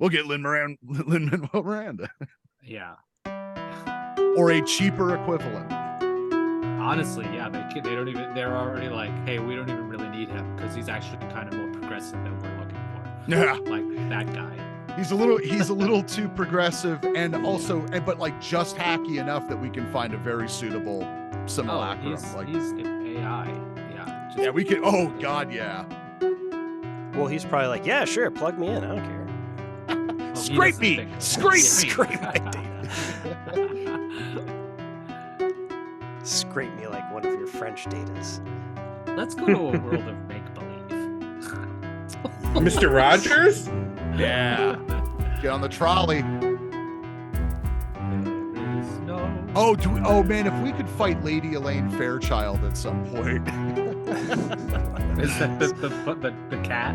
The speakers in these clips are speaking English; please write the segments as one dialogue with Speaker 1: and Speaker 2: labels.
Speaker 1: We'll get Lin-Manuel Miranda.
Speaker 2: Yeah.
Speaker 1: Or a cheaper equivalent.
Speaker 2: Honestly, yeah, they don't even. They're already like, hey, we don't even really need him because he's actually kind of more progressive than we're looking for.
Speaker 1: Yeah,
Speaker 2: like that guy.
Speaker 1: He's a little too progressive, and also, but like just hacky enough that we can find a very suitable simulacrum.
Speaker 2: He's an AI. Yeah.
Speaker 1: Yeah, we can. Oh God, yeah.
Speaker 3: Well, he's probably like, yeah, sure, plug me in. I don't care.
Speaker 1: Scrape me,
Speaker 3: scrape my data. Scrape me like one of your French datas.
Speaker 2: Let's go to a world of make-believe.
Speaker 4: Mr. Rogers?
Speaker 1: Yeah. Get on the trolley. Oh man, if we could fight Lady Elaine Fairchild at some point.
Speaker 2: Is that the cat?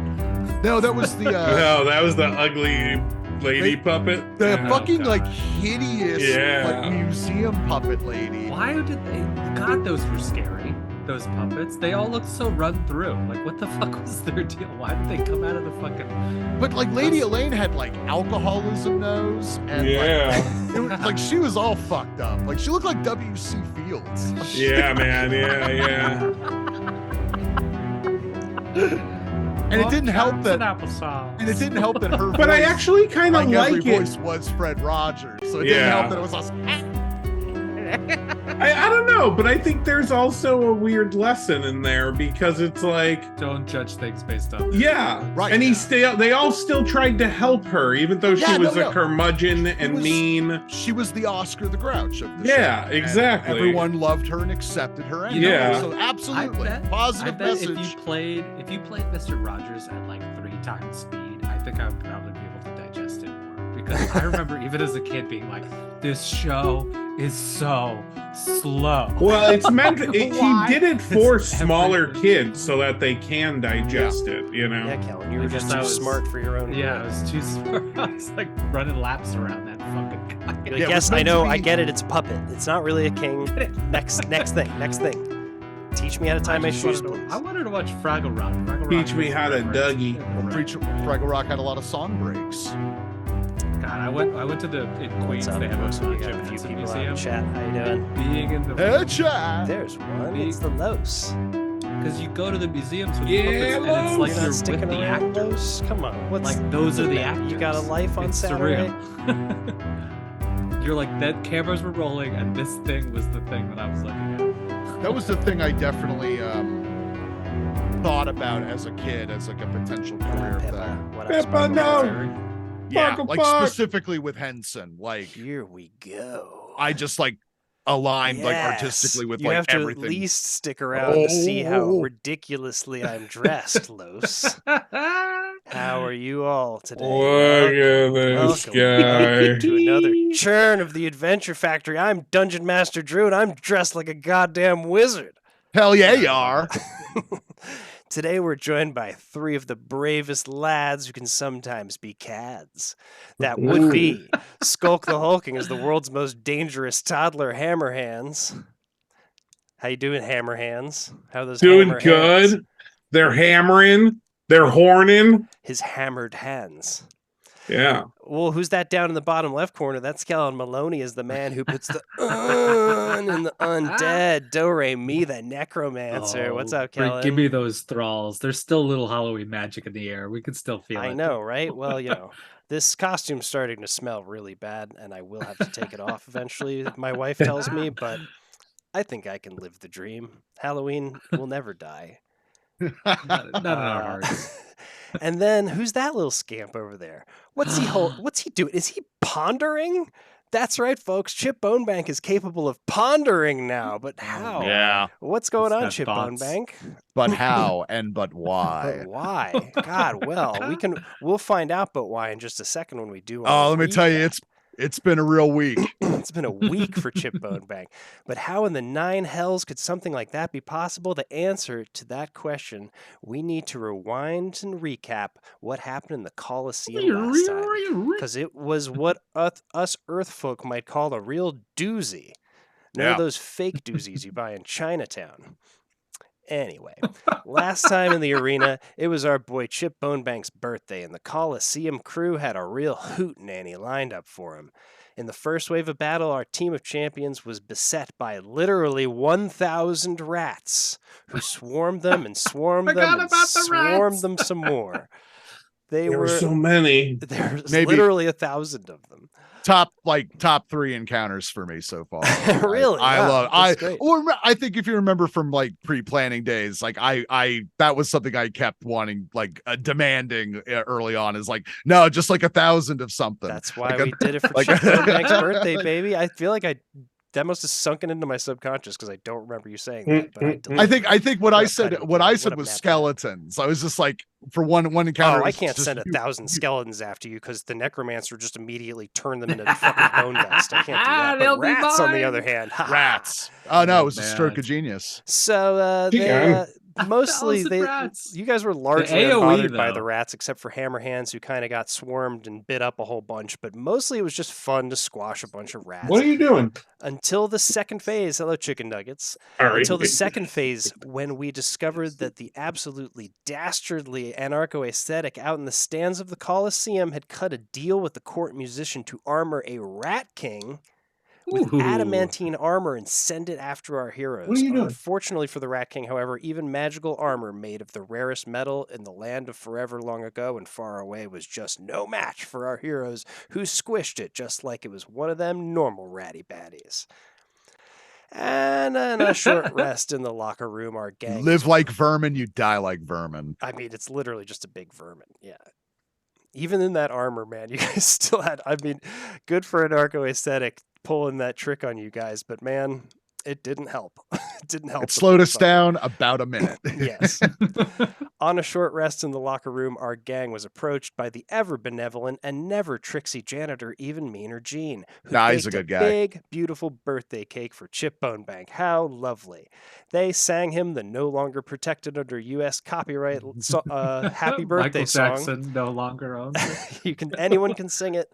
Speaker 1: No, that was the
Speaker 4: no, that was the ugly lady puppet.
Speaker 1: The fucking like hideous like museum puppet lady.
Speaker 2: Why did they? God, those were scary. Those puppets. They all looked so run through. Like, what the fuck was their deal? Why did they come out of the fucking?
Speaker 1: But like Lady Elaine had like alcoholism nose, and like she was all fucked up. Like she looked like W.C. Fields.
Speaker 4: Yeah, man. Yeah.
Speaker 1: And it didn't help that. And it didn't help that her.
Speaker 4: But I actually kind of like
Speaker 1: every
Speaker 4: it.
Speaker 1: Voice was Fred Rogers, so it didn't help that it was us.
Speaker 4: I don't know, but I think there's also a weird lesson in there because it's like
Speaker 2: don't judge things based on
Speaker 4: right. And they all still tried to help her, even though she was a curmudgeon and mean.
Speaker 1: She was the Oscar the Grouch of the
Speaker 4: show.
Speaker 1: And
Speaker 4: Exactly.
Speaker 1: everyone loved her and accepted her. So absolutely positive message.
Speaker 2: If you played Mr. Rogers at like 3 times speed, I think I would probably be able to digest it more. Because I remember even as a kid being like, this show is so slow.
Speaker 4: Well, it's meant he did it for smaller kids so that they can digest it, you know.
Speaker 3: Yeah, Kellen, you were just too smart for your own good.
Speaker 2: I was too smart. I was like running laps around that fucking guy.
Speaker 3: Like, yes, I know, I get it, it's a puppet. It's not really a king. Next thing. Teach me how to tie my shoes, please.
Speaker 2: I wanted to watch Fraggle Rock.
Speaker 4: Teach me how to Dougie.
Speaker 1: Fraggle Rock had a lot of song breaks.
Speaker 2: God, I went to in Queens. They have a
Speaker 3: few people
Speaker 2: museum.
Speaker 3: in chat. How you doing?
Speaker 2: Being in the
Speaker 3: there's one. It's the Los.
Speaker 2: Because you go to the museums with puppets, and it's like you're with the actors.
Speaker 3: Come on, what's
Speaker 2: like those are the actors.
Speaker 3: You got a life on Saturday.
Speaker 2: You're like that. Cameras were rolling, and this thing was the thing that I was looking at.
Speaker 1: That was the thing I definitely thought about as a kid, as like a potential career thing.
Speaker 4: Pippa, no.
Speaker 1: Yeah, like specifically with Henson. Like
Speaker 3: here we go.
Speaker 1: I just like aligned like artistically with
Speaker 3: you
Speaker 1: like
Speaker 3: have to
Speaker 1: everything.
Speaker 3: At least stick around to see how ridiculously I'm dressed, Los. How are you all today?
Speaker 4: Look at this guy.
Speaker 3: To another churn of the Adventure Factory. I'm Dungeon Master Drew, and I'm dressed like a goddamn wizard.
Speaker 1: Hell yeah, you are.
Speaker 3: Today we're joined by 3 of the bravest lads who can sometimes be cads. That would be Skulk the Hulking as the world's most dangerous toddler, Hammerhands. How you doing, Hammerhands? How are those
Speaker 4: doing
Speaker 3: hammer
Speaker 4: good?
Speaker 3: Hands?
Speaker 4: They're hammering. They're horning.
Speaker 3: His hammered hands.
Speaker 4: Yeah.
Speaker 3: Well, who's that down in the bottom left corner? That's Kellen Maloney is the man who puts the in the undead. Do-re-mi, the necromancer. What's up, Kellen?
Speaker 2: Give me those thralls. There's still little Halloween magic in the air. We can still feel it.
Speaker 3: I know, right? Well, this costume's starting to smell really bad, and I will have to take it off eventually, my wife tells me, but I think I can live the dream. Halloween will never die.
Speaker 2: Not in our hearts.
Speaker 3: And then who's that little scamp over there? What's he doing? Is he pondering? That's right, folks. Chip Bonebank is capable of pondering now, but how?
Speaker 1: Yeah.
Speaker 3: What's going on, Chip Bonebank?
Speaker 1: But how and but why?
Speaker 3: But why? God, well, we'll find out but why in just a second when we do.
Speaker 1: Let me tell you, it's been a real week.
Speaker 3: It's been a week for Chip Bonebank. But how in the 9 hells could something like that be possible? The answer to that question, we need to rewind and recap what happened in the Colosseum last time. Because it was what us Earth folk might call a real doozy. None of those fake doozies you buy in Chinatown. Anyway, last time in the arena, it was our boy Chip Bonebank's birthday, and the Colosseum crew had a real hootenanny lined up for him. In the first wave of battle, our team of champions was beset by literally 1,000 rats, who swarmed them and swarmed them and swarmed them some more.
Speaker 4: There were so many.
Speaker 3: There's literally 1,000 of them.
Speaker 1: Top 3 encounters for me so far.
Speaker 3: Really?
Speaker 1: I think if you remember from like pre-planning days, like I that was something I kept wanting, like demanding early on, is like, no, just like 1,000 of something.
Speaker 3: That's why we did it for Chip Bonebank's birthday, baby. I feel like that must have sunken into my subconscious because I don't remember you saying that. But
Speaker 1: I think what I said was skeletons. I was just like, for one encounter.
Speaker 3: Oh, I can't send 1,000 skeletons after you because the necromancer just immediately turned them into fucking bone dust. I can't do that. But rats, on the other hand,
Speaker 1: rats. Oh no, it was a stroke of genius.
Speaker 3: So mostly you guys were largely unbothered by the rats, except for Hammerhands, who kind of got swarmed and bit up a whole bunch. But mostly it was just fun to squash a bunch of rats.
Speaker 4: What are you doing?
Speaker 3: Until the second phase, hello chicken nuggets. Until the second phase, when we discovered that the absolutely dastardly anarcho-aesthetic out in the stands of the Colosseum had cut a deal with the court musician to armor a rat king with adamantine armor and send it after our heroes.
Speaker 4: What are you doing?
Speaker 3: Unfortunately for the Rat King, however, even magical armor made of the rarest metal in the land of forever long ago and far away was just no match for our heroes, who squished it just like it was one of them normal ratty baddies. And then a short rest in the locker room, our gang.
Speaker 1: Live like vermin, you die like vermin.
Speaker 3: I mean, it's literally just a big vermin, yeah. Even in that armor, man, you guys still had, I mean, good for an anarcho aesthetic pulling that trick on you guys, but man, it didn't help. It didn't help.
Speaker 1: It slowed us down about a minute.
Speaker 3: Yes. On a short rest in the locker room, our gang was approached by the ever benevolent and never tricksy janitor, even meaner Gene, who
Speaker 1: he's a good guy.
Speaker 3: Big, beautiful birthday cake for Chip Bonebank. How lovely. They sang him the no longer protected under U.S. copyright happy birthday
Speaker 2: Michael
Speaker 3: song.
Speaker 2: Jackson no longer owns it.
Speaker 3: Anyone can sing it.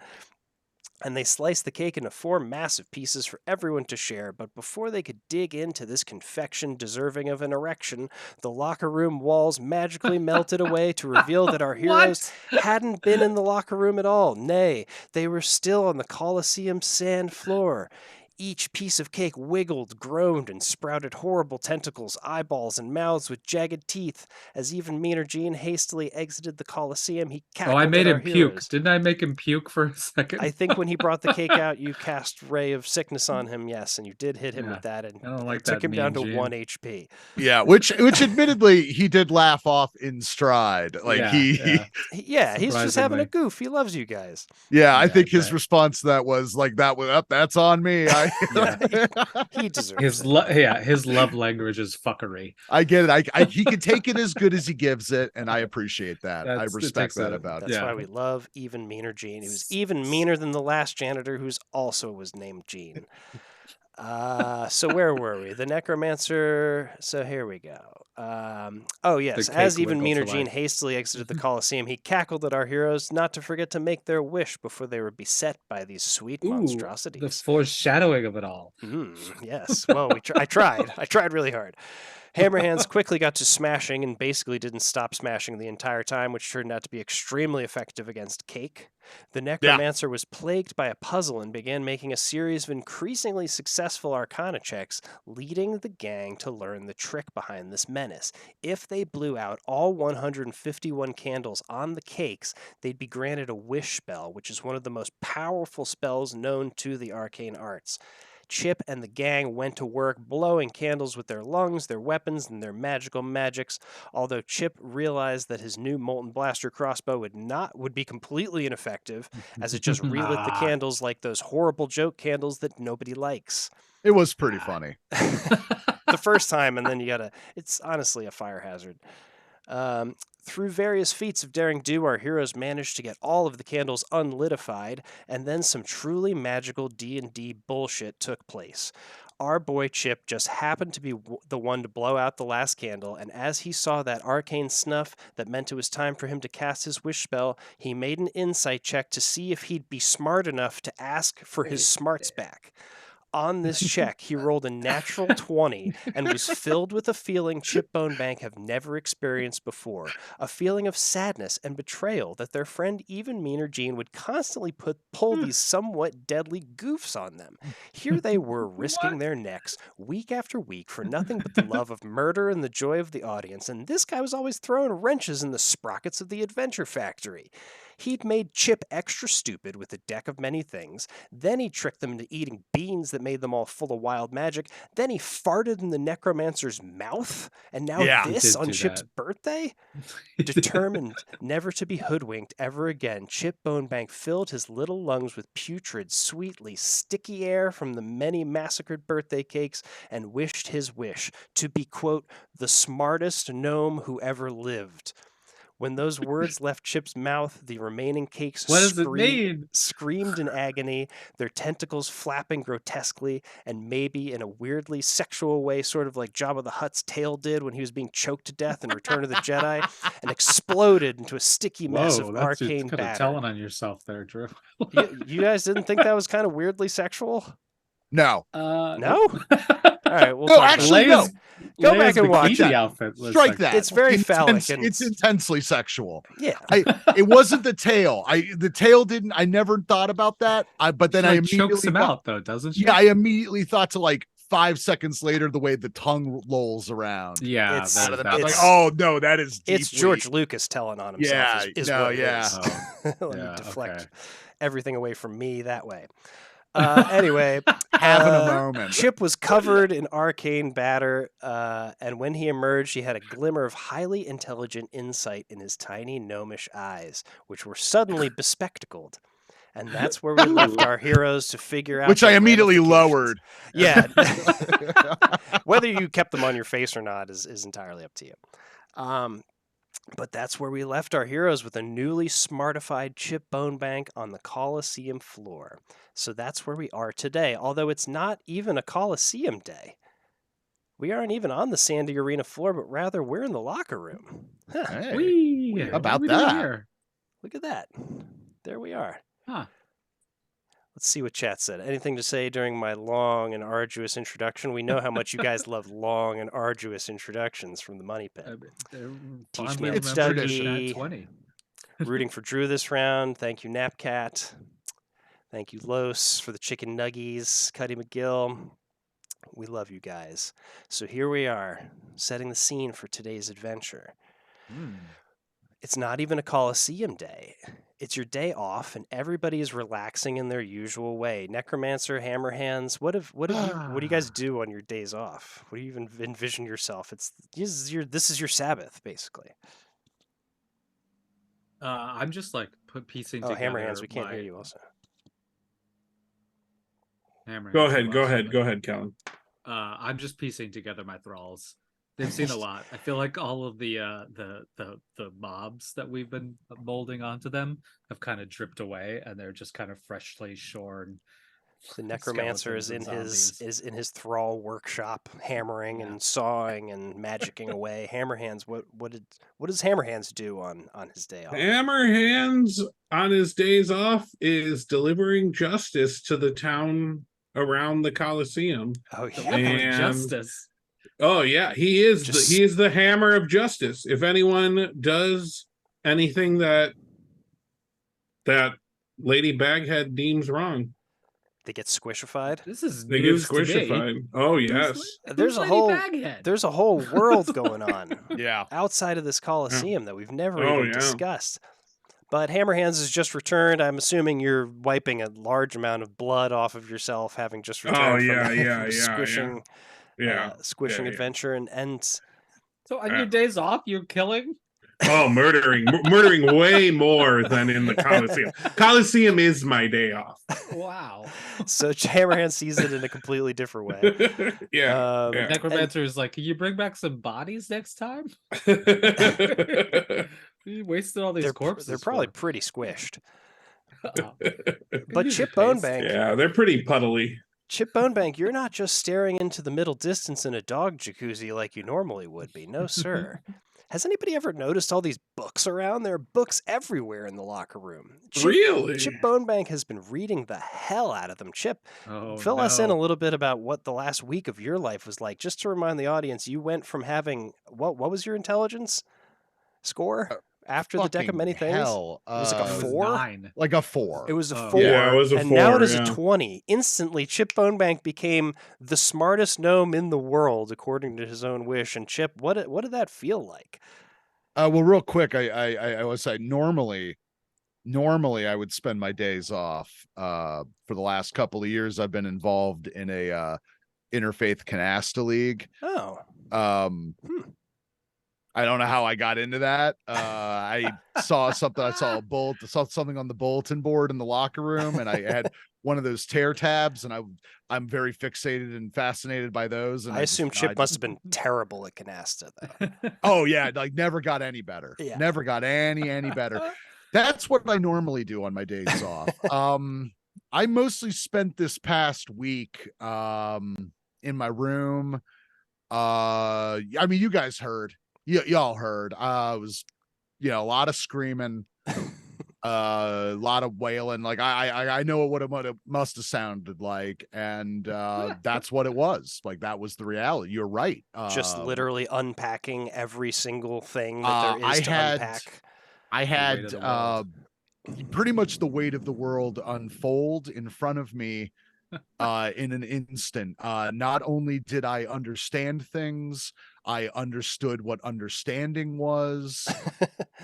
Speaker 3: And they sliced the cake into 4 massive pieces for everyone to share. But before they could dig into this confection deserving of an erection, the locker room walls magically melted away to reveal that our heroes hadn't been in the locker room at all. Nay, they were still on the Colosseum sand floor. Each piece of cake wiggled, groaned, and sprouted horrible tentacles, eyeballs, and mouths with jagged teeth. As even meaner Gene hastily exited the Colosseum, he cackled
Speaker 2: I made
Speaker 3: at
Speaker 2: him
Speaker 3: our
Speaker 2: puke.
Speaker 3: heroes.
Speaker 2: Didn't I make him puke for a second?
Speaker 3: I think when he brought the cake out, you cast Ray of Sickness on him, yes, and you did hit him with that, and it took him down to 1 HP.
Speaker 1: Yeah, which admittedly he did laugh off in stride. Like he's
Speaker 3: just having a goof. He loves you guys.
Speaker 1: Yeah, I think his response to that was like, that's on me.
Speaker 3: He deserves
Speaker 2: his love language is fuckery.
Speaker 1: I get it. He can take it as good as he gives it, and I appreciate that. I respect that about
Speaker 3: it. That's why we love even meaner Gene. He was even meaner than the last janitor, who's also was named Gene. So where were we? The necromancer. So here we go. As even meaner Gene hastily exited the Colosseum, he cackled at our heroes, not to forget to make their wish before they were beset by these sweet monstrosities.
Speaker 2: The foreshadowing of it all.
Speaker 3: Yes. Well, I tried. I tried really hard. Hammerhands quickly got to smashing and basically didn't stop smashing the entire time, which turned out to be extremely effective against Cake. The necromancer was plagued by a puzzle and began making a series of increasingly successful arcana checks, leading the gang to learn the trick behind this menace. If they blew out all 151 candles on the cakes, they'd be granted a wish spell, which is one of the most powerful spells known to the arcane arts. Chip and the gang went to work blowing candles with their lungs, their weapons, and their magical magics. Although Chip realized that his new Molten Blaster crossbow would be completely ineffective, as it just relit the candles like those horrible joke candles that nobody likes.
Speaker 1: It was pretty funny.
Speaker 3: The first time, and then it's honestly a fire hazard. Through various feats of daring do, our heroes managed to get all of the candles unlitified, and then some truly magical D&D bullshit took place. Our boy Chip just happened to be the one to blow out the last candle, and as he saw that arcane snuff that meant it was time for him to cast his wish spell, he made an insight check to see if he'd be smart enough to ask for his smarts back. On this check, he rolled a natural 20 and was filled with a feeling Chip Bonebank have never experienced before, a feeling of sadness and betrayal that their friend Even Meaner Gene would constantly pull these somewhat deadly goofs on them. Here they were risking their necks week after week for nothing but the love of murder and the joy of the audience, and this guy was always throwing wrenches in the sprockets of the Adventure Factory. He'd made Chip extra stupid with a deck of many things. Then he tricked them into eating beans that made them all full of wild magic. Then he farted in the necromancer's mouth. And now this on Chip's birthday? Determined never to be hoodwinked ever again, Chip Bonebank filled his little lungs with putrid, sweetly sticky air from the many massacred birthday cakes and wished his wish to be, quote, the smartest gnome who ever lived. When those words left Chip's mouth, the remaining cakes screamed in agony, their tentacles flapping grotesquely, and maybe in a weirdly sexual way, sort of like Jabba the Hutt's tail did when he was being choked to death in Return of the Jedi, and exploded into a sticky mess of arcane batter.
Speaker 2: Kind of telling on yourself there, Drew.
Speaker 3: You guys didn't think that was kind of weirdly sexual?
Speaker 1: No.
Speaker 3: No? All right, we'll
Speaker 1: talk actually, no.
Speaker 3: Go back and watch
Speaker 2: the outfit.
Speaker 1: Strike that.
Speaker 3: It's very phallic. And
Speaker 1: it's intensely sexual.
Speaker 3: Yeah.
Speaker 1: It wasn't the tail. The tail didn't. I never thought about that. But then I immediately
Speaker 2: chokes him out, though, doesn't she?
Speaker 1: Yeah, I immediately thought to like 5 seconds later the way the tongue lolls around.
Speaker 2: Yeah,
Speaker 1: it's like, oh no, that is deeply...
Speaker 3: It's George Lucas telling on himself. Let me deflect everything away from me that way. Anyway,
Speaker 1: having a moment.
Speaker 3: Chip was covered in arcane batter, and when he emerged, he had a glimmer of highly intelligent insight in his tiny gnomish eyes, which were suddenly bespectacled. And that's where we left our heroes to figure out.
Speaker 1: Which I immediately lowered.
Speaker 3: Yeah. Whether you kept them on your face or not is entirely up to you. But that's where we left our heroes, with a newly smartified Chip Bonebank on the Colosseum floor. So that's where we are today, although it's not even a Colosseum day. We aren't even on the Sandy Arena floor, but rather we're in the locker room. Huh.
Speaker 1: Hey, about that.
Speaker 3: Look at that. There we are.
Speaker 2: Huh.
Speaker 3: Let's see what chat said. Anything to say during my long and arduous introduction? We know how much you guys love long and arduous introductions from the Money Pit. Teach me,
Speaker 1: it's tradition.
Speaker 2: 20.
Speaker 3: Rooting for Drew this round. Thank you, Napcat. Thank you, Los, for the chicken nuggies. Cuddy McGill. We love you guys. So here we are, setting the scene for today's adventure. It's not even a Colosseum day. It's your day off, and everybody is relaxing in their usual way. Necromancer, Hammerhands, what do you guys do on your days off? What do you even envision yourself? This is your Sabbath, basically.
Speaker 2: I'm just like piecing together.
Speaker 3: Hammerhands, we can't hear you also.
Speaker 4: Go ahead, Kellen.
Speaker 2: I'm just piecing together my thralls. They've seen a lot. I feel like all of the mobs that we've been molding onto them have kind of dripped away, and they're just kind of freshly shorn.
Speaker 3: The necromancer is in his thrall workshop, hammering and sawing and magicking away. Hammerhands, what does Hammerhands do on his day off?
Speaker 4: Hammerhands on his days off is delivering justice to the town around the Colosseum.
Speaker 3: Oh yeah,
Speaker 2: justice.
Speaker 4: Oh yeah, he is the hammer of justice. If anyone does anything that Lady Baghead deems wrong,
Speaker 3: they get squishified.
Speaker 4: They get squishified. Oh yes.
Speaker 3: There's a whole world going on.
Speaker 1: Yeah.
Speaker 3: Outside of this Colosseum that we've never even discussed. But Hammerhands has just returned. I'm assuming you're wiping a large amount of blood off of yourself, having just returned from squishing adventure and
Speaker 2: so on your days off you're killing
Speaker 4: murdering way more than in the Colosseum is my day off.
Speaker 2: Wow.
Speaker 3: So Hammerhand sees it in a completely different way.
Speaker 2: Necromancer is like, can you bring back some bodies next time? You wasted all these corpses.
Speaker 3: They're probably pretty squished. But Chip Bonebank,
Speaker 4: they're pretty puddly.
Speaker 3: Chip Bonebank, you're not just staring into the middle distance in a dog jacuzzi like you normally would be. No, sir. Has anybody ever noticed all these books around? There are books everywhere in the locker room.
Speaker 4: Really?
Speaker 3: Chip Bonebank has been reading the hell out of them. Chip,
Speaker 2: Oh,
Speaker 3: fill us in a
Speaker 2: no.
Speaker 3: little bit about what the last week of your life was like. Just to remind the audience, you went from having what was your intelligence score after the deck of
Speaker 1: Fucking
Speaker 3: many things?
Speaker 1: hell.
Speaker 3: It was like a
Speaker 2: It was
Speaker 3: 4?
Speaker 2: 9.
Speaker 1: Like a 4.
Speaker 3: It was a
Speaker 2: Oh.
Speaker 3: 4,
Speaker 4: Yeah, it was a
Speaker 3: and now
Speaker 4: 4,
Speaker 3: it is
Speaker 4: yeah.
Speaker 3: a 20. Instantly, Chip Bonebank became the smartest gnome in the world, according to his own wish. And Chip, what did that feel like?
Speaker 1: Well, real quick, I would say normally I would spend my days off. For the last couple of years, I've been involved in a interfaith canasta league.
Speaker 3: Oh,
Speaker 1: I don't know how I got into that. I saw something. I saw something on the bulletin board in the locker room, and I had one of those tear tabs, and I'm very fixated and fascinated by those. And
Speaker 3: I assume Chip
Speaker 1: I
Speaker 3: must have been terrible at canasta, though.
Speaker 1: Oh yeah, like never got any better.
Speaker 3: Yeah.
Speaker 1: Never got any better. That's what I normally do on my days off. I mostly spent this past week in my room. I mean, you guys heard. Y'all heard. It was, a lot of screaming, a lot of wailing. Like I know what it must have sounded like, and that's what it was. Like that was the reality. You're right.
Speaker 3: Just literally unpacking every single thing that there is to unpack.
Speaker 1: I had
Speaker 2: weight of the world.
Speaker 1: pretty much the weight of the world unfold in front of me in an instant. Not only did I understand things, I understood what understanding was,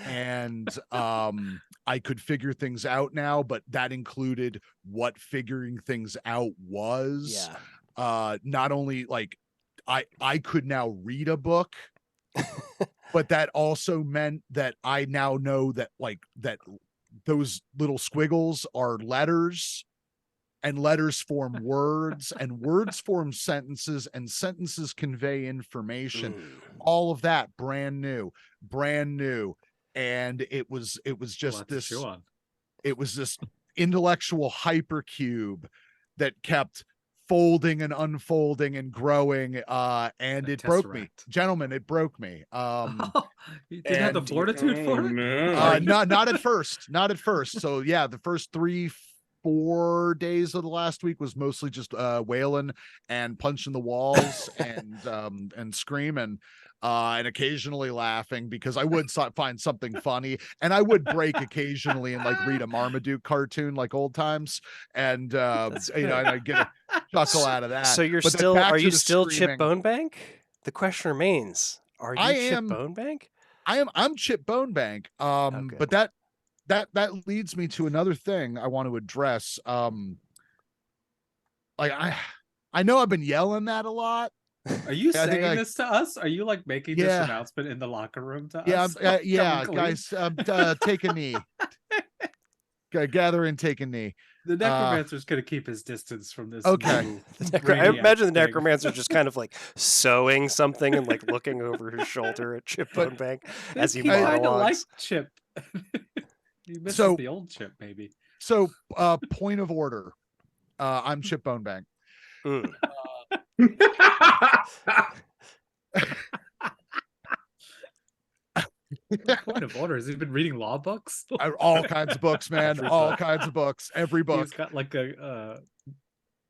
Speaker 1: and I could figure things out now, but that included what figuring things out was.
Speaker 3: Yeah.
Speaker 1: Not only like I could now read a book, but that also meant that I now know that that those little squiggles are letters, and letters form words, and words form sentences, and sentences convey information. All of that brand new. And it was just this intellectual hypercube that kept folding and unfolding and growing, and it broke me, gentlemen. It broke me.
Speaker 2: You didn't have the fortitude for it?
Speaker 4: No.
Speaker 1: Not at first. So yeah, the first 3-4 days of the last week was mostly just wailing and punching the walls and screaming, and occasionally laughing because I would find something funny, and I would break occasionally and like read a Marmaduke cartoon like old times, and and I get a chuckle out of that.
Speaker 3: So are you still Chip Bonebank? The question remains: are you Chip Bonebank?
Speaker 1: I'm Chip Bonebank. But that leads me to another thing I want to address. Like I know I've been yelling that a lot.
Speaker 2: Are you saying this to us? Are you like making this announcement in the locker room to us?
Speaker 1: Guys, take a knee. Gather and take a knee.
Speaker 2: The necromancer's gonna keep his distance from this.
Speaker 1: Okay.
Speaker 3: I imagine the necromancer just kind of like sewing something and like looking over his shoulder at Chip Bonebank as he monologues.
Speaker 2: Kind of like Chip. He misses the old Chip, maybe.
Speaker 1: So, point of order. I'm Chip Bonebank.
Speaker 2: Point of order. Has he been reading law books?
Speaker 1: All kinds of books, man. All kinds of books. Every book.
Speaker 2: He's got like a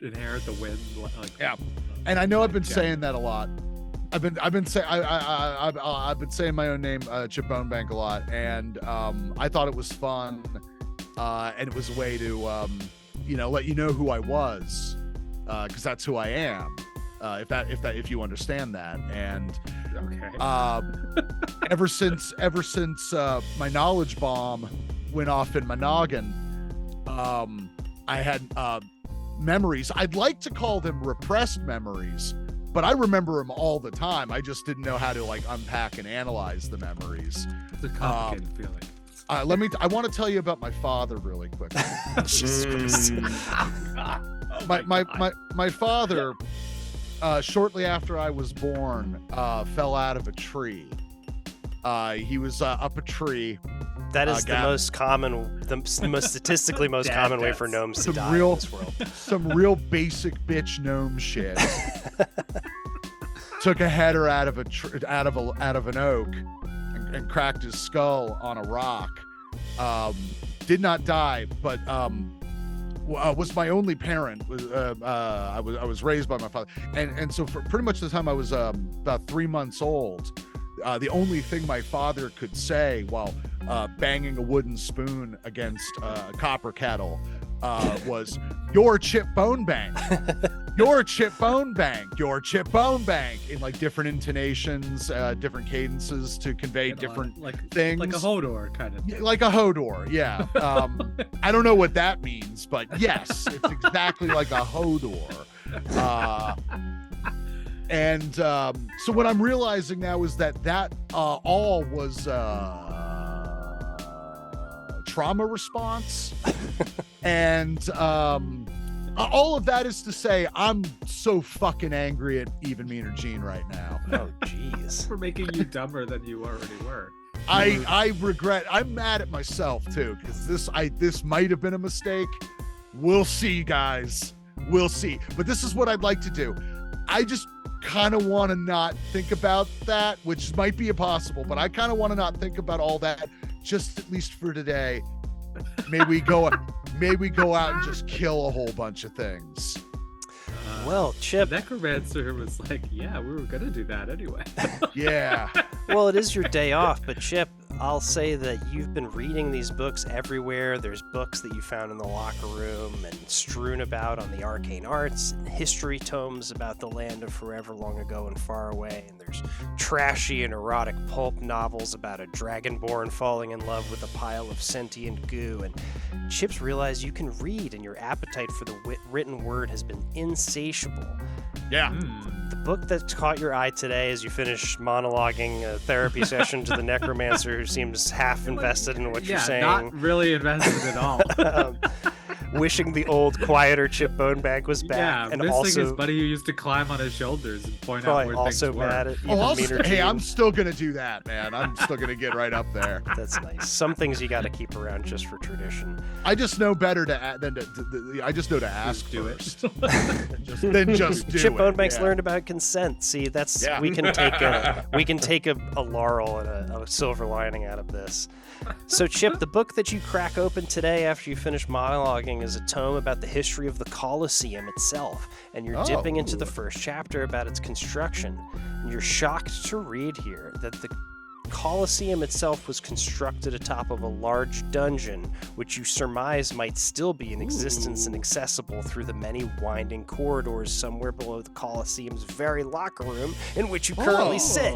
Speaker 2: inherit the wind. Like,
Speaker 1: yeah. And I know I've been saying that a lot. I've been saying my own name, Chip Bonebank, a lot, and I thought it was fun, and it was a way to let you know who I was, because that's who I am. If you understand that. And ever since my knowledge bomb went off in my noggin, I had memories. I'd like to call them repressed memories, but I remember them all the time. I just didn't know how to like unpack and analyze the memories.
Speaker 2: It's a complicated feeling.
Speaker 1: I want to tell you about my father really quick. My father, shortly after I was born, fell out of a tree. He was up a tree.
Speaker 3: That is the most statistically most common way for gnomes to die in this world.
Speaker 1: Some real basic bitch gnome shit. Took a header out of an oak and cracked his skull on a rock. Did not die, but was my only parent. I was raised by my father, and so for pretty much the time I was about 3 months old, the only thing my father could say while banging a wooden spoon against a copper kettle was, "You're Chip Bonebank, you're Chip Bonebank, you're Chip Bonebank," in like different intonations, different cadences to convey different things.
Speaker 2: Like a Hodor kind of thing.
Speaker 1: Like a Hodor, yeah. I don't know what that means, but yes, it's exactly like a Hodor. And so what I'm realizing now is that all was trauma response. And all of that is to say, I'm so fucking angry at Even Meaner Gene right now.
Speaker 3: Oh, jeez.
Speaker 2: We're making you dumber than you already were.
Speaker 1: I regret. I'm mad at myself too, because this might have been a mistake. We'll see, guys. We'll see. But this is what I'd like to do. I just kind of want to not think about that, which might be impossible, but I kind of want to not think about all that, just at least for today. May we go out and just kill a whole bunch of things.
Speaker 3: Well, Chip.
Speaker 2: The necromancer was like, yeah, we were going to do that anyway.
Speaker 1: Yeah.
Speaker 3: Well, it is your day off, but Chip, I'll say that you've been reading these books everywhere. There's books that you found in the locker room and strewn about on the arcane arts, and history tomes about the land of forever long ago and far away, and there's trashy and erotic pulp novels about a dragonborn falling in love with a pile of sentient goo, and Chip's realized you can read, and your appetite for the written word has been insatiable.
Speaker 1: Yeah.
Speaker 3: The book that caught your eye today as you finish monologuing a therapy session to the necromancer who seems half invested in what you're saying.
Speaker 2: Not really invested at all.
Speaker 3: Wishing the old, quieter Chip Bonebank was back.
Speaker 2: Yeah,
Speaker 3: and
Speaker 2: missing
Speaker 3: also
Speaker 2: his buddy who used to climb on his shoulders and point out where
Speaker 3: also
Speaker 2: things were.
Speaker 3: mad at Even Meaner
Speaker 1: Hey,
Speaker 3: Gene.
Speaker 1: I'm still gonna do that, man. I'm still gonna get right up there.
Speaker 3: That's nice. Some things you got to keep around just for tradition.
Speaker 1: I just know better I just know to ask
Speaker 2: Just do it.
Speaker 1: first. Then just do
Speaker 3: Chip
Speaker 1: it.
Speaker 3: Bonebank's
Speaker 1: Yeah.
Speaker 3: learned about consent. See, that's
Speaker 1: Yeah.
Speaker 3: we can take a laurel and a silver lining out of this. So, Chip, the book that you crack open today after you finish monologuing is a tome about the history of the Colosseum itself, and you're dipping into the first chapter about its construction. And you're shocked to read here that the Colosseum itself was constructed atop of a large dungeon, which you surmise might still be in existence and accessible through the many winding corridors somewhere below the Colosseum's very locker room in which you currently sit.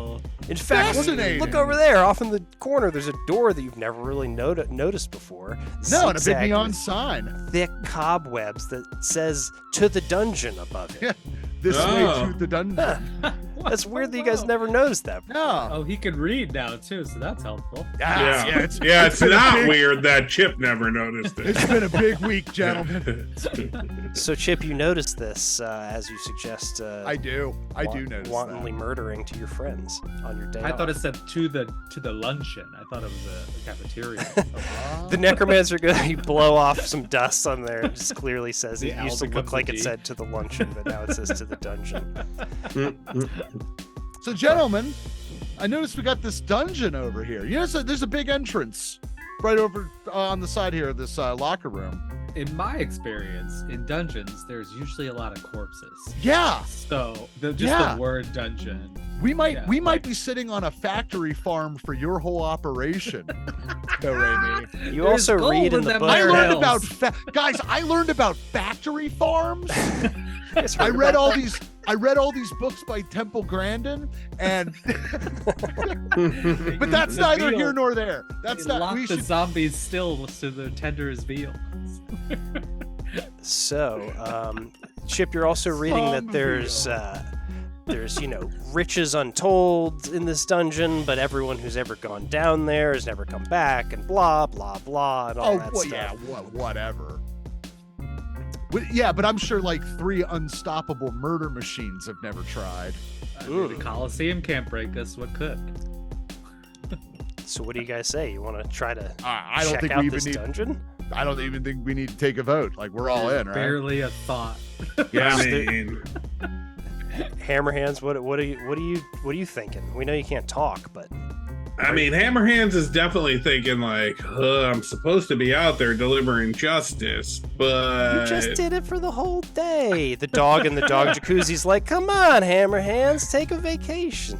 Speaker 3: In fact, look over there, off in the corner, there's a door that you've never really noticed before.
Speaker 1: No, and a big
Speaker 3: Zigzag
Speaker 1: neon
Speaker 3: with
Speaker 1: sign.
Speaker 3: thick cobwebs that says "to the dungeon" above it.
Speaker 1: Yeah. This way to the dungeon.
Speaker 3: That's weird that you guys never noticed that.
Speaker 1: No.
Speaker 2: Oh, he can read now too, so that's helpful.
Speaker 4: It's not
Speaker 1: weird.
Speaker 4: that Chip never noticed it.
Speaker 1: It's been a big week, gentlemen.
Speaker 3: So, Chip, you noticed this as you suggest.
Speaker 1: I do notice
Speaker 3: wantonly
Speaker 1: that.
Speaker 3: murdering to your friends on your day.
Speaker 2: I thought
Speaker 3: off.
Speaker 2: it said to the luncheon. I thought it was a cafeteria.
Speaker 3: The necromancer you blow off some dust on there. It just clearly says
Speaker 2: The
Speaker 3: it
Speaker 2: L
Speaker 3: used to look
Speaker 2: becomes
Speaker 3: like
Speaker 2: a
Speaker 3: it
Speaker 2: D.
Speaker 3: said to the luncheon, but now it says to the dungeon.
Speaker 1: So, gentlemen, I noticed we got this dungeon over here. You know, there's a big entrance right over on the side here of this locker room.
Speaker 2: In my experience, in dungeons, there's usually a lot of corpses.
Speaker 1: Yeah.
Speaker 2: So the word dungeon.
Speaker 1: We might be sitting on a factory farm for your whole operation. No, Raimi.
Speaker 3: You
Speaker 2: There's
Speaker 3: also
Speaker 2: gold
Speaker 3: read in
Speaker 2: in
Speaker 3: the
Speaker 2: them
Speaker 3: book.
Speaker 1: I
Speaker 2: Bear
Speaker 1: learned
Speaker 2: Hills.
Speaker 1: about guys. I learned about factory farms. I read all these books by Temple Grandin, and but that's
Speaker 2: The
Speaker 1: neither
Speaker 2: veal.
Speaker 1: here nor there. That's not.
Speaker 2: Lock
Speaker 1: We
Speaker 2: the
Speaker 1: should.
Speaker 2: zombies still to their tender as veal.
Speaker 3: So, Chip, you're also reading that
Speaker 1: Unreal.
Speaker 3: there's riches untold in this dungeon, but everyone who's ever gone down there has never come back, and blah blah blah, and all
Speaker 1: Oh,
Speaker 3: that
Speaker 1: well,
Speaker 3: stuff.
Speaker 1: yeah, whatever. Yeah, but I'm sure like 3 unstoppable murder machines have never tried.
Speaker 2: The Colosseum can't break us. What could?
Speaker 3: So, what do you guys say? You want to try to
Speaker 1: I don't
Speaker 3: check
Speaker 1: think
Speaker 3: out
Speaker 1: we even
Speaker 3: this
Speaker 1: need.
Speaker 3: dungeon?
Speaker 1: I don't even think we need to take a vote. Like we're all in, right?
Speaker 2: Barely a thought.
Speaker 4: Yeah, I mean,
Speaker 3: Hammerhands, what are you thinking? We know you can't talk, but
Speaker 4: I mean, Hammerhands is definitely thinking like, I'm supposed to be out there delivering justice, but
Speaker 3: You just did it for the whole day. The dog in the dog jacuzzi's like, come on, Hammerhands, take a vacation.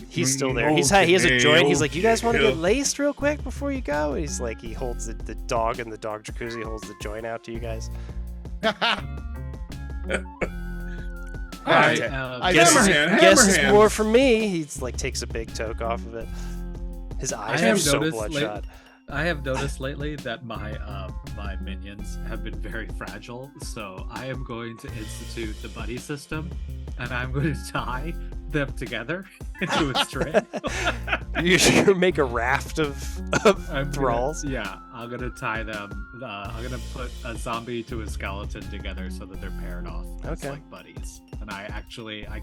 Speaker 3: He's still there. He has a joint. He's like, you guys want to get laced real quick before you go? And he's like, he holds the dog in the dog jacuzzi, holds the joint out to you guys. Guess more for me. He's like takes a big toke off of it. His eyes are so bloodshot.
Speaker 2: I have noticed lately that my my minions have been very fragile, so I am going to institute the buddy system, and I'm going to tie them together into a string.
Speaker 3: You should make a raft of thralls.
Speaker 2: I'm gonna tie them. I'm gonna put a zombie to a skeleton together so that they're paired off as like buddies. And I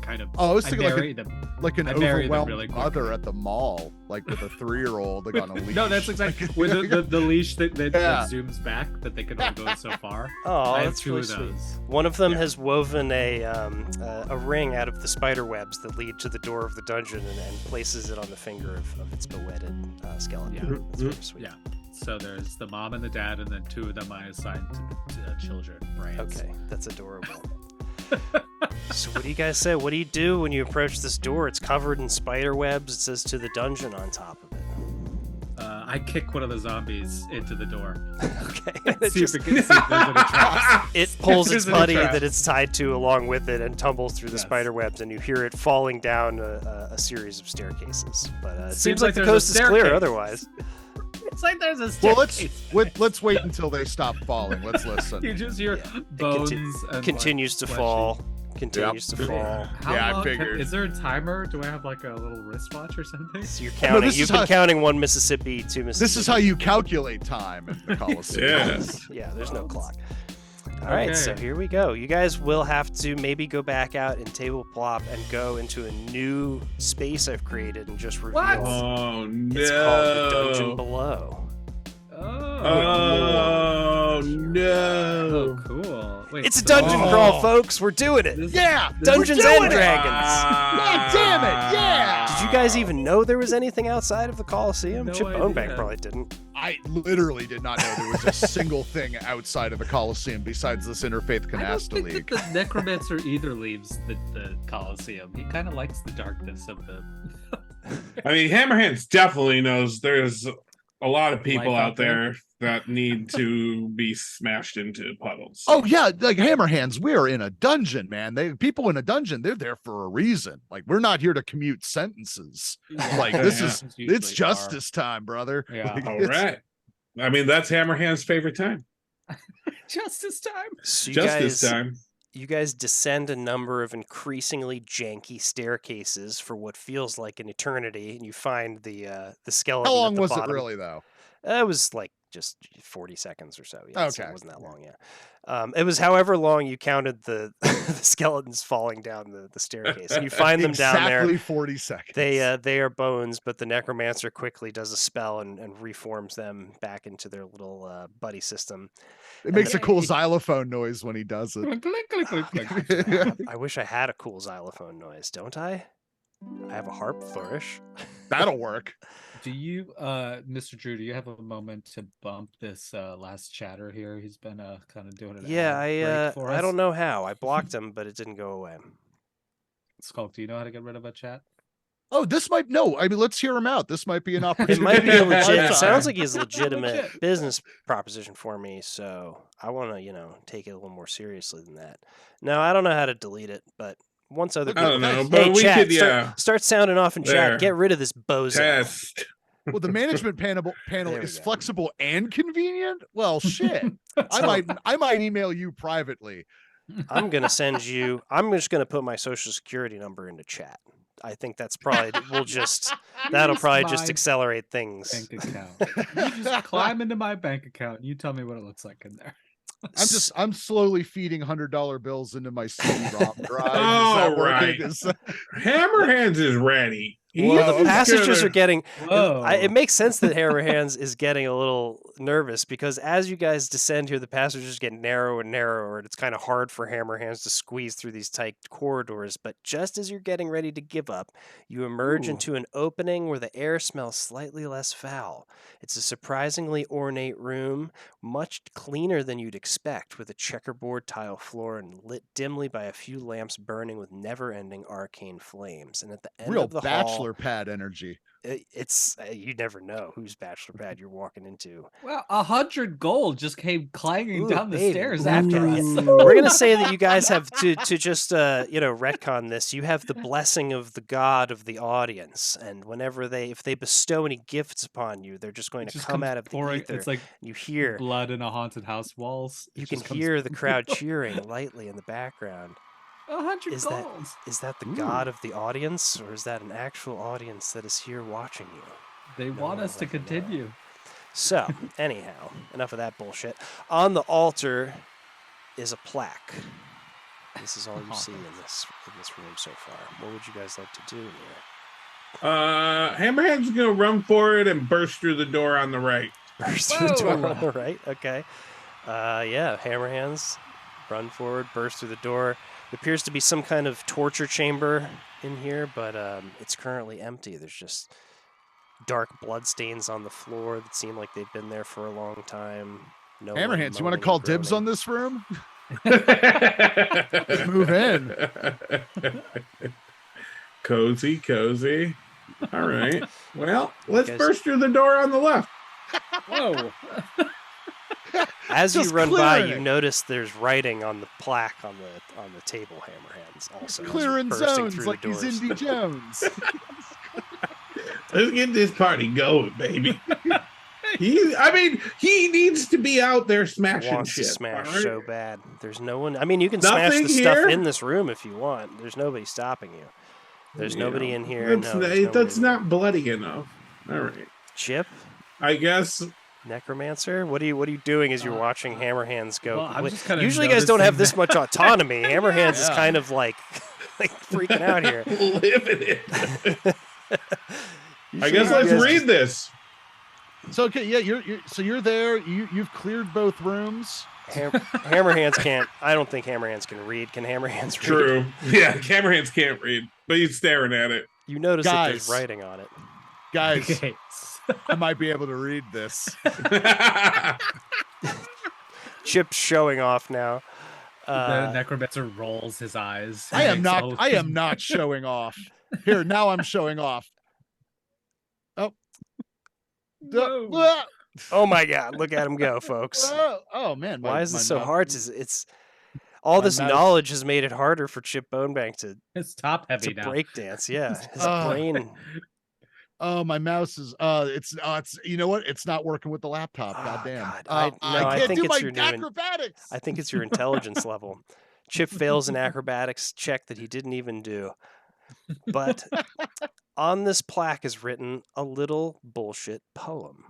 Speaker 2: kind of
Speaker 1: I was thinking like an overwhelmed
Speaker 2: really
Speaker 1: mother at the mall, like with a 3-year-old like on a leash.
Speaker 2: No, that's exactly with the leash that zooms back that they can only go so far.
Speaker 3: Oh,
Speaker 2: I have
Speaker 3: that's
Speaker 2: two
Speaker 3: really
Speaker 2: of those.
Speaker 3: Sweet. One of them has woven a ring out of the spider webs that lead to the door of the dungeon and places it on the finger of its bewetted skeleton.
Speaker 2: Yeah.
Speaker 3: That's very sweet.
Speaker 2: Yeah. So there's the mom and the dad, and then 2 of them I assigned to the children. Right.
Speaker 3: Okay, that's adorable. So what do you guys say? What do you do when you approach this door? It's covered in spider webs. It says to the dungeon on top of it.
Speaker 2: I kick one of the zombies into the door.
Speaker 3: Okay.
Speaker 2: See if there's any traps.
Speaker 3: It pulls its buddy that it's tied to along with it and tumbles through the spider webs, and you hear it falling down a series of staircases. But it seems like the coast is clear otherwise.
Speaker 2: It's like there's a staircase.
Speaker 1: Well, let's wait until they stop falling. Let's listen.
Speaker 2: You just hear bones.
Speaker 3: Continues to fall. Continues to fall.
Speaker 1: I figured.
Speaker 2: Is there a timer? Do I have like a little wristwatch or something?
Speaker 3: So you're counting. You've been counting 1 Mississippi, 2 Mississippi.
Speaker 1: This is how you calculate time in the Colosseum.
Speaker 3: Yeah, there's no clock. All right, so here we go. You guys will have to maybe go back out and table plop and go into a new space I've created and just reveal.
Speaker 2: What?
Speaker 4: Oh no!
Speaker 3: It's called the Dungeon Below.
Speaker 4: Oh no!
Speaker 2: Oh, cool. Wait,
Speaker 3: It's a dungeon crawl, folks. We're doing it. Dungeons and Dragons.
Speaker 1: God damn it! Yeah.
Speaker 3: Did you guys even know there was anything outside of the Colosseum?
Speaker 2: No
Speaker 3: Chip
Speaker 2: idea.
Speaker 3: Bonebank probably didn't.
Speaker 1: I literally did not know there was a single thing outside of the Colosseum besides this interfaith canasta
Speaker 2: I don't
Speaker 1: league.
Speaker 2: think that the necromancer either leaves the Colosseum. He kind of likes the darkness of the.
Speaker 4: I mean, Hammerhands definitely knows there's a lot of people
Speaker 2: Life
Speaker 4: out there that need to be smashed into puddles.
Speaker 1: Oh yeah, like Hammerhands, we're in a dungeon, man. People in a dungeon, they're there for a reason. Like we're not here to commute sentences. Like it's justice time, brother.
Speaker 2: Yeah.
Speaker 1: Like,
Speaker 4: All right. I mean, that's Hammerhand's favorite time.
Speaker 2: Justice time.
Speaker 3: So
Speaker 4: Justice time.
Speaker 3: You guys descend a number of increasingly janky staircases for what feels like an eternity, and you find the skeleton.
Speaker 1: How long
Speaker 3: at the
Speaker 1: was
Speaker 3: bottom.
Speaker 1: it really, though?
Speaker 3: It was like just 40 seconds or so. Yeah, so
Speaker 1: Okay.
Speaker 3: it wasn't that long. Yeah. It was however long you counted the skeletons falling down the staircase, and you find them down there.
Speaker 1: Exactly 40 seconds.
Speaker 3: They are bones, but the necromancer quickly does a spell and reforms them back into their little buddy system.
Speaker 1: It makes a cool xylophone noise when he does it.
Speaker 2: Click, click, click, click, click.
Speaker 3: I wish I had a cool xylophone noise, don't I? I have a harp flourish.
Speaker 1: That'll work.
Speaker 2: Do you, Mr. Drew, do you have a moment to bump this last chatter here? He's been kind of doing it.
Speaker 3: Yeah, I don't know how. I blocked him, but it didn't go away.
Speaker 2: Skulk, do you know how to get rid of a chat?
Speaker 1: Oh, this might let's hear him out. This might be an
Speaker 3: It
Speaker 1: opportunity.
Speaker 3: might be a legit. It
Speaker 1: lifetime.
Speaker 3: sounds like he's a legitimate
Speaker 2: Legit.
Speaker 3: business proposition for me, so I want to, take it a little more seriously than that. No, I don't know how to delete it, but once other
Speaker 4: I don't
Speaker 3: people,
Speaker 4: know,
Speaker 3: hey,
Speaker 4: but we
Speaker 3: chat,
Speaker 4: could,
Speaker 3: start sounding off in
Speaker 4: There.
Speaker 3: chat. Get rid of this bozo.
Speaker 4: test.
Speaker 1: Well, the management panel
Speaker 3: There we
Speaker 1: is
Speaker 3: go.
Speaker 1: flexible and convenient. Well, shit. I might email you privately.
Speaker 3: I'm gonna send you. I'm just gonna put my social security number into chat. I think that's probably that'll probably just accelerate things.
Speaker 2: Bank account. You just climb into my bank account and you tell me what it looks like in there.
Speaker 1: I'm slowly feeding $100 bills into my CD-ROM drive. Is
Speaker 4: All
Speaker 1: that working?
Speaker 4: right. Hammerhands is ready.
Speaker 3: Well, the
Speaker 4: He's
Speaker 3: passengers
Speaker 4: gonna-
Speaker 3: are getting.
Speaker 2: Whoa.
Speaker 3: It makes sense that Hammerhands is getting a little nervous because as you guys descend here, the passages get narrower and narrower, and it's kind of hard for Hammerhands to squeeze through these tight corridors. But just as you're getting ready to give up, you emerge into an opening where the air smells slightly less foul. It's a surprisingly ornate room, much cleaner than you'd expect, with a checkerboard tile floor and lit dimly by a few lamps burning with never-ending arcane flames. And at the end
Speaker 1: Real
Speaker 3: of the
Speaker 1: bachelor
Speaker 3: hall,
Speaker 1: pad energy.
Speaker 3: it's you never know whose bachelor pad you're walking into.
Speaker 2: Well, 100 gold just came clanging
Speaker 3: Ooh,
Speaker 2: down the
Speaker 3: baby.
Speaker 2: stairs
Speaker 3: Ooh,
Speaker 2: after
Speaker 3: yeah.
Speaker 2: us.
Speaker 3: We're gonna say that you guys have to just retcon this. You have the blessing of the god of the audience, and whenever if they bestow any gifts upon you, they're just going
Speaker 2: It
Speaker 3: to
Speaker 2: just
Speaker 3: come
Speaker 2: comes
Speaker 3: out of the
Speaker 2: pouring.
Speaker 3: ether.
Speaker 2: It's like
Speaker 3: You hear
Speaker 2: blood in a haunted house walls. It
Speaker 3: you can
Speaker 2: just comes-
Speaker 3: hear the crowd cheering lightly in the background.
Speaker 2: 100
Speaker 3: Is that-
Speaker 2: gold.
Speaker 3: Is that the god of the audience, or is that an actual audience that is here watching you?
Speaker 2: They want
Speaker 3: one
Speaker 2: us to
Speaker 3: will ever know.
Speaker 2: continue.
Speaker 3: So, anyhow, enough of that bullshit. On the altar is a plaque. This is all you see in this room so far. What would you guys like to do here?
Speaker 4: Hammerhand's gonna run for it and burst through the door on the right.
Speaker 3: Burst through the door
Speaker 2: Whoa.
Speaker 3: on the right. Okay. Yeah, Hammerhands run forward, burst through the door. It appears to be some kind of torture chamber in here, but it's currently empty. There's just dark blood stains on the floor that seem like they've been there for a long time. No one
Speaker 1: Hammerhands, you want to
Speaker 3: moaning
Speaker 1: call
Speaker 3: and
Speaker 1: dibs
Speaker 3: groaning.
Speaker 1: on this room? Move in.
Speaker 4: Cozy. All right. Well, let's
Speaker 3: guys-
Speaker 4: burst through the door on the left.
Speaker 2: Whoa.
Speaker 3: As you
Speaker 1: Just
Speaker 3: run by,
Speaker 1: clearing
Speaker 3: you
Speaker 1: it.
Speaker 3: notice there's writing on the plaque on the table. Hammerhands also as you're
Speaker 1: Clearing
Speaker 3: bursting
Speaker 1: zones
Speaker 3: through
Speaker 1: like
Speaker 3: the
Speaker 1: he's
Speaker 3: doors.
Speaker 1: Indy Jones.
Speaker 4: Let's get this party going, baby. He needs to be out there smashing
Speaker 3: Wants
Speaker 4: shit.
Speaker 3: to smash
Speaker 4: all right?
Speaker 3: so bad. There's no one. I mean, you can smash
Speaker 4: Nothing
Speaker 3: the stuff
Speaker 4: here?
Speaker 3: in this room if you want. There's nobody stopping you. There's nobody in here.
Speaker 4: That's,
Speaker 3: No, there's no one
Speaker 4: that's
Speaker 3: in here.
Speaker 4: not bloody enough. All right.
Speaker 3: Chip,
Speaker 4: I guess
Speaker 3: Necromancer. What are you doing as you're watching Hammerhands go?
Speaker 2: well, I'm
Speaker 3: Wait,
Speaker 2: just kinda
Speaker 3: usually, you guys don't have
Speaker 2: noticing
Speaker 3: this much autonomy. Hammerhands is
Speaker 1: Yeah.
Speaker 3: kind of like freaking out here.
Speaker 4: living it. I
Speaker 3: Usually
Speaker 4: guess
Speaker 3: you
Speaker 4: let's
Speaker 3: guys
Speaker 4: read this.
Speaker 1: So okay, yeah, you're there. You've cleared both rooms.
Speaker 3: Hammerhands can't. I don't think Hammerhands can read. Can Hammerhands read?
Speaker 4: True. Yeah, Hammerhands can't read, but he's staring at it.
Speaker 3: You notice that there's
Speaker 1: Guys.
Speaker 3: writing on it.
Speaker 1: Guys,
Speaker 2: Okay.
Speaker 1: I might be able to read this.
Speaker 3: Chip's showing off now.
Speaker 2: The necromancer rolls his eyes.
Speaker 1: I am
Speaker 2: Makes
Speaker 1: not.
Speaker 2: all-
Speaker 1: I am not showing off. Here, now I'm showing off. Oh.
Speaker 2: Whoa.
Speaker 3: Oh my God! Look at him go, folks.
Speaker 1: Oh man.
Speaker 3: Why is
Speaker 1: my
Speaker 3: this so
Speaker 1: mouth-
Speaker 3: hard? It's all
Speaker 1: my
Speaker 3: this
Speaker 1: mouse-
Speaker 3: knowledge has made it harder for Chip Bonebank to
Speaker 2: It's top heavy now.
Speaker 3: breakdance. Yeah, his
Speaker 1: Ah.
Speaker 3: brain.
Speaker 1: Oh, my mouse is. It's. You know what? It's not working with the laptop.
Speaker 3: Oh,
Speaker 1: Goddamn.
Speaker 3: God.
Speaker 1: I
Speaker 3: I
Speaker 1: can't
Speaker 3: think
Speaker 1: do
Speaker 3: it's
Speaker 1: my
Speaker 3: your new
Speaker 1: acrobatics.
Speaker 3: I think it's your intelligence level. Chip fails an acrobatics check that he didn't even do. But on this plaque is written a little bullshit poem.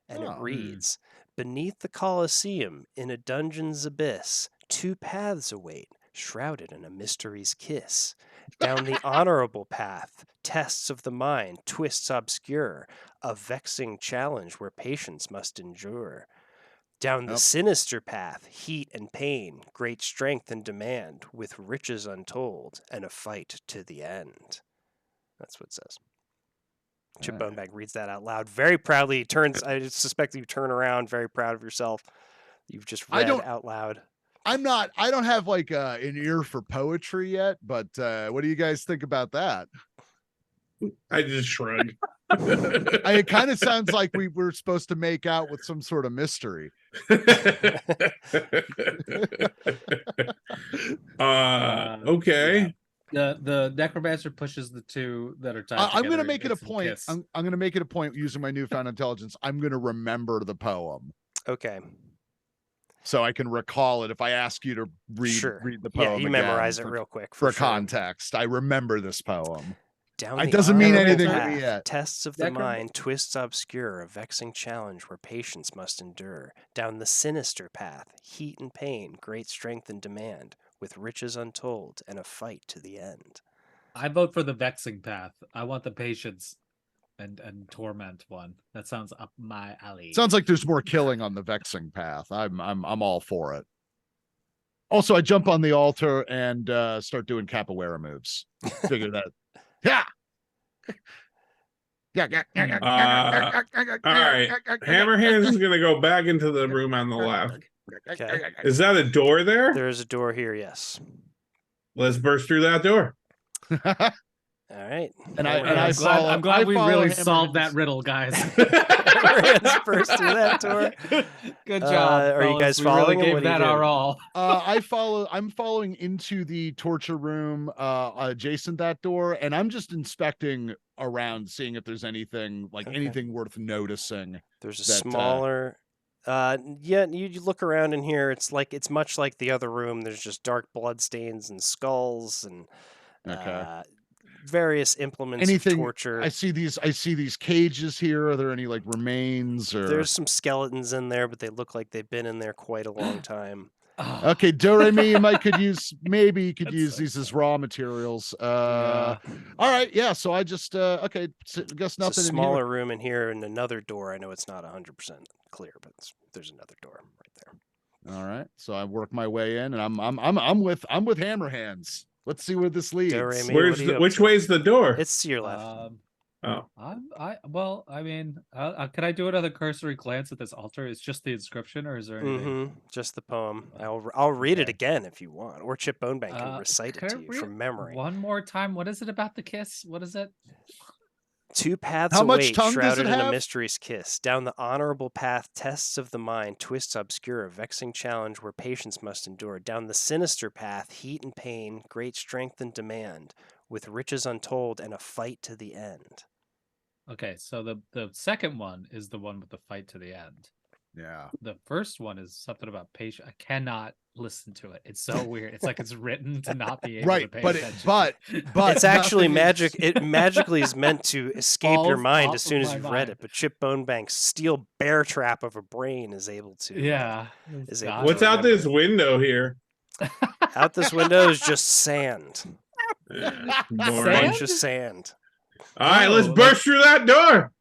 Speaker 3: And it
Speaker 1: Oh.
Speaker 3: reads, "Beneath the Colosseum, in a dungeon's abyss, two paths await, shrouded in a mystery's kiss. Down the honorable path, tests of the mind, twists obscure, a vexing challenge where patience must endure. Down the
Speaker 1: Yep.
Speaker 3: sinister path, heat and pain, great strength and demand, with riches untold, and a fight to the end." That's what it says. Chip Bonebank reads that out loud very proudly. He turns. I suspect you turn around, very proud of yourself. You've just
Speaker 1: I
Speaker 3: read
Speaker 1: don't-
Speaker 3: out loud.
Speaker 1: I'm not. I don't have like an ear for poetry yet. But what do you guys think about that?
Speaker 4: I just shrug.
Speaker 1: It kind of sounds like we were supposed to make out with some sort of mystery.
Speaker 4: Okay.
Speaker 2: The necromancer pushes the two that are tied.
Speaker 1: I'm going to
Speaker 2: together
Speaker 1: make it a
Speaker 2: into
Speaker 1: point.
Speaker 2: kiss.
Speaker 1: I'm going to make it a point using my newfound intelligence. I'm going to remember the poem
Speaker 3: Okay,
Speaker 1: so I can recall it. If I ask you to read the poem,
Speaker 3: Yeah, you
Speaker 1: again
Speaker 3: memorize it
Speaker 1: for-
Speaker 3: real quick
Speaker 1: for
Speaker 3: sure.
Speaker 1: context. I remember this poem.
Speaker 3: Down
Speaker 1: It
Speaker 3: the
Speaker 1: doesn't mean
Speaker 3: honorable
Speaker 1: anything to
Speaker 3: path,
Speaker 1: me yet.
Speaker 3: Tests of the
Speaker 2: Necrom-
Speaker 3: mind, twists obscure, a vexing challenge where patience must endure. Down the sinister path, heat and pain, great strength and demand, with riches untold, and a fight to the end.
Speaker 2: I vote for the vexing path. I want the patience and torment one. That sounds up my alley.
Speaker 1: Sounds like there's more killing on the vexing path. I'm all for it. Also, I jump on the altar and start doing capoeira moves. Figure that. Yeah. Yeah.
Speaker 4: All right. Hammerhands is gonna go back into the room on the left.
Speaker 3: Okay.
Speaker 4: Is that a door there?
Speaker 3: There is a door here, yes.
Speaker 4: Let's burst through that door.
Speaker 3: All right.
Speaker 1: And
Speaker 2: I'm glad we really solved that riddle, guys.
Speaker 3: Hammerhands burst through that door.
Speaker 2: Good job.
Speaker 3: Are you guys
Speaker 2: We
Speaker 3: following
Speaker 2: really
Speaker 3: him?
Speaker 2: gave
Speaker 3: What are you
Speaker 2: that our
Speaker 3: doing?
Speaker 2: all.
Speaker 1: I'm following into the torture room adjacent that door, and I'm just inspecting around, seeing if there's anything anything worth noticing.
Speaker 3: There's a
Speaker 1: that,
Speaker 3: smaller yeah, you look around in here, it's much like the other room. There's just dark blood stains and skulls and various implements of torture.
Speaker 1: I see these cages here. Are there any remains or
Speaker 3: There's some skeletons in there, but they look like they've been in there quite a long time.
Speaker 1: Okay, Do-Re-Mi, you could use these as raw materials. All right, yeah. So I just okay. So I guess nothing.
Speaker 3: It's a smaller room in here and another door. I know it's not 100% clear, but there's another door right there.
Speaker 1: All right, so I work my way in, and I'm with Hammerhands. Let's see where this leads.
Speaker 3: Do-Re-Mi,
Speaker 4: which way's the door?
Speaker 3: It's to your left.
Speaker 2: Could I do another cursory glance at this altar? It's just the inscription, or is there anything?
Speaker 3: Just the poem. I'll read it again if you want, or Chip Bonebank can recite it to you from memory.
Speaker 2: One more time. What is it about the kiss? What is it?
Speaker 3: 2 paths
Speaker 1: How much
Speaker 3: await,
Speaker 1: tongue does
Speaker 3: shrouded
Speaker 1: it
Speaker 3: in a
Speaker 1: have?
Speaker 3: mystery's kiss. Down the honorable path, tests of the mind, twists obscure, a vexing challenge where patience must endure. Down the sinister path, heat and pain, great strength and demand, with riches untold and a fight to the end.
Speaker 2: Okay, so the second one is the one with the fight to the end.
Speaker 1: Yeah.
Speaker 2: The first one is something about patience. I cannot listen to it. It's so weird. It's like it's written to not be able to pay attention.
Speaker 1: But
Speaker 3: it's actually
Speaker 1: nothing
Speaker 3: magic. It magically is meant to escape your mind as soon as
Speaker 2: of
Speaker 3: you've
Speaker 2: my
Speaker 3: read
Speaker 2: mind.
Speaker 3: it. But Chip Bonebank's steel bear trap of a brain is able to.
Speaker 2: Yeah.
Speaker 3: Is able
Speaker 4: What's
Speaker 3: to
Speaker 4: out this window here?
Speaker 3: Out this window is just sand.
Speaker 4: Boring.
Speaker 3: Bunch of sand.
Speaker 4: All right, let's burst through that door.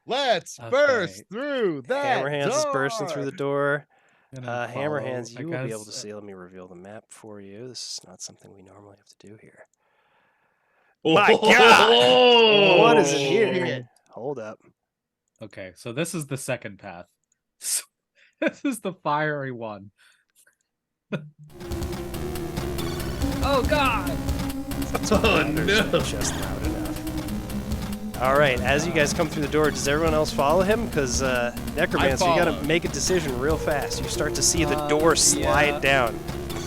Speaker 1: Let's burst through that
Speaker 3: Hammerhands is bursting through the door. Hammerhands,
Speaker 2: I
Speaker 3: you will be able to
Speaker 2: guess.
Speaker 3: see. Let me reveal the map for you. This is not something we normally have to do here.
Speaker 4: My
Speaker 3: God! What is in here?
Speaker 1: shit.
Speaker 3: Hold up.
Speaker 2: Okay, so this is the second path. This is the fiery one. Oh God!
Speaker 4: Oh
Speaker 3: There's
Speaker 4: no!
Speaker 3: just loud enough. All right, as you guys come through the door, does everyone else follow him? Because Necromancer, you got to
Speaker 1: follow.
Speaker 3: make a decision real fast. You start to see the door slide down.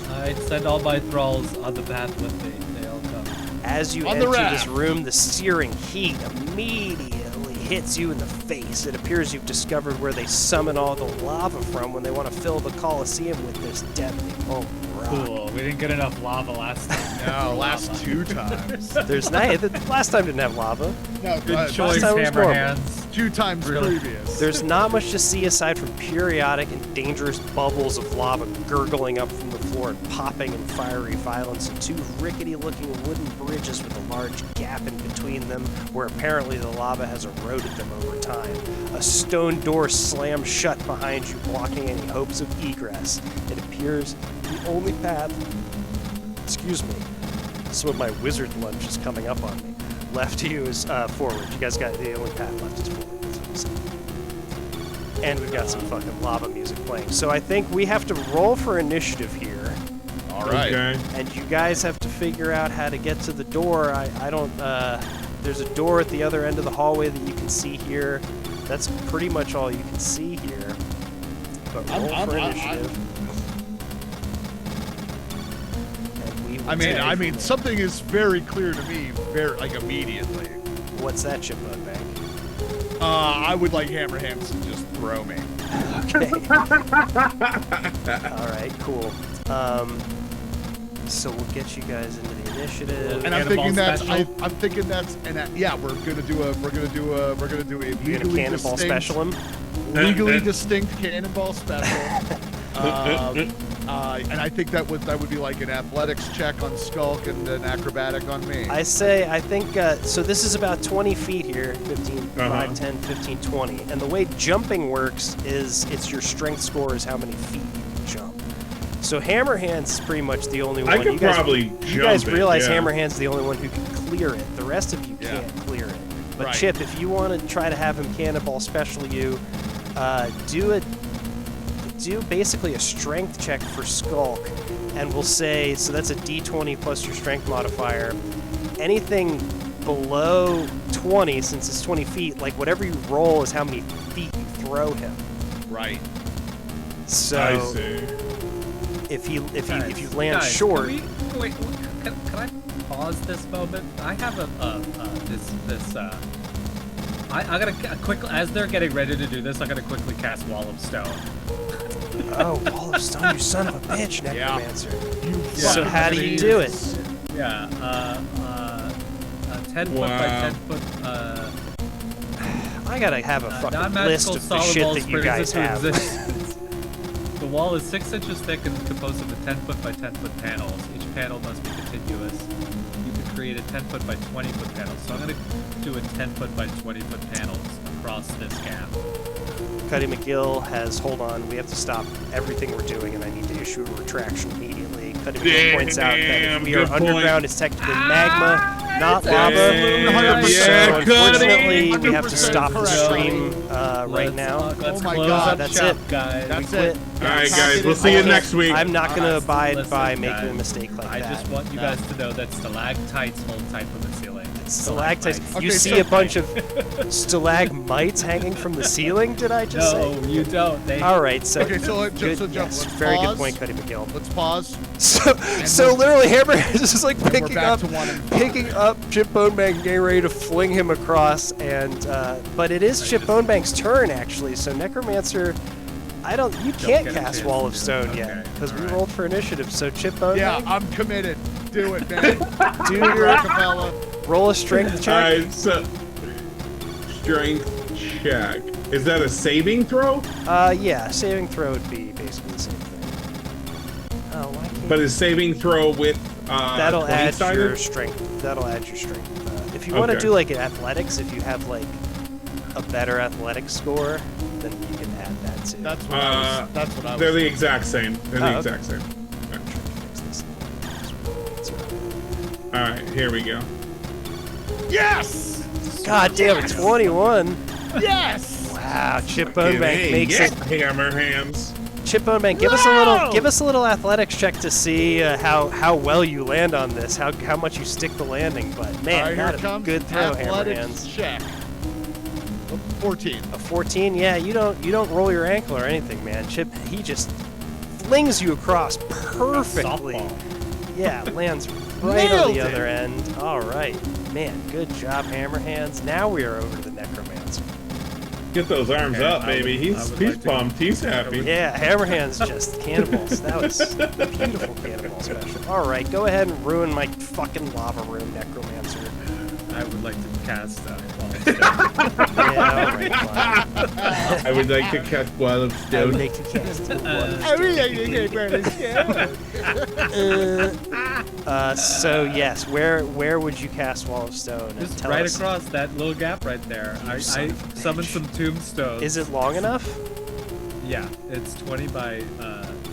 Speaker 2: I send all my thralls on the path with me. They all come.
Speaker 3: As you
Speaker 1: On the
Speaker 3: enter
Speaker 1: raft.
Speaker 3: this room, the searing heat immediately hits you in the face. It appears you've discovered where they summon all the lava from when they want to fill the Colosseum with this deadly molten rock.
Speaker 2: Cool. We didn't get enough lava last time.
Speaker 1: No, last 2 times.
Speaker 3: There's the last time didn't have lava.
Speaker 1: No,
Speaker 2: Good choice,
Speaker 3: time was normal.
Speaker 2: Hammerhands.
Speaker 1: 2 times previous.
Speaker 3: There's not much to see aside from periodic and dangerous bubbles of lava gurgling up from the floor and popping in fiery violence, and 2 rickety-looking wooden bridges with a large gap in between them where apparently the lava has eroded them over time. A stone door slams shut behind you, blocking any hopes of egress. It appears the only path... Excuse me. Some of my wizard lunch is coming up on me. Left to you is forward. You guys got the only path left is forward. That's what I'm saying. And we've got some fucking lava music playing. So I think we have to roll for initiative here.
Speaker 1: All right.
Speaker 4: Okay.
Speaker 3: And you guys have to figure out how to get to the door. I don't, there's a door at the other end of the hallway that you can see here. That's pretty much all you can see here. But roll for initiative. And we will
Speaker 1: I mean,
Speaker 3: take-
Speaker 1: something is very clear to me, immediately.
Speaker 3: What's that, Chip Bonebank?
Speaker 1: I would like Hammerhands to just throw me.
Speaker 3: Okay. All right, cool. So we'll get you guys into the initiative.
Speaker 1: And I'm
Speaker 2: Cannonball
Speaker 1: thinking that's,
Speaker 2: special?
Speaker 1: I'm thinking that's, and yeah, we're gonna do a
Speaker 3: You're gonna
Speaker 1: legally
Speaker 3: cannonball
Speaker 1: distinct,
Speaker 3: special him.
Speaker 1: legally distinct cannonball special. And I think that would be like an athletics check on Skulk and an acrobatic on me.
Speaker 3: I think, so this is about 20 feet here, 15, 5, 10, 15, 20. And the way jumping works is it's your strength score is how many feet you can jump. So Hammerhand's pretty much the only one.
Speaker 4: I could probably jump.
Speaker 3: You guys realize
Speaker 4: yeah.
Speaker 3: Hammerhand's the only one who can clear it. The rest of you can't clear it. But
Speaker 1: Right.
Speaker 3: Chip, if you want to try to have him cannonball special you, do basically a strength check for Skulk, and we'll say, so that's a d20 plus your strength modifier. Anything below 20, since it's 20 feet, like whatever you roll is how many feet you throw him.
Speaker 1: Right.
Speaker 3: So
Speaker 4: I see.
Speaker 3: if you land
Speaker 2: Guys,
Speaker 3: short,
Speaker 2: can I pause this moment? I have I gotta quickly, as they're getting ready to do this, I'm gonna quickly cast Wall of Stone.
Speaker 3: oh, Wall of Stone, you son of a bitch, Necromancer.
Speaker 1: Yeah.
Speaker 3: So how do you do it?
Speaker 2: Yeah, 10 foot by 10 foot,
Speaker 3: I gotta have a fucking list
Speaker 2: non-magical
Speaker 3: of the
Speaker 2: solid
Speaker 3: shit
Speaker 2: wall
Speaker 3: that you
Speaker 2: springs
Speaker 3: guys
Speaker 2: into
Speaker 3: have.
Speaker 2: existence. The wall is 6 inches thick and composed of a 10 foot by 10 foot panels. Each panel must be contiguous. You can create a 10 foot by 20 foot panel. So I'm gonna do a 10 foot by 20 foot panels across this gap.
Speaker 3: Cuddy McGill has, hold on, we have to stop everything we're doing and I need to issue a retraction immediately. Cuddy McGill points out that if we are
Speaker 4: good point.
Speaker 3: underground, it's technically magma, not lava.
Speaker 4: Yeah,
Speaker 3: So
Speaker 4: yeah,
Speaker 3: unfortunately, we have to
Speaker 1: 100%
Speaker 3: stop the
Speaker 1: correct.
Speaker 3: stream right now.
Speaker 2: Let's
Speaker 1: Oh my
Speaker 2: close
Speaker 1: God,
Speaker 2: up
Speaker 3: that's
Speaker 2: shop,
Speaker 3: it.
Speaker 2: guys.
Speaker 1: That's
Speaker 3: We quit.
Speaker 1: it.
Speaker 4: All right, guys. We'll see you next week.
Speaker 3: I'm not going to abide
Speaker 2: Listen,
Speaker 3: by making a
Speaker 2: guys,
Speaker 3: mistake like
Speaker 2: I
Speaker 3: that.
Speaker 2: just want you guys to know that stalactites hold tight from the ceiling.
Speaker 3: Stalactites. You
Speaker 1: Okay,
Speaker 3: see
Speaker 1: so-
Speaker 3: a bunch of stalagmites hanging from the ceiling, did I just
Speaker 2: No,
Speaker 3: say?
Speaker 2: you don't. They
Speaker 3: All right, so
Speaker 1: Okay, so
Speaker 3: good,
Speaker 1: jump.
Speaker 3: yes,
Speaker 1: Let's
Speaker 3: very good
Speaker 1: pause.
Speaker 3: point, Cuddy McGill.
Speaker 1: Let's pause.
Speaker 3: So literally, Hammerhead is just like
Speaker 1: And we're
Speaker 3: picking
Speaker 1: back
Speaker 3: up,
Speaker 1: to 1 and 5.
Speaker 3: picking up Chip Bonebank, getting ready to fling him across, and but it is Chip Bonebank's turn actually. So Necromancer, you can't
Speaker 2: get a
Speaker 3: cast
Speaker 2: chance
Speaker 3: Wall
Speaker 2: to
Speaker 3: of
Speaker 2: do it.
Speaker 3: Stone
Speaker 2: Okay,
Speaker 3: yet because we
Speaker 2: alright.
Speaker 3: rolled for initiative. So Chip Bonebank,
Speaker 1: Yeah, I'm committed. Do it, man.
Speaker 3: do your
Speaker 1: Acapella.
Speaker 3: roll a strength
Speaker 4: All
Speaker 3: check.
Speaker 4: right, so strength check. Is that a saving throw?
Speaker 3: Yeah, saving throw would be basically the same thing. Oh, why can't
Speaker 4: But is saving throw with
Speaker 3: that'll add
Speaker 4: 20-sided?
Speaker 3: your strength. That'll add your strength. If you want to
Speaker 4: Okay.
Speaker 3: do like an athletics, if you have like a better athletic score, then you can add that too.
Speaker 1: That's what I was.
Speaker 4: They're the exact same. They're the
Speaker 3: Oh, okay.
Speaker 4: exact same.
Speaker 3: I'm trying to fix this.
Speaker 4: All right, here we go.
Speaker 1: Yes!
Speaker 3: God damn it, 21.
Speaker 1: Yes!
Speaker 3: Wow, Chip Bonebank makes it.
Speaker 4: Hammer hands.
Speaker 3: Chip Bonebank, give us a little athletics check to see how well you land on this, how much you stick the landing. But man,
Speaker 1: All right,
Speaker 3: not
Speaker 1: here
Speaker 3: a
Speaker 1: comes
Speaker 3: good throw,
Speaker 1: athletics
Speaker 3: Hammerhands.
Speaker 1: check. 14.
Speaker 3: A 14, yeah, you don't roll your ankle or anything, man. Chip, he just flings you across perfectly.
Speaker 2: Softball.
Speaker 3: Yeah, lands right on
Speaker 1: Nailed
Speaker 3: the
Speaker 1: it.
Speaker 3: other end. All right, man, good job, Hammerhands. Now we are over to the Necromancer.
Speaker 4: Get those arms
Speaker 2: Okay,
Speaker 4: up,
Speaker 2: I
Speaker 4: baby.
Speaker 2: would
Speaker 4: He's
Speaker 2: like to-
Speaker 4: pumped. He's happy.
Speaker 3: Yeah, Hammerhands just cannonballs. That was a beautiful cannonball special. All right, go ahead and ruin my fucking lava room, Necromancer.
Speaker 2: I would like to cast Wall of Stone.
Speaker 3: Yeah, all right, fine.
Speaker 4: I would like to catch Wall of
Speaker 3: I would
Speaker 4: Stone.
Speaker 3: like to cast the so yes, where would you cast Wall of Stone? And
Speaker 2: Just
Speaker 3: tell
Speaker 2: right
Speaker 3: us.
Speaker 2: across that little gap right there. I
Speaker 3: son of a
Speaker 2: summoned
Speaker 3: bitch.
Speaker 2: some tombstones.
Speaker 3: Is it long enough?
Speaker 2: Yeah, it's 20 by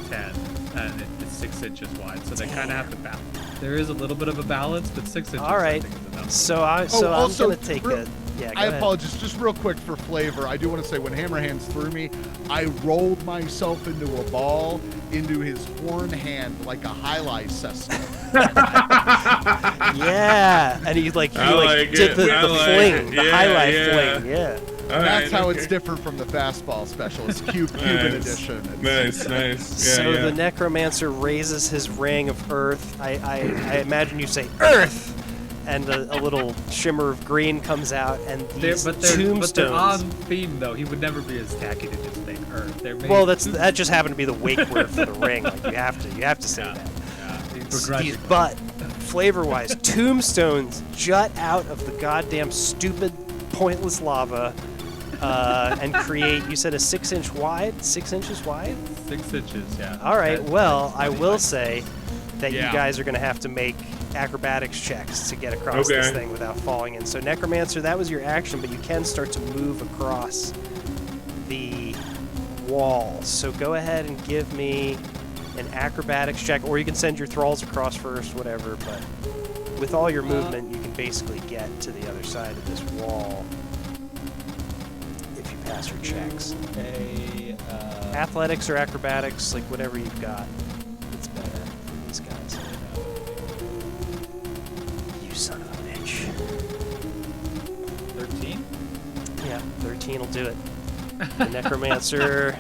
Speaker 2: 10, and it's 6 inches wide, so they kind of have to balance. There is a little bit of a balance, but 6 inches
Speaker 3: All right.
Speaker 2: I think is enough.
Speaker 3: So I'm
Speaker 1: also,
Speaker 3: gonna take
Speaker 1: real-
Speaker 3: a yeah. Go
Speaker 1: I
Speaker 3: ahead.
Speaker 1: apologize, just real quick for flavor. I do want to say when Hammerhands threw me, I rolled myself into a ball into his horn hand like a highlight Cessna.
Speaker 3: Yeah, and he
Speaker 4: I like
Speaker 3: did
Speaker 4: it.
Speaker 3: the
Speaker 4: I like
Speaker 3: fling,
Speaker 4: it.
Speaker 3: the
Speaker 4: Yeah,
Speaker 3: highlight
Speaker 4: yeah.
Speaker 3: fling. Yeah.
Speaker 4: All
Speaker 1: That's
Speaker 4: right,
Speaker 1: how
Speaker 4: okay.
Speaker 1: it's different from the fastball special. It's Cuban
Speaker 4: Nice.
Speaker 1: edition. It's-
Speaker 4: Nice, nice. Yeah,
Speaker 3: So
Speaker 4: yeah.
Speaker 3: the Necromancer raises his ring of earth. I imagine you say earth, and a little shimmer of green comes out, and these
Speaker 2: But
Speaker 3: tombstones.
Speaker 2: they're on theme, though. He would never be as tacky to just make Earth. They're made
Speaker 3: Well, that just happened to be the wake word for the ring. Like you have to say
Speaker 2: Yeah.
Speaker 3: that.
Speaker 2: These
Speaker 3: These,
Speaker 2: begrudgingly.
Speaker 3: but flavor-wise, tombstones jut out of the goddamn stupid, pointless lava, and create, you said a 6 inches wide? 6 inches wide?
Speaker 2: 6 inches, yeah.
Speaker 3: All right,
Speaker 2: That-
Speaker 3: well, I
Speaker 2: that's
Speaker 3: will
Speaker 2: fine.
Speaker 3: say that
Speaker 1: Yeah.
Speaker 3: you guys are going to have to make acrobatics checks to get across this
Speaker 4: Okay.
Speaker 3: thing without falling in. So Necromancer, that was your action, but you can start to move across the wall. So go ahead and give me an acrobatics check, or you can send your thralls across first, whatever, but with all your movement, you can basically get to the other side of this wall if you pass your checks. Athletics or acrobatics, like whatever you've got, it's better for these guys. You son of a bitch.
Speaker 2: 13?
Speaker 3: Yeah, 13 will do it. The Necromancer,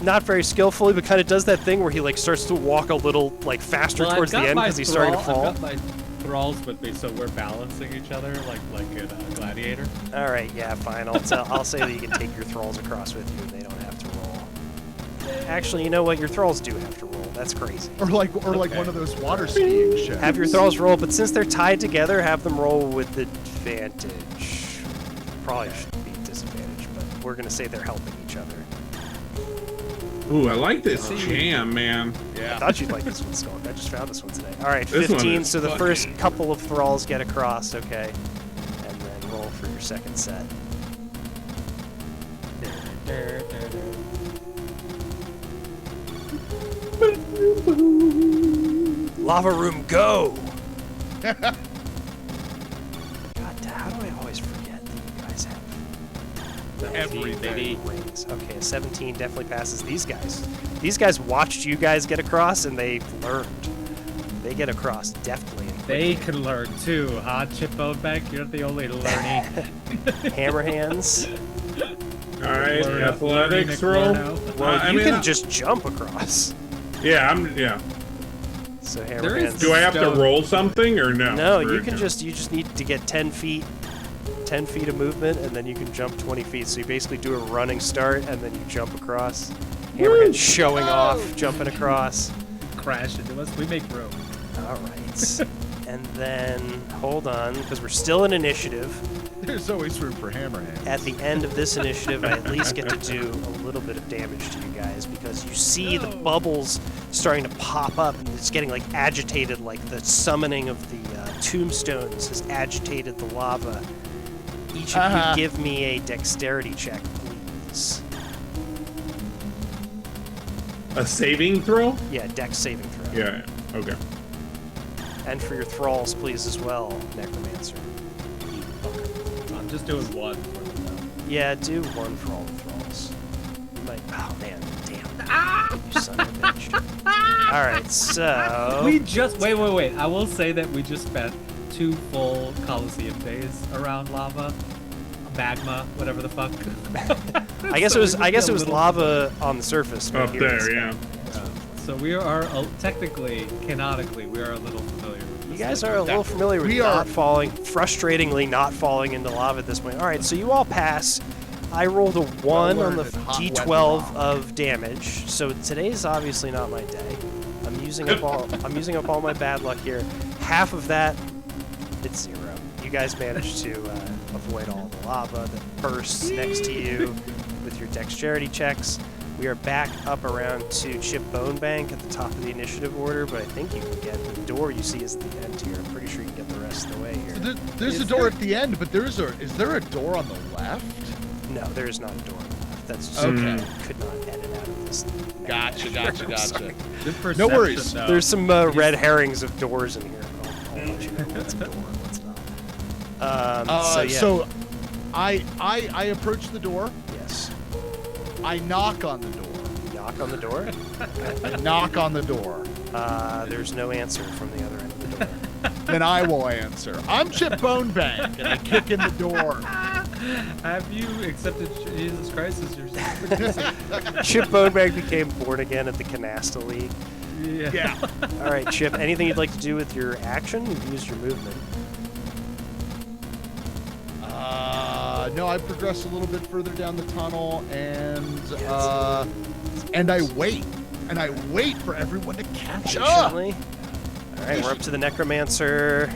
Speaker 3: not very skillfully, but kind of does that thing where he like starts to walk a little like faster
Speaker 2: Well,
Speaker 3: towards the
Speaker 2: I've got
Speaker 3: end
Speaker 2: my
Speaker 3: because he's starting to
Speaker 2: thrall-
Speaker 3: fall.
Speaker 2: I've got my thralls with me, so we're balancing each other like in a gladiator.
Speaker 3: All right, yeah, fine. I'll say that you can take your thralls across with you, and they don't have to roll. Actually, you know what? Your thralls do have to roll. That's crazy.
Speaker 1: Or like
Speaker 2: Okay.
Speaker 1: one of those water skiing shows.
Speaker 3: Have your thralls roll, but since they're tied together, have them roll with advantage. Probably should be disadvantage, but we're gonna say they're helping each other.
Speaker 4: Ooh, I like this jam, man.
Speaker 3: I
Speaker 1: Yeah.
Speaker 3: thought you'd like this one, Skulk. I just found this one today. All right,
Speaker 4: This one
Speaker 3: 15.
Speaker 4: is
Speaker 3: So the first
Speaker 4: fucking-
Speaker 3: couple of thralls get across, okay, and then roll for your second set. Lava room, go! God, how do I always forget that you guys have
Speaker 2: Everything.
Speaker 3: rings? Okay, a 17 definitely passes these guys. These guys watched you guys get across, and they learned. They get across deftly and
Speaker 2: They
Speaker 3: quickly.
Speaker 2: can learn too, huh? Chip Bonebank, you're the only learning.
Speaker 3: Hammer hands.
Speaker 4: All right,
Speaker 2: Learn-
Speaker 4: athletics
Speaker 2: learning
Speaker 4: roll.
Speaker 2: Inferno.
Speaker 3: Well,
Speaker 4: I
Speaker 3: you
Speaker 4: mean,
Speaker 3: can just jump across.
Speaker 4: Yeah.
Speaker 3: So hammer
Speaker 2: There is
Speaker 3: hands.
Speaker 4: Do I have to
Speaker 2: Stone.
Speaker 4: roll something or no?
Speaker 3: No,
Speaker 4: Or
Speaker 3: you just need to get 10 feet. 10 feet of movement, and then you can jump 20 feet. So you basically do a running start, and then you jump across. Hammerhead showing off, jumping across.
Speaker 2: Crash into us. We make room.
Speaker 3: All right. And then, hold on, because we're still in initiative.
Speaker 1: There's always room for hammer hands.
Speaker 3: At the end of this initiative, I at least get to do a little bit of damage to you guys, because you see the bubbles starting to pop up, and it's getting like agitated, like the summoning of the tombstones has agitated the lava. Each of you give me a dexterity check, please.
Speaker 4: A saving throw?
Speaker 3: Yeah, dex saving throw.
Speaker 4: Yeah. Okay.
Speaker 3: And for your thralls, please, as well, Necromancer.
Speaker 2: I'm just doing one for them now.
Speaker 3: Yeah, do one for all the thralls. You might. Oh, man. Damn. You son of a bitch. Alright, so.
Speaker 2: We just wait. I will say that we just spent 2 full Colosseum days around lava, magma, whatever the fuck.
Speaker 3: I guess
Speaker 2: So
Speaker 3: it was.
Speaker 2: we
Speaker 3: I
Speaker 2: just
Speaker 3: guess
Speaker 2: got
Speaker 3: it
Speaker 2: a
Speaker 3: was
Speaker 2: little-
Speaker 3: lava on the surface. but
Speaker 4: Up
Speaker 3: here it's-
Speaker 4: there, yeah.
Speaker 2: So we are technically, canonically, we are a little familiar with this.
Speaker 3: You guys are a little familiar with
Speaker 1: We are-
Speaker 3: not falling, frustratingly not falling into lava at this point. All right, so you all pass. I rolled a 1 on the
Speaker 1: learned in hot, wet
Speaker 3: d12
Speaker 1: rock.
Speaker 3: of damage. So today's obviously not my day. I'm using up all my bad luck here. Half of that, it's 0. You guys managed to avoid all the lava that bursts next to you with your dexterity checks. We are back up around to Chip Bonebank at the top of the initiative order, but I think you can get the door you see is at the end here. I'm pretty sure you can get the rest of the way here.
Speaker 1: There's a door at the end, but is there a door on the left?
Speaker 3: No, there is not a door on the left. That's just
Speaker 1: Okay.
Speaker 3: I could not edit out of this.
Speaker 1: Gotcha.
Speaker 3: I'm sorry.
Speaker 2: Good
Speaker 1: No
Speaker 2: perception,
Speaker 1: worries.
Speaker 2: though.
Speaker 3: There's some red herrings of doors in here. But I'll let you know what's a door and what's not.
Speaker 1: So I approach the door.
Speaker 3: Yes.
Speaker 1: I knock on the door.
Speaker 3: Knock on the door.
Speaker 1: I knock on the door.
Speaker 3: There's no answer from the other end of the door.
Speaker 1: Then I will answer. I'm Chip Bonebank, and I kick in the door.
Speaker 2: Have you accepted Jesus Christ as your Savior?
Speaker 3: Chip Bonebank became born again at the Canasta League.
Speaker 1: Yeah.
Speaker 3: All right, Chip. Anything you'd like to do with your action? You've used your movement.
Speaker 1: No, I progress a little bit further down the tunnel, and I wait. And I wait for everyone to catch up.
Speaker 3: Patiently. All right, we're up to the Necromancer.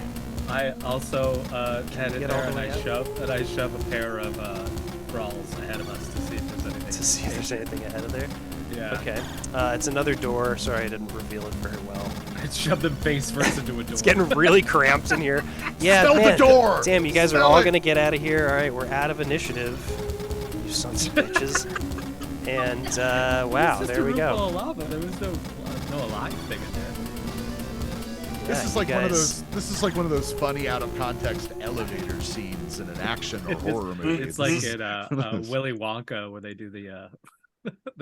Speaker 2: I also head in
Speaker 3: get
Speaker 2: there
Speaker 3: all the
Speaker 2: and
Speaker 3: way out?
Speaker 2: I shove a pair of brawls ahead of us to see if there's anything.
Speaker 3: To see if there's anything ahead of there.
Speaker 2: Yeah.
Speaker 3: Okay. It's another door. Sorry, I didn't reveal it very well.
Speaker 2: I shoved them face first into a door.
Speaker 3: It's getting really cramped in here. Yeah,
Speaker 1: Smell
Speaker 3: man.
Speaker 1: the door!
Speaker 3: Damn, you guys are
Speaker 1: Smell
Speaker 3: all
Speaker 1: it!
Speaker 3: gonna get out of here. All right, we're out of initiative. You sons of bitches. And wow, there we go.
Speaker 2: Full of lava. There was no alive thing in there.
Speaker 1: This
Speaker 3: Yeah,
Speaker 1: is
Speaker 3: you
Speaker 1: like one of
Speaker 3: guys-
Speaker 1: those. This is like one of those funny out of context elevator scenes in an action or horror movie.
Speaker 2: It's like in Willy Wonka where they do the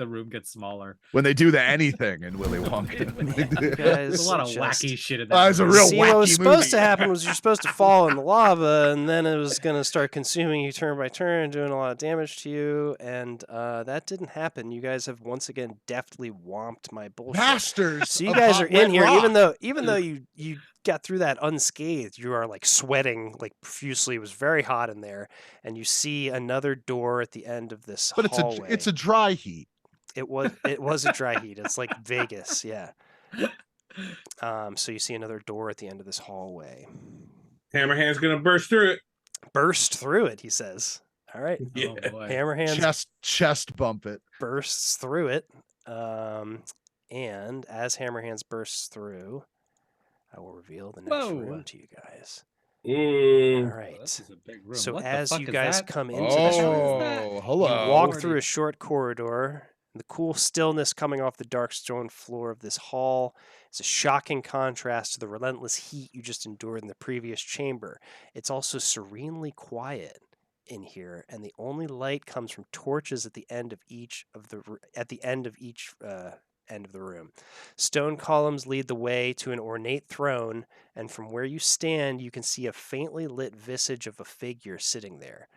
Speaker 2: room gets smaller.
Speaker 1: when they do the anything in Willy Wonka.
Speaker 3: You guys
Speaker 2: There's a lot of
Speaker 3: just-
Speaker 2: wacky shit in that.
Speaker 1: it's a
Speaker 2: movie.
Speaker 1: real
Speaker 3: See, what was
Speaker 1: wacky
Speaker 3: supposed
Speaker 1: movie.
Speaker 3: to happen was you're supposed to fall in the lava, and then it was going to start consuming you turn by turn, doing a lot of damage to you, and that didn't happen. You guys have once again deftly whomped my bullshit.
Speaker 1: Masters.
Speaker 3: So you
Speaker 1: of
Speaker 3: guys
Speaker 1: hot
Speaker 3: are in
Speaker 1: wet
Speaker 3: here,
Speaker 1: rock.
Speaker 3: even though you got through that unscathed, you are like sweating like profusely. It was very hot in there, and you see another door at the end of this
Speaker 1: But
Speaker 3: hallway.
Speaker 1: it's a dry heat.
Speaker 3: It was a dry heat. It's like Vegas, yeah. So you see another door at the end of this hallway.
Speaker 4: Hammerhand's gonna burst through it.
Speaker 3: Burst through it, he says. All right.
Speaker 2: Oh boy.
Speaker 3: Hammerhand
Speaker 1: Chest bump it.
Speaker 3: bursts through it. And as Hammerhands bursts through, I will reveal the next
Speaker 2: Whoa.
Speaker 3: room to you guys.
Speaker 4: Ooh.
Speaker 3: All right.
Speaker 2: This is a big room.
Speaker 3: So
Speaker 2: What the
Speaker 3: as
Speaker 2: fuck
Speaker 3: you
Speaker 2: is
Speaker 3: guys
Speaker 2: that?
Speaker 3: come into this room,
Speaker 1: Oh, hello.
Speaker 3: you walk through a short corridor. The cool stillness coming off the dark stone floor of this hall is a shocking contrast to the relentless heat you just endured in the previous chamber. It's also serenely quiet in here, and the only light comes from torches at the end of each end of the room. Stone columns lead the way to an ornate throne, and from where you stand, you can see a faintly lit visage of a figure sitting there.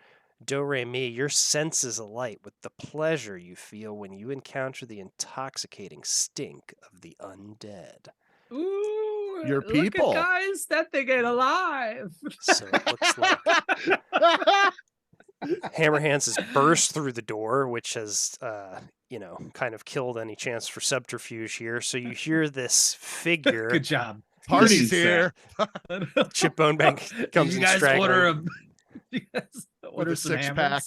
Speaker 3: Do-Re-Mi, your senses alight with the pleasure you feel when you encounter the intoxicating stink of the undead.
Speaker 2: Ooh,
Speaker 1: Your
Speaker 2: look
Speaker 1: people.
Speaker 2: at guys, that thing ain't alive.
Speaker 3: So it looks like Hammerhands has burst through the door, which has, kind of killed any chance for subterfuge here. So you hear this figure.
Speaker 2: Good job.
Speaker 1: Party's
Speaker 4: Set.
Speaker 1: here.
Speaker 3: Chip Bonebank comes
Speaker 2: you
Speaker 3: in
Speaker 2: guys
Speaker 3: straggling.
Speaker 2: order a you guys
Speaker 1: With
Speaker 2: order
Speaker 1: a
Speaker 2: some
Speaker 1: 6-pack.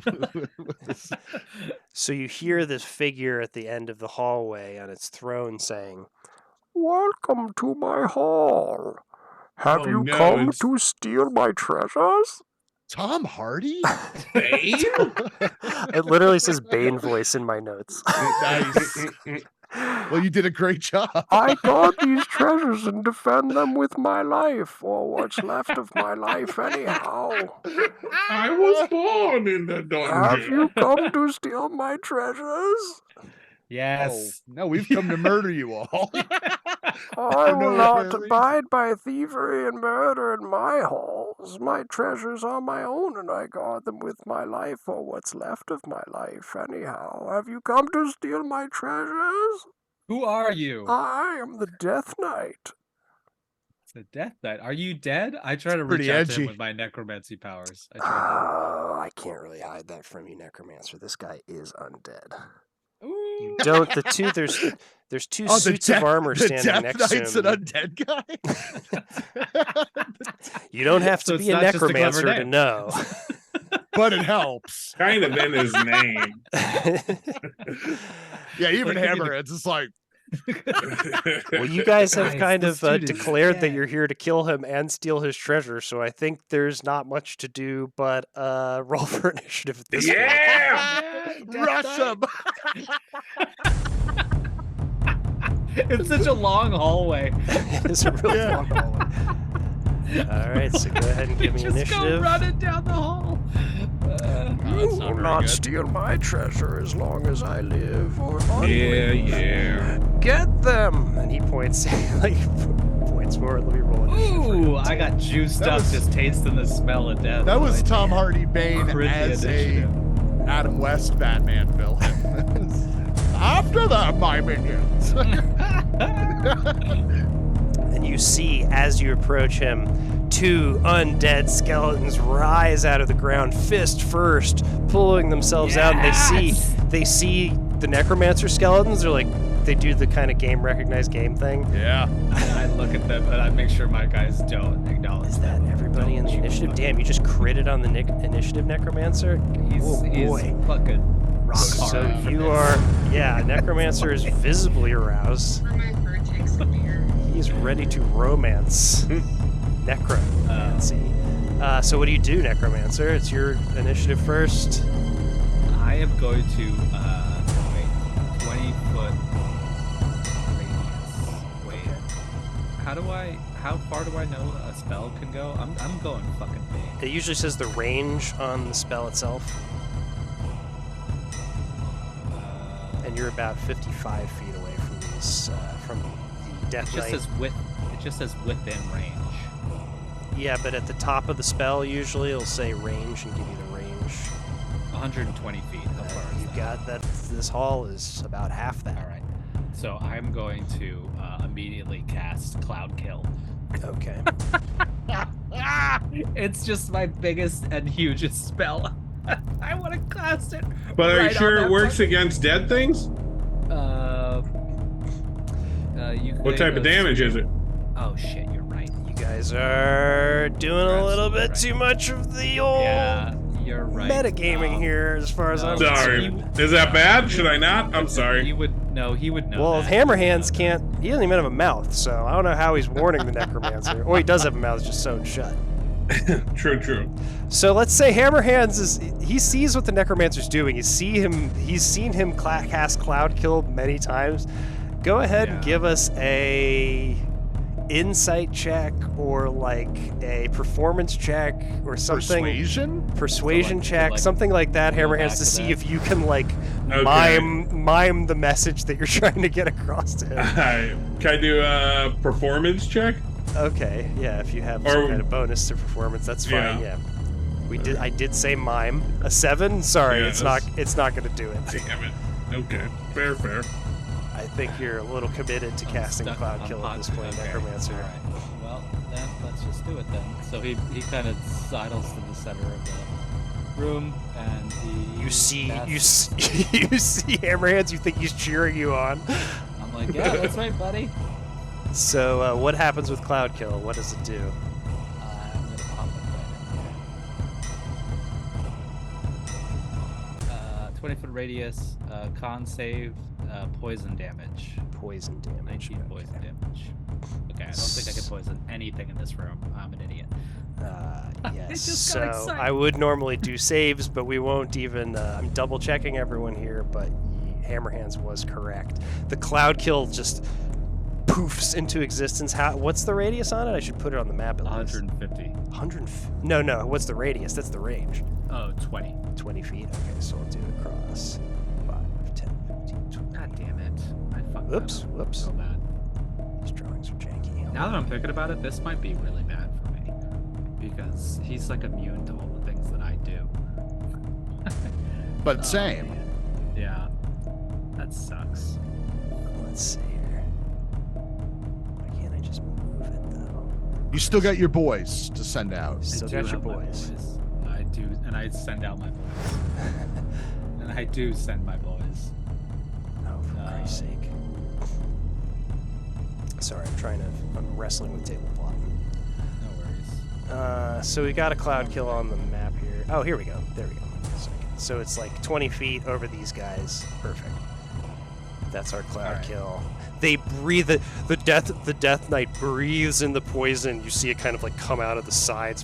Speaker 2: hammers?
Speaker 3: So you hear this figure at the end of the hallway on its throne saying, "Welcome to my hall. Have
Speaker 4: Oh,
Speaker 3: you
Speaker 4: no,
Speaker 3: come
Speaker 4: it's-
Speaker 3: to steal my treasures?"
Speaker 1: Tom Hardy?
Speaker 4: Babe?
Speaker 3: It literally says Bane voice in my notes.
Speaker 1: Nice. Well, you did a great job.
Speaker 3: I guard these treasures and defend them with my life, or what's left of my life anyhow.
Speaker 4: I was born in the dungeon.
Speaker 3: come to steal my treasures?
Speaker 2: Yes.
Speaker 1: No, we've come to murder you all.
Speaker 3: I
Speaker 1: For no
Speaker 3: will not
Speaker 1: apparent
Speaker 3: abide by thievery and murder in my halls. My treasures are my own, and I guard them with my life, or what's left of my life anyhow. Have you come to steal my treasures?
Speaker 2: Who are you?
Speaker 3: I am the Death Knight.
Speaker 2: It's the Death Knight. Are you dead? I try to
Speaker 1: pretty
Speaker 2: reach out to
Speaker 1: edgy.
Speaker 2: him with my necromancy powers. I tried
Speaker 3: I can't really hide that from you, Necromancer. This guy is undead.
Speaker 2: to. Ooh.
Speaker 3: You don't. There's two
Speaker 1: Oh,
Speaker 3: suits of armor
Speaker 1: the
Speaker 3: standing
Speaker 1: Death
Speaker 3: next
Speaker 1: Knight's
Speaker 3: to
Speaker 1: an
Speaker 3: him.
Speaker 1: undead guy.
Speaker 3: You don't have to
Speaker 2: So
Speaker 3: be
Speaker 2: it's
Speaker 3: a
Speaker 2: not just a clever
Speaker 3: necromancer to
Speaker 2: name.
Speaker 3: know.
Speaker 1: But it helps.
Speaker 4: Kind of in his name.
Speaker 1: Yeah, even
Speaker 2: Like, give me the-
Speaker 1: Hammerheads. It's like,
Speaker 3: Well, you guys have
Speaker 2: Guys,
Speaker 3: kind
Speaker 2: this
Speaker 3: of
Speaker 2: dude is
Speaker 3: declared that
Speaker 2: dead.
Speaker 3: you're here to kill him and steal his treasure, so I think there's not much to do but roll for initiative at this
Speaker 4: Yeah!
Speaker 1: rush him.
Speaker 2: It's such a long hallway.
Speaker 3: point. It's a really
Speaker 1: Yeah.
Speaker 3: long hallway. All right, so go ahead and give me
Speaker 2: Just go
Speaker 3: initiative.
Speaker 2: running down the hall.
Speaker 1: That's not very good.
Speaker 3: steal my treasure as long as I live, or
Speaker 4: Yeah.
Speaker 3: get them. And he points, points forward. Let me roll initiative. for
Speaker 2: Ooh,
Speaker 3: him,
Speaker 2: I
Speaker 3: too.
Speaker 2: got juiced
Speaker 1: That
Speaker 2: up
Speaker 1: was-
Speaker 2: just tasting the smell of death.
Speaker 1: That was
Speaker 2: Like,
Speaker 1: Tom Hardy Bane
Speaker 2: crit the
Speaker 1: as a
Speaker 2: initiative.
Speaker 1: Adam West Batman villain. After them, my minions.
Speaker 3: And you see, as you approach him, two undead skeletons rise out of the ground, fist first, pulling themselves out. And they see the necromancer skeletons. They're like, they do the kind of game recognize game thing.
Speaker 1: Yeah.
Speaker 2: I look at them and I make sure my guys don't acknowledge
Speaker 3: Is that everybody in the initiative? Damn, you just critted on the initiative necromancer.
Speaker 2: He's fucking rock hard.
Speaker 3: So
Speaker 2: for
Speaker 3: you
Speaker 2: this.
Speaker 3: are, necromancer is visibly aroused.
Speaker 5: For my vertex mirror.
Speaker 3: He's ready to romance necromancy. So what do you do, necromancer? It's your initiative first.
Speaker 2: I am going to 20-foot radius. Wait. How far do I know a spell can go? I'm going fucking big.
Speaker 3: It usually says the range on the spell itself. And you're about 55 feet away from these, from the Death Knight.
Speaker 2: It just says within range.
Speaker 3: Yeah, but at the top of the spell, usually it'll say range and give you the range.
Speaker 2: 120 feet. How far is
Speaker 3: You
Speaker 2: that?
Speaker 3: got that. This hall is about half that.
Speaker 2: All right. So I'm going to immediately cast Cloud Kill.
Speaker 3: Okay.
Speaker 2: It's just my biggest and hugest spell. I want to cast it.
Speaker 4: But are you
Speaker 2: right
Speaker 4: sure
Speaker 2: on
Speaker 4: it
Speaker 2: that
Speaker 4: works
Speaker 2: fucking-
Speaker 4: against dead things? What type of damage is it?
Speaker 2: Oh shit, you're right.
Speaker 3: You guys are doing a little bit
Speaker 2: absolutely
Speaker 3: too much of the old
Speaker 2: Yeah, you're right.
Speaker 3: metagaming here, as far as
Speaker 2: no.
Speaker 3: I'm
Speaker 4: Sorry.
Speaker 3: concerned.
Speaker 4: Is that bad? Should I not? I'm sorry.
Speaker 2: He would know
Speaker 3: Well,
Speaker 2: that.
Speaker 3: Hammer Hands can't. He doesn't even have a mouth, so I don't know how he's warning the necromancer. Or he does have a mouth, it's just sewn shut.
Speaker 4: True.
Speaker 3: So let's say Hammer Hands he sees what the necromancer's doing. He's seen him cast Cloud Kill many times. Go ahead and give us a insight check or like a performance check or something. Persuasion
Speaker 2: To
Speaker 3: check,
Speaker 2: like
Speaker 3: something like that,
Speaker 2: go
Speaker 3: Hammer
Speaker 2: back
Speaker 3: Hands, to
Speaker 2: to
Speaker 3: see
Speaker 2: that.
Speaker 3: if you can like
Speaker 4: Okay.
Speaker 3: mime the message that you're trying to get across to him.
Speaker 4: Can I do a performance check?
Speaker 3: Okay, yeah, if you have
Speaker 4: Or-
Speaker 3: some kind of bonus to performance, that's fine. Yeah. I did say mime. A 7? Sorry,
Speaker 4: Yeah,
Speaker 3: it's not gonna do it.
Speaker 4: Damn it. Okay. Fair.
Speaker 3: I think you're a little committed to casting Cloud Kill at this point, Necromancer.
Speaker 2: All right. Well, then let's just do it then. So he kind of sidles to the center of the room, and he.
Speaker 3: You see
Speaker 2: casts-
Speaker 3: you see Hammer Hands. You think he's cheering you on.
Speaker 2: I'm like, yeah, that's right, buddy.
Speaker 3: So what happens with Cloud Kill? What does it do?
Speaker 2: I'm gonna pop it right in here. 20-foot radius, con save, poison damage.
Speaker 3: Poison damage.
Speaker 2: 19 poison damage. Okay, I don't think I can poison anything in this room. I'm an idiot.
Speaker 3: Yes.
Speaker 2: just got
Speaker 3: So
Speaker 2: excited.
Speaker 3: I would normally do saves, but we won't even. I'm double checking everyone here, but Hammer Hands was correct. The Cloud Kill just poofs into existence. What's the radius on it? I should put it on the map at least.
Speaker 2: 150.
Speaker 3: No. What's the radius? That's the range.
Speaker 2: Oh, 20.
Speaker 3: 20 feet. Okay, so I'll do it across 5, 10, 15, 20.
Speaker 2: God damn it. I fucked
Speaker 3: Whoops.
Speaker 2: that up so bad.
Speaker 3: These drawings are janky.
Speaker 2: Now that I'm thinking about it, this might be really bad for me. Because he's like immune to all the things that I do.
Speaker 1: But
Speaker 2: Oh,
Speaker 1: same.
Speaker 2: man. Yeah. That sucks.
Speaker 3: Let's see here. Why can't I just move it though?
Speaker 1: You still got your boys to send out.
Speaker 3: Still
Speaker 2: I do
Speaker 3: got your
Speaker 2: have my
Speaker 3: boys.
Speaker 2: I do, and I send out my boys. And I do send my boys.
Speaker 3: Oh, for Christ's sake. Sorry, I'm wrestling with table plot.
Speaker 2: No worries.
Speaker 3: So we got a Cloud Kill on the map here. Oh, here we go. There we go. Second. So it's like 20 feet over these guys. Perfect. That's our Cloud
Speaker 2: Alright.
Speaker 3: Kill. They breathe the Death Knight breathes in the poison. You see it kind of like come out of the sides.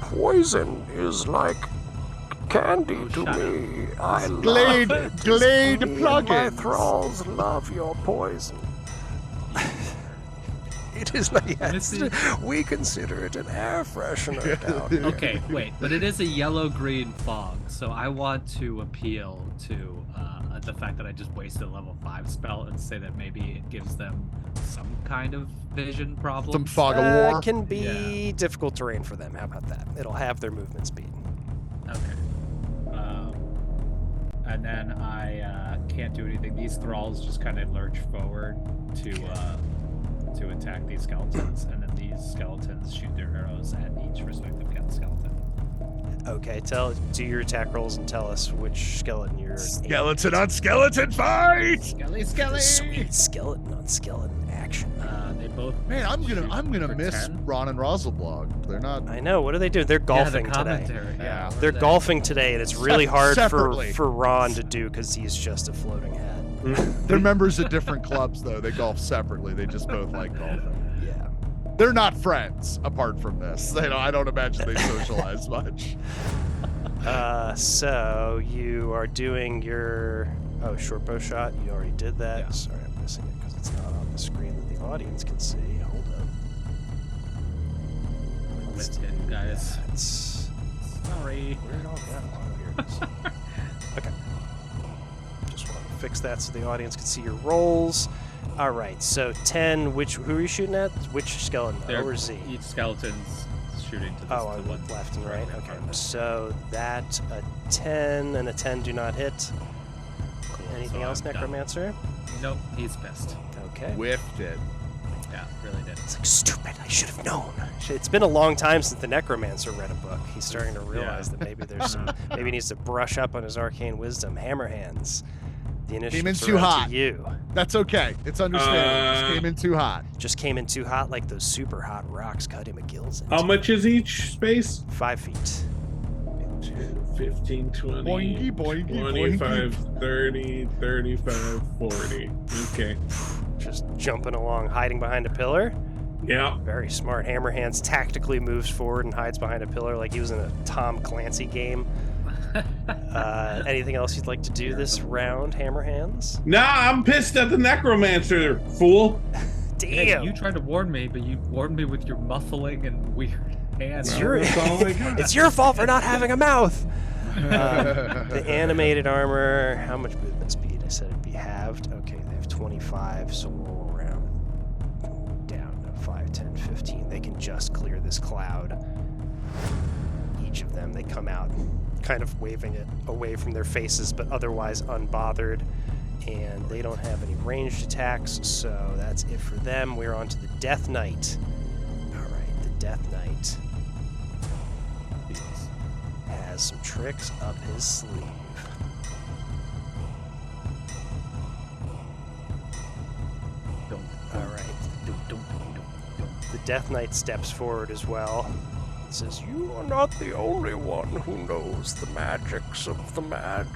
Speaker 3: Poison is like candy to
Speaker 2: shut
Speaker 3: me. I
Speaker 1: Glade
Speaker 3: My
Speaker 1: plugins.
Speaker 3: thralls love your poison. It is not
Speaker 2: Let me see.
Speaker 3: We consider it an air freshener down here.
Speaker 2: Okay, wait, but it is a yellow-green fog, so I want to appeal to the fact that I just wasted a level 5 spell and say that maybe it gives them some kind of vision problem.
Speaker 1: Some fog of war.
Speaker 3: It can be difficult terrain for them. How about that? It'll have their movement speed.
Speaker 2: Okay. And then I can't do anything. These thralls just kind of lurch forward to attack these skeletons, and then these skeletons shoot their arrows at each respective skeleton.
Speaker 3: Okay, do your attack rolls and tell us which skeleton you're.
Speaker 1: Skeleton on skeleton fight.
Speaker 2: Skelly.
Speaker 3: Sweet skeleton on skeleton action.
Speaker 2: They both.
Speaker 1: Man, I'm gonna
Speaker 2: for
Speaker 1: miss
Speaker 2: 10.
Speaker 1: Ron and Roselblog. They're not.
Speaker 3: I know. What do they do? They're golfing
Speaker 2: the
Speaker 3: today.
Speaker 2: commentary.
Speaker 1: Yeah.
Speaker 2: what
Speaker 3: They're
Speaker 2: are they?
Speaker 3: golfing today, and it's really hard
Speaker 1: Separately.
Speaker 3: for Ron to do because he's just a floating head.
Speaker 1: They're members of different clubs, though. They golf separately. They just both like golfing.
Speaker 3: Yeah.
Speaker 1: They're not friends apart from this. I don't imagine they socialize much.
Speaker 3: So you are doing your short bow shot. You already did that.
Speaker 2: Yeah.
Speaker 3: Sorry, I'm missing it because it's not on the screen that the audience can see. Hold up.
Speaker 2: With it, guys.
Speaker 3: It's
Speaker 2: Sorry.
Speaker 3: where it all go. Oh, here it is. Okay. Just want to fix that so the audience can see your rolls. All right. So 10. Who are you shooting at? Which skeleton?
Speaker 2: They're-
Speaker 3: O or Z?
Speaker 2: Each skeleton's shooting to this.
Speaker 3: Oh,
Speaker 2: to
Speaker 3: on
Speaker 2: one
Speaker 3: left and right.
Speaker 2: directly in
Speaker 3: Okay.
Speaker 2: front of us.
Speaker 3: So that a 10 and a 10 do not hit.
Speaker 2: Cool.
Speaker 3: Anything
Speaker 2: So
Speaker 3: else,
Speaker 2: I'm done.
Speaker 3: Necromancer?
Speaker 2: Nope, he's pissed.
Speaker 3: Okay.
Speaker 1: Whiffed it.
Speaker 2: Yeah, really did.
Speaker 3: It's like, stupid, I should have known. It's been a long time since the Necromancer read a book. He's starting to realize that maybe there's maybe he needs to brush up on his arcane wisdom. Hammerhands. The initiative
Speaker 1: in too hot.
Speaker 3: to you.
Speaker 1: That's okay. It's understandable. Just came in too hot.
Speaker 3: Just came in too hot like those super hot rocks Cuddy McGill's into.
Speaker 4: How much is each space?
Speaker 3: 5 feet.
Speaker 4: 10, 15, 20,
Speaker 1: Boingy, boingy,
Speaker 4: 25, 30, 35, 40. Okay.
Speaker 3: Just jumping along, hiding behind a pillar.
Speaker 4: Yeah.
Speaker 3: Very smart. Hammerhands tactically moves forward and hides behind a pillar like he was in a Tom Clancy game. Anything else you'd like to do this round, Hammerhands?
Speaker 4: Nah, I'm pissed at the necromancer, fool.
Speaker 3: Damn!
Speaker 2: Hey, you tried to warn me, but you warned me with your muffling and weird hands.
Speaker 4: That's all I got.
Speaker 3: It's your fault for not having a mouth! The animated armor, how much movement speed? I said it'd be halved. Okay, they have 25, so we'll roll around down to 5, 10, 15. They can just clear this cloud. Each of them, they come out kind of waving it away from their faces, but otherwise unbothered. And they don't have any ranged attacks, so that's it for them. We're on to the Death Knight. Alright, the Death Knight has some tricks up his sleeve. Alright. The Death Knight steps forward as well. It says, "You are not the only one who knows the magics of the magic."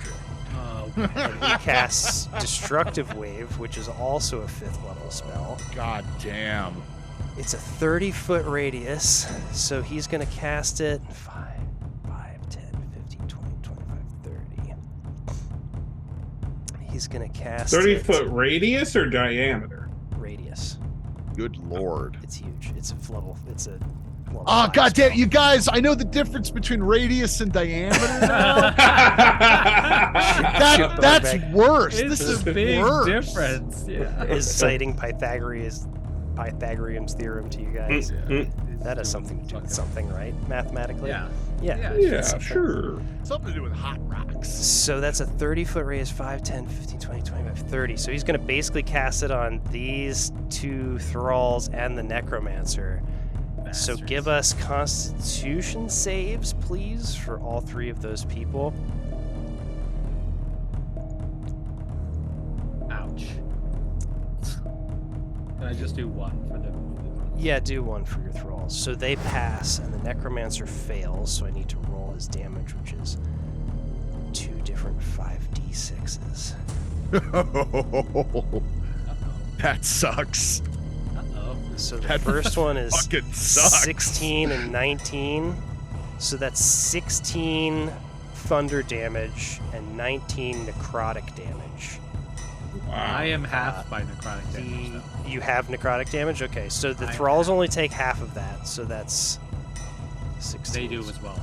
Speaker 2: Oh,
Speaker 3: And he casts Destructive Wave, which is also a 5th level spell.
Speaker 1: God damn.
Speaker 3: It's a 30-foot radius, so he's going to cast it 5, 10, 15, 20, 25, 30. He's going to cast
Speaker 4: 30-foot radius or diameter?
Speaker 3: radius.
Speaker 1: Good lord.
Speaker 3: It's huge. It's a level. It's a level
Speaker 1: Oh,
Speaker 3: 5
Speaker 1: god damn,
Speaker 3: spell.
Speaker 1: you guys, I know the difference between radius and diameter now.
Speaker 3: Chip
Speaker 1: That's
Speaker 3: Bonebank
Speaker 1: worse.
Speaker 2: it's
Speaker 1: This is
Speaker 2: a big
Speaker 1: worse.
Speaker 2: difference. Yeah.
Speaker 3: is citing Pythagorean's theorem to you guys.
Speaker 4: Mm.
Speaker 3: That has something to do with something, right? Mathematically?
Speaker 2: Yeah.
Speaker 3: Yeah.
Speaker 4: Yeah, sure.
Speaker 1: Something to do with hot rocks.
Speaker 3: So that's a 30-foot radius, 5, 10, 15, 20, 25, 30. So he's going to basically cast it on these 2 thralls and the necromancer. So
Speaker 2: Bastards.
Speaker 3: give us constitution saves, please, for all 3 of those people.
Speaker 2: Ouch. Can I just do one for the?
Speaker 3: Yeah, do one for your thralls. So they pass, and the necromancer fails, so I need to roll his damage, which is 2 different 5d6s.
Speaker 2: Uh-oh.
Speaker 1: That sucks.
Speaker 2: Uh-oh.
Speaker 3: So the
Speaker 1: That
Speaker 3: first one is
Speaker 1: Fucking sucks.
Speaker 3: 16 and 19. So that's 16 thunder damage and 19 necrotic damage.
Speaker 2: I am half by necrotic damage, though.
Speaker 3: You have necrotic damage? Okay, so the
Speaker 2: I
Speaker 3: thralls
Speaker 2: have.
Speaker 3: only take half of that, so that's 16.
Speaker 2: They do as well.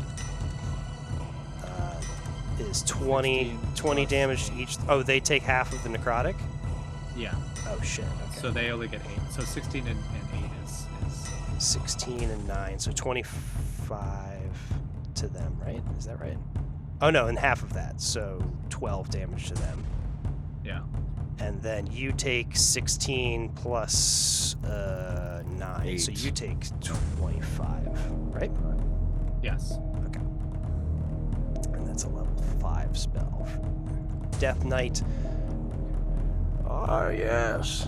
Speaker 3: Is 20
Speaker 2: 15
Speaker 3: damage to each. Oh, they take half of the necrotic?
Speaker 2: Yeah.
Speaker 3: Oh, shit. Okay.
Speaker 2: So they only get 8. So 16 and 8 is
Speaker 3: 16 and 9, so 25 to them, right? Is that right? Oh, no, and half of that, so 12 damage to them.
Speaker 2: yeah.
Speaker 3: And then you take 16 plus 9, so
Speaker 1: 8.
Speaker 3: you take 25, right?
Speaker 2: Yes.
Speaker 3: Okay. That's a level 5 spell. Death Knight. Ah, yes.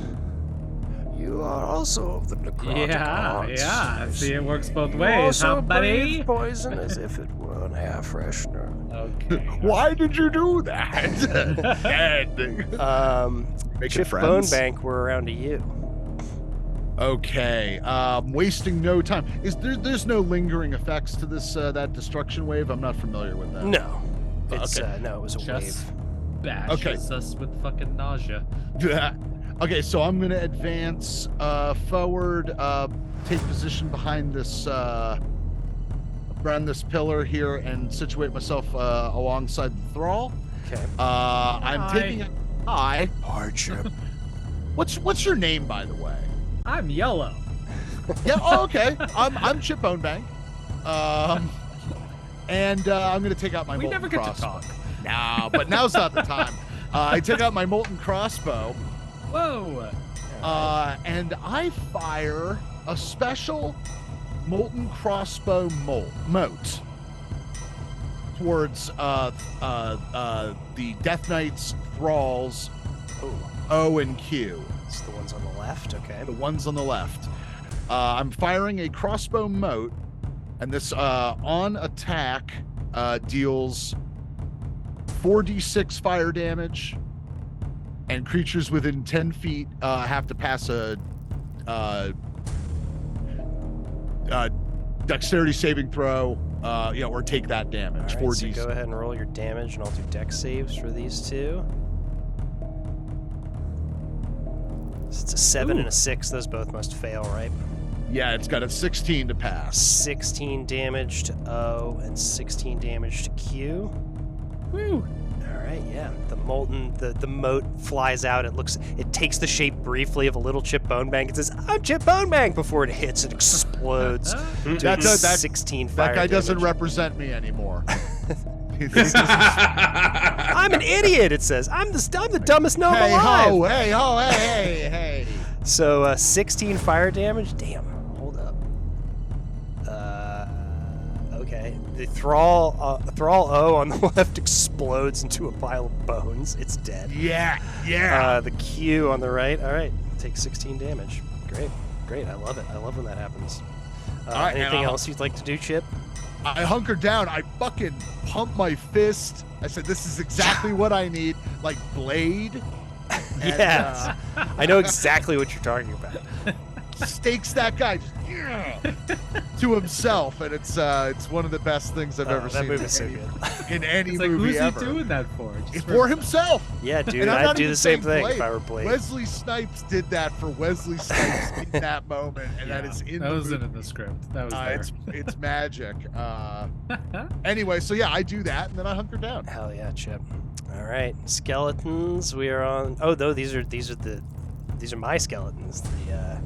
Speaker 3: You are also of the necrotic arts.
Speaker 2: Yeah. See, it works both
Speaker 3: You
Speaker 2: ways,
Speaker 3: also
Speaker 2: huh, buddy?
Speaker 3: breathe poison as if it were an air freshener.
Speaker 2: Okay.
Speaker 1: Why did you do that? Ed. Making
Speaker 3: Chip
Speaker 1: friends?
Speaker 3: Bonebank, we're around to you.
Speaker 1: Okay. Wasting no time. There's no lingering effects to this that destruction wave? I'm not familiar with that.
Speaker 3: No. It's
Speaker 1: Okay.
Speaker 3: no, it was a
Speaker 2: Just
Speaker 3: wave.
Speaker 2: bashes us with fucking nausea.
Speaker 1: Okay, so I'm gonna advance forward, take position behind this around this pillar here, and situate myself alongside the thrall.
Speaker 3: Okay.
Speaker 1: I'm
Speaker 2: Hi.
Speaker 1: taking a hi.
Speaker 3: Hardship.
Speaker 1: What's your name, by the way?
Speaker 2: I'm yellow.
Speaker 1: Yeah. Oh, okay. I'm Chip Bonebank. And I'm gonna take out my
Speaker 2: We
Speaker 1: molten
Speaker 2: never get to
Speaker 1: crossbow.
Speaker 2: talk.
Speaker 1: No, but now's not the time. I take out my molten crossbow.
Speaker 2: Whoa.
Speaker 1: And I fire a special molten crossbow mote towards the Death Knight's thralls
Speaker 3: Ooh,
Speaker 1: O and Q,
Speaker 3: it's the ones on the left. Okay.
Speaker 1: the ones on the left. I'm firing a crossbow mote, and this on attack deals 4d6 fire damage. And creatures within 10 feet have to pass a dexterity saving throw, or take that damage.
Speaker 3: All right, so
Speaker 1: 4d6.
Speaker 3: go ahead and roll your damage, and I'll do dex saves for these two. So it's a 7 and a 6. Those both must fail, right?
Speaker 1: Yeah, it's got a 16 to pass.
Speaker 3: 16 damage to O and 16 damage to Q.
Speaker 2: Woo.
Speaker 3: All right, yeah. The molten, the mote flies out. It takes the shape briefly of a little Chip Bonebank. It says, "I'm Chip Bonebank." Before it hits, it explodes.
Speaker 1: That
Speaker 3: 16 fire
Speaker 1: That guy doesn't
Speaker 3: damage.
Speaker 1: represent me anymore.
Speaker 3: I'm an idiot. It says, "I'm the dumbest gnome
Speaker 1: Hey
Speaker 3: alive."
Speaker 1: ho, hey ho, hey.
Speaker 3: So 16 fire damage. Damn. Hold up. Okay. The thrall O on the left explodes into a pile of bones. It's dead.
Speaker 1: Yeah.
Speaker 3: The Q on the right. All right. Take 16 damage. Great. I love it. I love when that happens.
Speaker 1: All right,
Speaker 3: Anything
Speaker 1: and
Speaker 3: else you'd like to do, Chip?
Speaker 1: I hunkered down. I fucking pumped my fist. I said, "This is exactly what I need." Like Blade. And,
Speaker 3: Yes. I know exactly what you're talking about.
Speaker 1: Stakes that guy just, to himself, and it's one of the best things I've ever
Speaker 3: That
Speaker 1: seen
Speaker 3: movie's so good.
Speaker 1: in any
Speaker 2: It's like,
Speaker 1: movie
Speaker 2: who's
Speaker 1: ever.
Speaker 2: he doing that for? Just
Speaker 1: It's for himself.
Speaker 3: Yeah, dude,
Speaker 1: And I'm
Speaker 3: I'd
Speaker 1: not
Speaker 3: do
Speaker 1: even
Speaker 3: the same
Speaker 1: saying
Speaker 3: thing if
Speaker 1: Blade.
Speaker 3: I were Blade.
Speaker 1: Wesley Snipes did that for Wesley Snipes in that moment, and that is in
Speaker 2: that
Speaker 1: the
Speaker 2: wasn't
Speaker 1: movie.
Speaker 2: in the script. That was there.
Speaker 1: It's magic. Anyway, so yeah, I do that, and then I hunker down.
Speaker 3: Hell yeah, Chip. All right, skeletons. We are on. Oh, no, these are my skeletons. The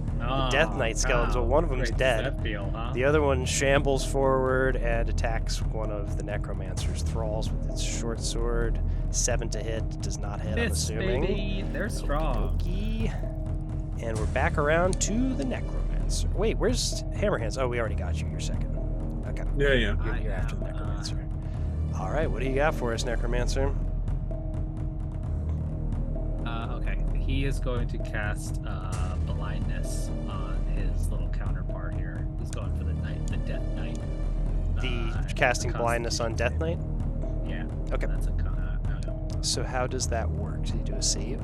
Speaker 3: Death Knight skeletons. Well, one of them's
Speaker 2: great
Speaker 3: dead.
Speaker 2: does that feel, huh?
Speaker 3: The other one shambles forward and attacks one of the necromancer's thralls with its short sword. 7 to hit. Does not hit. I'm
Speaker 2: Hits,
Speaker 3: assuming.
Speaker 2: baby. They're strong.
Speaker 3: Okey-dokey. And we're back around to the necromancer. Wait, where's Hammerhands? Oh, we already got you. You're second. Okay.
Speaker 4: Yeah.
Speaker 3: You're after the necromancer. All right, what do you got for us, necromancer?
Speaker 2: Okay. He is going to cast blindness on his little counterpart here. He's going for the Death Knight.
Speaker 3: The casting blindness on Death Knight?
Speaker 2: Yeah.
Speaker 3: Okay.
Speaker 2: That's a
Speaker 3: So how does that work? Do you do a save?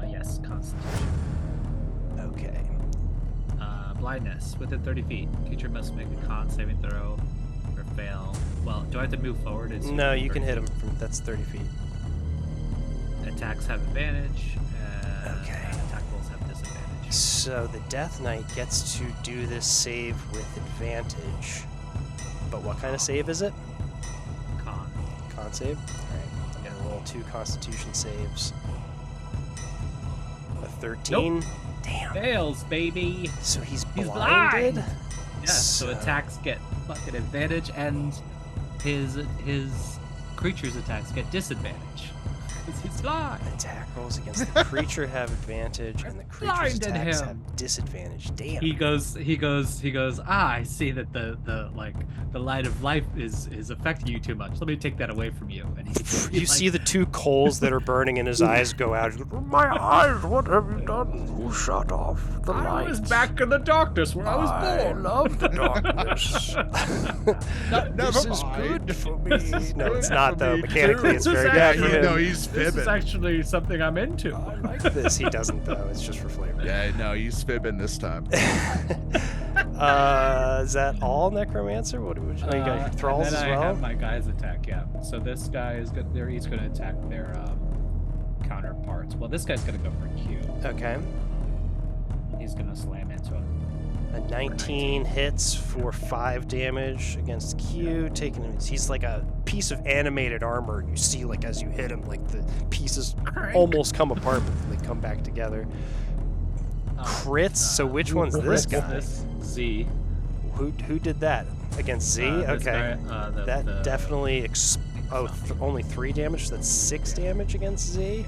Speaker 2: yes, Constitution.
Speaker 3: Okay.
Speaker 2: Blindness within 30 feet. Creature must make a con saving throw or fail. Well, do I have to move forward? It's
Speaker 3: No, you can
Speaker 2: 30
Speaker 3: hit him
Speaker 2: feet.
Speaker 3: from that's 30 feet.
Speaker 2: Attacks have advantage.
Speaker 3: Okay.
Speaker 2: Attack rolls have disadvantage.
Speaker 3: So the Death Knight gets to do this save with advantage. But what kind of save is it?
Speaker 2: Con.
Speaker 3: Con save? Alright. I'm gonna roll 2 constitution saves. A 13. Damn.
Speaker 2: Fails, baby.
Speaker 3: So he's
Speaker 2: He's
Speaker 3: blinded?
Speaker 2: blind. Yes. So attacks get fucking advantage, and his creature's attacks get disadvantage. Because he's blind.
Speaker 3: Attack rolls against the creature have advantage, and the creature's
Speaker 2: Blinded
Speaker 3: attacks
Speaker 2: him.
Speaker 3: have disadvantage. Damn.
Speaker 2: He goes. I see that the light of life is affecting you too much. Let me take that away from you. And he
Speaker 3: You see the two coals that are burning in his eyes go out. My eyes, what have you done? Who shut off the light?
Speaker 2: I was back in the darkness where I was born.
Speaker 3: love the darkness. This is good for me. No, it's not though. Mechanically, it's very bad for him.
Speaker 1: No, he's
Speaker 2: This is
Speaker 1: fibbing.
Speaker 2: actually something I'm into.
Speaker 3: I like this. He doesn't though. It's just for flavor.
Speaker 1: Yeah, no, he's fibbing this time.
Speaker 3: Is that all, Necromancer? What would you? Oh, you got your thralls
Speaker 2: and then
Speaker 3: as
Speaker 2: I
Speaker 3: well.
Speaker 2: have my guys attack. Yeah. So this guy is good. They're each going to attack their counterparts. Well, this guy's going to go for Q.
Speaker 3: Okay.
Speaker 2: He's going to slam into him.
Speaker 3: A 19 hits for 5 damage against Q, taking him. He's like a piece of animated armor. You see, like as you hit him, like the pieces almost come apart, but then they come back together. Crits. So which one's this guy?
Speaker 2: This Z.
Speaker 3: Who did that against Z?
Speaker 2: This
Speaker 3: Okay,
Speaker 2: guy,
Speaker 3: that definitely. Only 3 damage. So that's 6 damage against Z.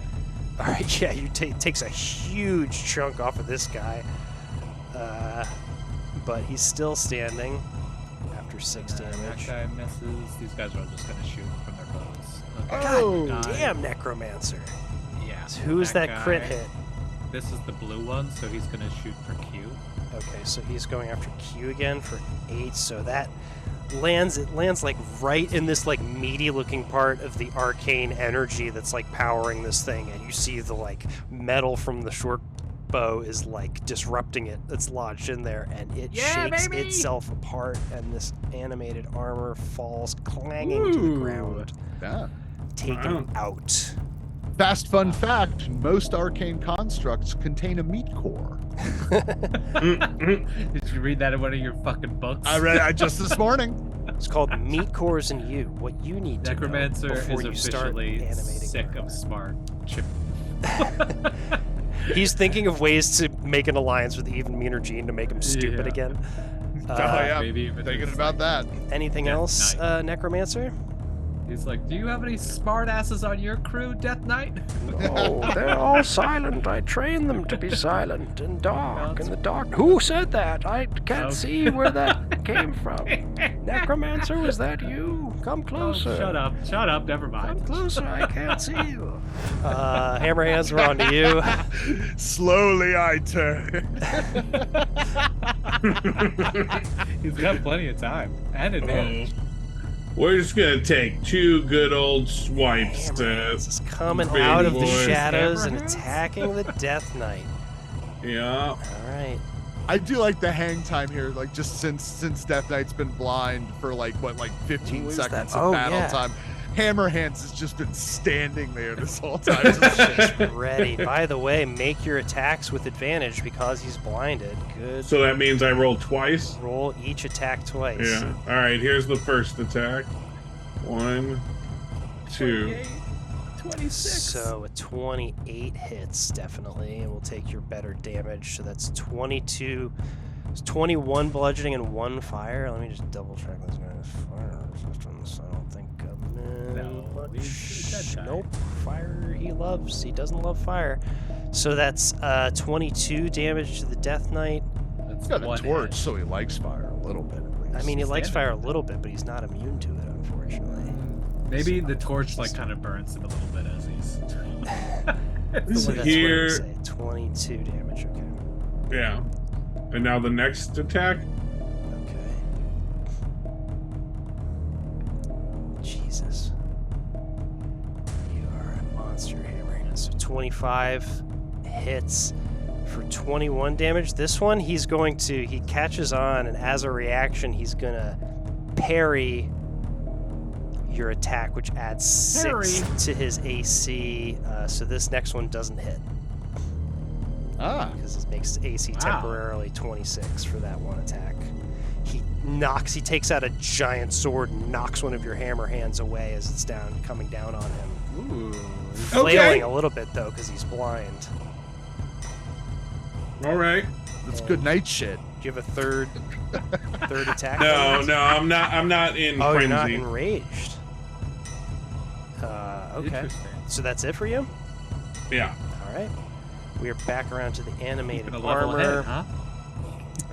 Speaker 3: All right, yeah, you takes a huge chunk off of this guy. But he's still standing after 6 damage.
Speaker 2: That guy misses. These guys are just going to shoot from their bows.
Speaker 1: Oh,
Speaker 3: God damn, Necromancer.
Speaker 2: Yeah.
Speaker 3: So who is that crit
Speaker 2: guy-
Speaker 3: hit?
Speaker 2: This is the blue one, so he's going to shoot for Q.
Speaker 3: Okay, so he's going after Q again for 8. So that lands. It lands like right in this like meaty looking part of the arcane energy that's like powering this thing, and you see the like metal from the short bow is like disrupting it. It's lodged in there, and it shakes itself apart, and this animated armor falls clanging to the ground,
Speaker 1: Yeah.
Speaker 3: taken out.
Speaker 1: Fast fun fact, most arcane constructs contain a meat core.
Speaker 2: Did you read that in one of your fucking books?
Speaker 1: I read it just this morning.
Speaker 3: It's called Meat Cores in You. What you need to know
Speaker 2: Necromancer
Speaker 3: before
Speaker 2: is
Speaker 3: you start
Speaker 2: officially
Speaker 3: animating
Speaker 2: sick
Speaker 3: armor.
Speaker 2: of smart Chip.
Speaker 3: He's thinking of ways to make an alliance with Even Meaner Gene to make him stupid
Speaker 2: Yeah.
Speaker 3: again.
Speaker 1: Oh yeah,
Speaker 2: maybe even
Speaker 1: thinking
Speaker 2: just,
Speaker 1: about that.
Speaker 3: Anything
Speaker 2: Death
Speaker 3: else,
Speaker 2: Knight.
Speaker 3: Necromancer?
Speaker 2: He's like, do you have any smart asses on your crew, Death Knight?
Speaker 3: No, they're all silent. I train them to be silent and dark in the dark. Who said that? I can't see where that came from. Necromancer, was that you? Come closer.
Speaker 2: Oh, shut up, never mind.
Speaker 3: Come closer, I can't see you. Hammerhands, we're on to you.
Speaker 1: Slowly I turn.
Speaker 2: He's got plenty of time and advantage.
Speaker 4: We're just gonna take 2 good old swipes to
Speaker 3: Hammerhands is coming
Speaker 4: baby
Speaker 3: out of the
Speaker 4: boys.
Speaker 3: shadows and
Speaker 2: Hammerhands?
Speaker 3: attacking the Death Knight.
Speaker 4: yeah.
Speaker 3: All right.
Speaker 1: I do like the hang time here, like just since Death Knight's been blind for like 15
Speaker 3: Who is
Speaker 1: seconds
Speaker 3: that?
Speaker 1: of
Speaker 3: Oh,
Speaker 1: battle
Speaker 3: yeah.
Speaker 1: time. Hammerhands has just been standing there this whole time. Just-
Speaker 3: Ready. By the way, make your attacks with advantage because he's blinded. Good.
Speaker 4: So that means I roll twice.
Speaker 3: Roll each attack twice.
Speaker 4: Yeah. All right. Here's the first attack. 1, 2.
Speaker 2: 26.
Speaker 3: So a 28 hits definitely, and we'll take your better damage. So that's 22, it's 21 bludgeoning and 1 fire. Let me just double check this guy's fire resistance. I don't think nope. Fire he loves. He doesn't love fire. So that's 22 damage to the Death Knight.
Speaker 2: That's
Speaker 1: He's got a
Speaker 2: one
Speaker 1: torch,
Speaker 2: hit.
Speaker 1: so he likes fire a little bit at least.
Speaker 3: I mean, he likes
Speaker 2: Standing.
Speaker 3: fire a little bit, but he's not immune to it, unfortunately.
Speaker 2: Maybe the torch like kind of burns him a little bit as he's.
Speaker 3: So that's
Speaker 4: Here-
Speaker 3: what I say. 22 damage. Okay.
Speaker 4: Yeah. And now the next attack.
Speaker 3: Okay. Jesus. You are a monster, Hammerhand. So 25 hits for 21 damage. This one, he catches on, and as a reaction, he's gonna parry your attack, which adds 6 to his AC. So this next one doesn't hit. Because it makes AC temporarily 26 for that one attack. He takes out a giant sword and knocks one of your hammer hands away as it's coming down on him.
Speaker 2: Ooh.
Speaker 3: Flailing a little bit though, because he's blind.
Speaker 4: All right.
Speaker 1: That's good night shit.
Speaker 3: Do you have a third attack?
Speaker 4: No, I'm not in
Speaker 3: Oh,
Speaker 4: frenzy.
Speaker 3: you're not enraged. Okay.
Speaker 2: Interesting.
Speaker 3: So that's it for you?
Speaker 4: Yeah.
Speaker 3: All right. We are back around to the animated
Speaker 2: Keeping a level
Speaker 3: armor.
Speaker 2: ahead, huh?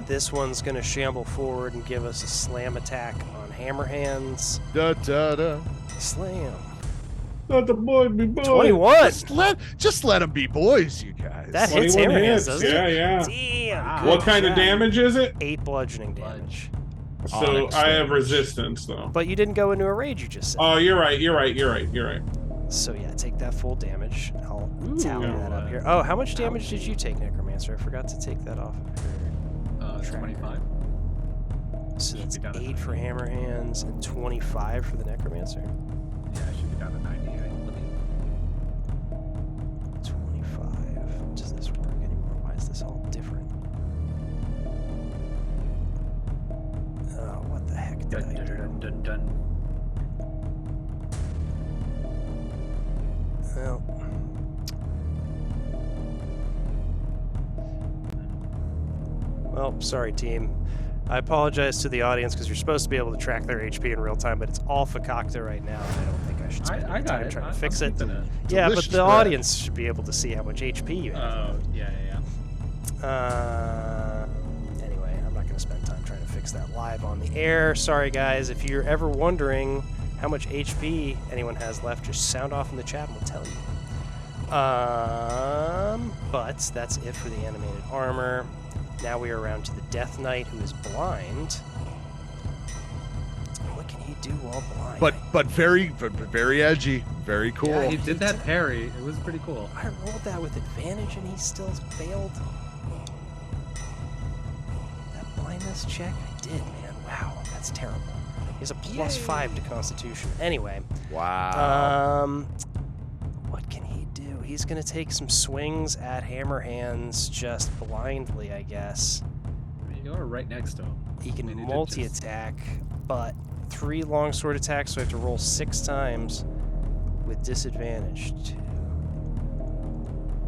Speaker 3: This one's going to shamble forward and give us a slam attack on hammer hands.
Speaker 1: Da, da, da.
Speaker 3: Slam.
Speaker 4: Let the boy be boy.
Speaker 3: 21.
Speaker 1: Just let them be boys, you guys.
Speaker 3: That hits
Speaker 4: 21
Speaker 3: hammer hands,
Speaker 4: hits.
Speaker 3: doesn't
Speaker 4: Yeah,
Speaker 3: it?
Speaker 4: yeah.
Speaker 3: Damn.
Speaker 2: Wow.
Speaker 3: good
Speaker 4: What kind of
Speaker 3: job.
Speaker 4: damage is it?
Speaker 3: 8 bludgeoning damage.
Speaker 4: So
Speaker 1: Onyx
Speaker 4: I have
Speaker 1: damage.
Speaker 4: resistance though.
Speaker 3: But you didn't go into a rage, you just said.
Speaker 4: Oh, you're right. You're right.
Speaker 3: So yeah, take that full damage. I'll
Speaker 2: Ooh.
Speaker 3: tally that up here. Oh, how much damage did you take, Necromancer? I forgot to take that off of your tracker.
Speaker 2: 25.
Speaker 3: So that's
Speaker 2: Should be down to
Speaker 3: 8 for
Speaker 2: 90.
Speaker 3: hammer hands and 25 for the Necromancer.
Speaker 2: Yeah, I should be down to 90, I believe.
Speaker 3: 25. Does this work anymore? Why is this all different? Oh, what the heck did I do?
Speaker 2: Dun.
Speaker 3: Well, sorry, team. I apologize to the audience because you're supposed to be able to track their HP in real time, but it's all fakakta right now, and I don't think I should spend
Speaker 2: I
Speaker 3: any
Speaker 2: got
Speaker 3: time
Speaker 2: it.
Speaker 3: trying to
Speaker 2: I'm
Speaker 3: fix it.
Speaker 2: keeping it.
Speaker 3: Yeah, but
Speaker 1: Delicious
Speaker 3: the
Speaker 1: bread.
Speaker 3: audience should be able to see how much HP you have.
Speaker 2: Oh, yeah.
Speaker 3: Anyway, I'm not going to spend time trying to fix that live on the air. Sorry, guys. If you're ever wondering how much HP anyone has left, just sound off in the chat and we'll tell you. But that's it for the animated armor. Now we are around to the Death Knight, who is blind. What can he do while blind?
Speaker 1: But very edgy, very cool.
Speaker 2: Yeah, he did that parry. It was pretty cool.
Speaker 3: I rolled that with advantage and he still failed. That blindness check? I did, man. Wow, that's terrible. He has a +5 to Constitution. Anyway.
Speaker 1: Wow.
Speaker 3: What can he do? He's going to take some swings at hammer hands just blindly, I guess.
Speaker 2: You're right next to him.
Speaker 3: He can
Speaker 2: I mean, he did
Speaker 3: multi-attack, but 3 longsword attacks, so I have to roll 6 times with disadvantage. 2.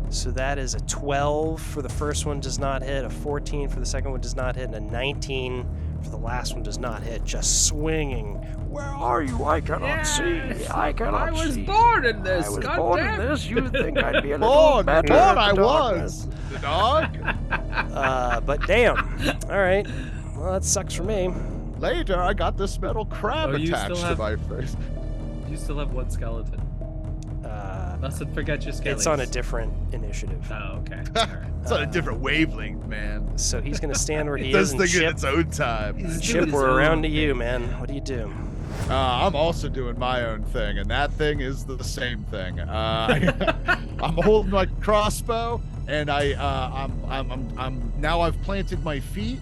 Speaker 3: So that is a 12 for the first one, does not hit, a 14 for the second one, does not hit, and a 19 for the last one, does not hit. Just swinging. Where are you? I cannot see. I cannot see.
Speaker 2: I was born in this.
Speaker 3: I was
Speaker 2: God
Speaker 3: born
Speaker 2: damn.
Speaker 3: in this. You would think I'd be a little
Speaker 1: Born,
Speaker 3: better.
Speaker 1: born
Speaker 3: at
Speaker 1: I
Speaker 3: the darkness.
Speaker 1: was. The dog.
Speaker 3: But damn. All right. Well, that sucks for me.
Speaker 1: Later, I got this metal crab
Speaker 2: Oh, you
Speaker 1: attached
Speaker 2: still
Speaker 1: to my face.
Speaker 2: You still have one skeleton. Mustn't forget your skellies.
Speaker 3: It's on a different initiative.
Speaker 2: Oh, okay. All right.
Speaker 1: It's on a different wavelength, man.
Speaker 3: So he's going to stand where
Speaker 1: It
Speaker 3: he
Speaker 1: does
Speaker 3: is and
Speaker 1: thing in
Speaker 3: chip.
Speaker 1: its own time.
Speaker 3: Chip, we're around to you, man. What do you do?
Speaker 1: I'm also doing my own thing, and that thing is the same thing. I'm holding my crossbow, and I'm now I've planted my feet,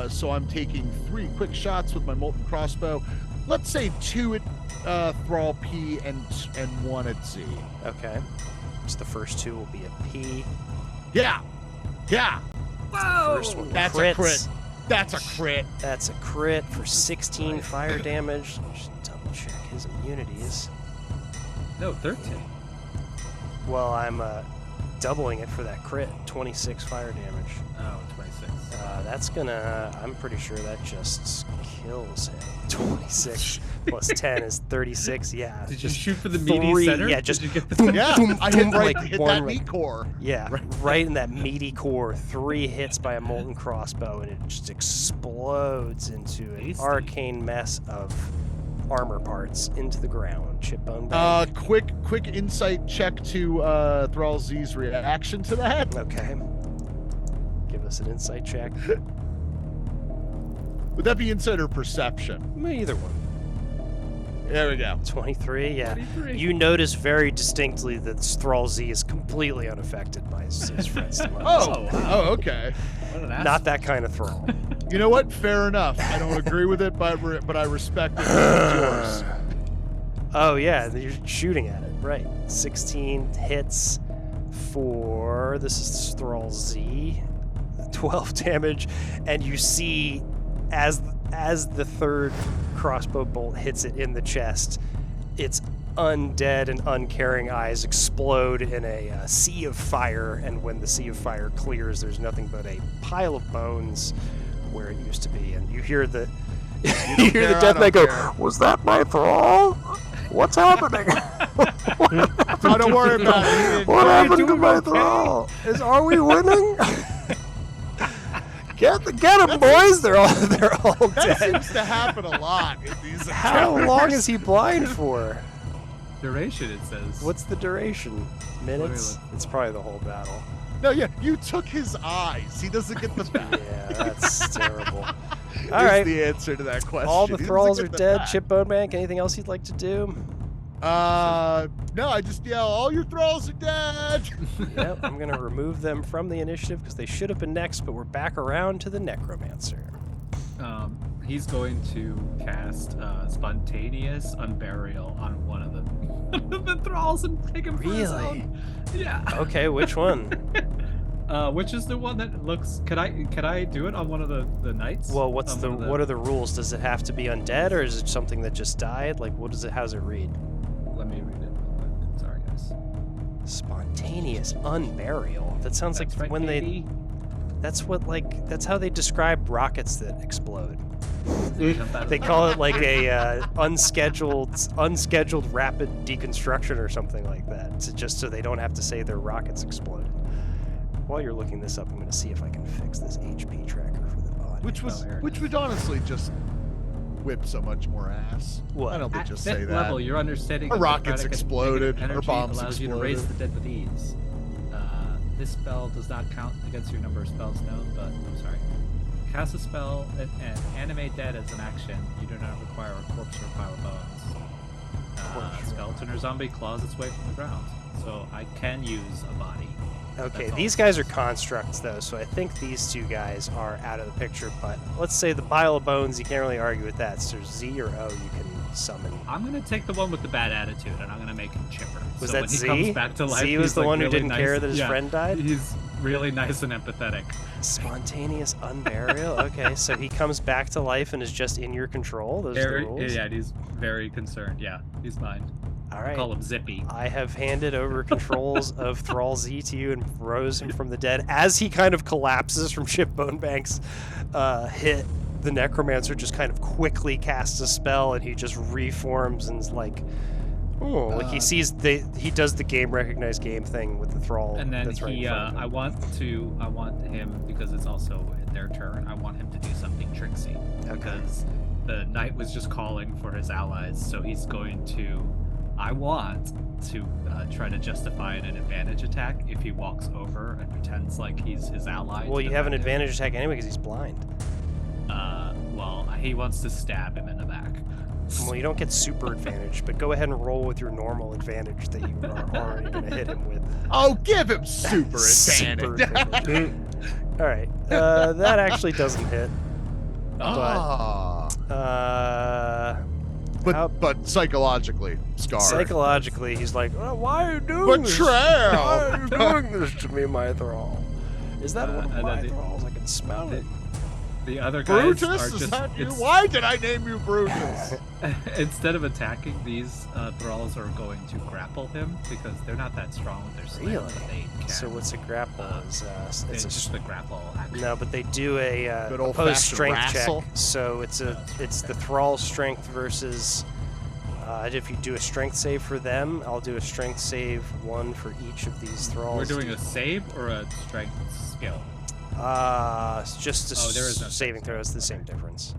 Speaker 1: so I'm taking 3 quick shots with my molten crossbow. Let's say 2 at Thrall P and 1 at Z.
Speaker 3: Okay. So the first 2 will be a P.
Speaker 1: Yeah.
Speaker 3: First one
Speaker 1: That's
Speaker 3: crits.
Speaker 1: a crit. That's a crit.
Speaker 3: That's a crit for 16 fire damage. Just double check his immunities.
Speaker 2: No, 13.
Speaker 3: Well, I'm doubling it for that crit. 26 fire damage.
Speaker 2: Oh, 26.
Speaker 3: That's gonna. I'm pretty sure that just kills him. 26 plus 10 is 36. Yeah.
Speaker 2: Did you
Speaker 3: just
Speaker 2: shoot for the meaty
Speaker 3: 3,
Speaker 2: center?
Speaker 3: Yeah, just
Speaker 2: Did you get the
Speaker 3: boom,
Speaker 1: Yeah,
Speaker 3: boom,
Speaker 1: I hit
Speaker 3: boom,
Speaker 1: right,
Speaker 3: like
Speaker 1: hit
Speaker 3: one
Speaker 1: that
Speaker 3: right-
Speaker 1: meat core.
Speaker 3: Yeah, right in that meaty core. 3 hits by a molten crossbow, and it just explodes into an
Speaker 2: Tasty.
Speaker 3: arcane mess of armor parts into the ground. Chip Bonebank.
Speaker 1: Quick insight check to Thrall Z's reaction to that.
Speaker 3: Okay. Give us an insight check.
Speaker 1: Would that be insight or perception?
Speaker 3: Either one.
Speaker 1: There we go.
Speaker 3: 23, yeah.
Speaker 2: 23.
Speaker 3: You notice very distinctly that Thrall Z is completely unaffected by his friend's demise.
Speaker 2: wow.
Speaker 1: Oh, okay.
Speaker 2: What an ass.
Speaker 3: Not that kind of Thrall.
Speaker 1: You know what? Fair enough. I don't agree with it, but I respect it. It's yours.
Speaker 3: Oh, yeah, you're shooting at it. Right. 16 hits for... This is Thrall Z. 12 damage. And you see, as the third crossbow bolt hits it in the chest, its undead and uncaring eyes explode in a sea of fire, and when the sea of fire clears, there's nothing but a pile of bones where it used to be, and you hear the you hear the Death Knight go, "Was that my Thrall? What's happening?"
Speaker 1: No, don't worry about it.
Speaker 3: What
Speaker 2: Are you
Speaker 3: happened to
Speaker 2: doing
Speaker 3: my
Speaker 2: okay?
Speaker 3: thrall? Are we winning? Get them, boys! They're all
Speaker 1: That
Speaker 3: dead.
Speaker 1: seems to happen a lot in these
Speaker 3: How
Speaker 1: encounters.
Speaker 3: long is he blind for?
Speaker 2: Duration, it says.
Speaker 3: What's the duration? Minutes?
Speaker 2: look.
Speaker 3: It's probably the whole battle.
Speaker 1: No, yeah, you took his eyes. He doesn't get the back.
Speaker 3: Yeah, that's terrible.
Speaker 1: Is
Speaker 3: All right.
Speaker 1: the answer to that question.
Speaker 3: All the
Speaker 1: He doesn't
Speaker 3: thralls
Speaker 1: get
Speaker 3: are
Speaker 1: the
Speaker 3: dead.
Speaker 1: back.
Speaker 3: Chip Bonebank, anything else you'd like to do?
Speaker 1: No, I just yell, all your thralls are dead.
Speaker 3: Yep, I'm going to remove them from the initiative because they should have been next, but we're back around to the Necromancer.
Speaker 2: He's going to cast spontaneous unburial on one of the thralls and take him for his
Speaker 3: Really?
Speaker 2: own. Yeah.
Speaker 3: Okay, which one?
Speaker 2: Which is the one that looks? Could I do it on one of the knights?
Speaker 3: Well,
Speaker 2: On
Speaker 3: what are the rules? Does it have to be undead, or is it something that just died? Like, how's it read?
Speaker 2: Let me read it real quick. Sorry, guys.
Speaker 3: Spontaneous unburial. That sounds
Speaker 2: That's
Speaker 3: like
Speaker 2: right,
Speaker 3: when
Speaker 2: baby.
Speaker 3: that's how they describe rockets that explode.
Speaker 2: Jump out of
Speaker 3: They
Speaker 2: the-
Speaker 3: call it like a unscheduled rapid deconstruction or something like that. Just so they don't have to say their rockets exploded. While you're looking this up, I'm going to see if I can fix this HP tracker for the body.
Speaker 1: Which would honestly just whip so much more ass.
Speaker 3: What?
Speaker 1: Why don't they
Speaker 2: At
Speaker 1: just
Speaker 2: fifth
Speaker 1: say that?
Speaker 2: level, your understanding
Speaker 1: Our
Speaker 2: of
Speaker 1: rockets
Speaker 2: necrotic and
Speaker 1: exploded,
Speaker 2: negative
Speaker 1: our
Speaker 2: energy
Speaker 1: bombs
Speaker 2: allows you to raise the
Speaker 1: exploded.
Speaker 2: dead with ease. This spell does not count against your number of spells known, but I'm sorry. Cast a spell and animate dead as an action. You do not require a corpse or a pile of bones. Skeleton or zombie claws its way from the ground, so I can use a body.
Speaker 3: Okay,
Speaker 2: That's all.
Speaker 3: these guys are constructs, though, so I think these two guys are out of the picture, but let's say the pile of bones, you can't really argue with that, so Z or O you can summon.
Speaker 2: I'm gonna take the one with the bad attitude, and I'm gonna make him chipper.
Speaker 3: Was
Speaker 2: so
Speaker 3: that
Speaker 2: when he
Speaker 3: Z?
Speaker 2: comes back to life,
Speaker 3: Z was
Speaker 2: he's
Speaker 3: the
Speaker 2: like
Speaker 3: one who
Speaker 2: really
Speaker 3: didn't
Speaker 2: nice.
Speaker 3: care that his
Speaker 2: Yeah,
Speaker 3: friend died?
Speaker 2: He's really nice and empathetic.
Speaker 3: Spontaneous unburial? Okay, so he comes back to life and is just in your control? Those are the rules?
Speaker 2: Yeah, he's very concerned. Yeah, he's mine.
Speaker 3: All
Speaker 2: I
Speaker 3: right.
Speaker 2: call him Zippy.
Speaker 3: I have handed over controls of Thrall Z to you and rose him from the dead. As he kind of collapses from Chip Bonebank's hit, the Necromancer just kind of quickly casts a spell and he just reforms and is like, oh, like he sees he does the game recognized game thing with the Thrall.
Speaker 2: And then
Speaker 3: that's right in
Speaker 2: he,
Speaker 3: front of him.
Speaker 2: I want him, because it's also their turn, I want him to do something tricksy. Because the knight was just calling for his allies, so he's going to, I want to try to justify an advantage attack if he walks over and pretends like he's his ally.
Speaker 3: Well,
Speaker 2: to
Speaker 3: you have an
Speaker 2: defend him.
Speaker 3: advantage attack anyway because he's blind.
Speaker 2: Well, he wants to stab him in the back.
Speaker 3: Well, you don't get super advantage, but go ahead and roll with your normal advantage that you are already going to hit him with.
Speaker 1: Oh, give him super
Speaker 3: Super
Speaker 1: advantage.
Speaker 3: advantage. All right, that actually doesn't hit.
Speaker 1: Ah.
Speaker 3: How-
Speaker 1: But psychologically scarred.
Speaker 3: Psychologically, he's like, oh, why are you doing this? Why are you
Speaker 1: Betrayal.
Speaker 3: doing this to me, my thrall? Is that one of
Speaker 2: and
Speaker 3: my
Speaker 2: then
Speaker 3: thralls? I can smell it.
Speaker 2: The other guys
Speaker 1: Brutus,
Speaker 2: are
Speaker 1: is
Speaker 2: just,
Speaker 1: that you?
Speaker 2: it's-
Speaker 1: Why did I name you Brutus?
Speaker 2: instead of attacking, these thralls are going to grapple him because they're not that strong with their slam.
Speaker 3: Really?
Speaker 2: But they can,
Speaker 3: So what's a grapple?
Speaker 2: it's just the grapple action.
Speaker 3: No, but they do a
Speaker 1: Good
Speaker 3: opposed
Speaker 1: old-fashioned
Speaker 3: strength
Speaker 1: wrestle.
Speaker 3: check. So it's the thrall strength versus. If you do a strength save for them, I'll do a strength save one for each of these thralls.
Speaker 2: We're doing a save or a strength skill.
Speaker 3: It's just a
Speaker 2: there is no
Speaker 3: saving throw. It's the same difference.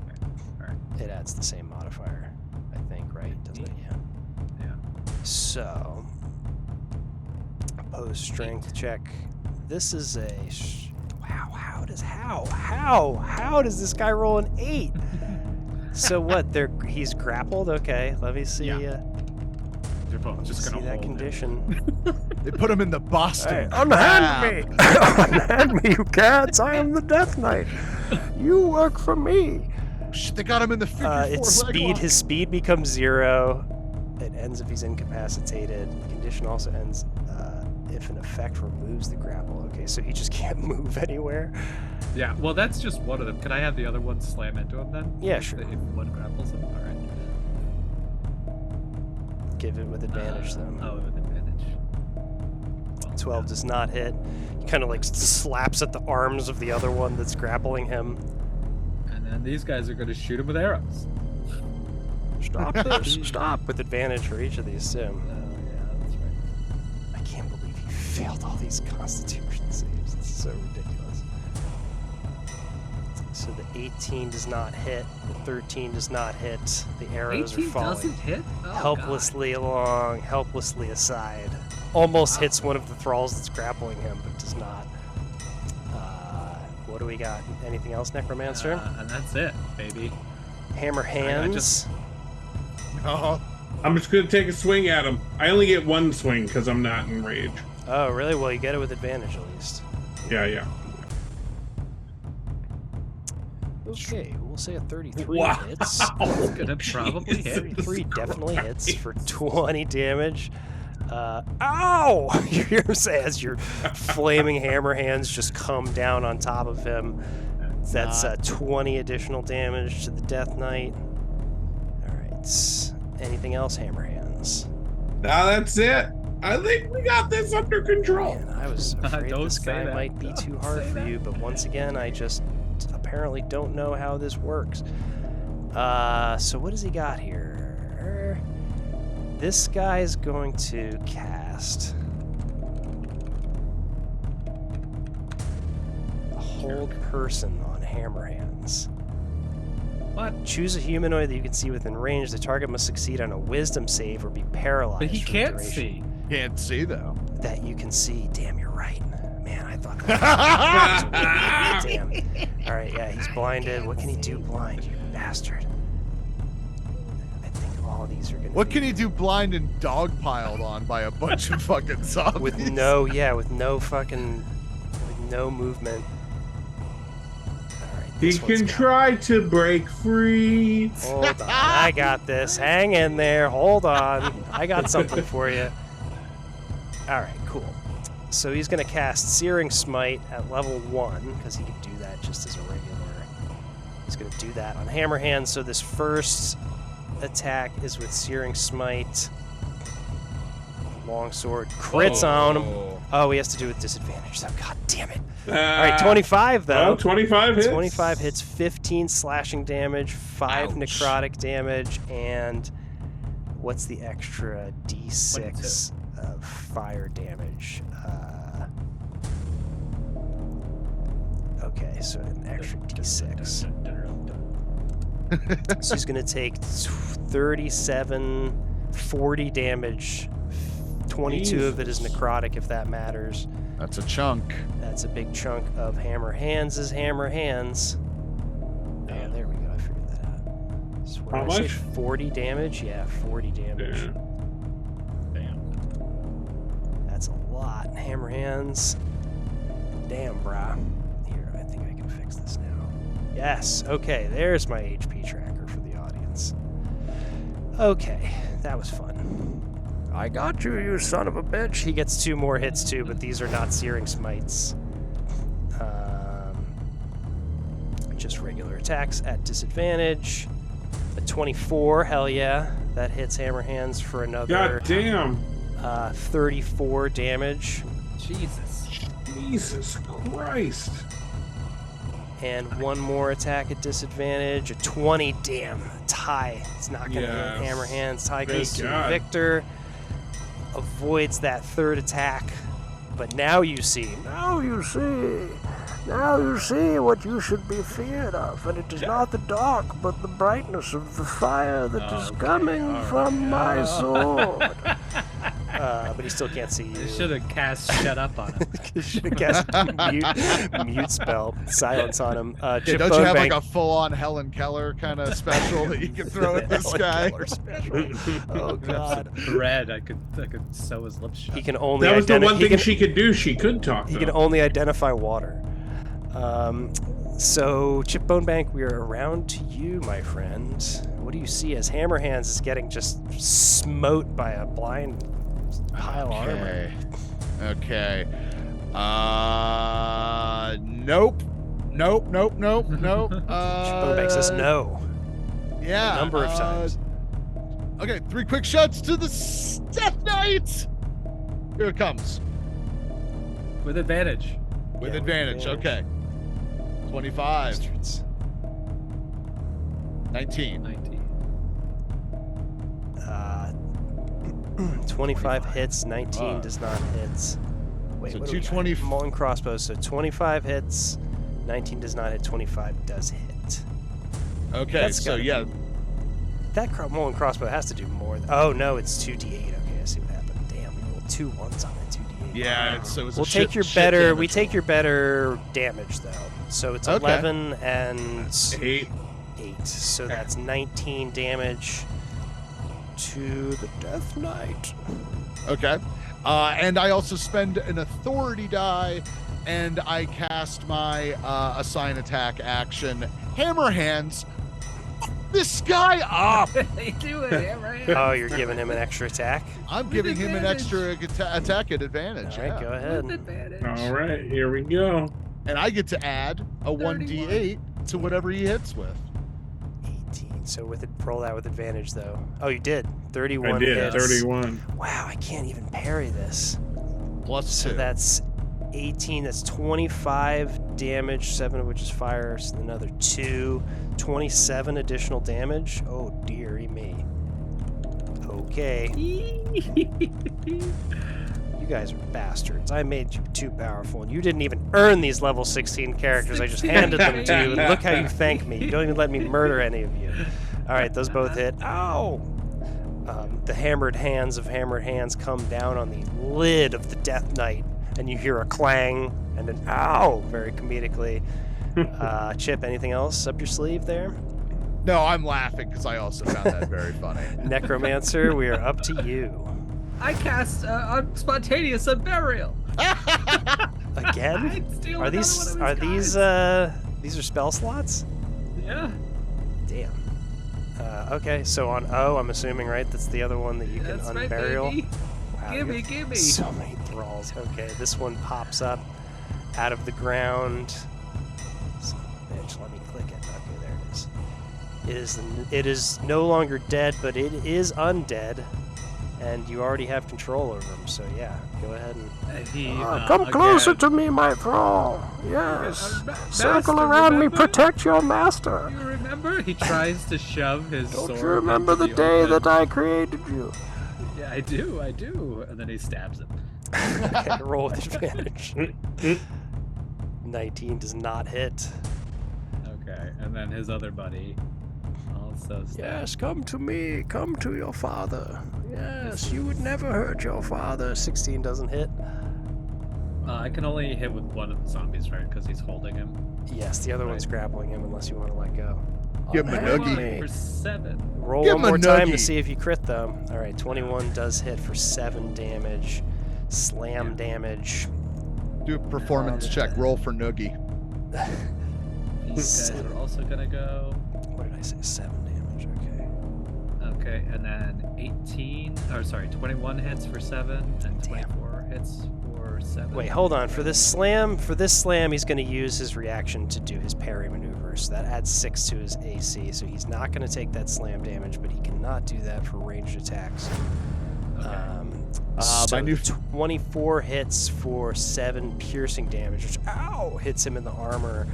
Speaker 2: All right.
Speaker 3: It adds the same modifier, I think, right? Doesn't it? Yeah.
Speaker 2: Yeah.
Speaker 3: So, opposed strength check. This is a. Wow. How does this guy roll an 8? So what? He's grappled. Okay, let me see.
Speaker 2: Yeah. They're both just
Speaker 3: See
Speaker 2: gonna
Speaker 3: that
Speaker 2: hold him.
Speaker 3: condition.
Speaker 1: They put him in the Boston.
Speaker 3: Unhand me! Unhand me, you cats! I am the Death Knight. You work for me.
Speaker 1: Shit, they got him in the figure
Speaker 3: Its
Speaker 1: four leg
Speaker 3: speed.
Speaker 1: lock.
Speaker 3: His speed becomes 0. It ends if he's incapacitated. The condition also ends if an effect removes the grapple. Okay, so he just can't move anywhere.
Speaker 2: Yeah. Well, that's just one of them. Can I have the other one slam into him then?
Speaker 3: Yeah, sure.
Speaker 2: If one grapples him. All right.
Speaker 3: Give it with advantage though.
Speaker 2: Oh, with advantage. Well,
Speaker 3: 12 does not hit. He kind of like slaps at the arms of the other one that's grappling him.
Speaker 2: And then these guys are going to shoot him with arrows.
Speaker 3: Stop this! Stop! With advantage for each of these too.
Speaker 2: Oh, yeah, that's right.
Speaker 3: failed all these Constitution saves. It's so ridiculous. So the 18 does not hit. The 13 does not hit. The arrows are
Speaker 2: 18
Speaker 3: falling
Speaker 2: doesn't hit? Oh,
Speaker 3: helplessly along, helplessly aside. Almost hits one of the thralls that's grappling him, but does not. What do we got? Anything else, Necromancer?
Speaker 2: And that's it, baby.
Speaker 3: Hammer hands.
Speaker 1: Oh,
Speaker 4: I'm just gonna take a swing at him. I only get one swing because I'm not in rage.
Speaker 3: Oh, really? Well, you get it with advantage at least.
Speaker 4: Yeah.
Speaker 3: Okay, we'll say a 33
Speaker 4: Wow.
Speaker 3: hits.
Speaker 2: It's gonna probably hit.
Speaker 3: 33 definitely hits for 20 damage. Ow! You hear him say as your flaming hammer hands just come down on top of him. That's 20 additional damage to the Death Knight. Alright. Anything else, hammer hands?
Speaker 4: Now that's it. I think we got this under control.
Speaker 3: Man, I was afraid
Speaker 2: Don't
Speaker 3: this
Speaker 2: say
Speaker 3: guy
Speaker 2: that.
Speaker 3: might be
Speaker 2: Don't
Speaker 3: too hard
Speaker 2: say
Speaker 3: for
Speaker 2: that.
Speaker 3: you, but once again, I just apparently don't know how this works. So what does he got here? This guy's going to cast Hold Person on hammer hands.
Speaker 2: What?
Speaker 3: Choose a humanoid that you can see within range. The target must succeed on a wisdom save or be paralyzed.
Speaker 2: But he
Speaker 3: for the
Speaker 2: can't
Speaker 3: duration.
Speaker 2: see.
Speaker 1: can't see though.
Speaker 3: That you can see. Damn, you're right. Man, I thought that. Damn. All right, yeah, he's blinded. What can he do blind, you bastard? I think all these are gonna.
Speaker 1: What
Speaker 3: be
Speaker 1: can he do blind and dogpiled on by a bunch of fucking zombies?
Speaker 3: with no fucking, with no movement. All right,
Speaker 4: He
Speaker 3: this one's
Speaker 4: can
Speaker 3: got-
Speaker 4: try to break free.
Speaker 3: Hold on, I got this. Hang in there. Hold on, I got something for you. All right, cool. So he's gonna cast Searing Smite at level 1 because he can do that just as a regular. He's gonna do that on Hammer Hand. So this first attack is with Searing Smite. Longsword crits on him. Oh, he has to do it with disadvantage. So god damn it. All right, 25 though.
Speaker 4: Well, 25 hits.
Speaker 3: 25 hits, 15 slashing damage, 5
Speaker 4: Ouch.
Speaker 3: necrotic damage, and what's the extra d6 of fire damage? Okay, so an extra d6. So he's going to take 37, 40 damage. 22 of it is
Speaker 4: Jesus.
Speaker 3: necrotic, if that matters.
Speaker 1: That's a chunk.
Speaker 3: That's a big chunk of Hammer Hands' Hammer Hands. Oh, there we go. I figured that out. So what
Speaker 4: How
Speaker 3: did I say,
Speaker 4: much?
Speaker 3: 40 damage? Yeah, 40 damage.
Speaker 4: Yeah.
Speaker 3: That's a lot. Hammer Hands. Damn, brah. Here, I think I can fix this now. Yes. Okay, there's my HP tracker for the audience. Okay, that was fun. I got you, you son of a bitch. He gets 2 more hits too, but these are not Searing Smites. Just regular attacks at disadvantage. A 24, hell yeah. That hits Hammer Hands for another
Speaker 4: God damn.
Speaker 3: 34 damage.
Speaker 2: Jesus.
Speaker 4: Jesus Christ.
Speaker 3: And 1 more attack at disadvantage. A 20, damn. Tie. It's not going to
Speaker 4: Yes.
Speaker 3: hit Hammer Hands. Tie
Speaker 4: Thank
Speaker 3: goes to
Speaker 4: God.
Speaker 3: Victor. Avoids that 3rd attack. But now you see. Now you see. Now you see what you should be feared of. And it is not the dark, but the brightness of the fire that is coming from my sword. But he still can't see you.
Speaker 2: You should have cast Shut Up on him.
Speaker 3: Should have cast mute spell, silence on him.
Speaker 1: Yeah,
Speaker 3: Chip
Speaker 1: don't you have like
Speaker 3: Bonebank-
Speaker 1: a full-on Helen Keller kind of special that you can throw at this
Speaker 3: Helen
Speaker 1: guy?
Speaker 3: Keller special. Oh god.
Speaker 2: Thread. I could sew his lips shut.
Speaker 3: He can only
Speaker 4: That was the one
Speaker 3: he
Speaker 4: thing
Speaker 3: can,
Speaker 4: she could do. She could talk.
Speaker 3: he can only identify water. So Chip Bonebank, we are around to you, my friend. What do you see as Hammer Hands is getting just smote by a blind pile armor?
Speaker 1: Okay. Nope. Nope. Chip
Speaker 3: Bonebank says no.
Speaker 1: Yeah.
Speaker 3: A number of times.
Speaker 1: Okay, 3 quick shots to the Death Knight. Here it comes.
Speaker 2: With advantage.
Speaker 1: With
Speaker 3: Yeah,
Speaker 1: advantage.
Speaker 3: with
Speaker 1: Okay. 25.
Speaker 3: Bastards.
Speaker 1: 19.
Speaker 2: 19.
Speaker 3: 25 hits, 19 does not hit. wait,
Speaker 1: So
Speaker 3: what do we got?
Speaker 1: 220
Speaker 3: Molten crossbow. So 25 hits. 19 does not hit. 25 does hit.
Speaker 1: Okay,
Speaker 3: That's
Speaker 1: so
Speaker 3: gotta
Speaker 1: yeah.
Speaker 3: be- That molten crossbow has to do more. Oh no, it's 2d8. Okay, I see what happened. Damn, we rolled 2 1s on it. 2d8.
Speaker 1: Yeah, so it's
Speaker 3: We'll
Speaker 1: a
Speaker 3: take
Speaker 1: shit,
Speaker 3: your
Speaker 1: shit
Speaker 3: better.
Speaker 1: damage
Speaker 3: We take
Speaker 1: roll.
Speaker 3: your better damage though. So it's
Speaker 1: Okay.
Speaker 3: 11 and
Speaker 4: 8.
Speaker 3: 8. So that's 19 damage to the Death Knight.
Speaker 1: Okay. And I also spend an authority die, and I cast my assign attack action. Hammer hands. This guy up.
Speaker 2: They do it, right?
Speaker 3: Oh, you're giving him an extra attack.
Speaker 1: I'm
Speaker 2: With
Speaker 1: giving him an
Speaker 2: advantage.
Speaker 1: extra attack at advantage.
Speaker 3: All right,
Speaker 1: Yeah.
Speaker 3: go
Speaker 2: With
Speaker 3: ahead.
Speaker 2: advantage.
Speaker 4: All right, here we go.
Speaker 1: And I get to add a 1d8 to whatever he hits with.
Speaker 3: 18. So with it, roll that with advantage though. Oh, you did. 31
Speaker 4: I did
Speaker 3: hits.
Speaker 4: 31.
Speaker 3: Wow, I can't even parry this.
Speaker 1: Plus
Speaker 3: So
Speaker 1: 2.
Speaker 3: that's 18. That's 25 damage, 7 of which is fire. So another 2. 27 additional damage. Oh dearie me. Okay, you guys are bastards. I made you too powerful, and you didn't even earn these level 16 characters. I just handed them to you, and look how you thank me. You don't even let me murder any of you. All right, those both hit. Ow! The hammered hands of hammered hands come down on the lid of the Death Knight, and you hear a clang and an ow, very comedically. Chip, anything else up your sleeve there?
Speaker 1: No, I'm laughing because I also found that very funny.
Speaker 3: Necromancer, we are up to you.
Speaker 2: I cast on spontaneous unburial.
Speaker 3: Again?
Speaker 2: I'd steal
Speaker 3: Are
Speaker 2: another
Speaker 3: these
Speaker 2: one of
Speaker 3: are
Speaker 2: his
Speaker 3: these
Speaker 2: guys.
Speaker 3: these are spell slots?
Speaker 2: Yeah.
Speaker 3: Damn. Okay, so on O, I'm assuming, right? That's the other one that you can
Speaker 2: That's right,
Speaker 3: unburial.
Speaker 2: baby.
Speaker 3: Wow,
Speaker 2: Gimme,
Speaker 3: you have
Speaker 2: gimme.
Speaker 3: So many thralls. Okay, this one pops up out of the ground. Son of a bitch, let me click it. Okay, there it is. It is no longer dead, but it is undead, and you already have control over him. So yeah, go ahead and
Speaker 2: Come closer
Speaker 3: to me, my thrall.
Speaker 2: Yes.
Speaker 3: Circle around me, protect your master.
Speaker 2: You remember? He tries to shove his sword.
Speaker 3: Don't you remember
Speaker 2: into
Speaker 3: the day
Speaker 2: open-
Speaker 3: that I created you?
Speaker 2: Yeah, I do. And then he stabs him.
Speaker 3: Okay, roll with advantage. 19 does not hit.
Speaker 2: Okay, and then his other buddy also stabs.
Speaker 3: Yes, come to me. Come to your father. Yes, you would never hurt your father. 16 doesn't hit.
Speaker 2: I can only hit with one of the zombies, right? Because he's holding him.
Speaker 3: Yes, the other one's grappling him unless you want to let go.
Speaker 1: Give him a
Speaker 3: Hey.
Speaker 1: noogie.
Speaker 2: For 7.
Speaker 3: Roll
Speaker 1: Give
Speaker 3: one
Speaker 1: him a
Speaker 3: more time to
Speaker 1: noogie.
Speaker 3: see if you crit though. All right, 21 does hit for 7 damage. Slam damage.
Speaker 1: Do a performance check. Roll for noogie.
Speaker 2: These guys
Speaker 3: Seven.
Speaker 2: are also gonna go.
Speaker 3: What did I say? 7 damage. Okay.
Speaker 2: Okay, and then 21 hits for 7, and 24 hits for 7.
Speaker 3: Wait, hold on. For this slam, he's going to use his reaction to do his parry maneuver. So that adds 6 to his AC. So he's not going to take that slam damage, but he cannot do that for ranged attacks. So
Speaker 1: my new
Speaker 3: 24 hits for 7 piercing damage, which hits him in the armor.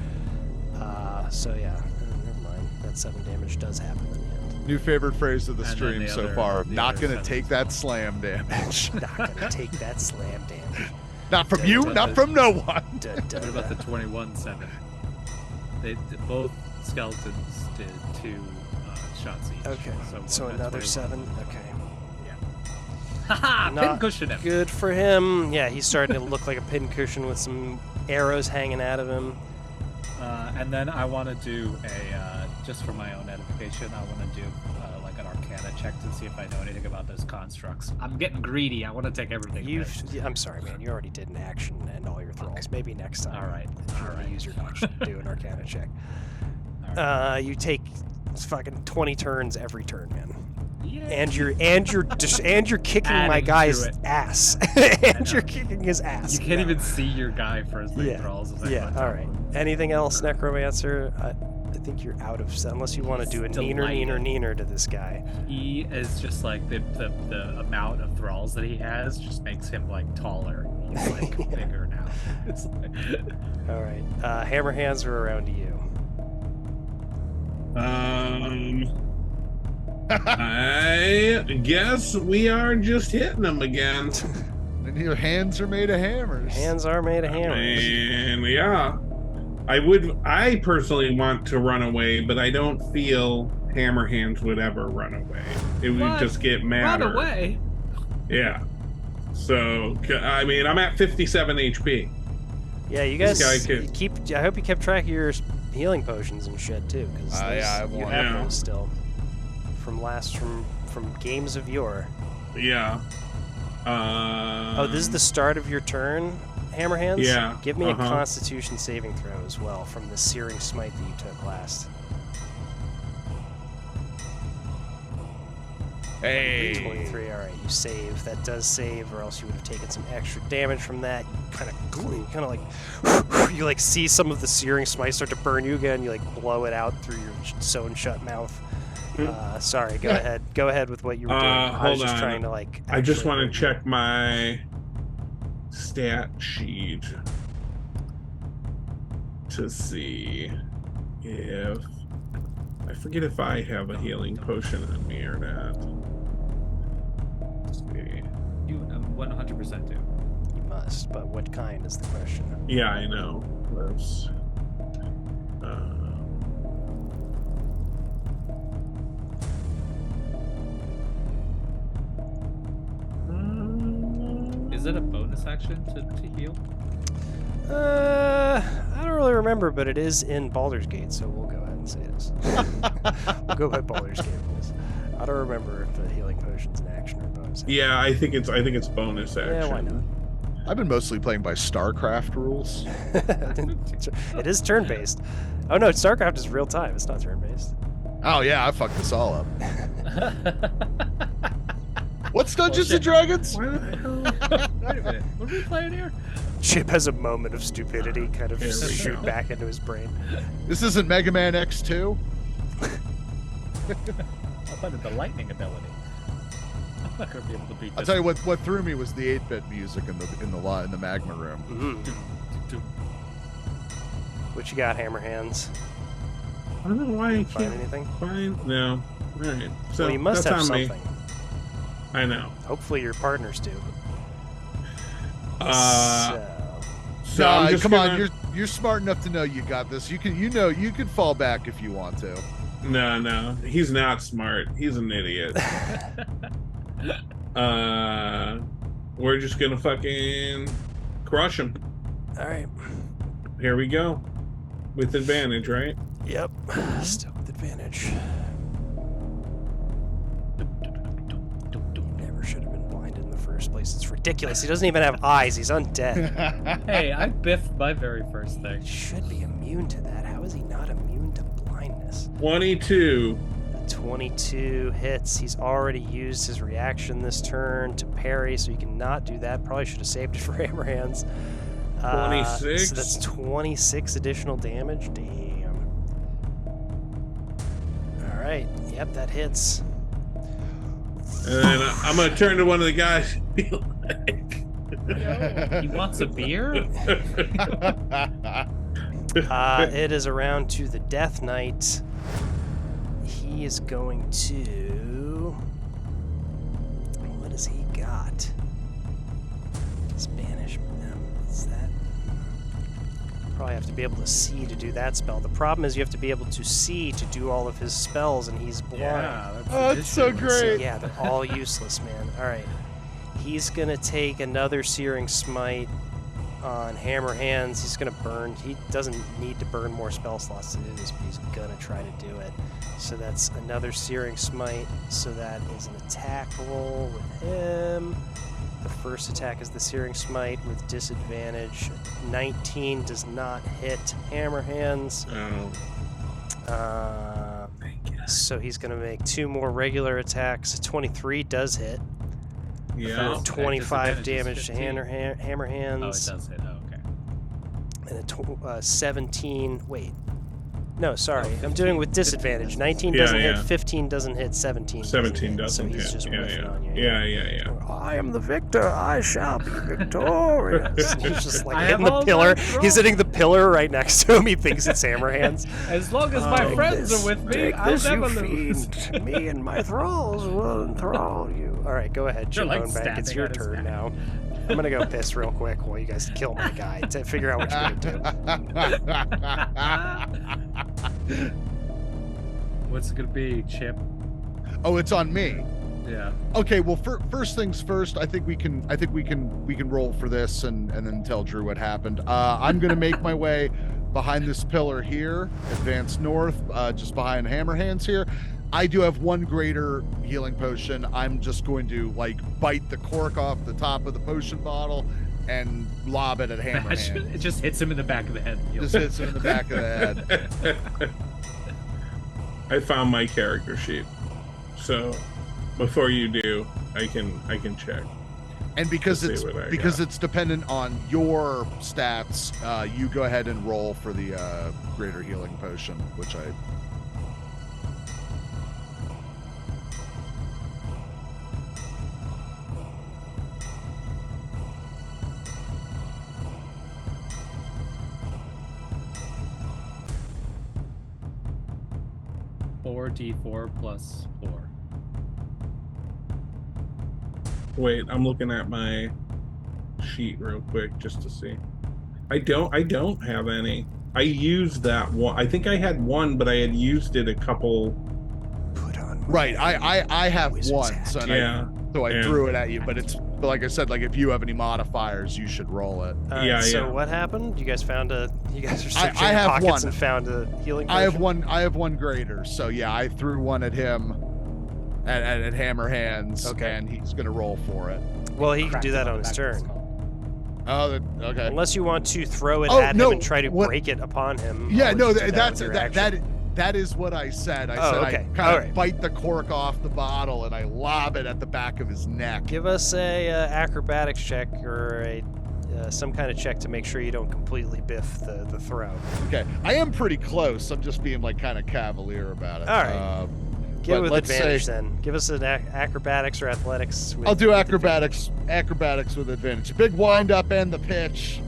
Speaker 3: So yeah, never mind. That 7 damage does happen in the end.
Speaker 1: new favorite phrase of the
Speaker 2: And then
Speaker 1: stream
Speaker 2: the
Speaker 1: so
Speaker 2: other-
Speaker 1: far.
Speaker 2: the
Speaker 1: Not
Speaker 2: other
Speaker 1: gonna take
Speaker 2: seven.
Speaker 1: that slam damage.
Speaker 3: Not gonna take that slam damage.
Speaker 1: Not from
Speaker 3: Dun,
Speaker 1: you.
Speaker 3: dun,
Speaker 1: Not
Speaker 2: dun.
Speaker 1: from no one.
Speaker 3: Dun,
Speaker 2: What
Speaker 3: dun,
Speaker 2: about
Speaker 3: dun.
Speaker 2: the 21-7? Both skeletons did 2 shots each.
Speaker 3: Okay, so
Speaker 2: one got
Speaker 3: another
Speaker 2: 21.
Speaker 3: 7. Okay.
Speaker 2: Haha!
Speaker 3: Not
Speaker 2: Pincushion him!
Speaker 3: Good for him. Yeah, he's starting to look like a pincushion with some arrows hanging out of him.
Speaker 2: And then I want to do just for my own edification, I want to do like an Arcana check to see if I know anything about those constructs. I'm getting greedy. I want to take everything.
Speaker 3: I'm sorry, man. You already did an action and all your thralls. Maybe next time.
Speaker 2: All right.
Speaker 3: If you
Speaker 2: All
Speaker 3: want
Speaker 2: right.
Speaker 3: to use your action to do an Arcana check.
Speaker 2: All right.
Speaker 3: You take fucking 20 turns every turn, man.
Speaker 2: Yeah.
Speaker 3: And you're kicking my
Speaker 2: Adding to
Speaker 3: guy's
Speaker 2: it.
Speaker 3: ass.
Speaker 2: I
Speaker 3: and
Speaker 2: know.
Speaker 3: you're kicking his ass.
Speaker 2: You can't
Speaker 3: No.
Speaker 2: even see your guy for his
Speaker 3: Yeah.
Speaker 2: thralls. As I
Speaker 3: Yeah.
Speaker 2: climb
Speaker 3: All
Speaker 2: up.
Speaker 3: right. Anything else, Necromancer? I think you're out of unless you want to do a
Speaker 2: He's
Speaker 3: neener to this guy.
Speaker 2: He is just like the amount of thralls that he has just makes him like taller. He's like bigger now. It's like,
Speaker 3: All right. Hammer hands are around to you.
Speaker 4: I guess we are just hitting them again.
Speaker 1: And your hands are made of hammers.
Speaker 3: Hands are made of hammers.
Speaker 4: And yeah, I personally want to run away, but I don't feel Hammer Hands would ever run away. It would
Speaker 2: What?
Speaker 4: just get madder.
Speaker 2: Run away.
Speaker 4: Yeah. So, I mean, I'm at 57 HP.
Speaker 3: Yeah, you
Speaker 4: This
Speaker 3: guys
Speaker 4: guy could-
Speaker 3: keep. I hope you kept track of your healing potions and shit too, because
Speaker 1: yeah, I
Speaker 3: you
Speaker 1: want-
Speaker 3: have
Speaker 4: Yeah.
Speaker 3: those still from games of yore.
Speaker 4: Yeah.
Speaker 3: Oh, this is the start of your turn, Hammer Hands?
Speaker 4: Yeah,
Speaker 3: Give me a
Speaker 4: uh-huh.
Speaker 3: Constitution saving throw as well from the Searing Smite that you took last.
Speaker 1: Hey.
Speaker 3: 23. All right, you save. That does save, or else you would have taken some extra damage from that. You kind of like, you like see some of the Searing Smite start to burn you again. You like blow it out through your sewn shut mouth. Sorry, go ahead. Go ahead with what you were doing. I was
Speaker 4: Hold
Speaker 3: just
Speaker 4: on.
Speaker 3: trying to like.
Speaker 4: I just
Speaker 3: actually
Speaker 4: want to
Speaker 3: hurt you.
Speaker 4: check my stat sheet to see if I forget if I have a healing potion on me or not. Let's see.
Speaker 2: You 100% do.
Speaker 3: You must, but what kind is the question?
Speaker 4: Yeah, I know. That's
Speaker 2: Is it a bonus action to heal?
Speaker 3: I don't really remember, but it is in Baldur's Gate, so we'll go ahead and say it is. We'll go by Baldur's Gate rules. I don't remember if the healing potion's an action or a bonus. Action.
Speaker 4: yeah, I think it's bonus action.
Speaker 3: Yeah, why not?
Speaker 1: I've been mostly playing by StarCraft rules.
Speaker 3: It is turn-based. Oh no, StarCraft is real time. It's not turn-based.
Speaker 1: Oh yeah, I fucked this all up. What's Dungeons
Speaker 2: Bullshit.
Speaker 1: and Dragons?
Speaker 4: Why the hell?
Speaker 2: Wait a minute. What are we playing here?
Speaker 3: Chip has a moment of stupidity, kind of
Speaker 4: There we
Speaker 3: shoot
Speaker 4: go.
Speaker 3: back into his brain.
Speaker 1: This isn't Mega Man X2.
Speaker 2: I wanted the lightning ability. I'm not gonna be able to beat
Speaker 1: I'll
Speaker 2: this.
Speaker 1: tell you what threw me was the 8-bit music in the magma room.
Speaker 3: Mhm. What you got, Hammer Hands?
Speaker 4: I don't know why I
Speaker 3: Find
Speaker 4: can't
Speaker 3: anything?
Speaker 4: find. No. All right. So
Speaker 3: Well, you must
Speaker 4: that's
Speaker 3: have
Speaker 4: on me.
Speaker 3: something.
Speaker 4: I know.
Speaker 3: Hopefully your partners do.
Speaker 4: So
Speaker 1: No,
Speaker 4: I'm just
Speaker 1: come
Speaker 4: gonna-
Speaker 1: on, you're smart enough to know you got this. You can fall back if you want to.
Speaker 4: No, he's not smart. He's an idiot. We're just gonna fucking crush him.
Speaker 3: All right.
Speaker 4: Here we go. With advantage, right?
Speaker 3: Yep. Still with advantage. Never should have been blinded in the first place. It's ridiculous. He doesn't even have eyes. He's undead.
Speaker 2: Hey, I biffed my very first thing.
Speaker 3: He should be immune to that. How is he not immune to blindness?
Speaker 4: 22.
Speaker 3: 22 hits. He's already used his reaction this turn to parry, so he cannot do that. Probably should have saved it for Hammer Hands.
Speaker 4: 26?
Speaker 3: So that's 26 additional damage. Damn. All right. Yep, that hits.
Speaker 4: And then I'm gonna turn to one of the guys and be like,
Speaker 2: He wants a beer?
Speaker 3: It is around to the Death Knight. He is going to. What has he got? Spanish. Is that? Probably have to be able to see to do that spell. The problem is you have to be able to see to do all of his spells, and he's blind.
Speaker 2: Yeah,
Speaker 1: Oh, that's so
Speaker 2: ridiculous.
Speaker 1: great.
Speaker 3: Yeah, they're all useless, man. All right. He's going to take another Searing Smite on Hammer Hands. He's going to burn. He doesn't need to burn more spell slots to do this, but he's going to try to do it. So that's another Searing Smite. So that is an attack roll with him. The first attack is the Searing Smite with disadvantage. 19 does not hit Hammer Hands.
Speaker 4: oh,
Speaker 3: So he's going to make 2 more regular attacks. 23 does hit.
Speaker 4: yeah.
Speaker 2: Oh.
Speaker 3: 25
Speaker 2: Disadvantage is
Speaker 3: damage to
Speaker 2: 15.
Speaker 3: Hammer
Speaker 2: Oh, it
Speaker 3: Hands.
Speaker 2: does hit. Oh, okay.
Speaker 3: And a 17. Wait. No, sorry.
Speaker 2: Oh,
Speaker 3: I'm doing with
Speaker 2: 15
Speaker 3: disadvantage.
Speaker 2: doesn't
Speaker 3: 19
Speaker 4: hit.
Speaker 3: doesn't
Speaker 4: Yeah,
Speaker 3: hit.
Speaker 4: yeah.
Speaker 3: 15 doesn't hit. 17
Speaker 4: 17
Speaker 3: hit.
Speaker 4: doesn't
Speaker 3: So he's
Speaker 4: hit.
Speaker 3: just whiffing on you.
Speaker 4: Yeah.
Speaker 3: I am the victor. I shall be victorious. And he's just like
Speaker 2: I
Speaker 3: hitting
Speaker 2: have
Speaker 3: the
Speaker 2: all
Speaker 3: pillar.
Speaker 2: my
Speaker 3: He's hitting the pillar right next to him. He thinks it's Hammer Hands.
Speaker 2: As long as my
Speaker 3: Take
Speaker 2: friends
Speaker 3: this,
Speaker 2: are with me,
Speaker 3: take
Speaker 2: I'll
Speaker 3: this,
Speaker 2: never
Speaker 3: you
Speaker 2: lose.
Speaker 3: fiend. Me and my thralls will enthrall you. All right, go ahead,
Speaker 2: They're
Speaker 3: Chip
Speaker 2: like
Speaker 3: Bonebank. It's
Speaker 2: standing
Speaker 3: your
Speaker 2: on his
Speaker 3: turn
Speaker 2: neck.
Speaker 3: now. I'm gonna go piss real quick while you guys kill my guy to figure out what you're gonna do.
Speaker 2: What's it gonna be, Chip?
Speaker 1: Oh, it's on me.
Speaker 2: Yeah.
Speaker 1: Okay, well, first things first. I think we can roll for this and then tell Drew what happened. I'm gonna make my way behind this pillar here, advance north, just behind Hammerhands here. I do have one greater healing potion. I'm just going to like bite the cork off the top of the potion bottle and lob it at Hammerhands.
Speaker 2: It just hits him in the back of the head.
Speaker 1: Just hits him in the back of the head.
Speaker 4: I found my character sheet, so before you do, I can check.
Speaker 1: And because it's dependent on your stats, you go ahead and roll for the greater healing potion, which I.
Speaker 2: Four D4 plus 4.
Speaker 4: Wait, I'm looking at my sheet real quick just to see. I don't have any. I used that one. I think I had one, but I had used it a couple.
Speaker 3: Put on.
Speaker 1: Right, I have one, so
Speaker 4: Yeah.
Speaker 1: I threw it at you. But like I said, like if you have any modifiers, you should roll it.
Speaker 3: So what happened? You guys found you guys are searching
Speaker 1: I have
Speaker 3: pockets
Speaker 1: one.
Speaker 3: and found a healing potion?
Speaker 1: I have one greater, so yeah, I threw one at him. At Hammerhands,
Speaker 3: okay,
Speaker 1: and he's gonna roll for it.
Speaker 3: Well, he can do that on his turn.
Speaker 1: Oh, okay.
Speaker 3: Unless you want to throw it at him and try to break it upon him.
Speaker 1: Yeah, no, that is what I said. I said I kind of bite the cork off the bottle and I lob it at the back of his neck.
Speaker 3: Give us a acrobatics check or a some kind of check to make sure you don't completely biff the throw.
Speaker 1: Okay, I am pretty close. I'm just being like kind of cavalier about it.
Speaker 3: All right. Give it with advantage then. Give us an acrobatics or athletics.
Speaker 1: I'll do acrobatics. Acrobatics with advantage. Big wind up and the pitch.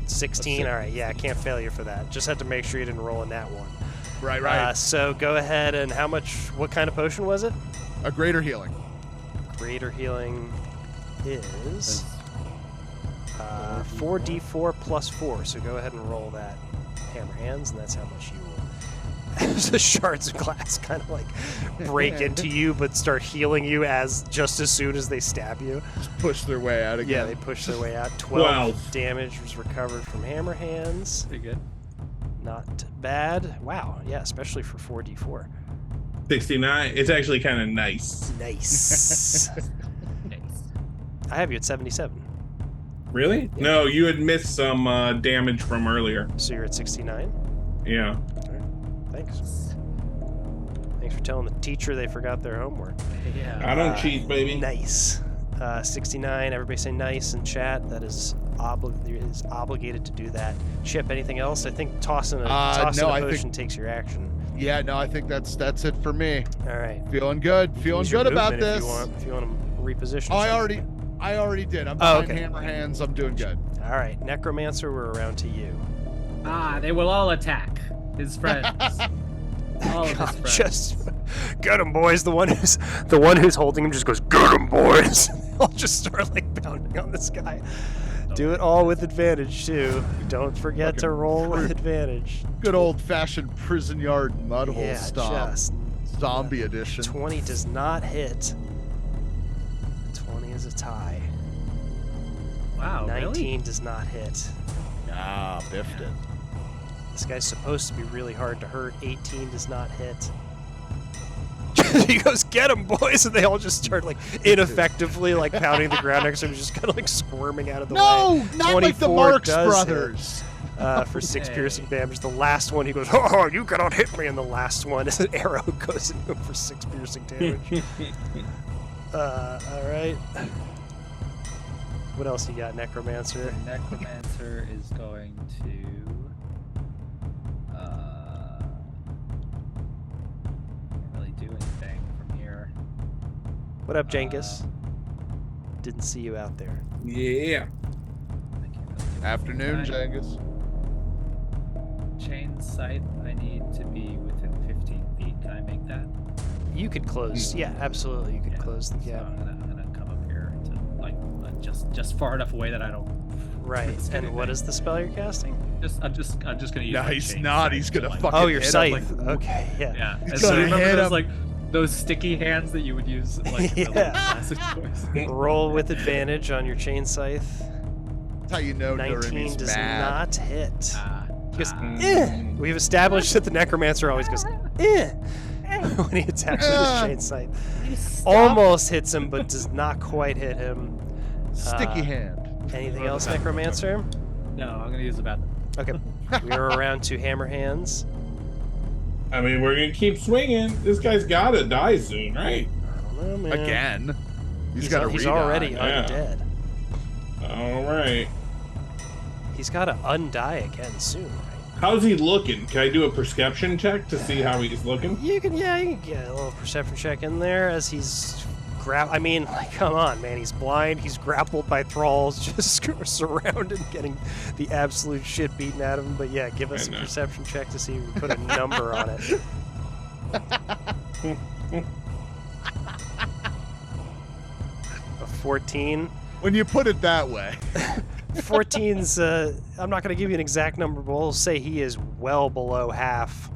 Speaker 3: 16. All right. Yeah, I can't fail you for that. Just had to make sure you didn't roll in that one.
Speaker 1: Right.
Speaker 3: So go ahead and what kind of potion was it?
Speaker 1: A greater healing.
Speaker 3: Greater healing is 4d4 plus 4. So go ahead and roll that, Hammerhands, and that's how much you will. The shards of glass kind of like break into you but start healing you just as soon as they stab you.
Speaker 1: Just push their way out again.
Speaker 3: Yeah, they push their way out. 12 damage was recovered from Hammerhands.
Speaker 2: Pretty good.
Speaker 3: Not bad. Wow, yeah, especially for 4d4.
Speaker 4: 69. It's actually kind of nice.
Speaker 3: Nice. I have you at 77.
Speaker 4: Really?
Speaker 3: Yeah.
Speaker 4: No, you had missed some damage from earlier.
Speaker 3: So you're at 69?
Speaker 4: Yeah.
Speaker 3: Thanks. Thanks for telling the teacher they forgot their homework.
Speaker 2: Yeah.
Speaker 4: I don't cheat, baby.
Speaker 3: Nice. 69. Everybody say nice in chat. That is obligated to do that. Chip, anything else? I think tossing a potion takes your action.
Speaker 1: Yeah, no, I think that's it for me.
Speaker 3: All right.
Speaker 1: Feeling good. Feeling good about this.
Speaker 3: If you want to reposition.
Speaker 1: I already did. I'm behind Hammerhands. I'm doing good.
Speaker 3: All right, Necromancer, we're around to you.
Speaker 2: They will all attack his friends. All of his friends.
Speaker 3: Just get him, boys. The one who's holding him just goes, "Get him, boys." I'll just start like pounding on this guy. Do it all with advantage too. Don't forget to roll with advantage.
Speaker 1: Good old-fashioned prison yard mudhole stomp.
Speaker 3: Just
Speaker 1: zombie edition.
Speaker 3: 20 does not hit. 20 is a tie.
Speaker 2: Wow,
Speaker 3: 19
Speaker 2: really?
Speaker 3: does not hit.
Speaker 1: Ah, biffed it.
Speaker 3: This guy's supposed to be really hard to hurt. 18 does not hit. He goes, "Get him, boys!" And they all just start like ineffectively like pounding the ground next to him, just kind of like squirming out of the way.
Speaker 1: No, not like the Marx Brothers.
Speaker 3: For 6 piercing damage. The last one, he goes, "Oh, you cannot hit me!" And the last one, an arrow goes into him for 6 piercing damage. All right. What else you got, Necromancer?
Speaker 2: Necromancer is going to. Can't really do anything from here.
Speaker 3: What up, Jenkins? Didn't see you out there.
Speaker 4: Yeah.
Speaker 1: Afternoon, Jengus.
Speaker 2: Chain sight, I need to be within 15 feet. Can I make that?
Speaker 3: You could close. Yeah, absolutely. You could close the
Speaker 2: So
Speaker 3: gap.
Speaker 2: I'm gonna come up here to like just far enough away that I don't.
Speaker 3: Right.
Speaker 2: risk
Speaker 3: And what
Speaker 2: anything.
Speaker 3: is the spell you're casting?
Speaker 2: I'm just gonna use.
Speaker 1: No,
Speaker 2: my
Speaker 1: he's
Speaker 2: chain
Speaker 1: not.
Speaker 2: scythe
Speaker 1: He's
Speaker 2: to,
Speaker 1: gonna
Speaker 2: like-
Speaker 1: fucking
Speaker 3: Oh, your
Speaker 1: hit him.
Speaker 3: scythe.
Speaker 2: like-
Speaker 3: Okay, yeah.
Speaker 2: Yeah.
Speaker 1: He's
Speaker 2: And so
Speaker 1: gonna
Speaker 2: remember
Speaker 1: hit
Speaker 2: those
Speaker 1: him.
Speaker 2: like those sticky hands that you would use like in the
Speaker 3: Yeah.
Speaker 2: classic toys.
Speaker 3: Roll with advantage on your chain scythe.
Speaker 1: That's how you know
Speaker 3: 19
Speaker 1: Durham's
Speaker 3: does
Speaker 1: mad.
Speaker 3: not hit. He goes,
Speaker 2: Ah.
Speaker 3: eh. We've established that the necromancer always goes, eh, when he attacks with his chain scythe. Almost hits him, but does not quite hit him.
Speaker 1: Sticky hand.
Speaker 3: Anything else, necromancer?
Speaker 2: No, I'm gonna use the bathroom.
Speaker 3: Okay. We are around to hammer hands.
Speaker 4: I mean, we're gonna keep swinging. This guy's gotta die soon, right?
Speaker 3: I don't know, man.
Speaker 1: Again. He's got to
Speaker 3: He's
Speaker 1: redie.
Speaker 3: already
Speaker 4: Yeah.
Speaker 3: undead.
Speaker 4: All right.
Speaker 3: He's got to undie again soon, right?
Speaker 4: How's he looking? Can I do a perception check to see how he's looking?
Speaker 3: You can get a little perception check in there as he's I mean, like, come on, man. He's blind. He's grappled by thralls, just surrounded, getting the absolute shit beaten out of him. But yeah, give us a
Speaker 4: I know.
Speaker 3: perception check to see if we can put a number on it. A 14.
Speaker 1: When you put it that way.
Speaker 3: 14's, I'm not going to give you an exact number, but we'll say he is well below half.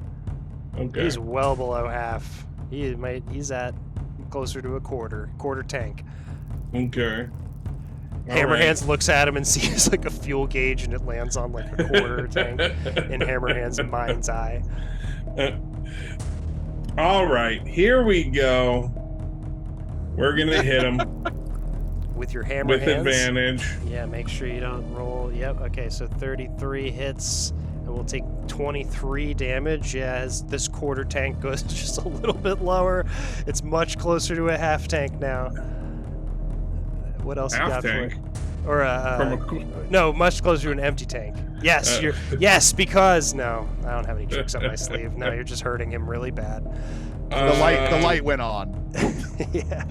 Speaker 4: Okay.
Speaker 3: He's well below half. He's at closer to a quarter tank.
Speaker 4: Okay. All
Speaker 3: Hammerhands looks at him and sees like a fuel gauge, and it lands on like a quarter tank in Hammerhand's mind's eye.
Speaker 4: All right, here we go. We're gonna hit him
Speaker 3: With your hammer
Speaker 4: with
Speaker 3: hands.
Speaker 4: advantage.
Speaker 3: Yeah, make sure you don't roll. Yep. Okay, so 33 hits, and we'll take 23 damage. Yeah, as this quarter tank goes just a little bit lower, it's much closer to a half tank now. What else you
Speaker 4: Half
Speaker 3: got
Speaker 4: tank.
Speaker 3: for it? Or
Speaker 4: From
Speaker 3: no, much closer to an empty tank. Yes, yes, because no, I don't have any tricks up my sleeve. No, you're just hurting him really bad.
Speaker 1: The light went on.
Speaker 3: Yeah.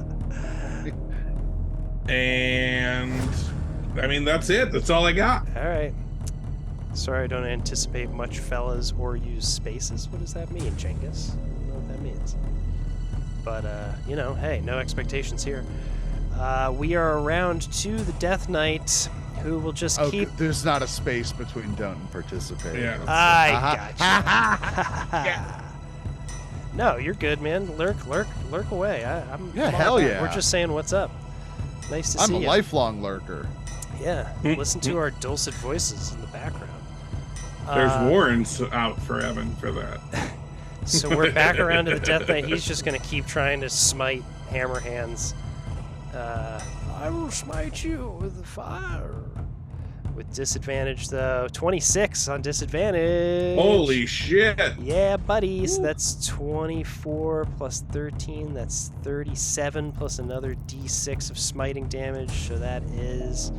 Speaker 4: And I mean, that's it. That's all I got.
Speaker 3: All right. Sorry, I don't anticipate much fellas or use spaces. What does that mean, Genghis? I don't know what that means. But, you know, hey, no expectations here. We are around to the Death Knight, who will just
Speaker 1: Oh,
Speaker 3: keep...
Speaker 1: there's not a space between don't and participate.
Speaker 4: Yeah.
Speaker 3: I gotcha. No, you're good, man. Lurk away. I'm
Speaker 1: Yeah,
Speaker 3: all
Speaker 1: hell
Speaker 3: about it.
Speaker 1: yeah.
Speaker 3: We're just saying what's up. Nice to
Speaker 1: I'm
Speaker 3: see
Speaker 1: a
Speaker 3: you.
Speaker 1: lifelong lurker.
Speaker 3: Yeah, listen to our dulcet voices in the background.
Speaker 4: There's Warren's out for Evan for that.
Speaker 3: So we're back around to the Death Knight. He's just going to keep trying to smite Hammerhands. I will smite you with the fire. With disadvantage, though. 26 on disadvantage.
Speaker 4: Holy shit!
Speaker 3: Yeah, buddy. So that's 24 plus 13. That's 37 plus another d6 of smiting damage. So that is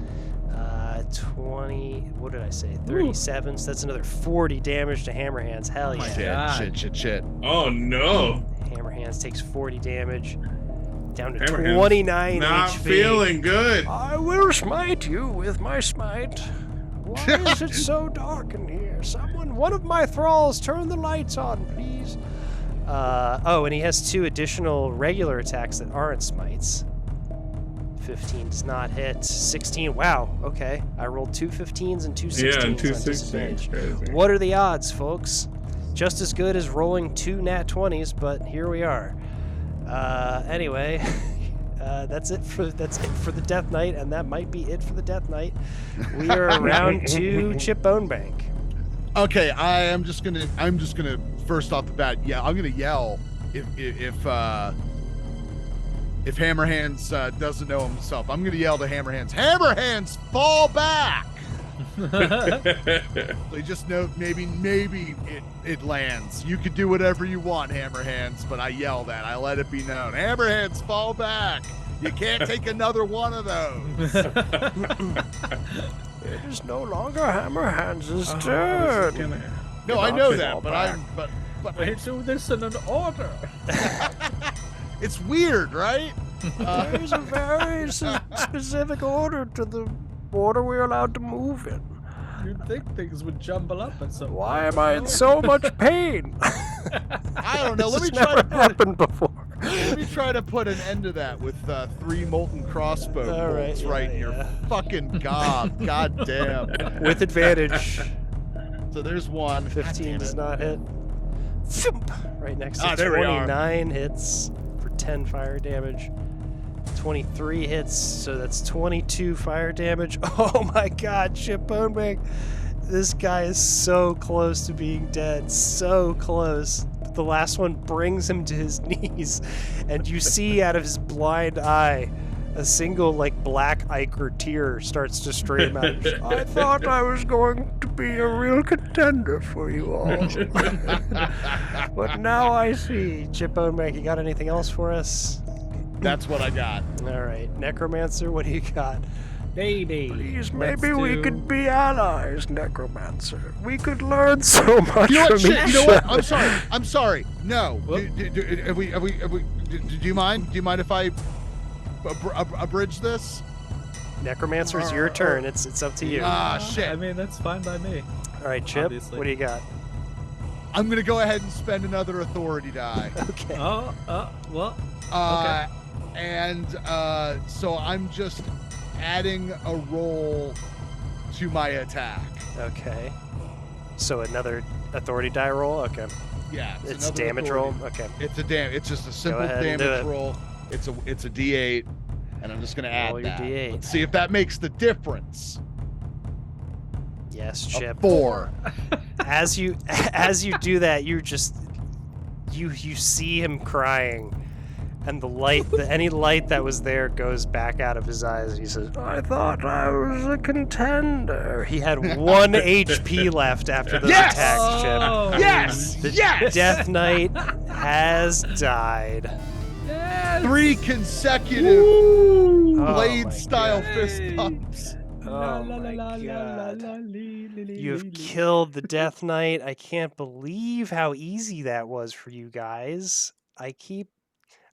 Speaker 3: 20. What did I say? 37. So that's another 40 damage to Hammerhands. Hell
Speaker 2: my
Speaker 3: yeah.
Speaker 2: God.
Speaker 1: Shit.
Speaker 4: Oh no!
Speaker 3: Hammerhands takes 40 damage. Down to
Speaker 4: Hammerhands
Speaker 3: 29
Speaker 4: Not
Speaker 3: HP.
Speaker 4: feeling good.
Speaker 3: I will smite you with my smite. Why is it so dark in here? One of my thralls, turn the lights on, please. Oh, and he has 2 additional regular attacks that aren't smites. 15 does not hit. 16, wow, okay. I rolled 2 15s and 2 16s
Speaker 4: Yeah, and 2
Speaker 3: on
Speaker 4: 16s.
Speaker 3: disadvantage.
Speaker 4: Crazy.
Speaker 3: What are the odds, folks? Just as good as rolling 2 nat 20s, but here we are. Anyway, that's it for the Death Knight, and that might be it for the Death Knight. We are around to Chip Bonebank.
Speaker 1: Okay, I'm just gonna first off the bat, yeah, I'm gonna yell if Hammerhands doesn't know himself. I'm gonna yell to Hammerhands, fall back. So you just know maybe it lands. You could do whatever you want, Hammerhands, but I yell that. I let it be known. Hammerhands, fall back. You can't take another one of those.
Speaker 3: It is no longer Hammerhands'
Speaker 4: This is
Speaker 3: turn.
Speaker 4: gonna-
Speaker 1: No, I know that, but
Speaker 2: I do this in an order.
Speaker 1: it's weird, right?
Speaker 3: There's a very specific order to the order we're allowed to move in.
Speaker 2: You'd think things would jumble up, and so
Speaker 3: Why am I in so much pain?
Speaker 1: I don't know. Let
Speaker 3: This
Speaker 1: me
Speaker 3: has
Speaker 1: try
Speaker 3: never
Speaker 1: to put
Speaker 3: happened before.
Speaker 1: Let me try to put an end to that with 3 molten crossbow
Speaker 3: All right,
Speaker 1: bolts
Speaker 3: yeah,
Speaker 1: right in your
Speaker 3: yeah.
Speaker 1: fucking gob. God damn.
Speaker 3: With advantage.
Speaker 1: So there's one.
Speaker 3: 15 does not hit. Thump! Right next to
Speaker 1: there we are.
Speaker 3: 29 hits for 10 fire damage. 23 hits, so that's 22 fire damage. Oh my god, Chip Bonebank. This guy is so close to being dead. So close. But the last one brings him to his knees. And you see out of his blind eye a single black ichor tear starts to stream out. I thought I was going to be a real contender for you all. But now I see. Chip Bonebank, you got anything else for us?
Speaker 1: That's what I got.
Speaker 3: All right. Necromancer, what do you got?
Speaker 2: Baby.
Speaker 3: Please,
Speaker 2: let's
Speaker 3: maybe we
Speaker 2: do-
Speaker 3: could be allies, Necromancer. We could learn so much
Speaker 1: You know what?
Speaker 3: from
Speaker 1: Shit,
Speaker 3: each
Speaker 1: you know what?
Speaker 3: other.
Speaker 1: I'm sorry. No.
Speaker 2: Whoop.
Speaker 1: Do you mind? Do you mind if I abridge this?
Speaker 3: Necromancer, it's your turn. It's up to you.
Speaker 1: Ah, shit.
Speaker 2: I mean, that's fine by me.
Speaker 3: All right, Chip,
Speaker 2: obviously.
Speaker 3: what do you got?
Speaker 1: I'm gonna go ahead and spend another authority die.
Speaker 3: Okay.
Speaker 2: Well.
Speaker 1: And so I'm just adding a roll to my attack.
Speaker 3: Okay. So another authority die roll? Okay.
Speaker 1: Yeah,
Speaker 3: It's
Speaker 1: another
Speaker 3: damage
Speaker 1: authority.
Speaker 3: roll? Okay.
Speaker 1: It's just a simple
Speaker 3: ahead and do
Speaker 1: damage
Speaker 3: it.
Speaker 1: roll. It's a D8, and I'm just gonna add
Speaker 3: Roll your
Speaker 1: that.
Speaker 3: D8.
Speaker 1: Let's see if that makes the difference.
Speaker 3: Yes,
Speaker 1: A
Speaker 3: Chip.
Speaker 1: 4.
Speaker 3: As you do that, you see him crying, and the light, any light that was there goes back out of his eyes. He says, "I thought I was a contender." He had 1 HP left after those
Speaker 1: Yes!
Speaker 3: attacks, Chip.
Speaker 2: Oh,
Speaker 1: Yes!
Speaker 3: The
Speaker 1: Yes!
Speaker 3: Death Knight has died.
Speaker 2: yes!
Speaker 1: 3 consecutive
Speaker 3: Oh my
Speaker 1: blade-style
Speaker 3: God.
Speaker 1: fist pumps.
Speaker 3: Oh my God. You've killed the Death Knight. I can't believe how easy that was for you guys. I keep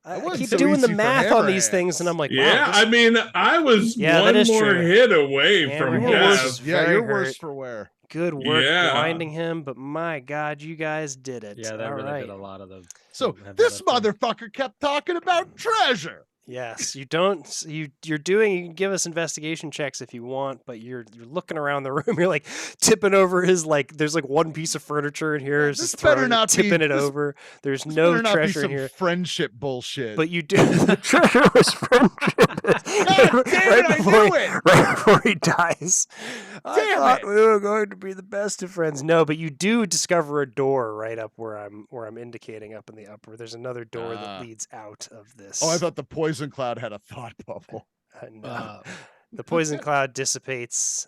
Speaker 1: wasn't so
Speaker 3: doing the
Speaker 1: easy for
Speaker 3: math on these things, and
Speaker 1: Hammerhands.
Speaker 3: I'm like,
Speaker 4: Yeah,
Speaker 3: wow,
Speaker 4: I mean, I was
Speaker 3: Yeah, that
Speaker 4: one
Speaker 3: is
Speaker 4: more
Speaker 3: true.
Speaker 4: hit away from
Speaker 3: Hammerhands
Speaker 4: death.
Speaker 3: is
Speaker 1: Yeah,
Speaker 3: very
Speaker 1: you're
Speaker 3: hurt.
Speaker 1: worse for wear.
Speaker 3: Good work
Speaker 4: Yeah.
Speaker 3: blinding him, but my God, you guys did it.
Speaker 2: Yeah, that
Speaker 3: All
Speaker 2: really
Speaker 3: right.
Speaker 2: did a lot of them.
Speaker 1: So this motherfucker kept talking about treasure.
Speaker 3: Yes, you don't. You're doing. You can give us investigation checks if you want, but you're looking around the room. You're like tipping over his there's one piece of furniture in here.
Speaker 1: Yeah,
Speaker 3: It's
Speaker 1: this
Speaker 3: just
Speaker 1: better
Speaker 3: throwing it,
Speaker 1: not be-
Speaker 3: tipping it
Speaker 1: this-
Speaker 3: over. There's
Speaker 1: This
Speaker 3: no
Speaker 1: better not be
Speaker 3: treasure in
Speaker 1: some
Speaker 3: here.
Speaker 1: friendship bullshit.
Speaker 3: But you do. The treasure was friendship.
Speaker 1: God damn it, I knew it!
Speaker 3: Right before he dies. I
Speaker 1: Damn
Speaker 3: thought
Speaker 1: it.
Speaker 3: we were going to be the best of friends. No, but you do discover a door right up where I'm indicating up in the upper. There's another door that leads out of this.
Speaker 1: Oh, I thought the poison cloud had a thought bubble.
Speaker 3: No. The poison cloud dissipates.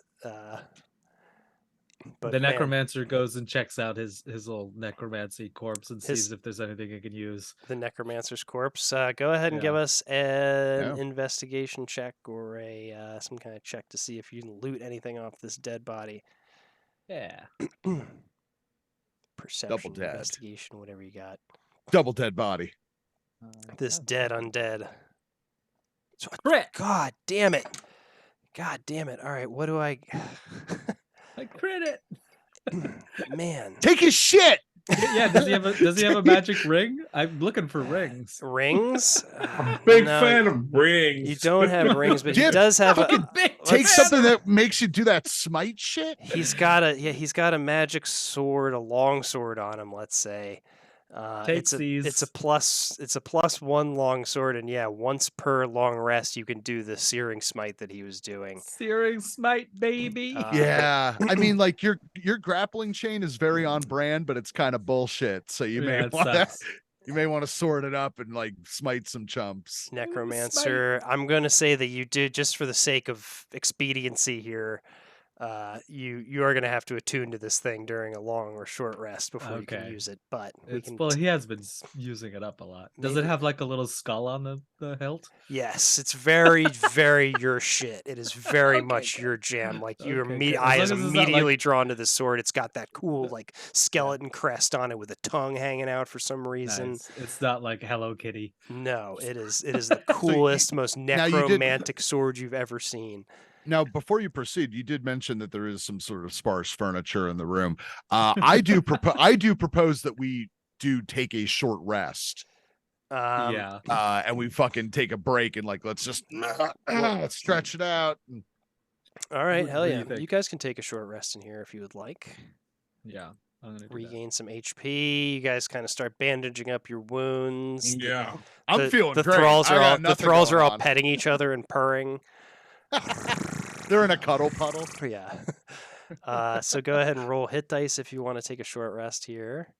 Speaker 3: But
Speaker 2: the
Speaker 3: man,
Speaker 2: necromancer goes and checks out his little necromancy corpse and
Speaker 3: His-
Speaker 2: sees if there's anything he can use.
Speaker 3: the necromancer's corpse. Go ahead and give
Speaker 2: Yeah.
Speaker 3: us an
Speaker 1: Yeah.
Speaker 3: investigation check or a some kind of check to see if you can loot anything off this dead body.
Speaker 2: Yeah.
Speaker 3: Perception,
Speaker 1: dead.
Speaker 3: investigation, whatever you got.
Speaker 1: Double dead body.
Speaker 3: This dead undead.
Speaker 2: Crit!
Speaker 3: God damn it! God damn it! All right, what do I?
Speaker 2: I crit it.
Speaker 3: Man,
Speaker 1: Take his shit.
Speaker 2: Yeah, does he have a magic ring? I'm looking for rings.
Speaker 3: rings.
Speaker 4: Big
Speaker 3: No,
Speaker 4: fan of rings.
Speaker 3: You don't have rings, but he
Speaker 1: Jim,
Speaker 3: does have a.
Speaker 1: fucking Take something that makes you do that smite shit.
Speaker 3: He's got a magic sword, a long sword on him. Let's say.
Speaker 2: Take
Speaker 3: It's
Speaker 2: these.
Speaker 3: a +1 long sword, and yeah, once per long rest you can do the searing smite that he was doing.
Speaker 2: Searing smite, baby.
Speaker 1: Yeah, I mean, your grappling chain is very on brand, but it's kind of bullshit. So you may
Speaker 2: it
Speaker 1: want to
Speaker 2: sucks.
Speaker 1: sort it up and smite some chumps.
Speaker 3: Necromancer, I'm going to say that you did, just for the sake of expediency here, you are going to have to attune to this thing during a long or short rest before you can
Speaker 2: Okay.
Speaker 3: use it. But
Speaker 2: He has been using it up a lot. Does
Speaker 3: Maybe-
Speaker 2: it have a little skull on the hilt?
Speaker 3: yes, it's very, very your shit. It is very
Speaker 2: Okay,
Speaker 3: much
Speaker 2: good.
Speaker 3: your jam. Like your
Speaker 2: Okay, good. As
Speaker 3: eye
Speaker 2: long
Speaker 3: is
Speaker 2: as it's not,
Speaker 3: immediately drawn to the sword. It's got that cool skeleton crest on it with a tongue hanging out for some reason.
Speaker 2: Nice. It's not like Hello Kitty.
Speaker 3: No, it is the coolest, most
Speaker 1: now you did-
Speaker 3: necromantic sword you've ever seen.
Speaker 1: Now, before you proceed, you did mention that there is some sort of sparse furniture in the room. I do propose that we do take a short rest.
Speaker 2: Yeah.
Speaker 1: And we fucking take a break and like let's just let's stretch it out.
Speaker 3: All right,
Speaker 2: What
Speaker 3: hell
Speaker 2: do
Speaker 3: yeah.
Speaker 2: you think?
Speaker 3: You guys can take a short rest in here if you would like.
Speaker 2: Yeah. I'm gonna do that.
Speaker 3: Regain some HP. You guys kind of start bandaging up your wounds.
Speaker 4: Yeah.
Speaker 1: I'm feeling
Speaker 3: the
Speaker 1: great.
Speaker 3: thralls
Speaker 1: I
Speaker 3: are
Speaker 1: got
Speaker 3: all
Speaker 1: nothing
Speaker 3: are
Speaker 1: going
Speaker 3: all
Speaker 1: on.
Speaker 3: petting each other and purring.
Speaker 1: They're in a cuddle puddle.
Speaker 3: Yeah. So go ahead and roll hit dice if you want to take a short rest here.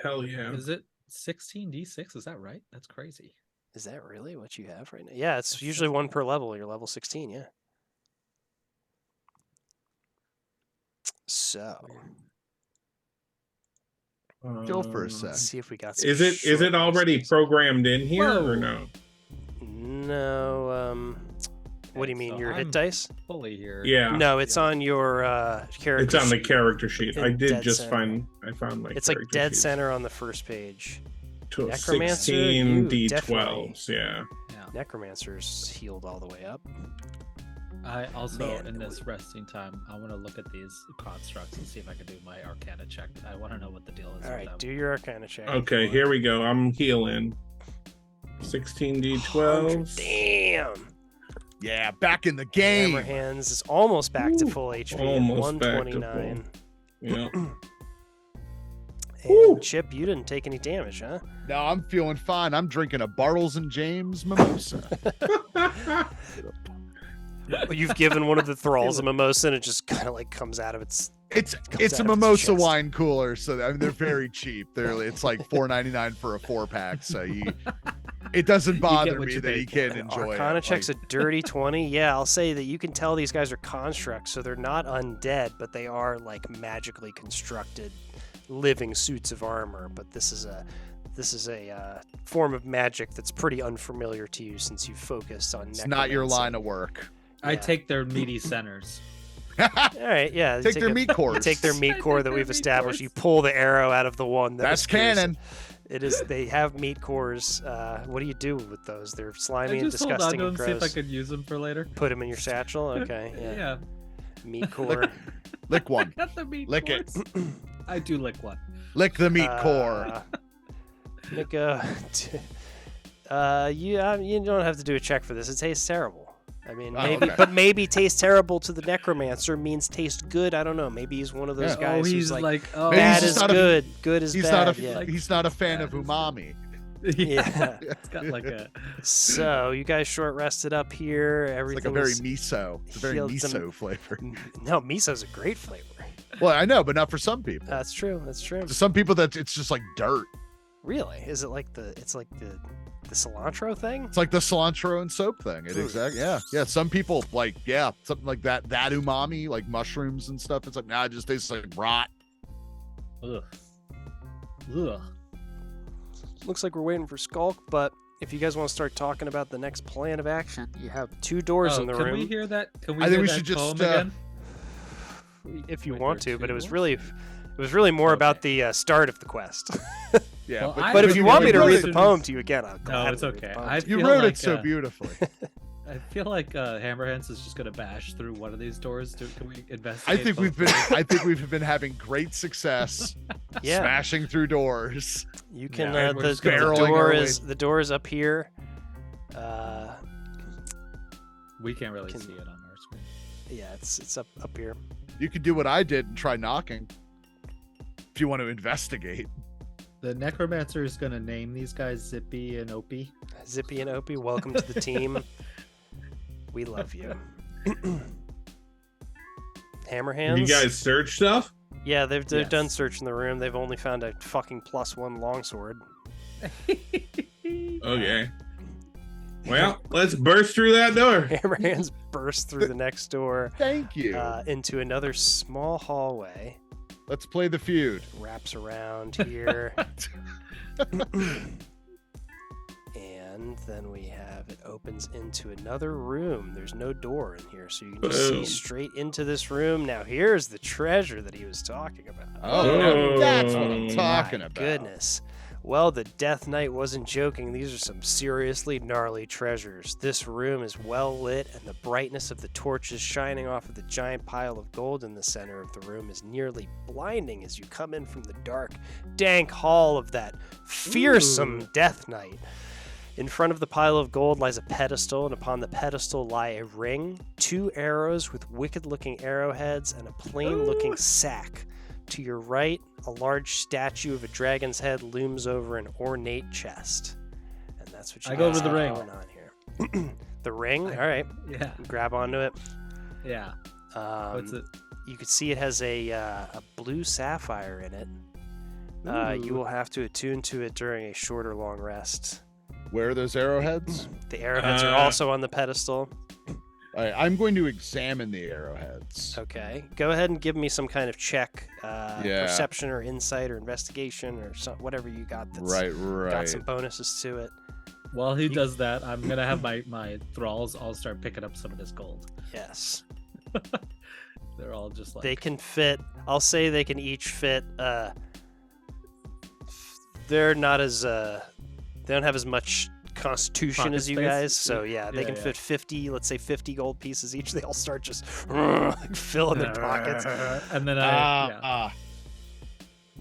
Speaker 4: Hell yeah.
Speaker 2: Is it 16d6? Is that right? That's crazy.
Speaker 3: Is that really what you have right now? Yeah, it's
Speaker 2: That's
Speaker 3: usually
Speaker 2: so
Speaker 3: one per level. You're level 16, yeah. So
Speaker 1: Chill for a sec.
Speaker 3: let's see if we got some
Speaker 4: Is it
Speaker 3: short
Speaker 4: already
Speaker 3: rests.
Speaker 4: programmed in here or
Speaker 2: Whoa.
Speaker 4: no?
Speaker 3: No. What do you mean?
Speaker 2: so
Speaker 3: Your hit
Speaker 2: I'm
Speaker 3: dice?
Speaker 2: Fully here.
Speaker 4: Yeah.
Speaker 3: No, it's on your character.
Speaker 4: It's on the
Speaker 3: sheet.
Speaker 4: character sheet.
Speaker 3: in
Speaker 4: I did
Speaker 3: dead
Speaker 4: just
Speaker 3: center.
Speaker 4: find my
Speaker 3: It's like
Speaker 4: character
Speaker 3: dead
Speaker 4: sheet.
Speaker 3: center on the first page.
Speaker 4: To
Speaker 3: Necromancer,
Speaker 4: 16
Speaker 3: you
Speaker 4: D12s, yeah.
Speaker 2: Yeah.
Speaker 3: Necromancer's healed all the way up.
Speaker 2: I also,
Speaker 3: Man,
Speaker 2: in this resting time, I want to look at these constructs and see if I can do my Arcana check. I want to know what the deal is
Speaker 3: All
Speaker 2: with
Speaker 3: right,
Speaker 2: them.
Speaker 3: do your Arcana check.
Speaker 4: Okay, here we go. I'm healing. 16 D12s.
Speaker 3: Damn.
Speaker 1: Yeah, back in the game.
Speaker 3: Hammer hands is almost back to
Speaker 4: Ooh,
Speaker 3: full HP. at
Speaker 4: almost back to full.
Speaker 3: 129.
Speaker 4: Yeah.
Speaker 3: And
Speaker 4: Woo.
Speaker 3: Chip, you didn't take any damage, huh?
Speaker 1: No, I'm feeling fine. I'm drinking a Bartles and James mimosa.
Speaker 3: You've given one of the thralls a mimosa, and it just kind of like comes out of its.
Speaker 1: It's
Speaker 3: Comes
Speaker 1: a
Speaker 3: out of its
Speaker 1: mimosa
Speaker 3: chest.
Speaker 1: wine cooler, so I mean they're very cheap. It's like $4.99 for a 4-pack. So it doesn't bother
Speaker 2: what
Speaker 1: me
Speaker 2: you
Speaker 1: that
Speaker 2: pay
Speaker 1: you
Speaker 2: for.
Speaker 1: can't enjoy
Speaker 3: Arcana
Speaker 1: it.
Speaker 3: check's
Speaker 1: Like,
Speaker 3: a dirty 20. Yeah, I'll say that you can tell these guys are constructs, so they're not undead, but they are like magically constructed living suits of armor. But this is a form of magic that's pretty unfamiliar to you since you focused on.
Speaker 1: it's not your
Speaker 3: necromancy.
Speaker 1: line of work.
Speaker 2: I
Speaker 3: Yeah.
Speaker 2: take their meaty centers.
Speaker 3: All right, yeah. you
Speaker 1: Take their meat
Speaker 3: You
Speaker 1: cores.
Speaker 3: take their meat core that
Speaker 2: their
Speaker 3: we've
Speaker 2: meat
Speaker 3: established.
Speaker 2: cores.
Speaker 3: You pull the arrow out of the one
Speaker 1: That's
Speaker 3: was piercing.
Speaker 1: canon.
Speaker 3: It is. They have meat cores. What do you do with those? They're slimy
Speaker 2: I
Speaker 3: and
Speaker 2: just hold on
Speaker 3: disgusting
Speaker 2: to
Speaker 3: and
Speaker 2: them, see if I
Speaker 3: gross.
Speaker 2: could use them for later.
Speaker 3: Put them in your satchel. Okay. Yeah.
Speaker 2: Yeah.
Speaker 3: Meat core.
Speaker 1: Lick one.
Speaker 2: Got the meat
Speaker 1: Lick it.
Speaker 2: cores. I do lick one.
Speaker 1: Lick the meat core.
Speaker 3: Nick, you don't have to do a check for this. It tastes terrible. I mean,
Speaker 1: Oh,
Speaker 3: maybe,
Speaker 1: okay.
Speaker 3: but maybe tastes terrible to the necromancer means tastes good. I don't know. Maybe he's one of those
Speaker 1: Yeah.
Speaker 3: guys
Speaker 2: he's
Speaker 3: who's like,
Speaker 2: oh,
Speaker 1: Maybe he's
Speaker 3: bad
Speaker 1: just
Speaker 3: is
Speaker 1: not a-
Speaker 3: good, good is
Speaker 1: He's
Speaker 3: bad.
Speaker 1: not a
Speaker 3: yeah.
Speaker 1: he's not a fan of
Speaker 2: Bad is-
Speaker 1: umami.
Speaker 3: Yeah.
Speaker 2: It's got like a.
Speaker 3: So you guys short rested up here.
Speaker 1: It's like
Speaker 3: Everything
Speaker 1: a very
Speaker 3: is-
Speaker 1: miso. It's a very
Speaker 3: healed some-
Speaker 1: miso flavor.
Speaker 3: No, miso's a great flavor.
Speaker 1: Well, I know, but not for some people.
Speaker 3: That's true. That's true.
Speaker 1: To some people, that it's just like dirt.
Speaker 3: Really? Is it like the? It's like the cilantro thing.
Speaker 1: It's like the cilantro and soap thing. It exactly. Yeah. Some people like something like that umami, like mushrooms and stuff. It's like it just tastes like rot.
Speaker 2: Ugh. Ugh.
Speaker 3: Looks like we're waiting for Skulk, but if you guys want to start talking about the next plan of action, you have 2 doors in the
Speaker 2: can
Speaker 3: room.
Speaker 2: we hear that? Can we
Speaker 1: I think
Speaker 2: hear
Speaker 1: we
Speaker 2: that
Speaker 1: should just,
Speaker 2: poem again?
Speaker 3: If you
Speaker 2: Wait,
Speaker 3: want
Speaker 2: there
Speaker 3: to,
Speaker 2: are
Speaker 3: but
Speaker 2: 2
Speaker 3: it was
Speaker 2: more?
Speaker 3: really more about
Speaker 2: Okay.
Speaker 3: the start of the quest.
Speaker 1: Yeah,
Speaker 2: Well,
Speaker 3: But if you want me to
Speaker 1: wrote
Speaker 3: read
Speaker 1: it-
Speaker 3: the poem to you again, I'll
Speaker 2: No,
Speaker 3: gladly
Speaker 2: it's
Speaker 3: read the
Speaker 2: okay.
Speaker 3: poem
Speaker 2: I
Speaker 3: to you.
Speaker 1: you
Speaker 2: feel
Speaker 1: wrote
Speaker 2: like,
Speaker 1: it so beautifully.
Speaker 2: I feel like Hammerhands is just gonna bash through one of these doors. Can we
Speaker 1: I
Speaker 2: investigate?
Speaker 1: think
Speaker 2: both
Speaker 1: we've been having great success
Speaker 3: Yeah,
Speaker 1: smashing through doors.
Speaker 3: you can.
Speaker 2: Yeah, we're
Speaker 3: The
Speaker 2: just gonna-
Speaker 1: Barreling our way.
Speaker 3: the door is up here.
Speaker 2: We can't really
Speaker 3: Can-
Speaker 2: see it on our screen.
Speaker 3: Yeah, it's up here.
Speaker 1: You could do what I did and try knocking. If you want to investigate.
Speaker 2: The necromancer is gonna name these guys Zippy and Opie.
Speaker 3: Zippy and Opie, welcome to the team. We love you. Hammerhands.
Speaker 4: You guys search stuff?
Speaker 3: Yeah, they've done
Speaker 2: Yes.
Speaker 3: search in the room. They've only found a fucking +1 longsword.
Speaker 4: Okay. Well, let's burst through that door.
Speaker 3: Hammerhands burst through the next door
Speaker 1: Thank you.
Speaker 3: into another small hallway.
Speaker 1: Let's play the feud.
Speaker 3: Wraps around here. And then we have it opens into another room. There's no door in here, so you can just see
Speaker 4: Boom.
Speaker 3: straight into this room. Now here's the treasure that he was talking about.
Speaker 1: Oh,
Speaker 4: Oh.
Speaker 1: that's what I'm
Speaker 3: My
Speaker 1: talking about.
Speaker 3: Goodness. Well, the Death Knight wasn't joking. These are some seriously gnarly treasures. This room is well lit, and the brightness of the torches shining off of the giant pile of gold in the center of the room is nearly blinding as you come in from the dark, dank hall of that fearsome Death Knight. In front of the pile of gold lies a pedestal, and upon the pedestal lie a ring, 2 arrows with wicked-looking arrowheads, and a plain-looking sack. To your right, a large statue of a dragon's head looms over an ornate chest. And that's what you
Speaker 5: I go to the ring.
Speaker 3: going on here. The ring? All right.
Speaker 5: Yeah.
Speaker 3: Grab onto it.
Speaker 5: Yeah. What's it?
Speaker 3: You can see it has a blue sapphire in it. You will have to attune to it during a short or long rest.
Speaker 1: Where are those arrowheads?
Speaker 3: The arrowheads are also on the pedestal.
Speaker 1: All right, I'm going to examine the arrowheads.
Speaker 3: Okay. Go ahead and give me some kind of check.
Speaker 1: Yeah.
Speaker 3: Perception or insight or investigation or whatever you got that's
Speaker 1: Right.
Speaker 3: got some bonuses to it.
Speaker 5: While he does that, I'm gonna have my thralls all start picking up some of this gold.
Speaker 3: Yes.
Speaker 5: They're all just like
Speaker 3: They can fit. I'll say they can each fit. They're not as. They don't have as much constitution
Speaker 5: Pocket
Speaker 3: as you
Speaker 5: space?
Speaker 3: guys, so yeah, they
Speaker 5: Yeah,
Speaker 3: can
Speaker 5: yeah.
Speaker 3: fit 50. Let's say 50 gold pieces each. They all start just filling their pockets.
Speaker 5: and then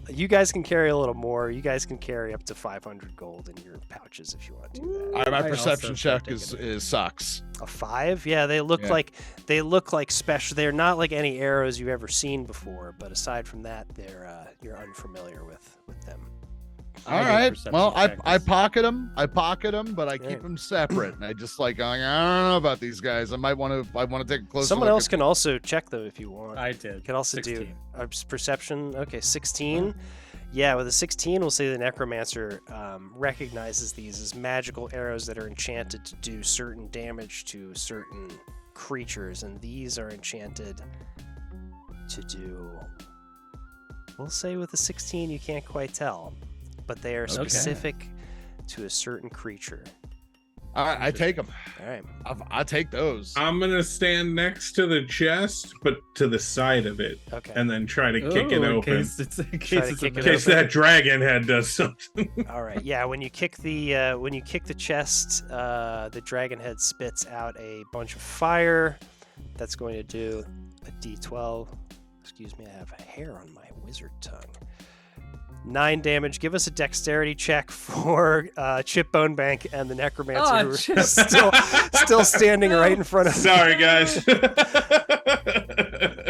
Speaker 3: You guys can carry a little more. You guys can carry up to 500 gold in your pouches if you want to do that.
Speaker 1: All right, my
Speaker 5: I
Speaker 1: perception
Speaker 5: also
Speaker 1: check
Speaker 5: start
Speaker 1: is
Speaker 5: taking
Speaker 1: sucks.
Speaker 3: A 5? Yeah, they look
Speaker 1: Yeah.
Speaker 3: like special. They're not like any arrows you've ever seen before, but aside from that, you're unfamiliar with them.
Speaker 1: All right. Well, I pocket them. But I keep them separate. And I just I don't know about these guys. I want to take a closer
Speaker 3: Someone
Speaker 1: look
Speaker 3: else can also check them if you want.
Speaker 5: I did.
Speaker 3: You can also
Speaker 5: 16.
Speaker 3: do perception. Okay, 16. Yeah, with a 16, we'll say the necromancer recognizes these as magical arrows that are enchanted to do certain damage to certain creatures, and these are enchanted to do. We'll say with a 16, you can't quite tell, but they are specific to a certain creature.
Speaker 1: All right, I take them.
Speaker 3: All right.
Speaker 1: I take those.
Speaker 4: I'm gonna stand next to the chest, but to the side of it,
Speaker 3: Okay.
Speaker 4: and then try to kick it
Speaker 5: in
Speaker 4: open.
Speaker 5: case it's, in
Speaker 3: Try
Speaker 5: case
Speaker 3: to
Speaker 5: it's
Speaker 3: kick
Speaker 5: a
Speaker 3: it
Speaker 4: In case
Speaker 3: open.
Speaker 4: that dragon head does something.
Speaker 3: All right. Yeah. When you kick the chest, the dragon head spits out a bunch of fire. That's going to do a D12. Excuse me. I have hair on my wizard tongue. 9 damage. Give us a dexterity check for Chip Bonebank and the necromancer, who
Speaker 5: Chip.
Speaker 3: are still standing right in front of him.
Speaker 4: Sorry, guys.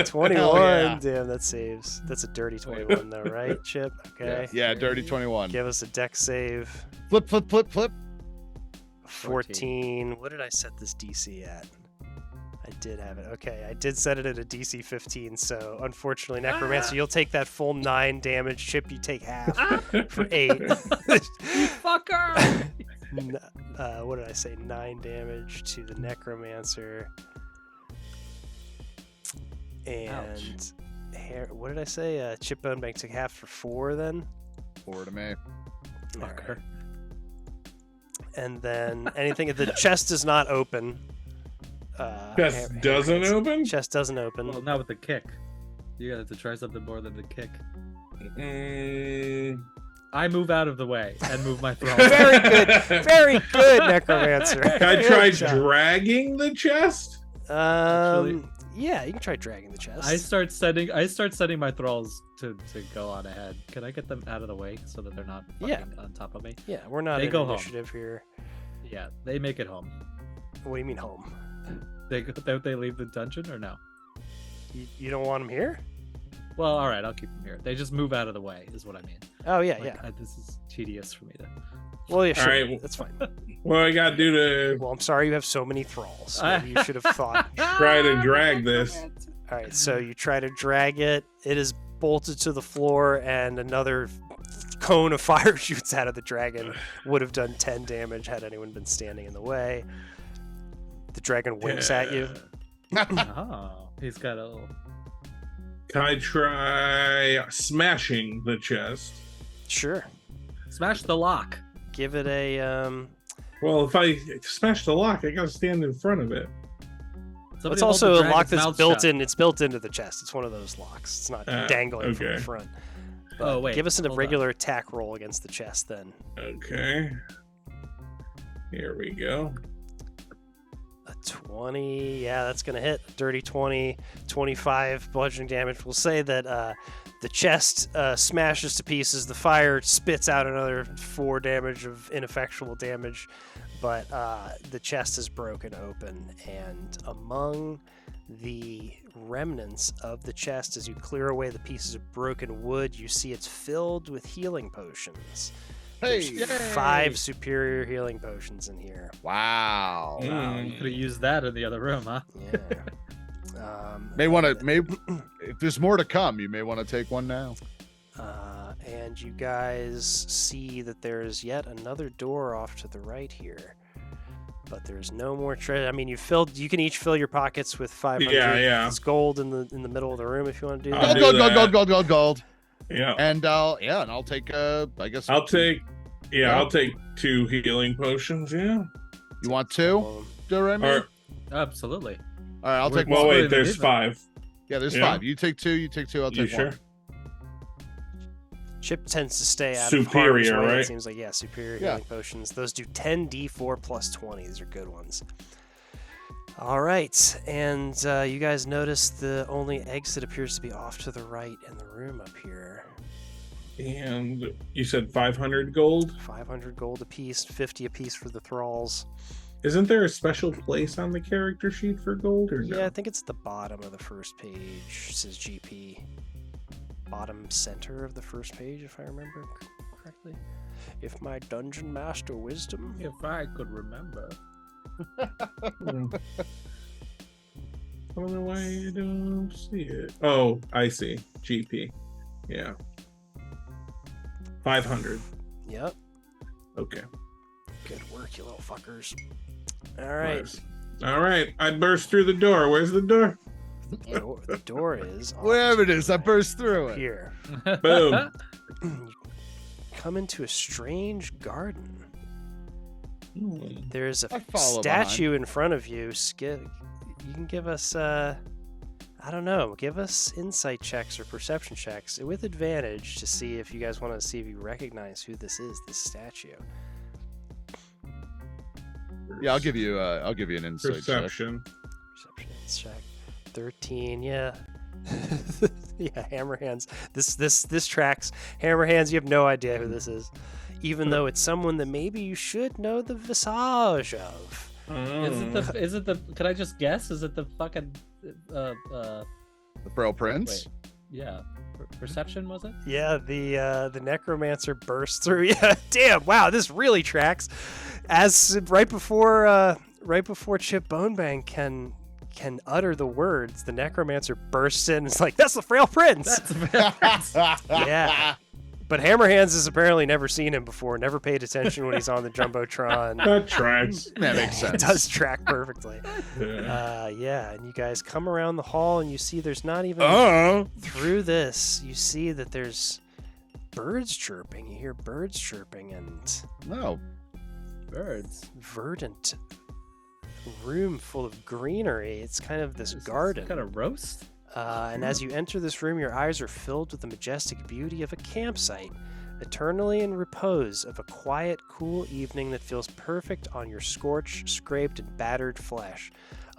Speaker 3: 21.
Speaker 1: yeah.
Speaker 3: Damn, that saves. That's a dirty 21, though, right, Chip? Okay.
Speaker 1: Yeah, dirty 21.
Speaker 3: Give us a dex save.
Speaker 1: Flip, flip, flip, flip.
Speaker 3: 14. What did I set this DC at? I did have it. Okay, I did set it at a DC 15, so unfortunately, Necromancer, you'll take that full 9 damage. Chip, you take half for 8.
Speaker 5: fucker.
Speaker 3: What did I say? 9 damage to the Necromancer. And what did I say? Chip Bonebank took half for 4 then?
Speaker 1: 4 to me.
Speaker 3: Fucker. Right. And then anything, the chest is not open.
Speaker 4: Chest doesn't open?
Speaker 3: Chest doesn't open.
Speaker 5: Well, not with the kick. You have to try something more than the kick. I move out of the way and move my throne.
Speaker 3: Very good, Necromancer.
Speaker 4: Can I try dragging the chest?
Speaker 3: Yeah, you can try dragging the chest.
Speaker 5: I start setting my thralls to go on ahead. Can I get them out of the way so that they're not on top of me?
Speaker 3: Yeah, we're not in initiative here.
Speaker 5: Yeah, they make it home.
Speaker 3: What do you mean home?
Speaker 5: They leave the dungeon or no?
Speaker 3: You don't want them here?
Speaker 5: Well, all right, I'll keep them here. They just move out of the way, is what I mean.
Speaker 3: Oh yeah,
Speaker 5: This is tedious for me to.
Speaker 3: Well, yeah, sure.
Speaker 4: All right,
Speaker 3: that's fine.
Speaker 4: What I gotta do to?
Speaker 3: Well, I'm sorry you have so many thralls. Maybe you should have thought.
Speaker 4: Try to drag this.
Speaker 3: All right, so you try to drag it. It is bolted to the floor, and another cone of fire shoots out of the dragon. Would have done 10 damage had anyone been standing in the way. The dragon winks at you.
Speaker 5: Oh, he's got a little.
Speaker 4: Can I try smashing the chest?
Speaker 3: Sure.
Speaker 5: Smash the lock.
Speaker 3: Give it a
Speaker 4: Well, if I smash the lock, I gotta stand in front of it.
Speaker 3: It's also a lock that's built in. It's built into the chest. It's one of those locks. It's not dangling from the front.
Speaker 2: Oh, wait,
Speaker 3: Give us a
Speaker 2: hold on.
Speaker 3: regular attack roll against the chest then.
Speaker 4: Okay. Here we go.
Speaker 3: A 20, yeah, that's gonna hit. Dirty 20, 25 bludgeoning damage. We'll say that the chest smashes to pieces. The fire spits out another 4 damage of ineffectual damage, but the chest is broken open, and among the remnants of the chest, as you clear away the pieces of broken wood, you see it's filled with healing potions.
Speaker 1: Hey,
Speaker 3: There's 5 superior healing potions in here.
Speaker 1: wow.
Speaker 5: Wow, you could have used that in the other room, huh?
Speaker 3: Yeah.
Speaker 1: May want to, maybe if there's more to come, you may want to take one now.
Speaker 3: And you guys see that there's yet another door off to the right here. But there's no more treasure. I mean, you can each fill your pockets with 500
Speaker 4: Yeah.
Speaker 3: gold in the middle of the room if you want to do
Speaker 4: I'll
Speaker 3: that.
Speaker 4: do
Speaker 1: Gold,
Speaker 4: that.
Speaker 1: gold.
Speaker 4: Yeah.
Speaker 1: And I'll take I guess
Speaker 4: I'll take 2 healing potions, yeah.
Speaker 1: You want 2? Remy?
Speaker 4: Or,
Speaker 5: Absolutely.
Speaker 1: All right, I'll take
Speaker 4: well,
Speaker 1: one.
Speaker 4: wait, there's 5.
Speaker 1: Yeah, there's
Speaker 4: Yeah.
Speaker 1: 5. You take 2, I'll
Speaker 4: You
Speaker 1: take
Speaker 4: sure?
Speaker 1: one.
Speaker 3: Chip tends to stay out
Speaker 4: Superior,
Speaker 3: of harm's way.
Speaker 4: right?
Speaker 3: It seems like, yeah, superior healing potions. Those do 10d4 plus 20. These are good ones. All right, and you guys notice the only exit appears to be off to the right in the room up here.
Speaker 4: And you said 500 gold?
Speaker 3: 500 gold apiece, 50 apiece for the thralls.
Speaker 4: Isn't there a special place on the character sheet for gold or no?
Speaker 3: Yeah, I think it's at the bottom of the first page. It says GP. Bottom center of the first page, if I remember correctly. If my dungeon master wisdom.
Speaker 5: If I could remember.
Speaker 4: Hmm. I don't know why you don't see it. Oh, I see. GP. Yeah. 500.
Speaker 3: Yep.
Speaker 4: Okay.
Speaker 3: Good work, you little fuckers. All right.
Speaker 4: Nice. All right. I burst through the door. Where's the door?
Speaker 3: The door is off
Speaker 1: Wherever
Speaker 3: to
Speaker 1: it
Speaker 3: the
Speaker 1: is, I
Speaker 3: right.
Speaker 1: burst through it.
Speaker 3: Here.
Speaker 4: Boom.
Speaker 3: You come into a strange garden.
Speaker 4: Hmm.
Speaker 3: There's a
Speaker 1: I follow
Speaker 3: statue in front of you. You can give us, I don't know, give us insight checks or perception checks with advantage to see if you guys want to see if you recognize who this is, this statue.
Speaker 1: Yeah, I'll give you an insight check.
Speaker 4: Perception.
Speaker 3: Perception check. 13, yeah. Yeah, hammer hands. This tracks. Hammer hands, you have no idea who this is. Even though it's someone that maybe you should know the visage of.
Speaker 5: Is it the can I just guess? Is it the fucking
Speaker 1: The Frail Prince?
Speaker 5: wait. Yeah. Perception was it?
Speaker 3: Yeah, the necromancer bursts through. Yeah, damn, wow, this really tracks. As right before Chip Bonebank can utter the words, the necromancer bursts in and is like, that's the Frail Prince! Yeah. But Hammerhands has apparently never seen him before, never paid attention when he's on the Jumbotron.
Speaker 4: That tracks.
Speaker 1: That makes sense.
Speaker 3: It does track perfectly.
Speaker 4: Yeah.
Speaker 3: Yeah, and you guys come around the hall and you see there's not even... Through this, you see that there's birds chirping. You hear birds chirping and...
Speaker 1: No.
Speaker 5: Birds.
Speaker 3: verdant room full of greenery. It's kind of this garden.
Speaker 5: Kind of roast?
Speaker 3: And as you enter this room, your eyes are filled with the majestic beauty of a campsite, eternally in repose of a quiet, cool evening that feels perfect on your scorched, scraped, and battered flesh.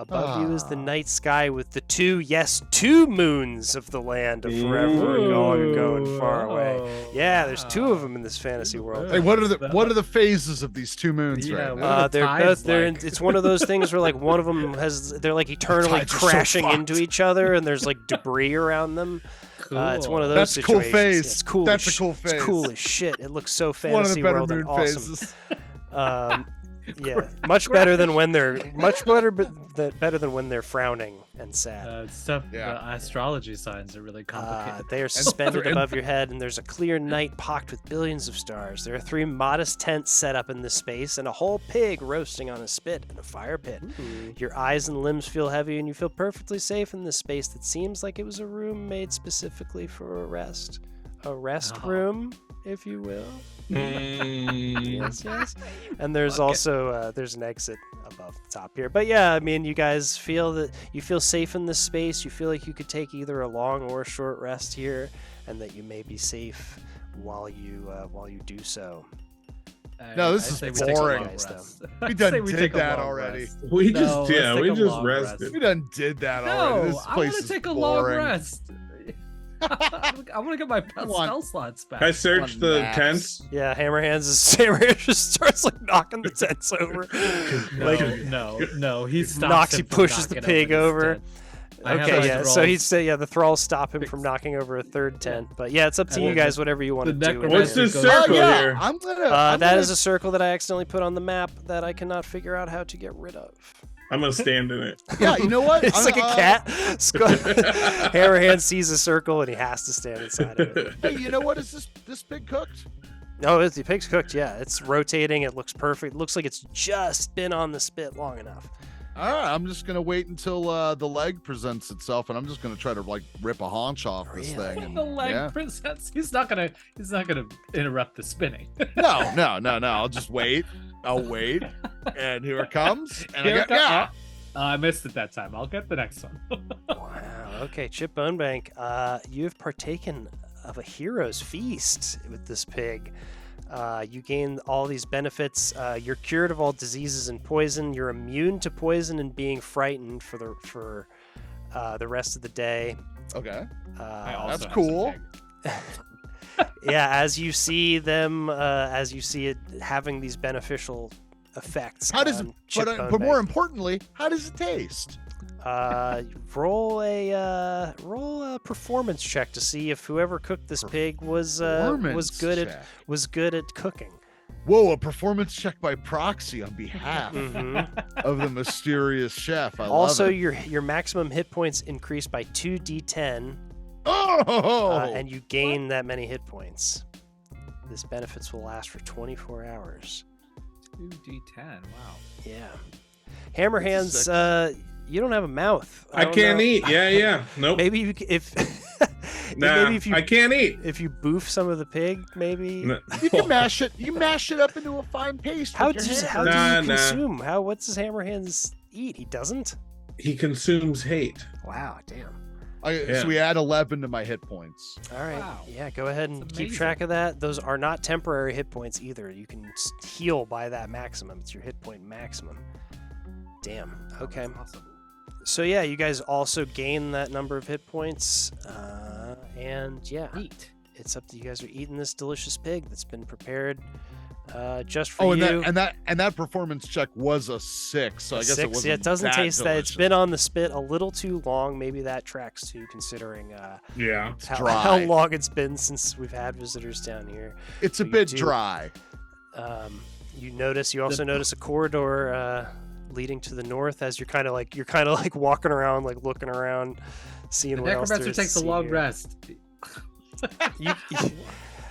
Speaker 3: Above you is the night sky with the two moons of the land of forever going far away. Yeah, there's 2 of them in this fantasy world.
Speaker 1: Hey, what are the phases of these 2 moons
Speaker 5: Yeah,
Speaker 1: right
Speaker 5: what
Speaker 1: now?
Speaker 5: are the
Speaker 3: They're
Speaker 5: tides
Speaker 3: both. They're.
Speaker 5: like?
Speaker 3: It's one of those things where like one of them they're like eternally
Speaker 1: tides are so
Speaker 3: crashing
Speaker 1: fucked.
Speaker 3: into each other, and there's like debris around them. It's one of those
Speaker 1: That's a cool
Speaker 3: situations.
Speaker 1: phase.
Speaker 3: Yeah, it's cool.
Speaker 1: That's
Speaker 3: as
Speaker 1: a cool
Speaker 3: sh-
Speaker 1: phase.
Speaker 3: It's cool as shit. It looks so
Speaker 1: One of
Speaker 3: fantasy
Speaker 1: the better
Speaker 3: world and
Speaker 1: moon
Speaker 3: awesome.
Speaker 1: phases.
Speaker 3: Yeah, much better than when they're better than when they're frowning and sad.
Speaker 5: Stuff.
Speaker 1: Yeah.
Speaker 5: The astrology signs are really complicated.
Speaker 3: They are suspended
Speaker 1: and-
Speaker 3: above your head, and there's a clear night pocked with billions of stars. There are 3 modest tents set up in this space, and a whole pig roasting on a spit in a fire pit. Your eyes and limbs feel heavy, and you feel perfectly safe in this space that seems like it was a room made specifically for a rest. a rest
Speaker 2: Oh.
Speaker 3: room, if you will.
Speaker 4: Mm.
Speaker 3: Yes. And there's
Speaker 2: Okay.
Speaker 3: also there's an exit above the top here. But yeah, I mean, you guys feel safe in this space. You feel like you could take either a long or a short rest here, and that you may be safe while you do so.
Speaker 1: No, this
Speaker 2: I'd
Speaker 1: is
Speaker 2: say we take a
Speaker 1: boring.
Speaker 2: long rest.
Speaker 1: We
Speaker 2: I'd
Speaker 1: done
Speaker 2: say we
Speaker 1: did
Speaker 2: take a
Speaker 1: that
Speaker 2: long
Speaker 1: already.
Speaker 2: rest.
Speaker 4: We
Speaker 2: No,
Speaker 4: just
Speaker 2: let's
Speaker 4: yeah,
Speaker 2: take
Speaker 4: we
Speaker 2: a
Speaker 4: just
Speaker 2: long
Speaker 4: rested.
Speaker 2: rest.
Speaker 1: We done did that already.
Speaker 2: No,
Speaker 1: This
Speaker 2: I
Speaker 1: place
Speaker 2: want
Speaker 1: is
Speaker 2: to take a
Speaker 1: boring.
Speaker 2: long rest. I want to get my spell slots back.
Speaker 4: I searched the
Speaker 1: Naps.
Speaker 4: tents.
Speaker 3: Yeah, Hammerhands just starts like knocking the tents over.
Speaker 2: No. He stops
Speaker 3: knocks.
Speaker 2: him
Speaker 3: He
Speaker 2: from
Speaker 3: pushes the
Speaker 2: knocking
Speaker 3: pig
Speaker 2: over.
Speaker 3: over.
Speaker 2: this tent. I have
Speaker 3: Okay,
Speaker 2: my
Speaker 3: yeah. So
Speaker 2: thralls-
Speaker 3: he'd say, the thralls stop him from
Speaker 2: Fix-
Speaker 3: knocking over a third tent. But yeah, it's up to
Speaker 2: And
Speaker 3: you
Speaker 2: then
Speaker 3: guys, whatever you want to
Speaker 2: the
Speaker 3: do. in
Speaker 4: What's
Speaker 3: here.
Speaker 4: this
Speaker 2: goes-
Speaker 4: circle
Speaker 1: yeah,
Speaker 4: here?
Speaker 1: I'm gonna.
Speaker 3: That is a circle that I accidentally put on the map that I cannot figure out how to get rid of.
Speaker 4: I'm gonna stand in it.
Speaker 1: Yeah, you know what?
Speaker 3: It's like a cat. Hammerhand sees a circle and he has to stand inside of it.
Speaker 1: Hey, you know what? Is this pig cooked?
Speaker 3: No, the pig's cooked. Yeah, it's rotating. It looks perfect. It looks like it's just been on the spit long enough.
Speaker 1: All right, I'm just gonna wait until the leg presents itself, and I'm just gonna try to like rip a haunch off this
Speaker 3: Really?
Speaker 1: thing. And,
Speaker 2: The leg
Speaker 1: yeah.
Speaker 2: presents. He's not gonna interrupt the spinning.
Speaker 1: No. I'll just wait. I'll wait, and here it comes. And
Speaker 2: Here
Speaker 1: I
Speaker 2: it
Speaker 1: get, yeah.
Speaker 2: comes. I missed it that time. I'll get the next one.
Speaker 3: Wow. Okay, Chip Bonebank, you've partaken of a hero's feast with this pig. You gain all these benefits. You're cured of all diseases and poison. You're immune to poison and being frightened for the rest of the day.
Speaker 1: Okay.
Speaker 2: I also
Speaker 1: That's
Speaker 2: have
Speaker 1: cool.
Speaker 2: some
Speaker 3: Yeah, as you see them, as you see it having these beneficial effects.
Speaker 1: How does it?
Speaker 3: on Chip
Speaker 1: But more
Speaker 3: Bonebank.
Speaker 1: importantly, how does it taste?
Speaker 3: Roll a performance check to see if whoever cooked this pig was good at cooking.
Speaker 1: Whoa, a performance check by proxy on behalf
Speaker 3: Mhm.
Speaker 1: of the mysterious chef. I
Speaker 3: Also,
Speaker 1: love it.
Speaker 3: your maximum hit points increase by 2d10,
Speaker 1: Oh,
Speaker 3: and you gain that many hit points. This benefits will last for 24 hours.
Speaker 2: 2d10. Wow.
Speaker 3: Yeah. Hammerhands, you don't have a mouth.
Speaker 4: I
Speaker 3: don't
Speaker 4: can't
Speaker 3: know.
Speaker 4: eat. Yeah. Nope.
Speaker 3: Maybe if
Speaker 4: Nah,
Speaker 3: maybe if you
Speaker 4: I can't eat.
Speaker 3: if you boof some of the pig, maybe.
Speaker 4: No.
Speaker 1: you can mash it. You mash it up into a fine paste.
Speaker 3: How
Speaker 1: with your
Speaker 3: does
Speaker 1: hand.
Speaker 3: how do
Speaker 4: Nah,
Speaker 3: you
Speaker 4: nah.
Speaker 3: consume? What does Hammerhands eat? He doesn't.
Speaker 4: He consumes hate.
Speaker 3: Wow, damn.
Speaker 1: So we add 11 to my hit points.
Speaker 3: All right.
Speaker 2: Wow.
Speaker 3: Yeah, go ahead and
Speaker 2: That's
Speaker 3: keep
Speaker 2: amazing.
Speaker 3: track of that. Those are not temporary hit points either. You can heal by that maximum. It's your hit point maximum. Damn. Okay.
Speaker 2: That's awesome.
Speaker 3: So yeah, you guys also gain that number of hit points, and yeah,
Speaker 2: Neat.
Speaker 3: it's up to you guys. Are eating this delicious pig that's been prepared just for
Speaker 1: Oh, and
Speaker 3: you.
Speaker 1: that performance check was a 6. So I guess it
Speaker 3: 6.
Speaker 1: wasn't.
Speaker 3: Yeah, it doesn't
Speaker 1: that
Speaker 3: taste that. It's
Speaker 1: delicious.
Speaker 3: been on the spit a little too long. Maybe that tracks too, considering
Speaker 4: Yeah.
Speaker 1: It's
Speaker 3: how
Speaker 1: dry.
Speaker 3: long it's been since we've had visitors down here.
Speaker 1: It's a
Speaker 3: you
Speaker 1: bit
Speaker 3: do-
Speaker 1: dry.
Speaker 3: You also notice a corridor leading to the north as you're kind of like walking around, like looking around, seeing
Speaker 2: The
Speaker 3: what else
Speaker 2: necromancer
Speaker 3: there's to
Speaker 2: takes a
Speaker 3: see
Speaker 2: long
Speaker 3: here.
Speaker 2: rest.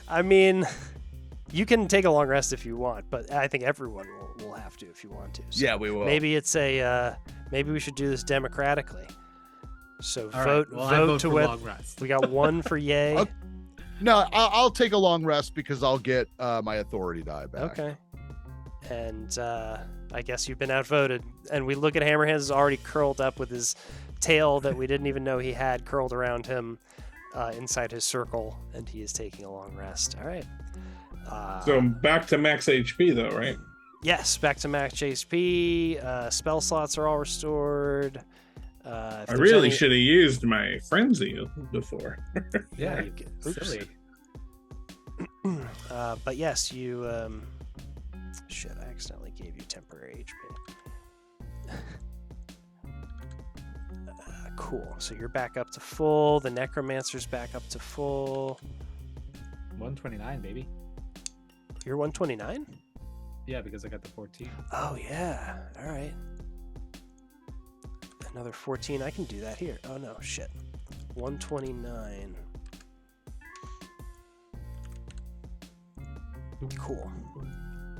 Speaker 3: I mean, you can take a long rest if you want, but I think everyone will have to if you want to. So
Speaker 1: Yeah, we will.
Speaker 3: maybe it's maybe we should do this democratically. So
Speaker 2: All
Speaker 3: vote
Speaker 2: right. Well, I vote
Speaker 3: to
Speaker 2: for
Speaker 3: whether
Speaker 2: long rest.
Speaker 3: we got 1 for yay.
Speaker 1: Okay. No, I'll take a long rest because I'll get my authority die back.
Speaker 3: Okay. And I guess you've been outvoted. And we look at Hammerhands is already curled up with his tail that we didn't even know he had curled around him inside his circle, and he is taking a long rest. All right.
Speaker 4: So back to max HP though, right?
Speaker 3: Yes, back to max HP. Spell slots are all restored.
Speaker 4: I really should have used my frenzy before.
Speaker 2: Yeah,
Speaker 3: you oops.
Speaker 2: silly.
Speaker 3: But yes, you. Shit, I accidentally gave you temporary HP. Cool. So you're back up to full. The necromancer's back up to full.
Speaker 2: 129, baby.
Speaker 3: You're 129?
Speaker 2: Yeah, because I got the 14.
Speaker 3: Oh, yeah. All right. Another 14. I can do that here. Oh, no. Shit. 129. Cool.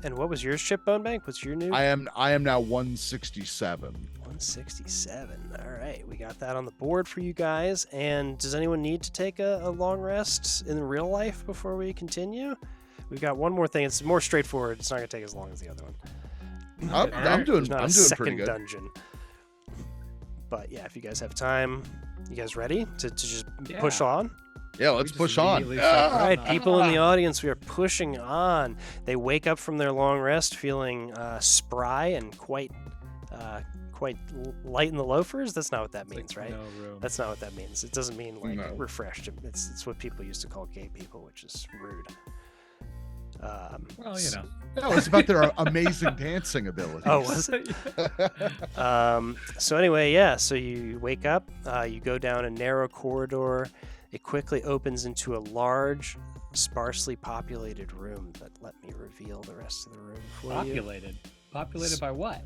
Speaker 3: And what was yours, Chip Bonebank? What's your new?
Speaker 1: I am now 167.
Speaker 3: 167. All right. right, we got that on the board for you guys. And does anyone need to take a long rest in real life before we continue? We've got one more thing. It's more straightforward. It's not going to take as long as the other one.
Speaker 1: I'm doing
Speaker 3: There's not a
Speaker 1: pretty
Speaker 3: second
Speaker 1: good.
Speaker 3: dungeon. But yeah, if you guys have time, you guys ready to just push on?
Speaker 1: Yeah, let's push on.
Speaker 3: All right, people in the audience, we are pushing on. They wake up from their long rest feeling spry and quite light in the loafers. That's not what that means, right?
Speaker 5: No room.
Speaker 3: That's not what that means. It doesn't mean like
Speaker 1: No.
Speaker 3: refreshed. It's what people used to call gay people, which is rude.
Speaker 5: Well, you know.
Speaker 1: No, it's about their amazing dancing abilities.
Speaker 3: Oh, was it? So anyway, yeah. So you wake up. You go down a narrow corridor. It quickly opens into a large, sparsely populated room. But let me reveal the rest of the room for you.
Speaker 5: Populated. Populated by what?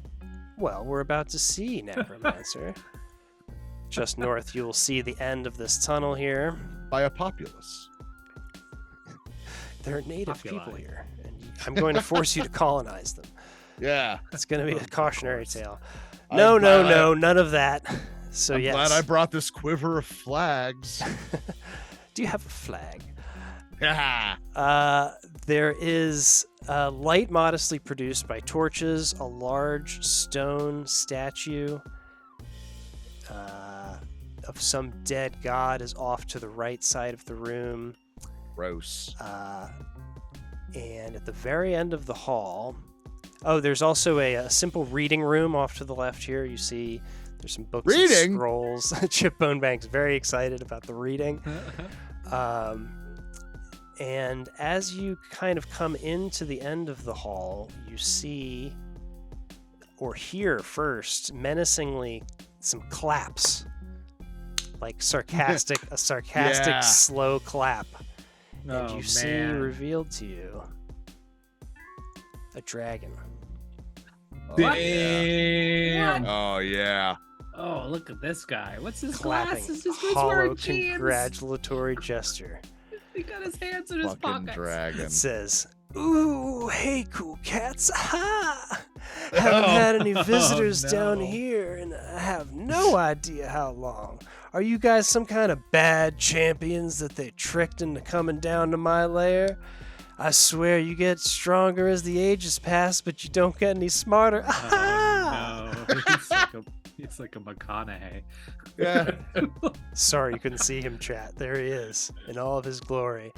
Speaker 3: Well, we're about to see, Necromancer. Just north, you will see the end of this tunnel here.
Speaker 1: By a populace.
Speaker 3: There are native
Speaker 5: Populi.
Speaker 3: people here, and I'm going to force you to colonize them.
Speaker 1: Yeah.
Speaker 3: It's going to be a
Speaker 5: Of
Speaker 3: cautionary
Speaker 5: course.
Speaker 3: tale.
Speaker 1: I'm
Speaker 3: No,
Speaker 1: glad
Speaker 3: none of that. So
Speaker 1: I'm
Speaker 3: yes.
Speaker 1: glad I brought this quiver of flags.
Speaker 3: Do you have a flag?
Speaker 1: Yeah.
Speaker 3: There is light modestly produced by torches, a large stone statue of some dead god is off to the right side of the room.
Speaker 1: Gross.
Speaker 3: And at the very end of the hall, there's also a simple reading room off to the left here. You see there's some books and
Speaker 1: Reading?
Speaker 3: scrolls. Chip Bonebank's very excited about the reading. And as you kind of come into the end of the hall, you see or hear first menacingly some claps, like a sarcastic
Speaker 1: Yeah.
Speaker 3: slow clap. And
Speaker 5: Oh,
Speaker 3: you see
Speaker 5: man.
Speaker 3: revealed to you a dragon.
Speaker 1: Oh,
Speaker 5: What?
Speaker 1: yeah.
Speaker 4: Damn.
Speaker 1: Oh, yeah.
Speaker 5: Oh, look at this guy. What's his
Speaker 3: Clapping,
Speaker 5: glasses? He's
Speaker 3: hollow
Speaker 5: wearing jeans.
Speaker 3: congratulatory gesture.
Speaker 5: He got his hands in his
Speaker 1: Fucking
Speaker 5: pockets.
Speaker 1: dragon.
Speaker 3: It says, "Ooh, hey, cool cats! Ha! Haven't had any visitors down
Speaker 5: no.
Speaker 3: here, and I have no idea how long. Are you guys some kind of bad champions that they tricked into coming down to my lair? I swear you get stronger as the ages pass, but you don't get any smarter.
Speaker 5: Oh, no. He's like a McConaughey.
Speaker 1: Yeah.
Speaker 3: Sorry you couldn't see him, chat. There he is in all of his glory.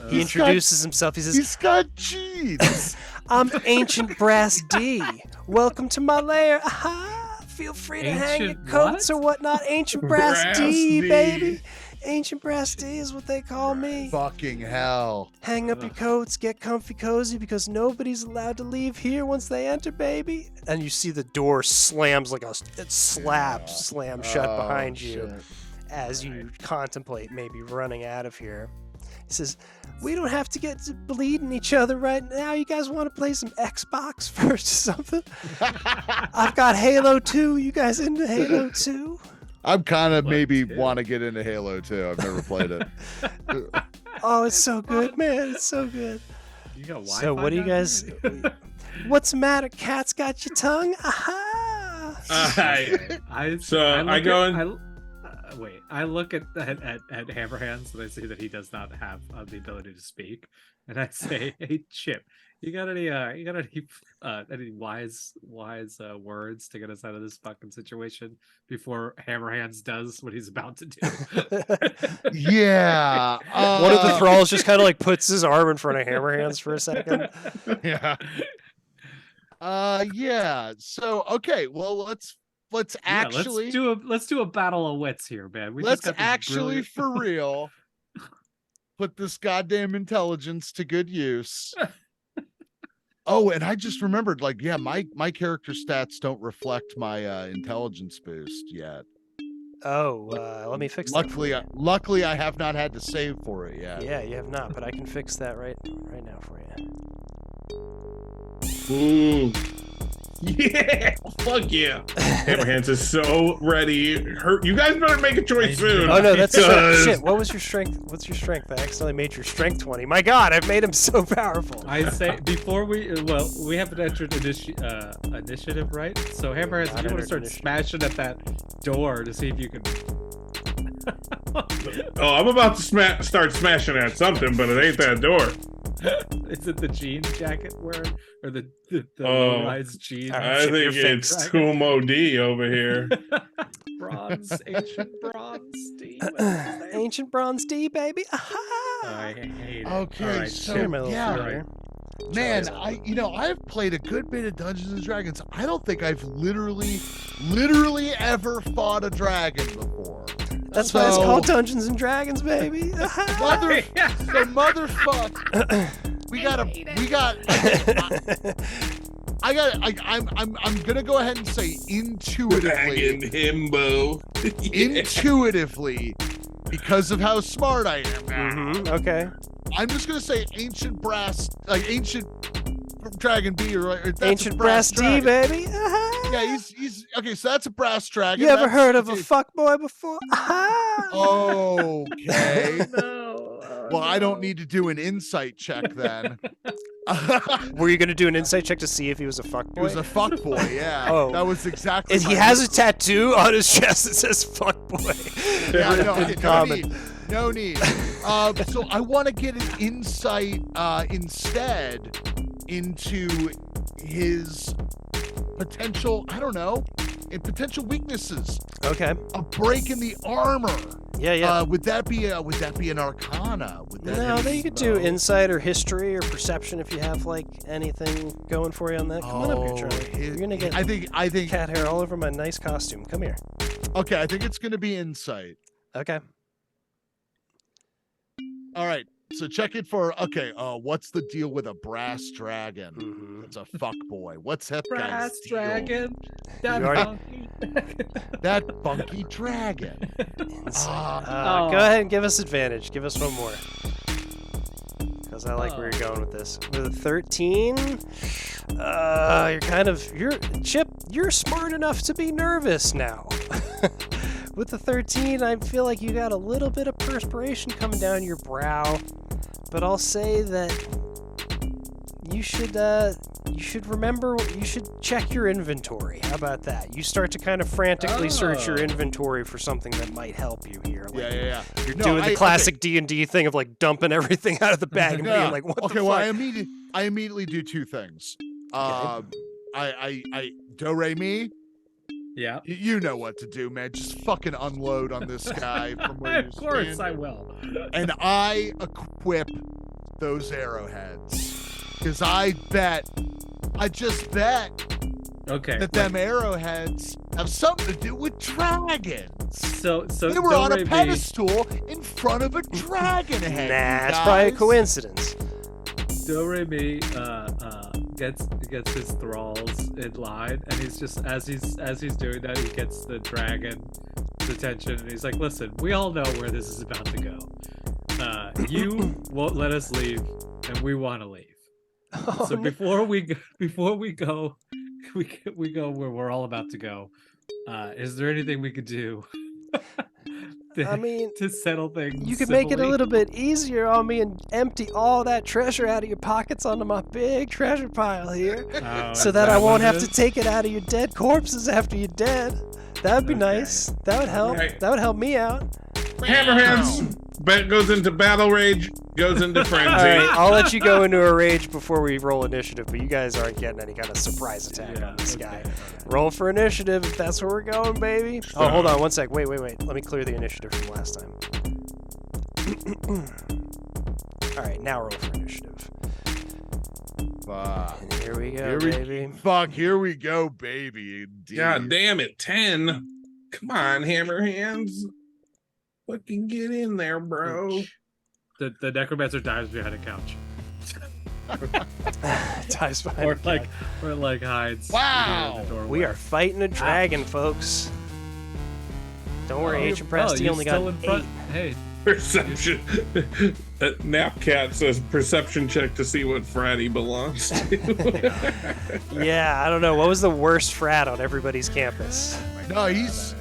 Speaker 3: He
Speaker 1: He's got-
Speaker 3: introduces himself. He says,
Speaker 1: He's got cheese.
Speaker 3: I'm Ancient Brass D. Welcome to my lair. Aha! Feel free to hang your
Speaker 5: Ancient
Speaker 3: coats
Speaker 5: what?
Speaker 3: or whatnot. Ancient Brass,
Speaker 4: Brass
Speaker 3: D,
Speaker 4: D.
Speaker 3: baby. Ancient Brass D is what they call me.
Speaker 1: Fucking hell.
Speaker 3: Hang up your coats, get comfy cozy, because nobody's allowed to leave here once they enter, baby. And you see the door slams slams shut
Speaker 1: Oh,
Speaker 3: behind you
Speaker 1: shit.
Speaker 3: as you contemplate maybe running out of here. He says, we don't have to get to bleeding each other right now. You guys want to play some Xbox first or something? I've got Halo 2. You guys into Halo 2?
Speaker 1: I'm kind of
Speaker 5: What,
Speaker 1: maybe
Speaker 5: too?
Speaker 1: want to get into Halo too. I've never played it.
Speaker 3: Oh, it's so good, man. It's so good.
Speaker 5: You got Wi-Fi
Speaker 3: So what do you
Speaker 5: down
Speaker 3: guys...
Speaker 5: there?
Speaker 3: What's the matter? Cat's got your tongue? Aha!
Speaker 5: I look at Hammerhands and I see that he does not have the ability to speak, and I say, "Hey, Chip, you got any wise words to get us out of this fucking situation before Hammerhands does what he's about to do?"
Speaker 1: Yeah.
Speaker 3: One of the thralls just kind of like puts his arm in front of Hammerhands for a second.
Speaker 1: Yeah. Yeah. So okay. Well, let's actually
Speaker 5: let's do a battle of wits here, man. We
Speaker 1: let's
Speaker 5: just got this
Speaker 1: actually
Speaker 5: brilliant-
Speaker 1: for real put this goddamn intelligence to good use. Oh, and I just remembered, like, yeah, my character stats don't reflect my intelligence boost yet.
Speaker 3: Oh, let me fix that. for
Speaker 1: Luckily,
Speaker 3: you.
Speaker 1: I have not had to save for it yet.
Speaker 3: Yeah, you have not, but I can fix that right now for you.
Speaker 4: Ooh. Yeah, fuck yeah. Hammerhands is so ready. You guys better make a choice soon.
Speaker 3: Oh no, that's
Speaker 4: because-
Speaker 3: shit. What was your strength? What's your strength? I accidentally made your strength 20. My God, I've made him so powerful.
Speaker 5: I say before we haven't entered initiative, right? So Hammerheads,
Speaker 3: Not
Speaker 5: you want to
Speaker 3: entered
Speaker 5: start
Speaker 3: initiative.
Speaker 5: smashing at that door to see if you can.
Speaker 4: Oh, I'm about to start smashing at something, but it ain't that door.
Speaker 5: Is it the jean jacket wearing or the
Speaker 4: Oh,
Speaker 5: low-rise jean?
Speaker 3: All right.
Speaker 4: I
Speaker 3: Chip your
Speaker 4: think it's
Speaker 3: face.
Speaker 4: Kumo D over here.
Speaker 5: Bronze, ancient bronze demon.
Speaker 3: Ancient Bronze D, baby. Aha!
Speaker 5: I hate it.
Speaker 1: Okay,
Speaker 5: All right,
Speaker 1: so
Speaker 3: Here, my little
Speaker 1: yeah.
Speaker 3: friend here.
Speaker 1: Man, I've played a good bit of Dungeons and Dragons. I don't think I've literally ever fought a dragon before.
Speaker 3: That's why it's called Dungeons and Dragons, baby.
Speaker 1: Motherfuck. I'm gonna go ahead and say intuitively,
Speaker 4: Dragon himbo.
Speaker 1: intuitively, because of how smart I am now.
Speaker 3: Okay.
Speaker 1: I'm just gonna say ancient dragon B, or that's a
Speaker 3: Ancient Brass D,
Speaker 1: dragon.
Speaker 3: baby. Aha!
Speaker 1: Yeah, he's okay. So that's a brass dragon.
Speaker 3: You ever
Speaker 1: That's-
Speaker 3: heard of a
Speaker 1: okay.
Speaker 3: fuckboy before? Aha!
Speaker 1: Okay.
Speaker 5: No.
Speaker 1: Well, I don't need to do an insight check then.
Speaker 3: Were you gonna do an insight check to see if he was a
Speaker 1: He
Speaker 3: fuckboy?
Speaker 1: was a fuckboy, yeah.
Speaker 3: Oh.
Speaker 1: That was exactly.
Speaker 3: He
Speaker 1: my
Speaker 3: has a
Speaker 1: move.
Speaker 3: tattoo on his chest that says fuckboy.
Speaker 1: Yeah, no
Speaker 3: Common.
Speaker 1: need. No need. So I want to get an insight instead into his potential. I don't know, potential weaknesses.
Speaker 3: Okay.
Speaker 1: A break in the armor.
Speaker 3: Yeah.
Speaker 1: Would that be an arcana? Would that
Speaker 3: No, then you could do
Speaker 1: No.
Speaker 3: insight or history or perception if you have like anything going for you on that. Come on up here, Charlie. You're gonna get
Speaker 1: I think.
Speaker 3: cat hair all over my nice costume. Come here.
Speaker 1: Okay, I think it's gonna be insight.
Speaker 3: Okay.
Speaker 1: All right. So check it for. Okay. What's the deal with a brass dragon?
Speaker 3: Mhm.
Speaker 1: It's a fuck boy. What's that
Speaker 5: Brass
Speaker 1: guy's deal?
Speaker 5: dragon. That
Speaker 3: You already-
Speaker 5: monkey.
Speaker 1: That funky dragon. Ah.
Speaker 3: Go ahead and give us advantage. Give us one more. Because I like where you're going with this. With a 13, Chip, you're smart enough to be nervous now. With the 13, I feel like you got a little bit of perspiration coming down your brow. But I'll say that you should check your inventory. How about that? You start to kind of frantically search your
Speaker 5: Oh.
Speaker 3: inventory for something that might help you here. Like,
Speaker 1: Yeah.
Speaker 3: You're
Speaker 1: No,
Speaker 3: doing the
Speaker 1: I-
Speaker 3: classic D&D thing of like dumping everything out of the bag and
Speaker 1: Yeah.
Speaker 3: being like, what
Speaker 1: Okay.
Speaker 3: the
Speaker 1: Well,
Speaker 3: fuck?
Speaker 1: I immediately do two things. I do re mi.
Speaker 5: Yeah.
Speaker 1: You know what to do, man. Just fucking unload on this guy from where you're
Speaker 5: Of course I
Speaker 1: standing.
Speaker 5: will.
Speaker 1: And I equip those arrowheads because I just bet
Speaker 5: Okay.
Speaker 1: that them arrowheads have something to do with dragons.
Speaker 5: So
Speaker 1: They were on a
Speaker 5: do-re-mi.
Speaker 1: pedestal in front of a dragon head.
Speaker 3: Nah,
Speaker 1: you
Speaker 3: it's probably a
Speaker 1: guys.
Speaker 3: coincidence.
Speaker 5: Do-re-mi gets his thralls in line, and he's just as he's doing that, he gets the dragon's attention, and he's like, "Listen, we all know where this is about to go. You won't let us leave, and we want to leave.
Speaker 3: Oh,
Speaker 5: So
Speaker 3: no.
Speaker 5: before we go where we're all about to go. Is there anything we could do?"
Speaker 3: I mean,
Speaker 5: to settle things.
Speaker 3: you could make it a
Speaker 5: civilly?
Speaker 3: little bit easier on me and empty all that treasure out of your pockets onto my big treasure pile here,
Speaker 5: Oh,
Speaker 3: so
Speaker 5: is
Speaker 3: that I
Speaker 5: what
Speaker 3: won't
Speaker 5: it
Speaker 3: have to
Speaker 5: is?
Speaker 3: take it out of your dead corpses after you're dead. That would be
Speaker 5: Okay.
Speaker 3: nice. That would help.
Speaker 4: Right.
Speaker 3: That would help me out.
Speaker 4: Hammerhands goes into battle rage, goes into frenzy.
Speaker 3: All right, I'll let you go into a rage before we roll initiative, but you guys aren't getting any kind of surprise attack on this guy.
Speaker 5: okay.
Speaker 3: Roll for initiative if that's where we're going, baby. Oh, hold on one sec. Wait. Let me clear the initiative from last time. All right, now roll for initiative.
Speaker 1: Fuck.
Speaker 3: And here we go,
Speaker 1: Here we-
Speaker 3: baby.
Speaker 1: Fuck, here we go, baby. Indeed.
Speaker 4: God damn it, 10. Come on, Hammerhands. Fucking get in there, bro.
Speaker 5: The necromancer dives behind a couch,
Speaker 3: Ties behind the cat.
Speaker 5: or hides.
Speaker 1: Wow.
Speaker 5: behind the doorway.
Speaker 3: We are fighting a dragon, folks. Don't worry,
Speaker 5: Oh,
Speaker 3: Ancient Brass D
Speaker 5: you're
Speaker 3: only
Speaker 5: still
Speaker 3: got
Speaker 5: in front.
Speaker 3: 8.
Speaker 5: Hey,
Speaker 4: Perception. Napcat says perception check to see what frat he belongs to.
Speaker 3: Yeah, I don't know. What was the worst frat on everybody's campus?
Speaker 1: No, he's.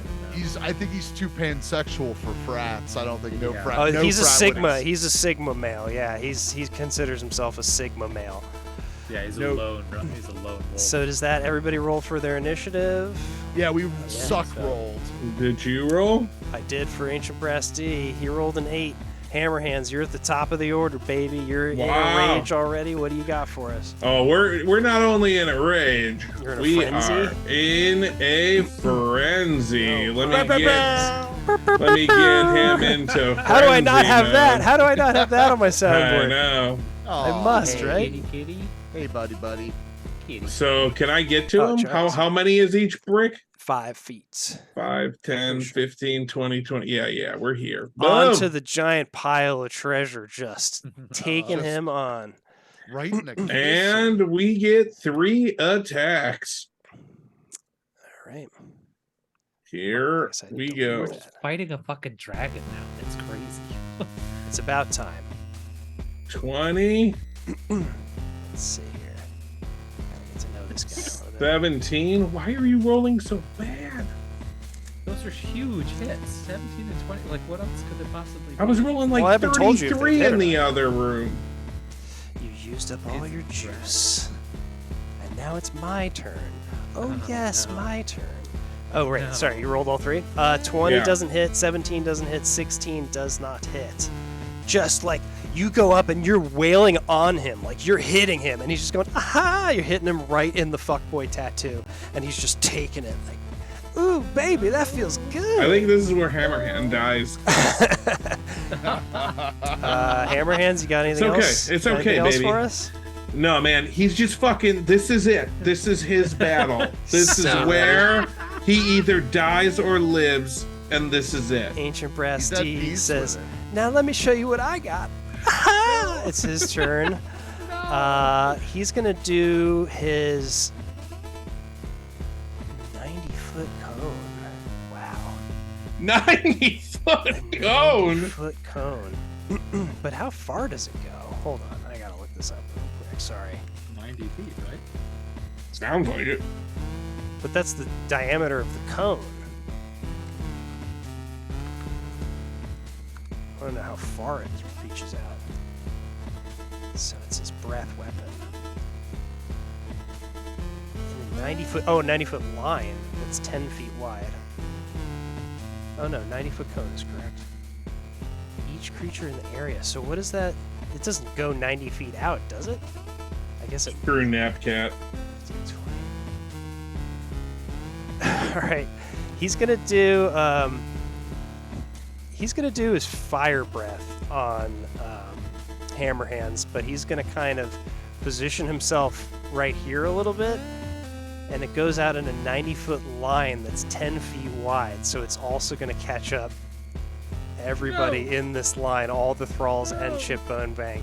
Speaker 1: I think he's too pansexual for frats. I don't think no frat.
Speaker 3: Oh,
Speaker 1: no
Speaker 3: he's a
Speaker 1: frat
Speaker 3: Sigma.
Speaker 1: would
Speaker 3: He's a Sigma male. Yeah, he considers himself a Sigma male.
Speaker 5: Yeah, he's
Speaker 1: Nope.
Speaker 5: a lone. He's a lone wolf.
Speaker 3: So does that everybody roll for their initiative?
Speaker 1: Yeah, we suck
Speaker 5: so.
Speaker 1: rolled.
Speaker 4: Did you roll?
Speaker 3: I did for Ancient Brass D. He rolled an 8. Hammerhands, you're at the top of the order, baby. You're in a
Speaker 4: Wow.
Speaker 3: rage already. What do you got for us?
Speaker 4: Oh, we're not only in a rage.
Speaker 3: You're in a
Speaker 4: we
Speaker 3: frenzy?
Speaker 4: are in a frenzy.
Speaker 3: Oh.
Speaker 4: Let me get him into frenzy.
Speaker 3: How do I not have
Speaker 4: mode.
Speaker 3: that? How do I not have that on my
Speaker 4: I
Speaker 3: soundboard?
Speaker 4: know.
Speaker 3: I must,
Speaker 1: hey,
Speaker 3: right?
Speaker 5: Kitty,
Speaker 1: Hey, buddy.
Speaker 5: kitty.
Speaker 4: So can I get to
Speaker 3: Oh,
Speaker 4: him?
Speaker 3: Charles.
Speaker 4: How many is each brick?
Speaker 3: 5 feet.
Speaker 4: 5, 10,
Speaker 3: Sure.
Speaker 4: 15, 20, 20. Yeah, we're here.
Speaker 3: Onto
Speaker 4: Boom.
Speaker 3: the giant pile of treasure, just taking
Speaker 1: Just-
Speaker 3: him on.
Speaker 1: Right in the case.
Speaker 4: And we get 3 attacks.
Speaker 3: All right.
Speaker 4: Here
Speaker 3: Guess I
Speaker 4: we
Speaker 3: need to
Speaker 4: go.
Speaker 3: lose
Speaker 5: We're
Speaker 3: that.
Speaker 5: fighting a fucking dragon now. It's crazy.
Speaker 3: It's about time.
Speaker 4: 20,
Speaker 3: Let's see here. Gotta get to know this guy a little bit.
Speaker 4: 17. Why are you rolling so bad?
Speaker 5: Those are huge hits. 17 and 20. Like, what else could it possibly be?
Speaker 4: I was rolling like
Speaker 3: Well, I haven't told you if they
Speaker 4: 33
Speaker 3: hit
Speaker 4: in
Speaker 3: or
Speaker 4: the
Speaker 3: not.
Speaker 4: other room.
Speaker 3: You used up all
Speaker 5: It's
Speaker 3: your
Speaker 5: a
Speaker 3: juice. And now it's my turn. Oh,
Speaker 5: Oh,
Speaker 3: yes,
Speaker 5: no.
Speaker 3: my turn. Oh, right.
Speaker 5: No.
Speaker 3: Sorry, you rolled all 3? 20
Speaker 4: Yeah.
Speaker 3: doesn't hit, 17 doesn't hit, 16 does not hit. Just like you go up and you're wailing on him, like you're hitting him, and he's just going, aha! You're hitting him right in the fuckboy tattoo, and he's just taking it like, ooh, baby, that feels good.
Speaker 4: I think this is where Hammerhand dies.
Speaker 3: Hammerhands, you got anything
Speaker 4: okay.
Speaker 3: else?
Speaker 4: It's
Speaker 3: Got
Speaker 4: okay,
Speaker 3: anything else
Speaker 4: baby.
Speaker 3: for us?
Speaker 4: No, man, he's just fucking. This is it. This is his battle. This is
Speaker 3: So-
Speaker 4: where he either dies or lives, and this is it.
Speaker 3: Ancient Brass
Speaker 1: He's at
Speaker 3: D
Speaker 1: peace
Speaker 3: says,
Speaker 1: with it.
Speaker 3: now let me show you what I got. It's his turn. He's going to do his 90-foot cone. Wow.
Speaker 4: 90-foot cone.
Speaker 3: 90-foot cone. But how far does it go? Hold on. I got to look this up real quick. Sorry.
Speaker 5: 90 feet, right?
Speaker 4: Sounds like it.
Speaker 3: But that's the diameter of the cone. I don't know how far it reaches out. So it's his breath weapon. And a 90-foot line that's 10 feet wide. Oh no, 90-foot cone is correct. Each creature in the area. So what is that? It doesn't go 90 feet out, does it? I guess it.
Speaker 4: Screw Napcat.
Speaker 3: 15, 20. All right, he's gonna do. He's gonna do his fire breath on Hammerhands, but he's gonna kind of position himself right here a little bit, and it goes out in a 90-foot line that's 10 feet wide. So it's also gonna catch up everybody in this line, all the thralls and Chip Bonebank.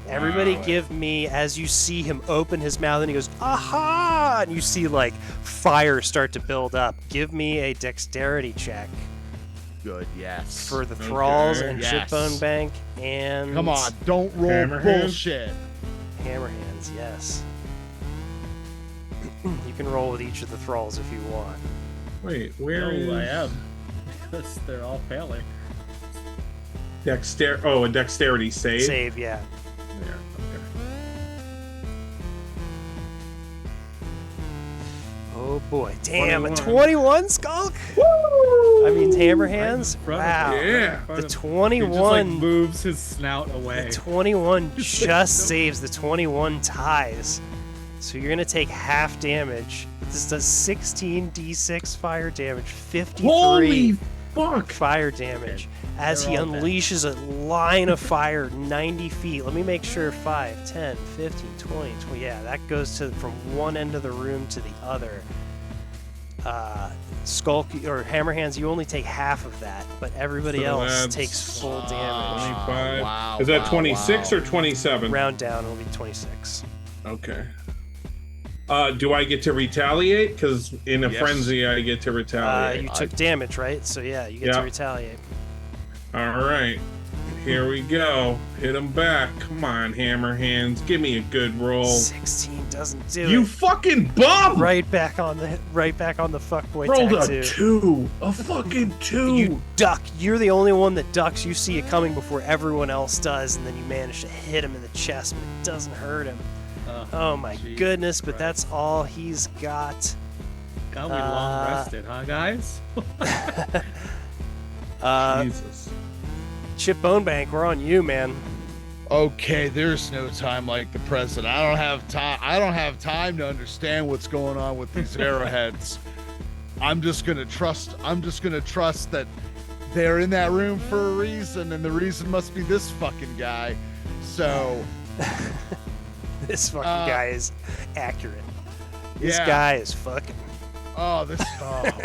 Speaker 3: Everybody
Speaker 4: Wow.
Speaker 3: give me, as you see him open his mouth and he goes, aha! And you see like fire start to build up. Give me a dexterity check
Speaker 1: Good, yes.
Speaker 3: for the thralls
Speaker 4: Okay.
Speaker 3: and
Speaker 1: Yes.
Speaker 3: Chip Bonebank and
Speaker 1: Come on, don't roll
Speaker 4: Hammerhand?
Speaker 1: bullshit.
Speaker 3: Hammerhands, yes. You can roll with each of the thralls if you want.
Speaker 4: Wait, where is
Speaker 5: No, I am. Because they're all failing.
Speaker 4: a dexterity save.
Speaker 3: Save, yeah.
Speaker 4: There. Okay.
Speaker 3: Oh boy. Damn, a
Speaker 4: 21.
Speaker 3: 21 Skulk?
Speaker 4: Woo!
Speaker 3: I mean,
Speaker 5: Right
Speaker 3: Hammerhands?
Speaker 5: in front of
Speaker 3: Wow.
Speaker 5: him,
Speaker 4: Yeah.
Speaker 5: right in front
Speaker 3: The
Speaker 5: of him. He just
Speaker 3: 21.
Speaker 5: like moves his snout away.
Speaker 3: The 21 just saves. The 21 ties. So you're going to take half damage. This does 16d6 fire damage, 53
Speaker 4: Holy fuck!
Speaker 3: fire damage as he
Speaker 5: They're all dead.
Speaker 3: unleashes a line of fire 90 feet. Let me make sure 5, 10, 15, 20. Yeah, that goes to from one end of the room to the other. Skulk or Hammerhands, you only take half of that, but everybody
Speaker 4: So
Speaker 3: else
Speaker 4: that's-
Speaker 3: takes full damage.
Speaker 4: 25.
Speaker 1: Wow,
Speaker 4: Is that
Speaker 1: wow,
Speaker 4: 26
Speaker 1: wow.
Speaker 4: or 27?
Speaker 3: Round down, it'll be 26.
Speaker 4: Okay. Do I get to retaliate? Because in a
Speaker 1: Yes.
Speaker 4: frenzy, I get to retaliate.
Speaker 3: You took damage, right? So yeah, you get to
Speaker 4: Yeah.
Speaker 3: retaliate.
Speaker 4: All right. Here we go. Hit him back. Come on, hammer hands. Give me a good roll.
Speaker 3: 16 doesn't do
Speaker 4: You
Speaker 3: it.
Speaker 4: fucking bum!
Speaker 3: Right back on the fuckboy
Speaker 4: Rolled
Speaker 3: tattoo.
Speaker 4: a 2. A fucking 2.
Speaker 3: You duck. You're the only one that ducks. You see it coming before everyone else does, and then you manage to hit him in the chest, but it doesn't hurt him. Oh my
Speaker 5: Jesus
Speaker 3: goodness, but
Speaker 5: Christ.
Speaker 3: that's all he's got.
Speaker 5: God, we long rested, huh, guys?
Speaker 4: Jesus.
Speaker 3: Chip Bonebank, we're on you, man.
Speaker 1: Okay, there's no time like the present. I don't have time to understand what's going on with these arrowheads. I'm just gonna trust that they're in that room for a reason, and the reason must be this fucking guy. So
Speaker 3: This fucking guy is accurate. This
Speaker 1: Yeah.
Speaker 3: guy is fucking.
Speaker 1: oh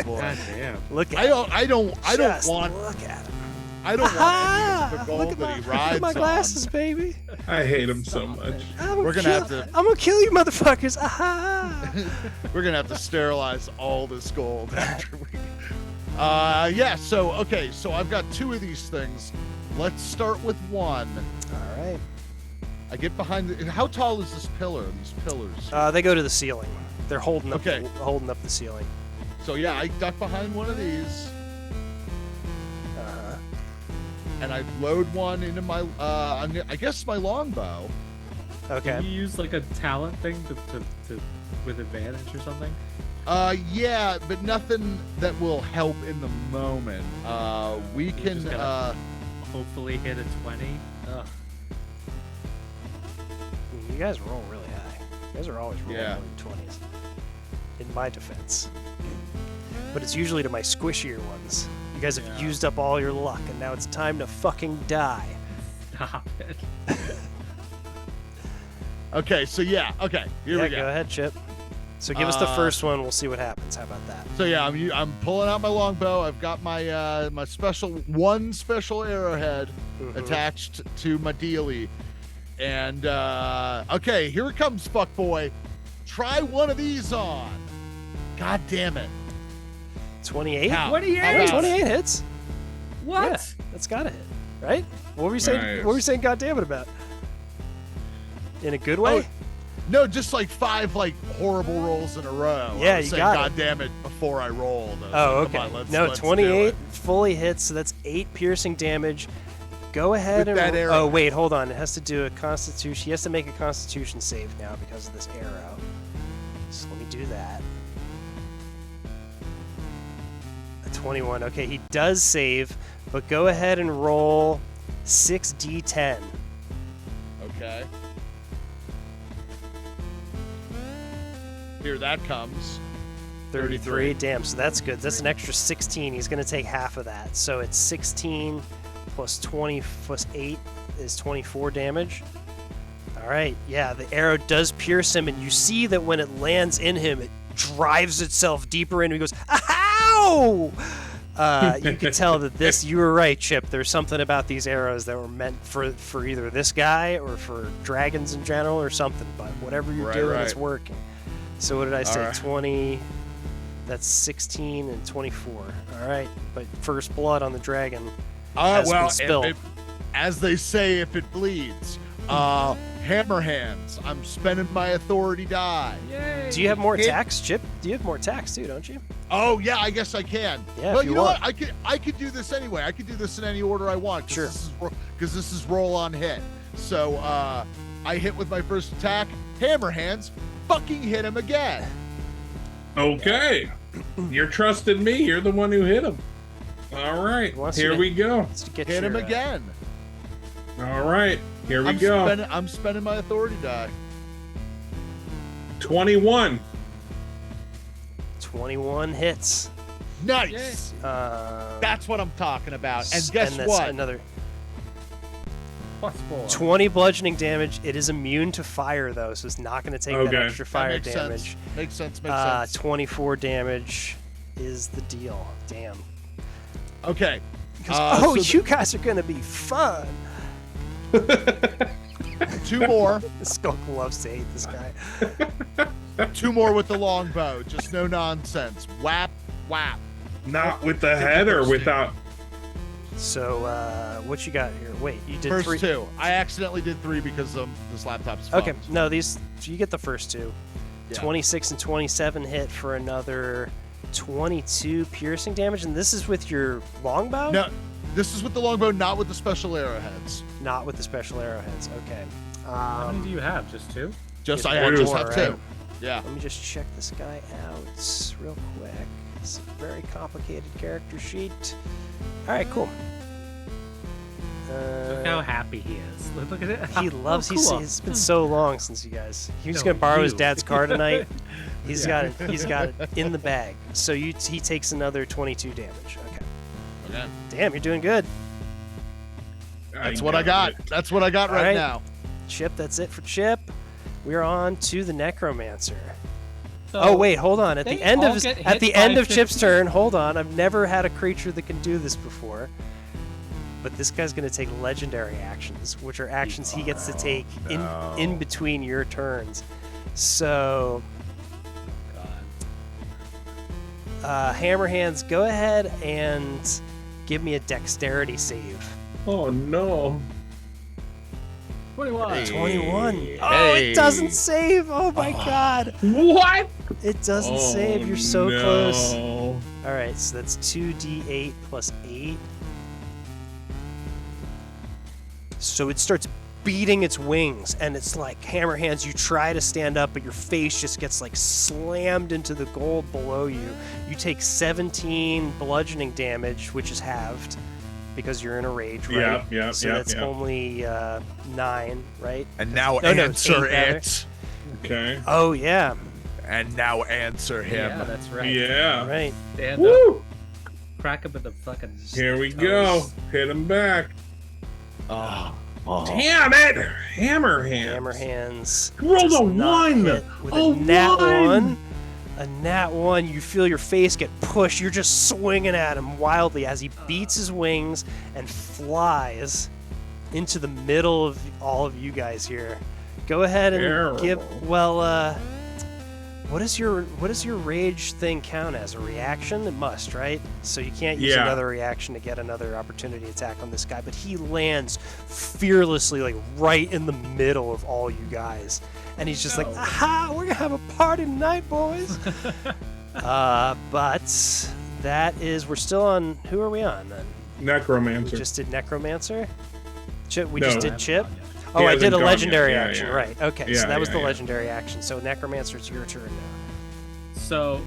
Speaker 1: boy.
Speaker 5: God damn.
Speaker 3: Look at
Speaker 1: I don't
Speaker 3: Just
Speaker 1: want
Speaker 3: look at him.
Speaker 1: I don't want any of the
Speaker 3: Look
Speaker 1: gold
Speaker 3: at
Speaker 1: that he
Speaker 3: look
Speaker 1: rides
Speaker 3: at my glasses,
Speaker 1: on.
Speaker 3: baby.
Speaker 4: I hate him so much.
Speaker 1: We're gonna have to
Speaker 3: I'm gonna kill you, motherfuckers. Aha!
Speaker 1: we're gonna have to sterilize all this gold after we yeah, so okay, so I've got 2 of these things. Let's start with one.
Speaker 3: All right.
Speaker 1: I get behind how tall is this pillar, these pillars?
Speaker 3: They go to the ceiling. They're holding up
Speaker 1: Okay.
Speaker 3: holding up the ceiling.
Speaker 1: So yeah, I duck behind one of these
Speaker 3: Uh-huh.
Speaker 1: and I load one into my I guess my longbow.
Speaker 3: Okay.
Speaker 5: Can you use like a talent thing to with advantage or something?
Speaker 1: Yeah, but nothing that will help in the moment. We
Speaker 5: You
Speaker 1: can
Speaker 5: just gotta- Hopefully hit a 20. Ugh.
Speaker 3: You guys roll really high. You guys are always rolling
Speaker 1: Yeah.
Speaker 3: more than 20s. In my defense. But it's usually to my squishier ones. You guys have
Speaker 5: Yeah.
Speaker 3: used up all your luck, and now it's time to fucking die.
Speaker 5: Stop it.
Speaker 1: Okay, so yeah, okay, here we
Speaker 3: Go
Speaker 1: go.
Speaker 3: ahead, Chip. So give us the first one. We'll see what happens. How about that?
Speaker 1: So yeah, I'm pulling out my longbow. I've got my my special arrowhead
Speaker 3: Mhm.
Speaker 1: attached to my dealie, and okay, here it comes, fuckboy. Try one of these on. God damn it!
Speaker 3: 28?
Speaker 1: How?
Speaker 5: 28?
Speaker 1: How about-
Speaker 3: 28 hits?
Speaker 5: What?
Speaker 3: Yeah, that's gotta hit, right? What were you saying?
Speaker 4: Nice.
Speaker 3: What were you saying? God damn it about? In a good way?
Speaker 1: Oh, no, just like 5 like horrible rolls in a row.
Speaker 3: Yeah,
Speaker 1: I was
Speaker 3: you
Speaker 1: saying,
Speaker 3: got
Speaker 1: God
Speaker 3: it.
Speaker 1: damn it before I rolled. I was
Speaker 3: Oh,
Speaker 1: like,
Speaker 3: okay.
Speaker 1: Come on, let's do
Speaker 3: 28
Speaker 1: it.
Speaker 3: fully hits, so that's 8 piercing damage. Go ahead
Speaker 1: With
Speaker 3: and
Speaker 1: that arrow.
Speaker 3: oh wait, hold on. It has to do a Constitution. He has to make a Constitution save now because of this arrow. So let me do that. A 21. Okay, he does save, but go ahead and roll 6d10.
Speaker 1: Okay. Here that comes.
Speaker 3: 33. Damn, so that's good. That's an extra 16. He's going to take half of that. So it's 16 plus 20 plus 8 is 24 damage. All right. Yeah, the arrow does pierce him, and you see that when it lands in him, it drives itself deeper in. He goes, ow! You can tell that this, you were right, Chip. There's something about these arrows that were meant for either this guy or for dragons in general or something, but whatever you're
Speaker 1: Right,
Speaker 3: doing, it's
Speaker 1: right.
Speaker 3: working. So what did I say?
Speaker 1: right.
Speaker 3: 20, that's 16 and 24. All right, but first blood on the dragon. Has been spilled.
Speaker 1: As they say, if it bleeds, hammer hands. I'm spending my authority die.
Speaker 5: Yay!
Speaker 3: Do you have more
Speaker 1: Hit.
Speaker 3: attacks, Chip? You have more attacks too, don't you?
Speaker 1: Oh yeah, I guess I can.
Speaker 3: Yeah,
Speaker 1: But
Speaker 3: if you
Speaker 1: you know
Speaker 3: want.
Speaker 1: what? I could do this anyway. I could do this in any order I want.
Speaker 3: Sure.
Speaker 1: Because this is roll on hit. So I hit with my first attack. Hammer hands. Fucking hit him again.
Speaker 4: Okay. You're trusting me. You're the one who hit him. All right.
Speaker 3: Wants you
Speaker 4: Here
Speaker 3: to-
Speaker 4: we go.
Speaker 3: Let's get
Speaker 1: Hit him
Speaker 3: your,
Speaker 1: again.
Speaker 4: All right. Here we go.
Speaker 1: I'm spending my authority die.
Speaker 4: 21.
Speaker 3: 21 hits.
Speaker 1: Nice. That's what I'm talking about. And guess
Speaker 3: that's
Speaker 1: what?
Speaker 3: Another
Speaker 5: Plus 4.
Speaker 3: 20 bludgeoning damage. It is immune to fire though, so it's not going to take that
Speaker 4: Okay.
Speaker 3: extra
Speaker 1: That
Speaker 3: fire
Speaker 1: makes
Speaker 3: damage.
Speaker 1: sense. Makes sense. Makes sense.
Speaker 3: 24 damage is the deal. Damn.
Speaker 1: Okay.
Speaker 3: Oh,
Speaker 1: so
Speaker 3: you guys are going to be fun.
Speaker 1: 2 more.
Speaker 3: Skunk loves to hate this guy.
Speaker 1: 2 more with the longbow. Just no nonsense. Whap, whap.
Speaker 4: Not with the
Speaker 1: Take the
Speaker 4: head or
Speaker 1: first
Speaker 4: without.
Speaker 3: So what you got here? Wait, you did
Speaker 1: First
Speaker 3: 3.
Speaker 1: 2. I accidentally did 3 because this laptop's
Speaker 3: Okay,
Speaker 1: fucked.
Speaker 3: no, these you get the first 2.
Speaker 1: Yeah.
Speaker 3: 26 and 27 hit for another 22 piercing damage, and this is with your longbow?
Speaker 1: No, this is with the longbow, not with the special arrowheads.
Speaker 3: Not with the special arrowheads. Okay.
Speaker 5: How many do you have? Just 2?
Speaker 1: Just
Speaker 3: It's
Speaker 1: I
Speaker 3: one
Speaker 1: just
Speaker 3: more,
Speaker 1: have
Speaker 3: right?
Speaker 1: 2. Yeah.
Speaker 3: Let me just check this guy out real quick. It's a very complicated character sheet. All right, cool.
Speaker 5: Look how happy he is. Look at it.
Speaker 3: He loves.
Speaker 5: Oh, cool.
Speaker 3: It's been so long since you guys. He was
Speaker 5: No,
Speaker 3: gonna borrow his
Speaker 5: you.
Speaker 3: dad's car tonight. He's
Speaker 5: Yeah.
Speaker 3: got it in the bag. So he takes another 22 damage. Okay.
Speaker 1: Okay.
Speaker 3: Damn, you're doing good.
Speaker 1: That's what I got. That's what I got
Speaker 3: All
Speaker 1: right
Speaker 3: right.
Speaker 1: now.
Speaker 3: Chip, that's it for Chip. We're on to the Necromancer.
Speaker 5: So,
Speaker 3: Oh wait, hold on. At
Speaker 5: they
Speaker 3: the end
Speaker 5: all
Speaker 3: of
Speaker 5: get
Speaker 3: at
Speaker 5: hit
Speaker 3: the
Speaker 5: by
Speaker 3: end of
Speaker 5: 50.
Speaker 3: Chip's turn, hold on. I've never had a creature that can do this before. But this guy's going to take legendary actions, which are actions he gets to take in between your turns. So, Hammer Hands, go ahead and give me a dexterity save.
Speaker 4: Oh no.
Speaker 5: 21.
Speaker 3: 21. Oh, it doesn't save. Oh my god.
Speaker 4: What?
Speaker 3: It doesn't
Speaker 4: Oh,
Speaker 3: save. You're so
Speaker 4: no.
Speaker 3: close. All right, so that's 2d8 plus 8. So it starts beating its wings, and it's like Hammer Hands. You try to stand up, but your face just gets like slammed into the gold below you. You take 17 bludgeoning damage, which is halved because you're in a rage, right?
Speaker 4: Yeah,
Speaker 3: So
Speaker 4: yeah,
Speaker 3: that's
Speaker 4: yeah.
Speaker 3: only 9, right?
Speaker 1: And now
Speaker 3: No,
Speaker 1: answer
Speaker 3: 8 rather.
Speaker 1: it.
Speaker 4: Okay.
Speaker 3: Oh yeah,
Speaker 1: And now answer him.
Speaker 5: Yeah, that's right.
Speaker 4: Yeah.
Speaker 3: right.
Speaker 5: Stand up.
Speaker 4: Woo!
Speaker 5: Crack him in the fucking.
Speaker 4: Here we
Speaker 5: toes.
Speaker 4: go. Hit him back.
Speaker 1: Oh.
Speaker 4: Damn it! Hammer hand.
Speaker 3: Hammer Hands.
Speaker 4: Rolled
Speaker 3: does
Speaker 4: a
Speaker 3: not
Speaker 4: 1.
Speaker 3: hit with
Speaker 4: A
Speaker 3: a nat
Speaker 4: 1.
Speaker 3: 1. A nat 1. You feel your face get pushed. You're just swinging at him wildly as he beats his wings and flies into the middle of all of you guys here. Go ahead and give.
Speaker 4: Terrible.
Speaker 3: Well, what does your rage thing count as? A reaction? It must, right? So you can't use
Speaker 4: Yeah.
Speaker 3: another reaction to get another opportunity attack on this guy. But he lands fearlessly, like right in the middle of all you guys, and he's just like, "Aha! We're gonna have a party tonight, boys." But that is, we're still on. Who are we on then? We
Speaker 4: Necromancer.
Speaker 3: just did Necromancer. Chip. We
Speaker 4: No.
Speaker 3: just
Speaker 5: I
Speaker 3: did
Speaker 5: haven't
Speaker 3: Chip.
Speaker 5: gone yet.
Speaker 3: Oh,
Speaker 4: He
Speaker 3: I
Speaker 4: hasn't
Speaker 3: did a
Speaker 4: gone yet.
Speaker 3: legendary
Speaker 4: Yeah,
Speaker 3: action,
Speaker 4: yeah.
Speaker 3: right? Okay, so
Speaker 4: Yeah,
Speaker 3: that was
Speaker 4: yeah,
Speaker 3: the
Speaker 4: yeah.
Speaker 3: legendary action. So Necromancer, it's your turn now.
Speaker 5: So,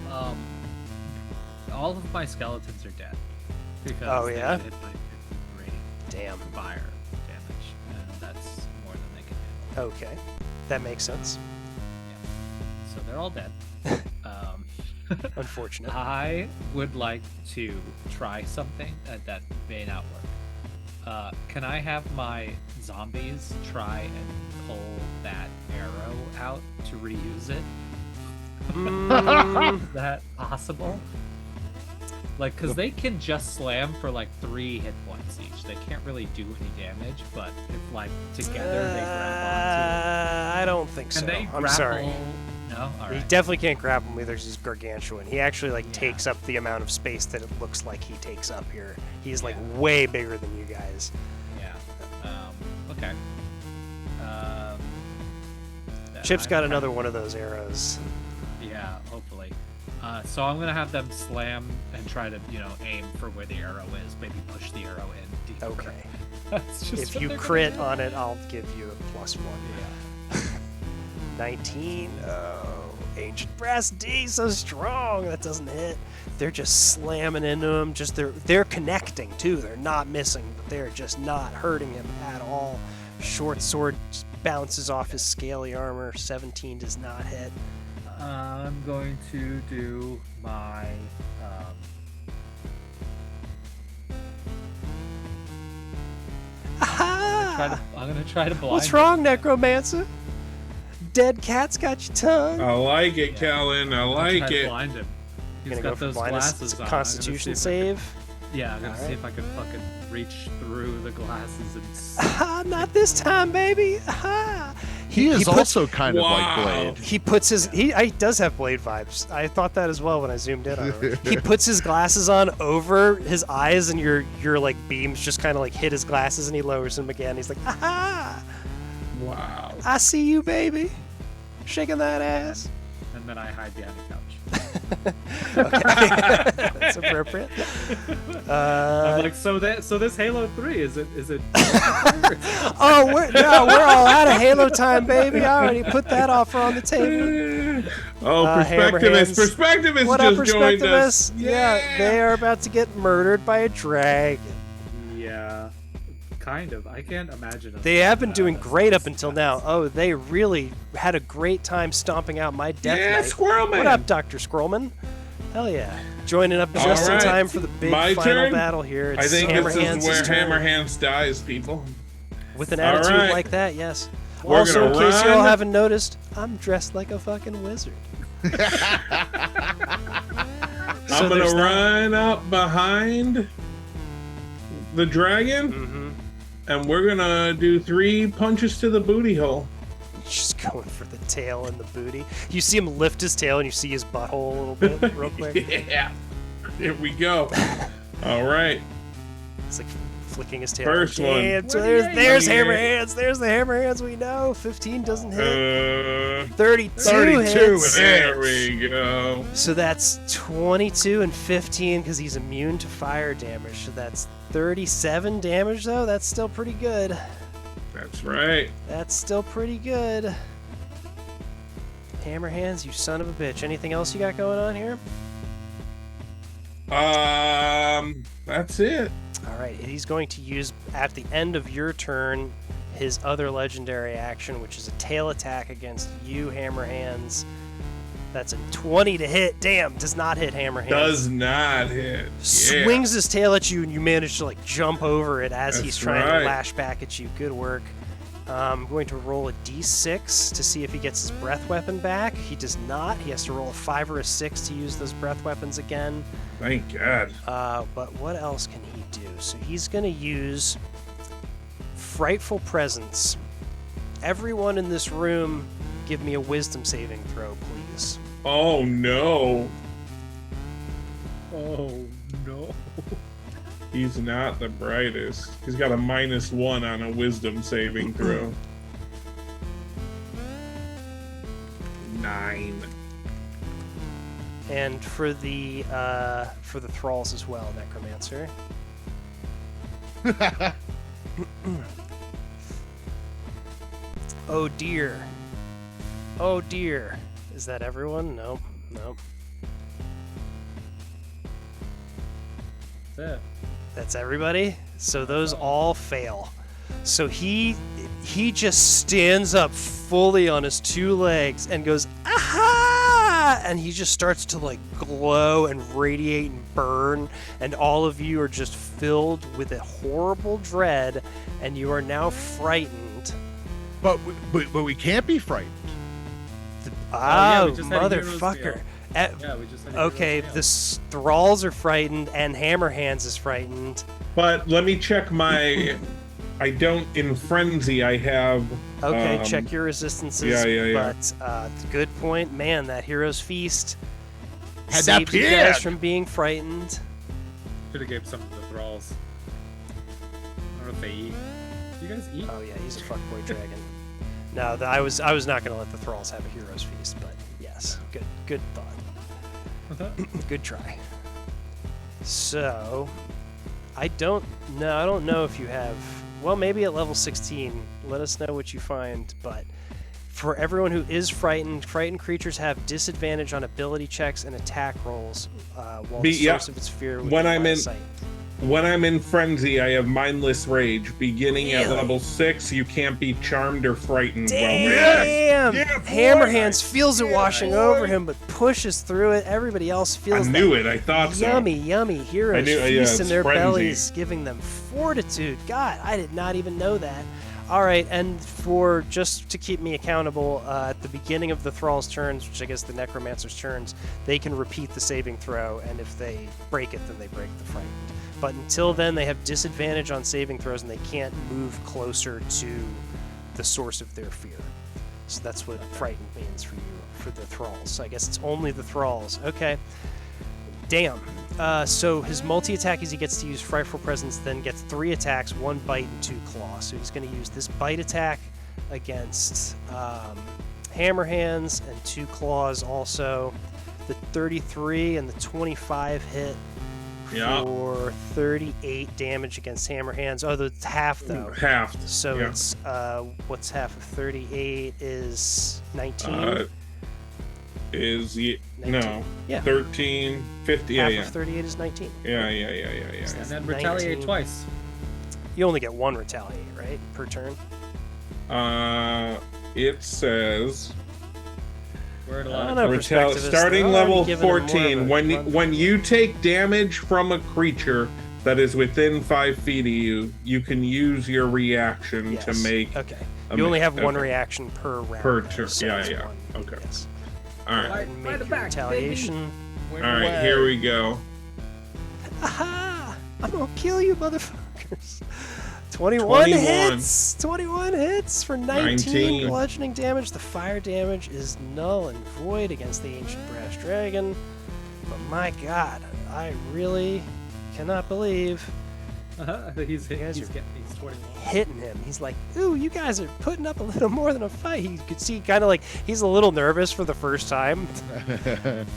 Speaker 5: all of my skeletons are dead because
Speaker 3: Oh,
Speaker 5: they
Speaker 3: yeah?
Speaker 5: hit my radiant
Speaker 3: Damn.
Speaker 5: fire damage, and that's more than they can handle.
Speaker 3: Okay, that makes sense.
Speaker 5: So they're all dead.
Speaker 3: Unfortunate.
Speaker 5: I would like to try something that may not work. Can I have my zombies try and pull that arrow out to reuse it?
Speaker 3: Mm,
Speaker 5: Is that possible? Like, because they can just slam for like 3 hit points each. They can't really do any damage, but if like together they grab
Speaker 3: I don't think
Speaker 5: onto
Speaker 3: so.
Speaker 5: it. Can they
Speaker 3: I'm
Speaker 5: grapple?
Speaker 3: sorry.
Speaker 5: No?
Speaker 3: He
Speaker 5: Alright.
Speaker 3: definitely can't grab him either. He's gargantuan. He actually like
Speaker 5: Yeah.
Speaker 3: takes up the amount of space that it looks like he takes up here. He's like
Speaker 5: Yeah.
Speaker 3: way bigger than you guys.
Speaker 5: Yeah. Okay.
Speaker 3: Chip's
Speaker 5: I'm
Speaker 3: got
Speaker 5: kinda-
Speaker 3: another one of those arrows.
Speaker 5: Yeah, hopefully. So I'm gonna have them slam and try to, aim for where the arrow is. Maybe push the arrow in deeper.
Speaker 3: Okay.
Speaker 5: That's just
Speaker 3: If
Speaker 5: what
Speaker 3: you
Speaker 5: they're gonna
Speaker 3: crit
Speaker 5: do.
Speaker 3: on it, I'll give you a +1.
Speaker 5: Yeah.
Speaker 3: 19. Oh, ancient brass D, so strong. That doesn't hit. They're just slamming into him. Just they're connecting too. They're not missing, but they're just not hurting him at all. Short sword just bounces off his scaly armor. 17 does not hit.
Speaker 5: I'm going to do my.
Speaker 3: Aha!
Speaker 5: I'm gonna try to blind.
Speaker 3: What's
Speaker 5: him.
Speaker 3: wrong, Necromancer? Dead cat's got your tongue.
Speaker 4: I like it, Kellen. I
Speaker 5: I'll
Speaker 4: like
Speaker 5: try to
Speaker 4: it.
Speaker 5: blind him.
Speaker 3: You're
Speaker 5: He's
Speaker 3: gonna go
Speaker 5: got
Speaker 3: for
Speaker 5: those
Speaker 3: blindness.
Speaker 5: glasses
Speaker 3: It's a
Speaker 5: on. I'm gonna
Speaker 3: Constitution
Speaker 5: see if I can-
Speaker 3: save.
Speaker 5: Yeah, I'm gonna see
Speaker 3: Alright.
Speaker 5: if I can fucking reach through the glasses and.
Speaker 3: Aha, not this time, baby. Aha.
Speaker 1: He is
Speaker 3: puts-
Speaker 1: also kind of like
Speaker 4: Wow.
Speaker 1: Blade.
Speaker 3: He puts his he does have Blade vibes. I thought that as well when I zoomed in on him. He puts his glasses on over his eyes, and your like beams just kind of like hit his glasses, and he lowers them again. He's like, aha!
Speaker 4: Wow.
Speaker 3: I see you, baby, shaking that ass.
Speaker 5: And then I hide behind the couch.
Speaker 3: Okay, that's appropriate.
Speaker 5: I'm like, so this Halo 3 is it?
Speaker 3: Oh, we're all out of Halo time, baby. I already put that offer on the table.
Speaker 4: Oh,
Speaker 3: Hammerhands.
Speaker 4: Perspectivist
Speaker 3: What up,
Speaker 4: just joined us.
Speaker 3: Perspectivist? Yeah, they are about to get murdered by a dragon.
Speaker 5: Yeah, kind of. I can't imagine.
Speaker 3: They have been doing great up until now. Oh, they really had a great time stomping out my Death
Speaker 4: Yeah,
Speaker 3: Knight.
Speaker 4: Squirrel Man.
Speaker 3: What up, Dr. Squirrelman? Hell yeah. Joining up
Speaker 4: All
Speaker 3: just in
Speaker 4: right.
Speaker 3: time for the big
Speaker 4: My
Speaker 3: final
Speaker 4: turn?
Speaker 3: battle here. It's
Speaker 4: I think this
Speaker 3: Hammerhands'
Speaker 4: is where
Speaker 3: turn.
Speaker 4: Hammerhands dies, people.
Speaker 3: With an
Speaker 4: All
Speaker 3: attitude
Speaker 4: right.
Speaker 3: like that, yes.
Speaker 4: We're
Speaker 3: Also, in
Speaker 4: gonna
Speaker 3: case you all
Speaker 4: run.
Speaker 3: haven't noticed, I'm dressed like a fucking wizard.
Speaker 4: I'm
Speaker 3: So
Speaker 4: gonna
Speaker 3: there's that.
Speaker 4: run up behind the dragon,
Speaker 3: Mm-hmm.
Speaker 4: and we're gonna do 3 punches to the booty hole.
Speaker 3: Just going for the tail and the booty. You see him lift his tail and you see his butthole a little bit, real quick.
Speaker 4: Yeah. Here we go. All right.
Speaker 3: It's like flicking his tail.
Speaker 4: First one.
Speaker 3: Damn, so
Speaker 5: What
Speaker 3: there's
Speaker 5: are you
Speaker 3: Hammerhands. There's the Hammerhands we know. 15 doesn't hit. 32 hits.
Speaker 4: There we go.
Speaker 3: So that's 22 and 15 because he's immune to fire damage. So that's 37 damage, though. That's still pretty good.
Speaker 4: That's right.
Speaker 3: That's still pretty good. Hammerhands, you son of a bitch. Anything else you got going on here?
Speaker 4: That's it.
Speaker 3: All right, he's going to use, at the end of your turn, his other legendary action, which is a tail attack against you, Hammerhands. That's a 20 to hit. Damn, does not hit Hammerhands.
Speaker 4: Does not hit. Yeah.
Speaker 3: Swings his tail at you, and you manage to like jump over it as he's
Speaker 4: That's
Speaker 3: trying
Speaker 4: right.
Speaker 3: to lash back at you. Good work. I'm going to roll a d6 to see if he gets his breath weapon back. He does not. He has to roll a 5 or a 6 to use those breath weapons again.
Speaker 4: Thank God.
Speaker 3: But what else can he do? So he's going to use Frightful Presence. Everyone in this room, give me a wisdom saving throw, please.
Speaker 4: Oh no.
Speaker 5: Oh no.
Speaker 4: He's not the brightest. He's got a -1 on a wisdom saving throw. 9.
Speaker 3: And for the thralls as well, Necromancer. Oh dear. Oh dear. Is that everyone? Nope. Nope.
Speaker 5: That's it.
Speaker 3: That's everybody. So those all fail. So he just stands up fully on his 2 legs and goes, aha! And he just starts to like glow and radiate and burn, and all of you are just filled with a horrible dread, and you are now frightened.
Speaker 1: But we can't be frightened.
Speaker 5: yeah,
Speaker 3: Oh,
Speaker 5: we just had a hero's
Speaker 3: motherfucker.
Speaker 5: deal.
Speaker 3: Eh,
Speaker 5: Yeah, we just had a
Speaker 3: Okay,
Speaker 5: hero's
Speaker 3: the thralls are frightened, and Hammerhands is frightened.
Speaker 4: But let me check my. I don't in frenzy. I have.
Speaker 3: Okay, check your resistances.
Speaker 4: yeah.
Speaker 3: But good point, man. That hero's feast
Speaker 1: Had that
Speaker 3: saved you guys
Speaker 1: pin.
Speaker 3: from being frightened.
Speaker 5: Should have gave some of the thralls. I don't know if they eat. Do you guys eat?
Speaker 3: Oh yeah, he's a fuckboy dragon. No, I was not gonna let the thralls have a hero's feast, but yes, good thought. Good try. So, I don't know if you have. Well, maybe at level 16. Let us know what you find. But for everyone who is frightened creatures have disadvantage on ability checks and attack rolls while the source of its fear would
Speaker 4: When
Speaker 3: be
Speaker 4: I'm
Speaker 3: line
Speaker 4: in-
Speaker 3: of sight.
Speaker 4: When I'm in frenzy, I have mindless rage. Beginning at
Speaker 3: Really?
Speaker 4: level 6, you can't be charmed or frightened.
Speaker 3: Damn!
Speaker 1: Yeah, boy!
Speaker 3: Hammerhands feels it
Speaker 1: Yeah,
Speaker 3: washing
Speaker 1: boy!
Speaker 3: over him, but pushes through it. Everybody else
Speaker 4: I
Speaker 3: feels
Speaker 4: knew
Speaker 3: that
Speaker 4: it. I thought so.
Speaker 3: yummy heroes
Speaker 4: knew- yeah,
Speaker 3: feast in
Speaker 4: it's
Speaker 3: their
Speaker 4: frenzy.
Speaker 3: bellies, giving them fortitude. God, I did not even know that. All right, and for just to keep me accountable, at the beginning of the thrall's turns, which I guess the necromancer's turns, they can repeat the saving throw, and if they break it, then they break the frightened. But until then, they have disadvantage on saving throws, and they can't move closer to the source of their fear. So that's what frightened means for you, for the thralls. So I guess it's only the thralls. Okay. Damn. So his multi-attack is he gets to use Frightful Presence, then gets 3 attacks, 1 bite, and 2 claws. So he's going to use this bite attack against Hammer Hands and 2 claws also. The 33 and the 25 hit for 38 damage against Hammer Hands. Oh, it's half though.
Speaker 4: Half.
Speaker 3: So it's what's half of 38 is 19.
Speaker 4: Is
Speaker 3: 19.
Speaker 4: No.
Speaker 3: Yeah.
Speaker 4: 13, 50.
Speaker 3: Half
Speaker 4: Yeah.
Speaker 3: of 38 is 19.
Speaker 4: Yeah.
Speaker 5: And then retaliate
Speaker 3: 19.
Speaker 5: twice.
Speaker 3: You only get 1 retaliate, right, per turn?
Speaker 4: It says
Speaker 5: We're at a
Speaker 3: I
Speaker 5: lot
Speaker 3: don't
Speaker 5: of
Speaker 3: know. Perspectivist,
Speaker 4: starting
Speaker 3: they're
Speaker 4: level
Speaker 3: already giving him more of
Speaker 4: 14.
Speaker 3: a
Speaker 4: When you take damage from a creature that is within 5 feet of you, you can use your reaction to make.
Speaker 3: Okay. You only have 1
Speaker 4: okay.
Speaker 3: reaction per round.
Speaker 4: Per
Speaker 3: though,
Speaker 4: turn.
Speaker 3: so
Speaker 4: Yeah.
Speaker 3: it's
Speaker 4: Yeah.
Speaker 3: 1.
Speaker 4: Okay.
Speaker 3: Yes.
Speaker 4: All right.
Speaker 3: Go ahead and
Speaker 5: Right
Speaker 3: make
Speaker 5: the
Speaker 3: your
Speaker 5: back,
Speaker 3: retaliation.
Speaker 4: All right. Here we go.
Speaker 3: Aha! I'm gonna kill you, motherfuckers. 21
Speaker 4: 21.
Speaker 3: hits! 21 hits for 19
Speaker 4: 19.
Speaker 3: bludgeoning damage. The fire damage is null and void against the Ancient Brass Dragon. But my god, I really cannot believe
Speaker 5: he's
Speaker 3: You guys
Speaker 5: he's
Speaker 3: are-
Speaker 5: getting he's 21.
Speaker 3: hitting him. He's like, ooh, you guys are putting up a little more than a fight. You could see kind of like he's a little nervous for the first time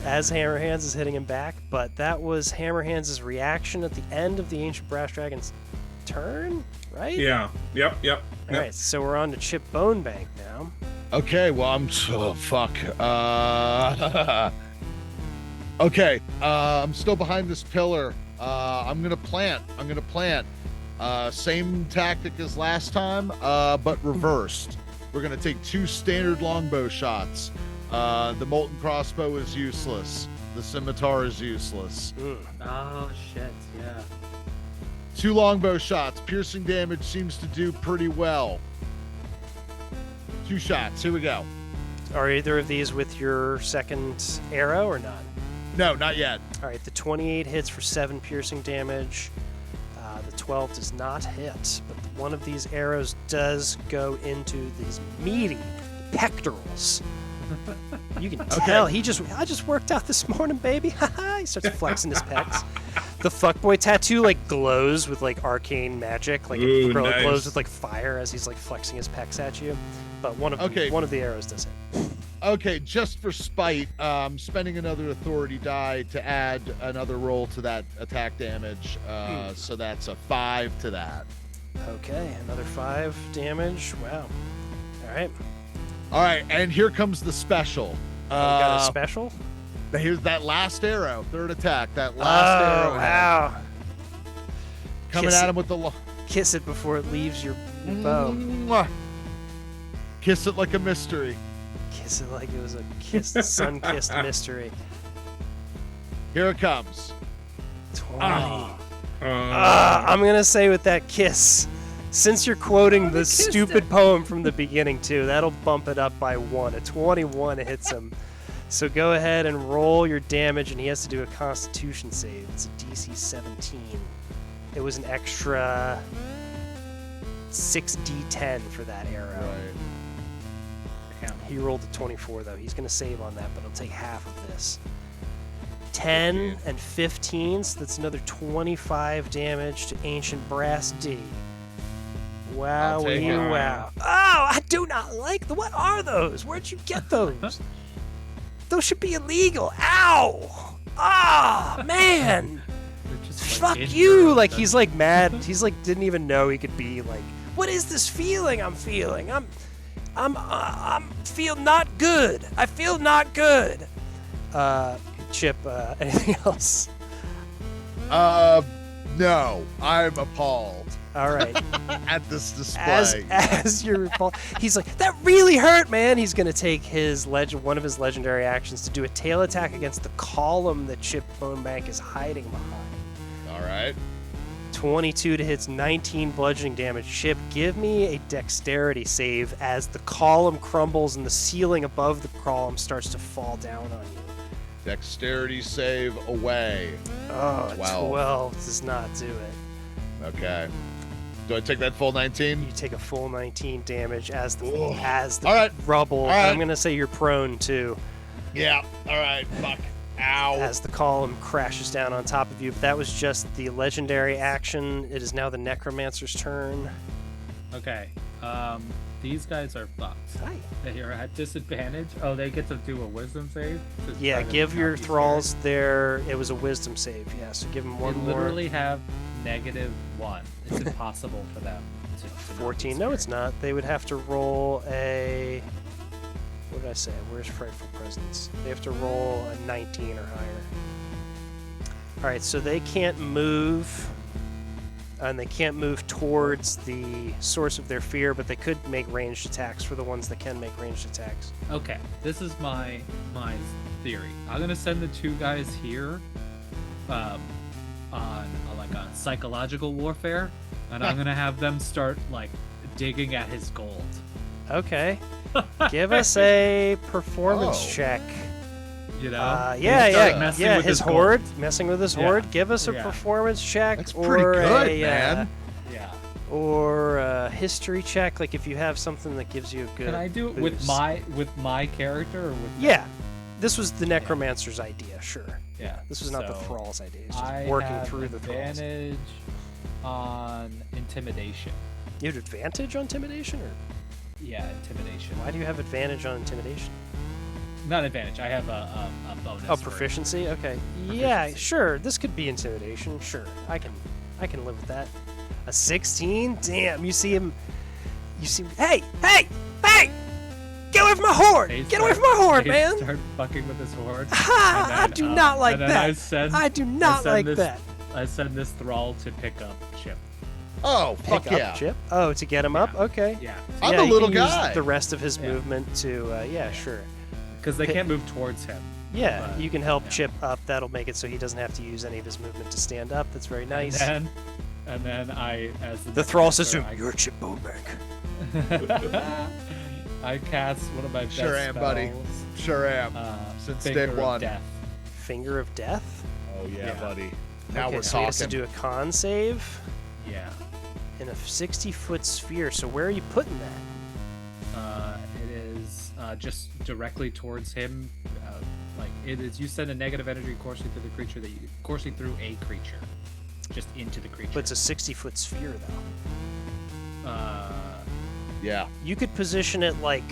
Speaker 3: as Hammer Hands is hitting him back. But that was Hammer Hands' reaction at the end of the Ancient Brass Dragon's turn, right?
Speaker 4: Yeah. Yep.
Speaker 3: All right, so we're on to Chip Bonebank now.
Speaker 1: Okay, well, fuck. Okay, I'm still behind this pillar. I'm gonna plant. Same tactic as last time, but reversed. We're gonna take 2 standard longbow shots. The molten crossbow is useless. The scimitar is useless.
Speaker 5: Oh shit, yeah.
Speaker 1: 2 longbow shots. Piercing damage seems to do pretty well. 2 shots. Here we go.
Speaker 3: Are either of these with your second arrow or not?
Speaker 1: No, not yet.
Speaker 3: All right, the 28 hits for 7 piercing damage. The 12 does not hit, but one of these arrows does go into these meaty pectorals. You can tell I just worked out this morning, baby. He starts flexing his pecs. The fuckboy tattoo like glows with like arcane magic, like
Speaker 4: Ooh,
Speaker 3: it
Speaker 4: nice.
Speaker 3: glows with like fire as he's like flexing his pecs at you. But one of the arrows does hit.
Speaker 1: Okay, just for spite, spending another authority die to add another roll to that attack damage. So that's a 5 to that.
Speaker 3: Okay, another 5 damage. Wow.
Speaker 1: All right, and here comes the special.
Speaker 3: We got a special?
Speaker 1: Here's that last arrow, 3rd attack. That last arrow.
Speaker 3: Wow.
Speaker 1: Coming
Speaker 3: Kiss
Speaker 1: at
Speaker 3: it.
Speaker 1: him with the
Speaker 3: Kiss it before it leaves your bow.
Speaker 1: Mwah. Kiss it like a mystery.
Speaker 3: Kiss it like it was a kissed, sun-kissed mystery.
Speaker 1: Here it comes.
Speaker 3: 20.
Speaker 1: Ah.
Speaker 3: I'm gonna say with that kiss, since you're quoting the stupid poem from the beginning too, that'll bump it up by 1. A 21 hits him. So go ahead and roll your damage, and he has to do a Constitution save. It's a DC 17. It was an extra 6d10 for that arrow.
Speaker 1: Right.
Speaker 3: He rolled a 24 though. He's gonna save on that, but he'll take half of this. 10 and 15, so that's another 25 damage to Ancient Brass D. Wow,
Speaker 1: take it.
Speaker 3: wow. Oh, I do not like what are those? Where'd you get those? Those should be illegal. Ow! Ah, man!
Speaker 5: They're just,
Speaker 3: Fuck
Speaker 5: in
Speaker 3: you!
Speaker 5: your-
Speaker 3: Like he's like mad. He's like didn't even know he could be like, what is this feeling I'm feeling? I'm feel not good. I feel not good. Chip, anything else?
Speaker 1: No, I'm appalled
Speaker 3: All right.
Speaker 1: at this display.
Speaker 3: As you're, he's like, that really hurt, man. He's gonna take his one of his legendary actions to do a tail attack against the column that Chip Bonebank is hiding behind.
Speaker 1: All right.
Speaker 3: 22 to hits, 19 bludgeoning damage. Chip, give me a dexterity save as the column crumbles and the ceiling above the column starts to fall down on you.
Speaker 1: Dexterity save away.
Speaker 3: Oh,
Speaker 1: 12.
Speaker 3: 12 does not do it.
Speaker 1: Okay. Do I take that full 19?
Speaker 3: You take a full 19 damage as the
Speaker 1: Ooh.
Speaker 3: as the
Speaker 1: All right.
Speaker 3: rubble.
Speaker 1: All right.
Speaker 3: I'm gonna say you're prone too.
Speaker 1: Yeah. All right. Fuck. Ow.
Speaker 3: As the column crashes down on top of you. But that was just the legendary action. It is now the Necromancer's turn.
Speaker 5: Okay. These guys are fucked.
Speaker 3: Hi.
Speaker 5: They are at disadvantage. Oh, they get to do a wisdom save? To
Speaker 3: Yeah,
Speaker 5: try to
Speaker 3: give your
Speaker 5: not be
Speaker 3: thralls their. It was a wisdom save. Yeah, so give them
Speaker 5: scared.
Speaker 3: one
Speaker 5: They
Speaker 3: more.
Speaker 5: literally have -1. It's impossible for them to not be
Speaker 3: 14. No, it's
Speaker 5: scared.
Speaker 3: not. They would have to roll a. What did I say? Where's Frightful Presence? They have to roll a 19 or higher. All right, so they can't move, and they can't move towards the source of their fear, but they could make ranged attacks for the ones that can make ranged attacks.
Speaker 5: Okay, this is my theory. I'm gonna send the 2 guys here, on like a psychological warfare, and I'm gonna have them start like digging at his gold.
Speaker 3: Okay. Give us a performance
Speaker 1: Oh.
Speaker 3: check.
Speaker 5: You know?
Speaker 3: Yeah.
Speaker 5: messing with
Speaker 3: His
Speaker 5: his gold.
Speaker 3: horde, messing with his
Speaker 5: Yeah,
Speaker 3: horde. Give us a
Speaker 5: yeah.
Speaker 3: performance check.
Speaker 1: That's pretty
Speaker 3: or
Speaker 1: good,
Speaker 3: a,
Speaker 1: man.
Speaker 5: Yeah.
Speaker 3: Or a history check, like if you have something that gives you a good.
Speaker 5: Can I do it with
Speaker 3: boost.
Speaker 5: my character or with?
Speaker 3: Yeah, this was the Necromancer's idea. Sure.
Speaker 5: Yeah.
Speaker 3: This was not the
Speaker 5: so
Speaker 3: Thrall's idea. It's just
Speaker 5: I
Speaker 3: working
Speaker 5: have
Speaker 3: through the Thralls.
Speaker 5: advantage on intimidation.
Speaker 3: You had advantage on intimidation, or
Speaker 5: Yeah, intimidation.
Speaker 3: why do you have advantage on intimidation?
Speaker 5: Not advantage. I have a bonus.
Speaker 3: Oh,
Speaker 5: for it.
Speaker 3: proficiency. Okay. Yeah,
Speaker 5: Proficiency.
Speaker 3: sure. This could be intimidation. Sure, I can live with that. A 16. Damn. You see him. You see. Hey! Get away from my horde!
Speaker 5: They
Speaker 3: Get away
Speaker 5: start-
Speaker 3: from my horde,
Speaker 5: they
Speaker 3: man!
Speaker 5: Start fucking with his horde.
Speaker 3: Ha!
Speaker 5: And
Speaker 3: I
Speaker 5: then,
Speaker 3: do not like
Speaker 5: and then
Speaker 3: that. I do not
Speaker 5: send
Speaker 3: like
Speaker 5: this-
Speaker 3: that.
Speaker 5: I send this thrall to pick up Chip.
Speaker 1: Oh, fuck
Speaker 3: Pick up
Speaker 1: yeah.
Speaker 3: Chip. Oh, to get him up.
Speaker 5: Yeah.
Speaker 3: Okay.
Speaker 5: Yeah,
Speaker 1: I'm
Speaker 3: Yeah,
Speaker 1: a
Speaker 3: you
Speaker 1: little
Speaker 3: can use
Speaker 1: guy.
Speaker 3: the rest of his
Speaker 5: Yeah.
Speaker 3: movement to. Yeah, sure.
Speaker 5: because they
Speaker 3: Pick-
Speaker 5: can't move towards him.
Speaker 3: Yeah,
Speaker 5: But,
Speaker 3: you can help
Speaker 5: yeah.
Speaker 3: Chip up. That'll make it so he doesn't have to use any of his movement to stand up. That's very nice.
Speaker 5: And then I, as
Speaker 3: The thrall says to
Speaker 5: necromancer,
Speaker 3: him, "You're Chip Bonebank."
Speaker 5: I cast one of my best
Speaker 1: Sure am, buddy.
Speaker 5: spells,
Speaker 1: Sure am. Since day
Speaker 5: Finger of
Speaker 1: one.
Speaker 5: Death.
Speaker 3: Finger of Death.
Speaker 1: Oh, yeah,
Speaker 5: Yeah.
Speaker 1: buddy. Now
Speaker 3: Okay,
Speaker 1: we're
Speaker 3: so he has to
Speaker 1: talking.
Speaker 3: do a con save
Speaker 5: Yeah.
Speaker 3: in a 60-foot sphere. So where are you putting that?
Speaker 5: It is just directly towards him. Like it is, you send a negative energy coursing through the creature coursing through a creature, just into the creature.
Speaker 3: But it's a 60-foot sphere, though.
Speaker 1: Yeah.
Speaker 3: You could position it like,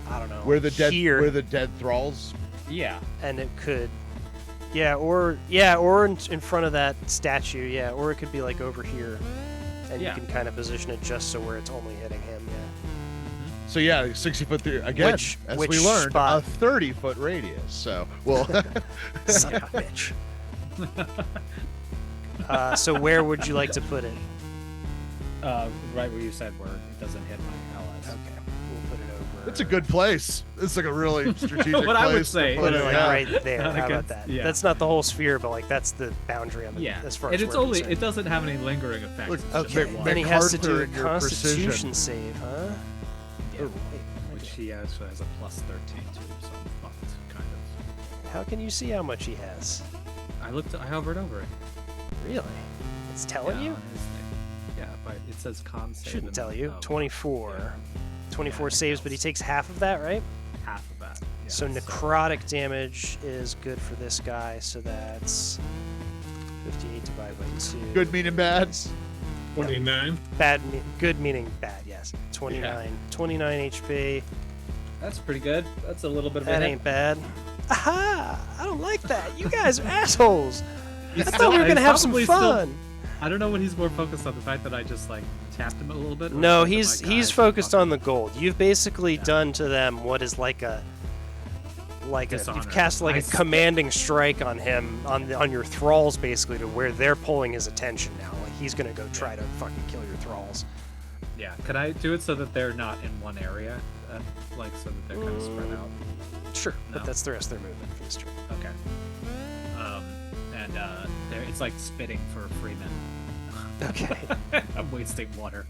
Speaker 3: I don't know,
Speaker 1: Where the
Speaker 3: here,
Speaker 1: dead thralls.
Speaker 5: yeah.
Speaker 3: and it could, or in front of that statue, yeah, or it could be like over here, and
Speaker 5: Yeah.
Speaker 3: you can kind of position it just so where it's only hitting him. Yeah.
Speaker 1: So yeah, 60-foot through again.
Speaker 3: Which-
Speaker 1: as
Speaker 3: which
Speaker 1: we learned,
Speaker 3: spot?
Speaker 1: a 30-foot radius. So well,
Speaker 3: Son of a bitch. So where would you like to put it?
Speaker 5: Right where you said, where it doesn't hit my allies.
Speaker 3: Okay, we'll put it over.
Speaker 1: it's a good place. It's like a really strategic
Speaker 5: What I would
Speaker 1: place to
Speaker 5: say
Speaker 3: Put it
Speaker 5: is,
Speaker 3: like
Speaker 1: yeah.
Speaker 3: right there.
Speaker 5: Not
Speaker 3: How about
Speaker 5: against-
Speaker 3: that?
Speaker 5: yeah.
Speaker 3: That's not the whole sphere, but like that's the boundary on the.
Speaker 5: Yeah.
Speaker 3: As far
Speaker 5: And
Speaker 3: as
Speaker 5: it's
Speaker 3: we're
Speaker 5: only,
Speaker 3: concerned.
Speaker 5: it doesn't have any lingering effects.
Speaker 1: Look,
Speaker 5: It's just
Speaker 3: Okay,
Speaker 5: one,
Speaker 3: then he has to do
Speaker 1: MacArthur
Speaker 3: a
Speaker 1: and your
Speaker 3: Constitution
Speaker 1: precision.
Speaker 3: save, huh?
Speaker 5: yeah,
Speaker 3: Oh, wait,
Speaker 5: which he actually has a +13 too, so I'm fucked, kind of.
Speaker 3: how can you see how much he has?
Speaker 5: I hovered over it.
Speaker 3: Really? It's telling
Speaker 5: Yeah,
Speaker 3: you?
Speaker 5: on his thing. Yeah, but it says con save.
Speaker 3: Shouldn't
Speaker 5: and-
Speaker 3: tell you.
Speaker 5: oh,
Speaker 3: 24. 24
Speaker 5: Yeah, it
Speaker 3: saves, but he
Speaker 5: tells.
Speaker 3: takes half of that, right?
Speaker 5: half of that. Yeah,
Speaker 3: So necrotic damage is good for this guy, so that's 58 divided by 2.
Speaker 1: Good meaning bad.
Speaker 4: 29.
Speaker 3: Good meaning bad, yes. 29. 29 HP.
Speaker 5: That's pretty good. That's a little bit of
Speaker 3: That
Speaker 5: a
Speaker 3: ain't bad. Aha! I don't like that. You guys are assholes. I
Speaker 5: He's
Speaker 3: thought we were
Speaker 5: he's
Speaker 3: gonna have some
Speaker 5: probably still-
Speaker 3: fun.
Speaker 5: I don't know what he's more focused on, the fact that I just like tapped him a little bit. or
Speaker 3: No,
Speaker 5: the fact that
Speaker 3: he's
Speaker 5: my
Speaker 3: he's
Speaker 5: guys
Speaker 3: focused
Speaker 5: fucking-
Speaker 3: on the gold. You've basically
Speaker 5: Yeah.
Speaker 3: done to them what is like
Speaker 5: Dishonor.
Speaker 3: you've cast like
Speaker 5: I
Speaker 3: a
Speaker 5: see.
Speaker 3: commanding strike on him on your thralls basically to where they're pulling his attention now. Like he's gonna go try to fucking kill your thralls.
Speaker 5: Yeah, can I do it so that they're not in one area, like so that they're kind of spread out?
Speaker 3: Sure, but
Speaker 5: No.
Speaker 3: that's the rest of their movement for this turn.
Speaker 5: Okay. And it's like spitting for Freeman.
Speaker 3: Okay.
Speaker 5: I'm wasting water.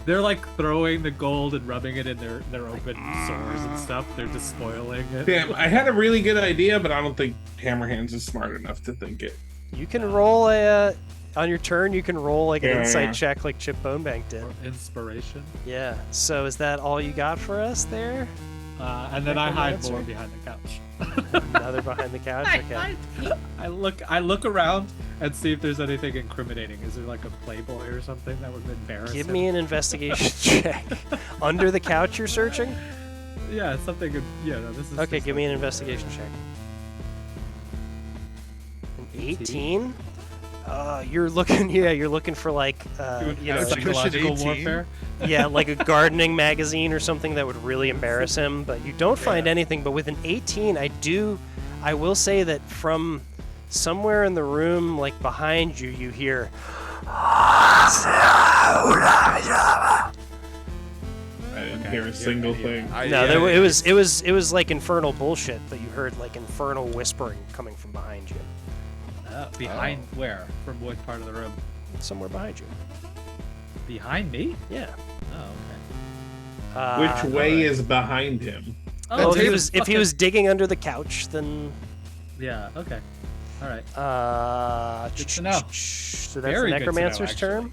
Speaker 5: They're like throwing the gold and rubbing it in their open sores and stuff. They're despoiling it.
Speaker 4: Damn, I had a really good idea, but I don't think Hammerhands is smart enough to think it.
Speaker 3: You can roll a on your turn. You can roll like an
Speaker 4: Yeah.
Speaker 3: insight check, like Chip Bonebank did.
Speaker 5: Or inspiration.
Speaker 3: Yeah. So is that all you got for us there?
Speaker 5: And then I
Speaker 3: Second
Speaker 5: hide
Speaker 3: answer?
Speaker 5: more behind the couch.
Speaker 3: Another behind the couch. Okay.
Speaker 5: I look around and see if there's anything incriminating. Is there like a Playboy or something that would embarrass
Speaker 3: Give
Speaker 5: him?
Speaker 3: me an investigation check. Under the couch, you're searching.
Speaker 5: Yeah, something. Yeah, no, this is.
Speaker 3: Okay,
Speaker 5: just
Speaker 3: give me an
Speaker 5: like-
Speaker 3: investigation check. An 18? You're looking. Yeah, you're looking for like,
Speaker 5: Doing
Speaker 3: you know,
Speaker 5: psychological
Speaker 1: 18?
Speaker 5: warfare.
Speaker 3: yeah, like a gardening magazine or something that would really embarrass him. But you don't find anything. But with an 18, I will say that from somewhere in the room, like behind you, you hear.
Speaker 4: I didn't hear a single thing.
Speaker 3: No, it was like infernal bullshit, but you heard like infernal whispering coming from behind you,
Speaker 5: Behind where? From what part of the room?
Speaker 3: somewhere behind you.
Speaker 5: Behind me?
Speaker 3: Yeah.
Speaker 5: Oh, okay.
Speaker 4: Which way is behind him?
Speaker 3: Oh, if he
Speaker 5: dude,
Speaker 3: was if he
Speaker 5: fucking-
Speaker 3: was digging under the couch, then
Speaker 5: Yeah. Okay. All right.
Speaker 3: good
Speaker 5: to know.
Speaker 3: So that's
Speaker 5: Very
Speaker 3: the
Speaker 5: good to know,
Speaker 3: necromancer's turn.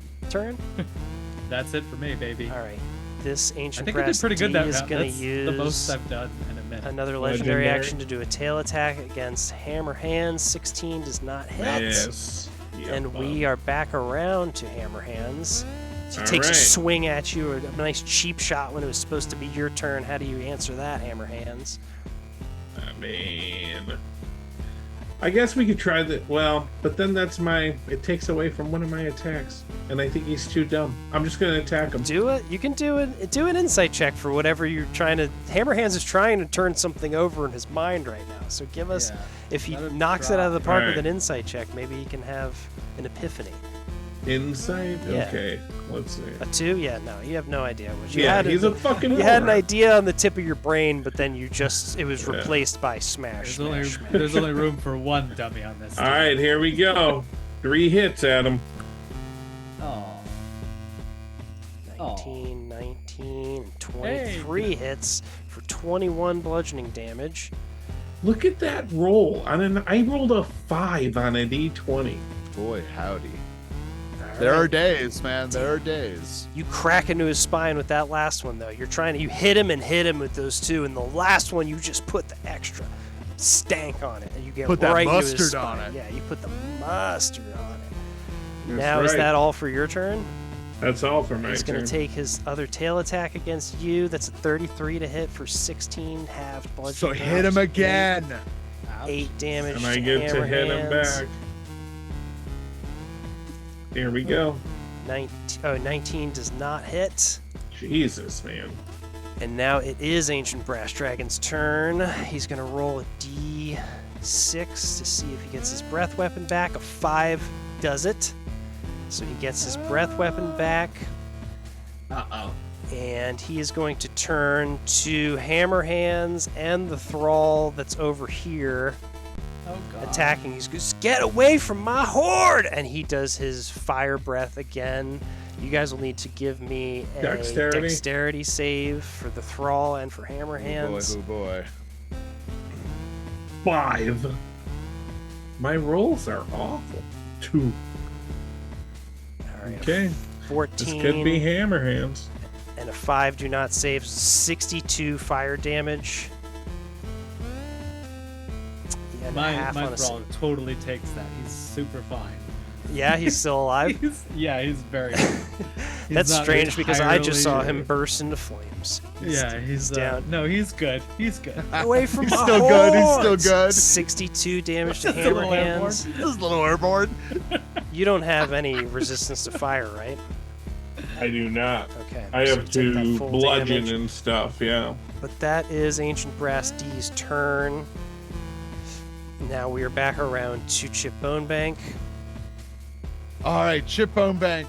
Speaker 5: That's it for me, baby.
Speaker 3: All right. This
Speaker 5: I
Speaker 3: ancient
Speaker 5: think I did
Speaker 3: brass
Speaker 5: pretty good.
Speaker 3: D
Speaker 5: That
Speaker 3: is gonna
Speaker 5: that's
Speaker 3: use
Speaker 5: the most I've done in a minute.
Speaker 3: another legendary
Speaker 4: Legendary.
Speaker 3: action to do a tail attack against hammer hands. 16 does not hit.
Speaker 4: Yes.
Speaker 3: And we are back around to hammer hands. So he
Speaker 4: All
Speaker 3: takes a
Speaker 4: right.
Speaker 3: swing at you, a nice cheap shot when it was supposed to be your turn. How do you answer that, hammer hands?
Speaker 4: I mean, I guess we could try that. Well, but then it takes away from one of my attacks, and I think he's too dumb. I'm just gonna attack him.
Speaker 3: Do it. You can do an insight check for whatever you're trying to. Hammer hands is trying to turn something over in his mind right now. So give us,
Speaker 5: Yeah.
Speaker 3: if he
Speaker 5: Let him
Speaker 3: knocks it out of the park
Speaker 4: try.
Speaker 3: with an insight check, maybe he can have an epiphany.
Speaker 4: Insight.
Speaker 3: Yeah.
Speaker 4: Okay, let's see.
Speaker 3: A 2? Yeah, no, you have no idea what you
Speaker 4: Yeah,
Speaker 3: had.
Speaker 4: he's a fucking.
Speaker 3: You had an
Speaker 4: moron.
Speaker 3: idea on the tip of your brain, but then it was
Speaker 4: Yeah.
Speaker 3: replaced by smash,
Speaker 5: There's
Speaker 3: smash.
Speaker 5: there's only room for one dummy on this.
Speaker 4: All right, here we go. 3 hits, Adam.
Speaker 5: Oh.
Speaker 3: 19, 19, and 23 hits for 21 bludgeoning damage.
Speaker 4: Look at that roll. I rolled a 5 on a d20.
Speaker 1: Boy, howdy.
Speaker 3: All
Speaker 1: There
Speaker 3: right.
Speaker 1: are days, man. There are days.
Speaker 3: You crack into his spine with that last one, though. You hit him and hit him with those two, and the last one you just put the extra stank on it, and you get
Speaker 1: Put that
Speaker 3: right into his
Speaker 1: mustard on
Speaker 3: spine.
Speaker 1: it.
Speaker 3: Yeah, you put the mustard on it.
Speaker 4: That's
Speaker 3: Now is
Speaker 4: right.
Speaker 3: that all for your turn?
Speaker 4: That's all for my
Speaker 3: He's going
Speaker 4: turn.
Speaker 3: to take his other tail attack against you. That's a 33 to hit for 16 halved bludgeoning.
Speaker 1: So hit him
Speaker 3: damage.
Speaker 1: again.
Speaker 3: 8 damage.
Speaker 4: And I get to
Speaker 3: hammer
Speaker 4: hit him
Speaker 3: hands.
Speaker 4: back. Here we go.
Speaker 3: 19 does not hit.
Speaker 4: Jesus, man.
Speaker 3: And now it is Ancient Brass Dragon's turn. He's going to roll a d6 to see if he gets his breath weapon back. A 5 does it. So he gets his breath weapon back.
Speaker 5: Uh-oh.
Speaker 3: And he is going to turn to Hammer Hands and the Thrall that's over here
Speaker 5: Oh god.
Speaker 3: attacking. He's going to get away from my horde! And he does his fire breath again. You guys will need to give me a
Speaker 4: Dexterity?
Speaker 3: save for the Thrall and for Hammer Hands.
Speaker 1: Oh boy.
Speaker 4: 5. My rolls are awful. 2.
Speaker 3: All right,
Speaker 4: Okay.
Speaker 3: 14
Speaker 4: This could be hammer hands.
Speaker 3: and a 5 do not save. 62 fire damage. Yeah, and a
Speaker 5: My
Speaker 3: half on a
Speaker 5: thrall totally takes that. He's super fine.
Speaker 3: Yeah, he's still alive.
Speaker 5: He's very good. He's
Speaker 3: That's
Speaker 5: not
Speaker 3: strange because I just saw
Speaker 5: entirely-
Speaker 3: him burst into flames.
Speaker 5: Yeah, he's
Speaker 3: down.
Speaker 5: No, he's good. He's good.
Speaker 3: Away from
Speaker 1: He's
Speaker 3: my
Speaker 1: still good, he's still
Speaker 3: hordes!
Speaker 1: good.
Speaker 3: 62 damage to
Speaker 5: Just a
Speaker 3: Hammer
Speaker 5: little airborne.
Speaker 3: Hands.
Speaker 1: This is a little airborne.
Speaker 3: You don't have any resistance to fire, right?
Speaker 4: I do not.
Speaker 3: Okay.
Speaker 4: I
Speaker 3: so
Speaker 4: have
Speaker 3: you take that
Speaker 4: to
Speaker 3: full
Speaker 4: bludgeon
Speaker 3: damage.
Speaker 4: and stuff, yeah.
Speaker 3: But that is Ancient Brass D's turn. Now we are back around to Chip Bonebank.
Speaker 1: All right, Chip Bonebank.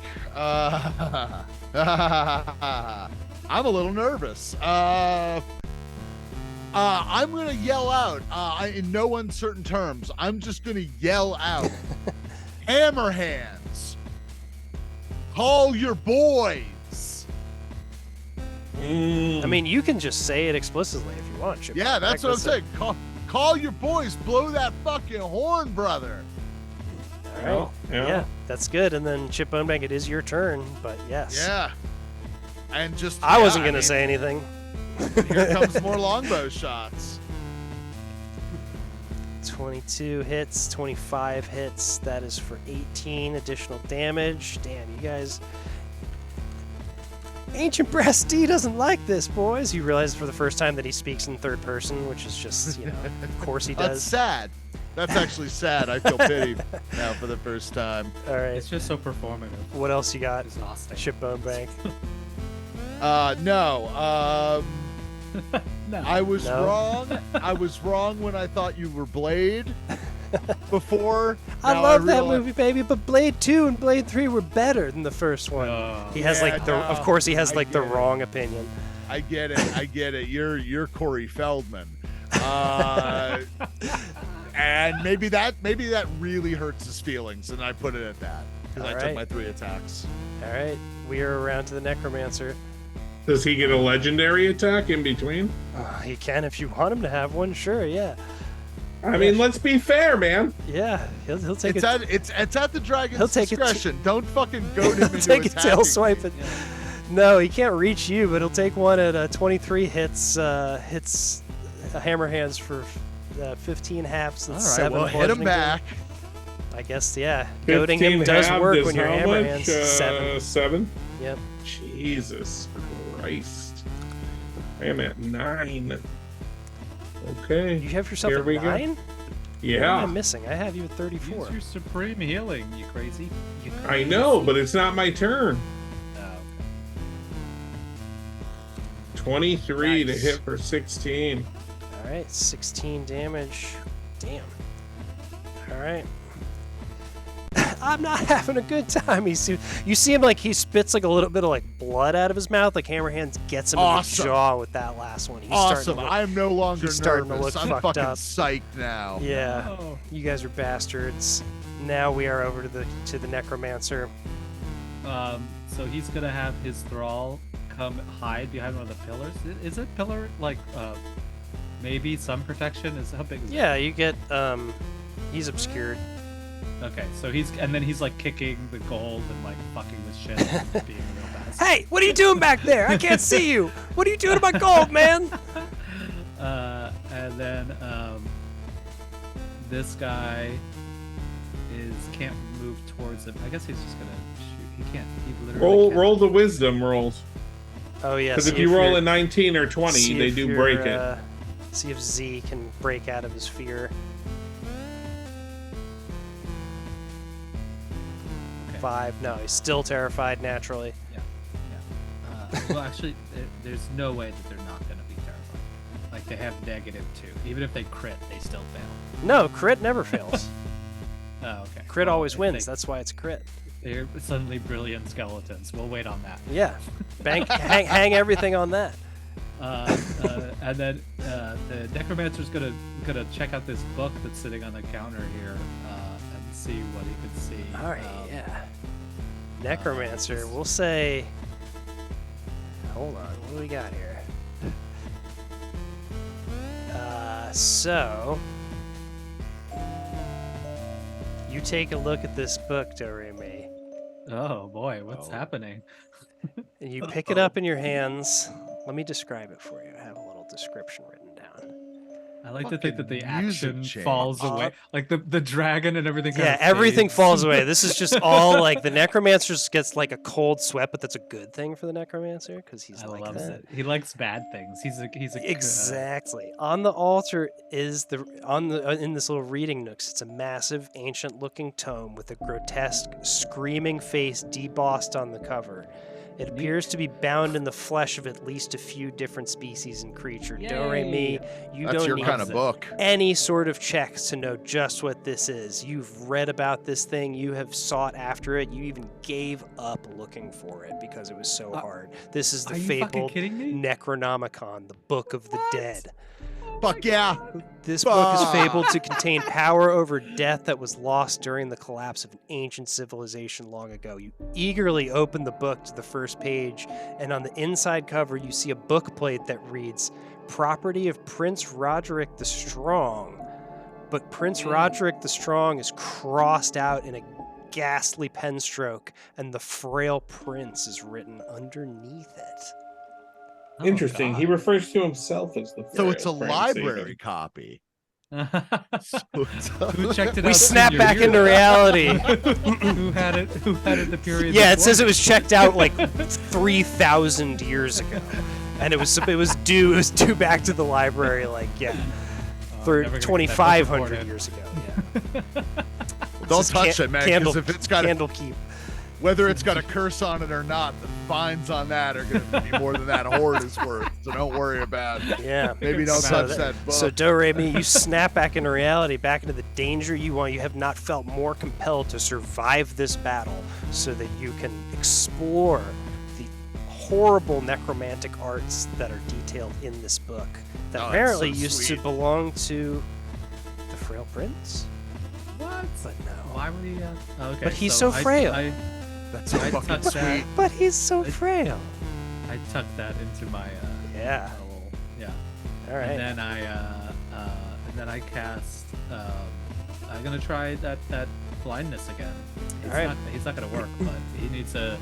Speaker 1: I'm a little nervous. I'm gonna yell out in no uncertain terms. I'm just gonna yell out, "Hammer Hands, call your boys."
Speaker 3: I mean, you can just say it explicitly if you want, Chip.
Speaker 1: Yeah, that's
Speaker 3: Bonebank.
Speaker 1: what I'm
Speaker 3: Listen.
Speaker 1: saying. Call your boys. Blow that fucking horn, brother.
Speaker 3: All right. Yeah, that's good. And then Chip Bonebank, it is your turn, but yes.
Speaker 1: Yeah. And just
Speaker 3: I wasn't going to say anything.
Speaker 1: Here comes more longbow shots.
Speaker 3: 22 hits, 25 hits. That is for 18 additional damage. Damn, you guys. Ancient Brass D doesn't like this, boys. You realize for the first time that he speaks in third person, which is just, of course he does.
Speaker 1: That's sad. That's actually sad. I feel pity now for the first time.
Speaker 3: All right.
Speaker 5: It's just so performative.
Speaker 3: What else you got?
Speaker 5: Exhausting.
Speaker 3: Chip Bonebank.
Speaker 1: No.
Speaker 5: No.
Speaker 1: I was
Speaker 3: No?
Speaker 1: wrong. I was wrong when I thought you were Blade before.
Speaker 3: I
Speaker 1: Now
Speaker 3: love that
Speaker 1: realize-
Speaker 3: movie, baby, but Blade 2 and Blade 3 were better than the first one. He has of course he has
Speaker 1: I
Speaker 3: the
Speaker 1: get it.
Speaker 3: wrong opinion.
Speaker 1: I get it. You're Corey Feldman. And maybe that really hurts his feelings, and I put it at that because I
Speaker 3: All
Speaker 1: took
Speaker 3: right.
Speaker 1: my 3 attacks.
Speaker 3: All right, we are around to the Necromancer.
Speaker 4: Does he get a legendary attack in between?
Speaker 3: He can if you want him to have one, sure, yeah.
Speaker 4: I mean, let's be fair, man.
Speaker 3: Yeah, he'll take
Speaker 1: It's
Speaker 3: it.
Speaker 1: it's at the dragon's
Speaker 3: He'll take it to-
Speaker 1: discretion. Don't fucking goad him
Speaker 3: He'll
Speaker 1: into
Speaker 3: take a tail
Speaker 1: attacking
Speaker 3: swipe
Speaker 1: me.
Speaker 3: it. No, he can't reach you, but he'll take one at 23 hits. Hits hammer hands for 15 halves and
Speaker 1: All right,
Speaker 3: 7.
Speaker 1: well, hit him
Speaker 3: bludgeoning
Speaker 1: back.
Speaker 3: damage. I guess, yeah. Goading him
Speaker 4: 15
Speaker 3: does
Speaker 4: halved
Speaker 3: work
Speaker 4: is
Speaker 3: when you're
Speaker 4: how
Speaker 3: hammer
Speaker 4: much?
Speaker 3: hands. 7.
Speaker 4: 7?
Speaker 3: Yep.
Speaker 4: Jesus Christ. I am at 9. Okay.
Speaker 3: You have yourself
Speaker 4: Here
Speaker 3: at
Speaker 4: we go.
Speaker 3: 9? What am I
Speaker 4: Yeah.
Speaker 3: missing? I have you at 34.
Speaker 5: Use your supreme healing, you crazy. You
Speaker 4: I know, but it's not my turn.
Speaker 5: Oh,
Speaker 4: 23
Speaker 1: Nice.
Speaker 4: to hit for 16.
Speaker 3: All right, 16 damage. Damn. All right. I'm not having a good time. You see him like he spits like a little bit of like blood out of his mouth. Like Hammer Hands gets him
Speaker 1: Awesome.
Speaker 3: in the jaw with that last one. He's
Speaker 1: Awesome.
Speaker 3: starting to look-
Speaker 1: I am no longer
Speaker 3: he's starting to
Speaker 1: nervous.
Speaker 3: look
Speaker 1: I'm
Speaker 3: fucked
Speaker 1: fucking
Speaker 3: up.
Speaker 1: psyched now.
Speaker 3: Yeah,
Speaker 5: Oh.
Speaker 3: you guys are bastards. Now we are over to the Necromancer.
Speaker 5: So he's gonna have his thrall come hide behind one of the pillars. Is it pillar like maybe some protection? Is how big? Is it?
Speaker 3: Yeah, you get he's obscured.
Speaker 5: Okay, so he's like kicking the gold and like fucking with shit, and being real fast.
Speaker 3: Hey, what are you doing back there? I can't see you. What are you doing to my gold, man?
Speaker 5: And then this guy can't move towards him. I guess he's just gonna shoot. He can't. He literally can't.
Speaker 4: Roll the wisdom rolls.
Speaker 3: Oh yeah.
Speaker 4: Because
Speaker 3: see
Speaker 4: if you roll
Speaker 3: you're-
Speaker 4: a 19 or 20,
Speaker 3: see
Speaker 4: they
Speaker 3: if
Speaker 4: do
Speaker 3: you're,
Speaker 4: break it.
Speaker 3: See if Z can break out of his fear.
Speaker 5: Okay.
Speaker 3: 5. No, he's still terrified naturally.
Speaker 5: Well, actually, there's no way that they're not gonna be terrified. Like they have -2. Even if they crit, they still fail.
Speaker 3: No, crit never fails.
Speaker 5: Oh, okay.
Speaker 3: Crit
Speaker 5: Well,
Speaker 3: always
Speaker 5: if
Speaker 3: wins.
Speaker 5: they-
Speaker 3: That's why it's a crit.
Speaker 5: They're suddenly brilliant skeletons. We'll wait on that.
Speaker 3: Yeah. hang everything on that.
Speaker 5: And then the necromancer's gonna check out this book that's sitting on the counter here and see what he can see.
Speaker 3: All right, yeah. Necromancer, we'll say. Hold on, what do we got here? So you take a look at this book, Doremi,
Speaker 5: Oh boy, what's happening?
Speaker 3: and you pick it up in your hands. Let me describe it for you. I have a little description written down.
Speaker 5: I like to think that the
Speaker 1: Fucking music
Speaker 5: action
Speaker 1: change.
Speaker 5: falls away, like the dragon and everything.
Speaker 3: Yeah,
Speaker 5: kinda
Speaker 3: everything
Speaker 5: fades.
Speaker 3: falls away. This is just all like the Necromancer just gets like a cold sweat, but that's a good thing for the Necromancer because he's
Speaker 5: I
Speaker 3: like
Speaker 5: love
Speaker 3: that.
Speaker 5: it. He likes bad things. He's a
Speaker 3: Exactly. On the altar is in this little reading nooks. It's a massive, ancient-looking tome with a grotesque, screaming face debossed on the cover. It appears to be bound in the flesh of at least a few different species and creature. Do-re-mi, you
Speaker 1: That's
Speaker 3: don't
Speaker 1: your
Speaker 3: need
Speaker 1: kind of
Speaker 5: it.
Speaker 1: book.
Speaker 3: any sort of checks to know just what this is. You've read about this thing. You have sought after it. You even gave up looking for it because it was so hard. This is the
Speaker 5: Are you fucking
Speaker 3: fabled
Speaker 5: kidding me?
Speaker 3: Necronomicon, the Book of the Dead.
Speaker 1: Fuck yeah.
Speaker 3: This book is fabled to contain power over death that was lost during the collapse of an ancient civilization long ago. You eagerly open the book to the first page, and on the inside cover, you see a book plate that reads, "Property of Prince Roderick the Strong." but Prince Roderick the Strong is crossed out in a ghastly pen stroke, and the Frail Prince is written underneath it.
Speaker 5: Oh,
Speaker 4: Interesting. He
Speaker 5: God.
Speaker 4: refers to himself as the.
Speaker 1: So it's a
Speaker 4: Frail Prince,
Speaker 1: library
Speaker 4: even.
Speaker 1: copy.
Speaker 5: Who checked it
Speaker 3: We
Speaker 5: out?
Speaker 3: snap
Speaker 5: senior
Speaker 3: back
Speaker 5: year?
Speaker 3: into reality.
Speaker 5: Who had it? Who had it the period?
Speaker 3: Yeah, it
Speaker 5: before?
Speaker 3: says it was checked out like 3,000 years ago, and it was due back to the library like
Speaker 5: never gonna get that
Speaker 3: 2,500
Speaker 5: reported.
Speaker 3: years ago. Yeah.
Speaker 1: Don't
Speaker 3: This is
Speaker 1: touch it, man.
Speaker 3: Candle,
Speaker 1: Because if it's got
Speaker 3: candle keep.
Speaker 1: whether it's got a curse on it or not, the fines on that are going to be more than that hoard is worth. So don't worry about it.
Speaker 3: Yeah.
Speaker 1: Maybe don't
Speaker 3: So
Speaker 1: touch that book.
Speaker 3: So Do-Re-Mi, you snap back into reality, back into the danger you want. You have not felt more compelled to survive this battle so that you can explore the horrible necromantic arts that are detailed in this book that
Speaker 1: Oh, that's
Speaker 3: apparently
Speaker 1: so
Speaker 3: used to
Speaker 1: sweet.
Speaker 3: belong to the Frail Prince.
Speaker 5: What?
Speaker 3: But no.
Speaker 5: Why would he? Okay.
Speaker 3: But he's so frail.
Speaker 1: That's so
Speaker 5: I
Speaker 1: fucking
Speaker 5: touched
Speaker 1: sweet.
Speaker 5: that.
Speaker 3: But he's so frail.
Speaker 5: I tucked that into my.
Speaker 3: Yeah.
Speaker 5: Little, yeah.
Speaker 3: All right.
Speaker 5: And then I cast. I'm gonna try that blindness again.
Speaker 3: Alright.
Speaker 5: He's not gonna work, but he needs a.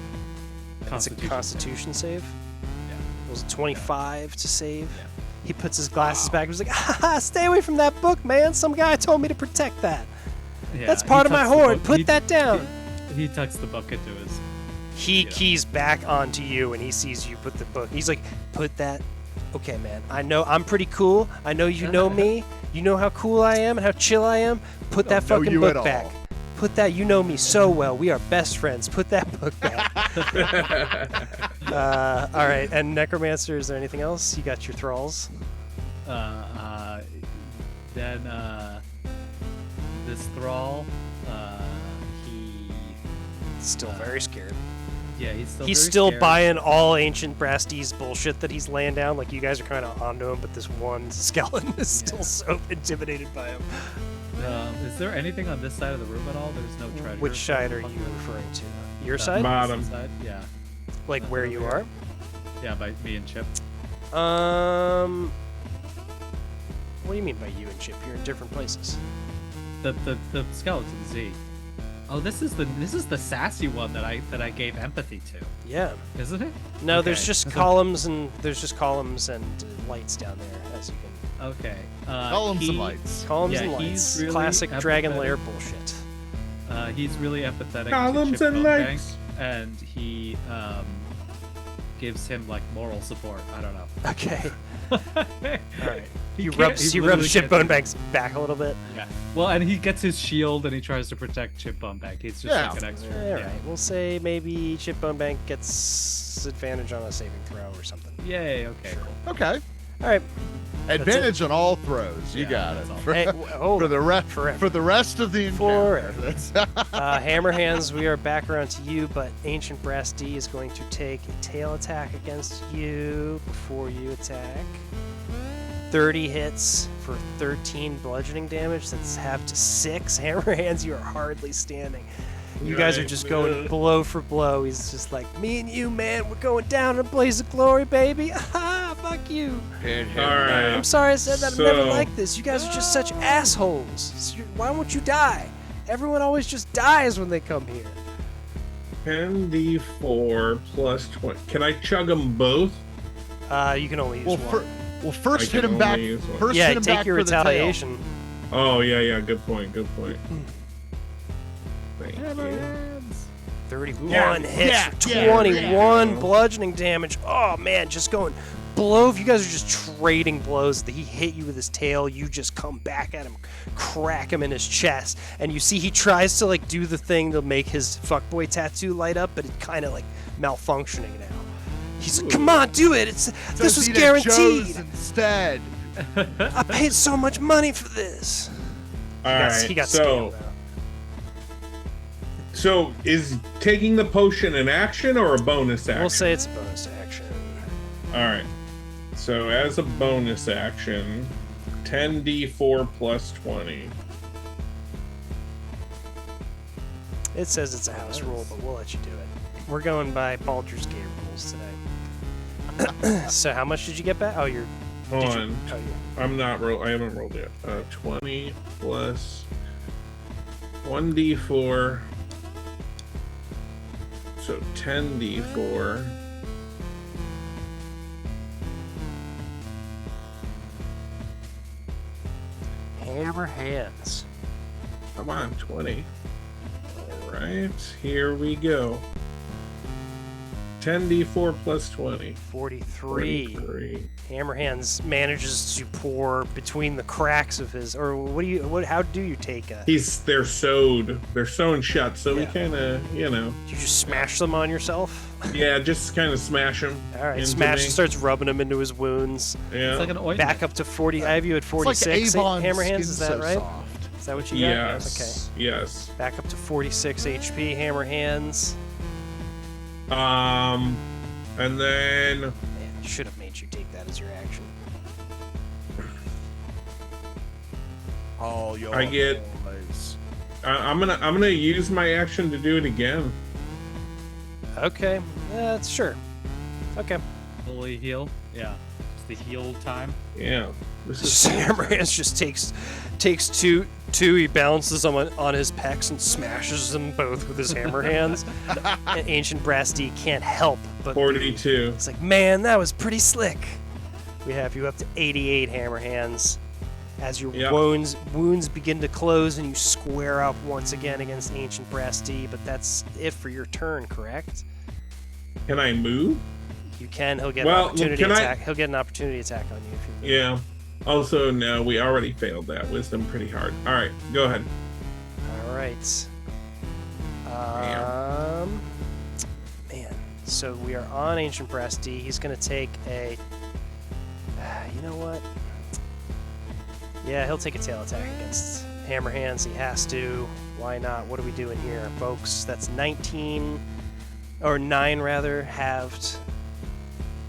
Speaker 3: It's a Constitution save.
Speaker 5: Yeah.
Speaker 3: It was a 25 to save.
Speaker 5: Yeah.
Speaker 3: He puts his glasses back and was like, stay away from that book, man. Some guy told me to protect that.
Speaker 5: Yeah,
Speaker 3: That's
Speaker 5: he
Speaker 3: part of my
Speaker 5: tucks the
Speaker 3: hoard.
Speaker 5: book-
Speaker 3: Put
Speaker 5: he-
Speaker 3: that down.
Speaker 5: He tucks the book into his.
Speaker 3: He
Speaker 5: know.
Speaker 3: keys back onto you and he sees you put the book. He's like, put that. Okay, man. I know I'm pretty cool. I know you know me. You know how cool I am and how chill I am. Put that
Speaker 1: Don't know
Speaker 3: fucking
Speaker 1: you
Speaker 3: book
Speaker 1: at
Speaker 3: back.
Speaker 1: all.
Speaker 3: Put that. You know me so well. We are best friends. Put that book back. All right. And Necromancer, is there anything else? You got your thralls.
Speaker 5: Then this thrall, he.
Speaker 3: Still very scared.
Speaker 5: Yeah, he's still.
Speaker 3: He's
Speaker 5: very
Speaker 3: still
Speaker 5: scared.
Speaker 3: buying all ancient Brasti's bullshit that he's laying down. Like, you guys are kind of onto him, but this one skeleton is still so intimidated by him.
Speaker 5: Is there anything on this side of the room at all? There's no treasure.
Speaker 3: Which side are you referring to? Your side?
Speaker 4: Bottom.
Speaker 5: Side? Yeah.
Speaker 3: Like where you are?
Speaker 5: Yeah, by me and Chip.
Speaker 3: What do you mean by you and Chip? You're in different places.
Speaker 5: The skeleton Z. Oh, this is the sassy one that I gave empathy to,
Speaker 3: Yeah.
Speaker 5: isn't it?
Speaker 3: No, there's
Speaker 5: Okay.
Speaker 3: just columns and lights down there, as you can.
Speaker 5: Okay.
Speaker 1: Columns and lights.
Speaker 3: Columns
Speaker 5: Yeah,
Speaker 3: and
Speaker 5: he's
Speaker 3: lights.
Speaker 5: really
Speaker 3: Classic Dragon
Speaker 5: empathetic.
Speaker 3: Lair bullshit.
Speaker 5: He's really empathetic
Speaker 4: Columns
Speaker 5: to Chip
Speaker 4: and
Speaker 5: Bonebank,
Speaker 4: lights.
Speaker 5: and he gives him like moral support. I don't know.
Speaker 3: Okay. All right. He
Speaker 5: can't-
Speaker 3: rubs
Speaker 5: literally
Speaker 3: Chip
Speaker 5: can't do
Speaker 3: Bonebank's back a little bit.
Speaker 5: Yeah. Well, and he gets his shield and he tries to protect Chip Bonebank. He's just
Speaker 1: Yeah.
Speaker 5: like an extra.
Speaker 3: All right. We'll say maybe Chip Bonebank gets advantage on a saving throw or something.
Speaker 5: Yay. Okay. Cool.
Speaker 1: Okay.
Speaker 3: All right.
Speaker 1: Advantage on all throws. You
Speaker 5: Yeah,
Speaker 1: got
Speaker 5: that's
Speaker 1: it.
Speaker 5: all.
Speaker 1: For,
Speaker 3: Hey, hold
Speaker 1: for the rest
Speaker 3: forever.
Speaker 1: for the rest of the encounter.
Speaker 3: Forever.
Speaker 1: That's
Speaker 3: Hammer Hands, we are back around to you, but Ancient Brass D is going to take a tail attack against you before you attack. 30 hits for 13 bludgeoning damage. That's half to 6. Hammer Hands, you are hardly standing. You guys are just going blow for blow. He's just like, me and you, man, we're going down in a blaze of glory, baby. Ah, fuck you.
Speaker 4: All right.
Speaker 3: I'm sorry I said that. I'm never
Speaker 4: So-
Speaker 3: like this. You guys are just such assholes. Why won't you die? Everyone always just dies when they come here.
Speaker 4: 10d4 plus 20. Can I chug them both?
Speaker 3: You can only use
Speaker 1: well,
Speaker 3: one.
Speaker 1: first
Speaker 4: I
Speaker 1: hit
Speaker 4: can
Speaker 1: him back.
Speaker 4: only use one.
Speaker 1: First
Speaker 3: Yeah,
Speaker 1: hit him
Speaker 3: take
Speaker 1: back
Speaker 3: your
Speaker 1: for the tail.
Speaker 3: retaliation.
Speaker 4: Oh, yeah. Good point. Thank you.
Speaker 3: 31
Speaker 1: Yeah,
Speaker 3: hits
Speaker 1: yeah,
Speaker 3: for
Speaker 1: yeah,
Speaker 3: 21
Speaker 4: yeah.
Speaker 3: bludgeoning damage. Oh man, just going blow. If you guys are just trading blows, he hit you with his tail. You just come back at him, crack him in his chest, and you see he tries to like do the thing to make his fuckboy tattoo light up, but it's kind of like malfunctioning now. He's like, "Come on, do it! This
Speaker 1: Says
Speaker 3: was
Speaker 1: he'd have
Speaker 3: guaranteed.
Speaker 1: chose instead.
Speaker 3: I paid so much money for this."
Speaker 4: All right.
Speaker 3: He got
Speaker 4: so,
Speaker 3: scammed. Though.
Speaker 4: so is taking the potion an action or a bonus action?
Speaker 3: We'll say it's a bonus action.
Speaker 4: All right. So as a bonus action, 10d4 plus 20.
Speaker 3: It says it's a house rule, but we'll let you do it. We're going by Baldur's Gate rules today. So how much did you get back? Oh, you're
Speaker 4: Hold
Speaker 3: Did you-
Speaker 4: on.
Speaker 3: oh, yeah.
Speaker 4: I'm not roll. I haven't rolled yet. 20 plus 1d4. So 10d4.
Speaker 3: Hammer hands.
Speaker 4: Come on, 20. All right, here we go. 10d4 plus 20.
Speaker 3: 43.
Speaker 4: 43.
Speaker 3: Hammer hands manages to pour between the cracks of his, or how do you take a?
Speaker 4: They're sewn shut, so we
Speaker 3: Yeah.
Speaker 4: kind of,
Speaker 3: You just smash them on yourself.
Speaker 4: yeah, just kind of smash them.
Speaker 3: All right, Smash starts rubbing them into his wounds.
Speaker 4: Yeah.
Speaker 5: It's like an ointment.
Speaker 3: Back up to 40. I have you at 46.
Speaker 1: Avon's
Speaker 3: Hammer hands, is
Speaker 1: skin's
Speaker 3: that
Speaker 1: so
Speaker 3: right?
Speaker 1: soft.
Speaker 3: Is that what you got?
Speaker 4: Yes. Yes.
Speaker 3: Okay. Back up to 46 HP. Hammer hands.
Speaker 4: And then
Speaker 3: Man, I should have made you take that as your action.
Speaker 1: Oh, yo.
Speaker 4: I get-
Speaker 1: boys.
Speaker 4: I'm gonna use my action to do it again.
Speaker 3: Okay, that's sure. Okay.
Speaker 5: Fully heal. Yeah. It's the heal time.
Speaker 4: Yeah. This is
Speaker 3: Hammer hands just takes two. He balances them on his pecs and smashes them both with his hammer hands. And Ancient Brass D can't help but be-
Speaker 4: 42.
Speaker 3: It's like, man, that was pretty slick. We have you up to 88 hammer hands. As your
Speaker 4: Yep.
Speaker 3: wounds begin to close and you square up once again against Ancient Brass D, but that's it for your turn, correct?
Speaker 4: Can I move?
Speaker 3: You can. He'll get
Speaker 4: Well,
Speaker 3: an opportunity
Speaker 4: can I-
Speaker 3: attack. He'll get an opportunity attack on you if you.
Speaker 4: Yeah. Also, no, we already failed that wisdom pretty hard. All right, go ahead.
Speaker 3: All right. Man. So we are on Ancient Brass D. He's gonna take a. You know what? Yeah, he'll take a tail attack against Hammer Hands. He has to. Why not? What are we doing here, folks? That's 19, or 9 rather, halved.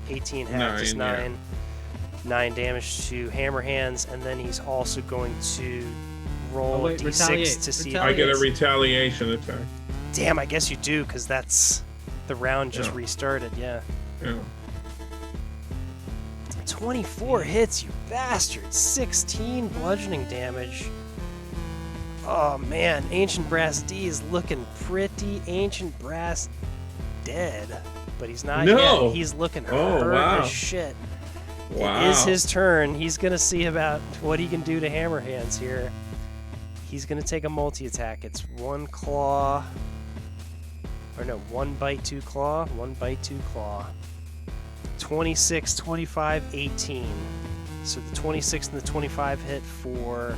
Speaker 3: 18 halved is
Speaker 4: 9, yeah.
Speaker 3: 9. 9 damage to Hammer Hands, and then he's also going to roll
Speaker 5: Oh, wait,
Speaker 3: d6
Speaker 5: retaliate.
Speaker 3: to see.
Speaker 4: I get a
Speaker 3: it's-
Speaker 4: retaliation attack.
Speaker 3: Damn, I guess you do, because that's the round just
Speaker 4: Yeah.
Speaker 3: restarted. Yeah.
Speaker 4: Yeah.
Speaker 3: 24 hits, you bastard. 16 bludgeoning damage. Oh man, Ancient Brass D is looking pretty Ancient Brass dead. But he's not
Speaker 4: No.
Speaker 3: yet. He's looking
Speaker 4: Oh,
Speaker 3: hurt
Speaker 4: wow.
Speaker 3: as shit.
Speaker 4: Wow.
Speaker 3: It is his turn. He's going to see about what he can do to Hammer Hands here. He's going to take a multi-attack. It's 1 claw. Or no, 1 bite, 2 claw. 1 bite, 2 claw. 26, 25, 18. So the 26 and the 25 hit for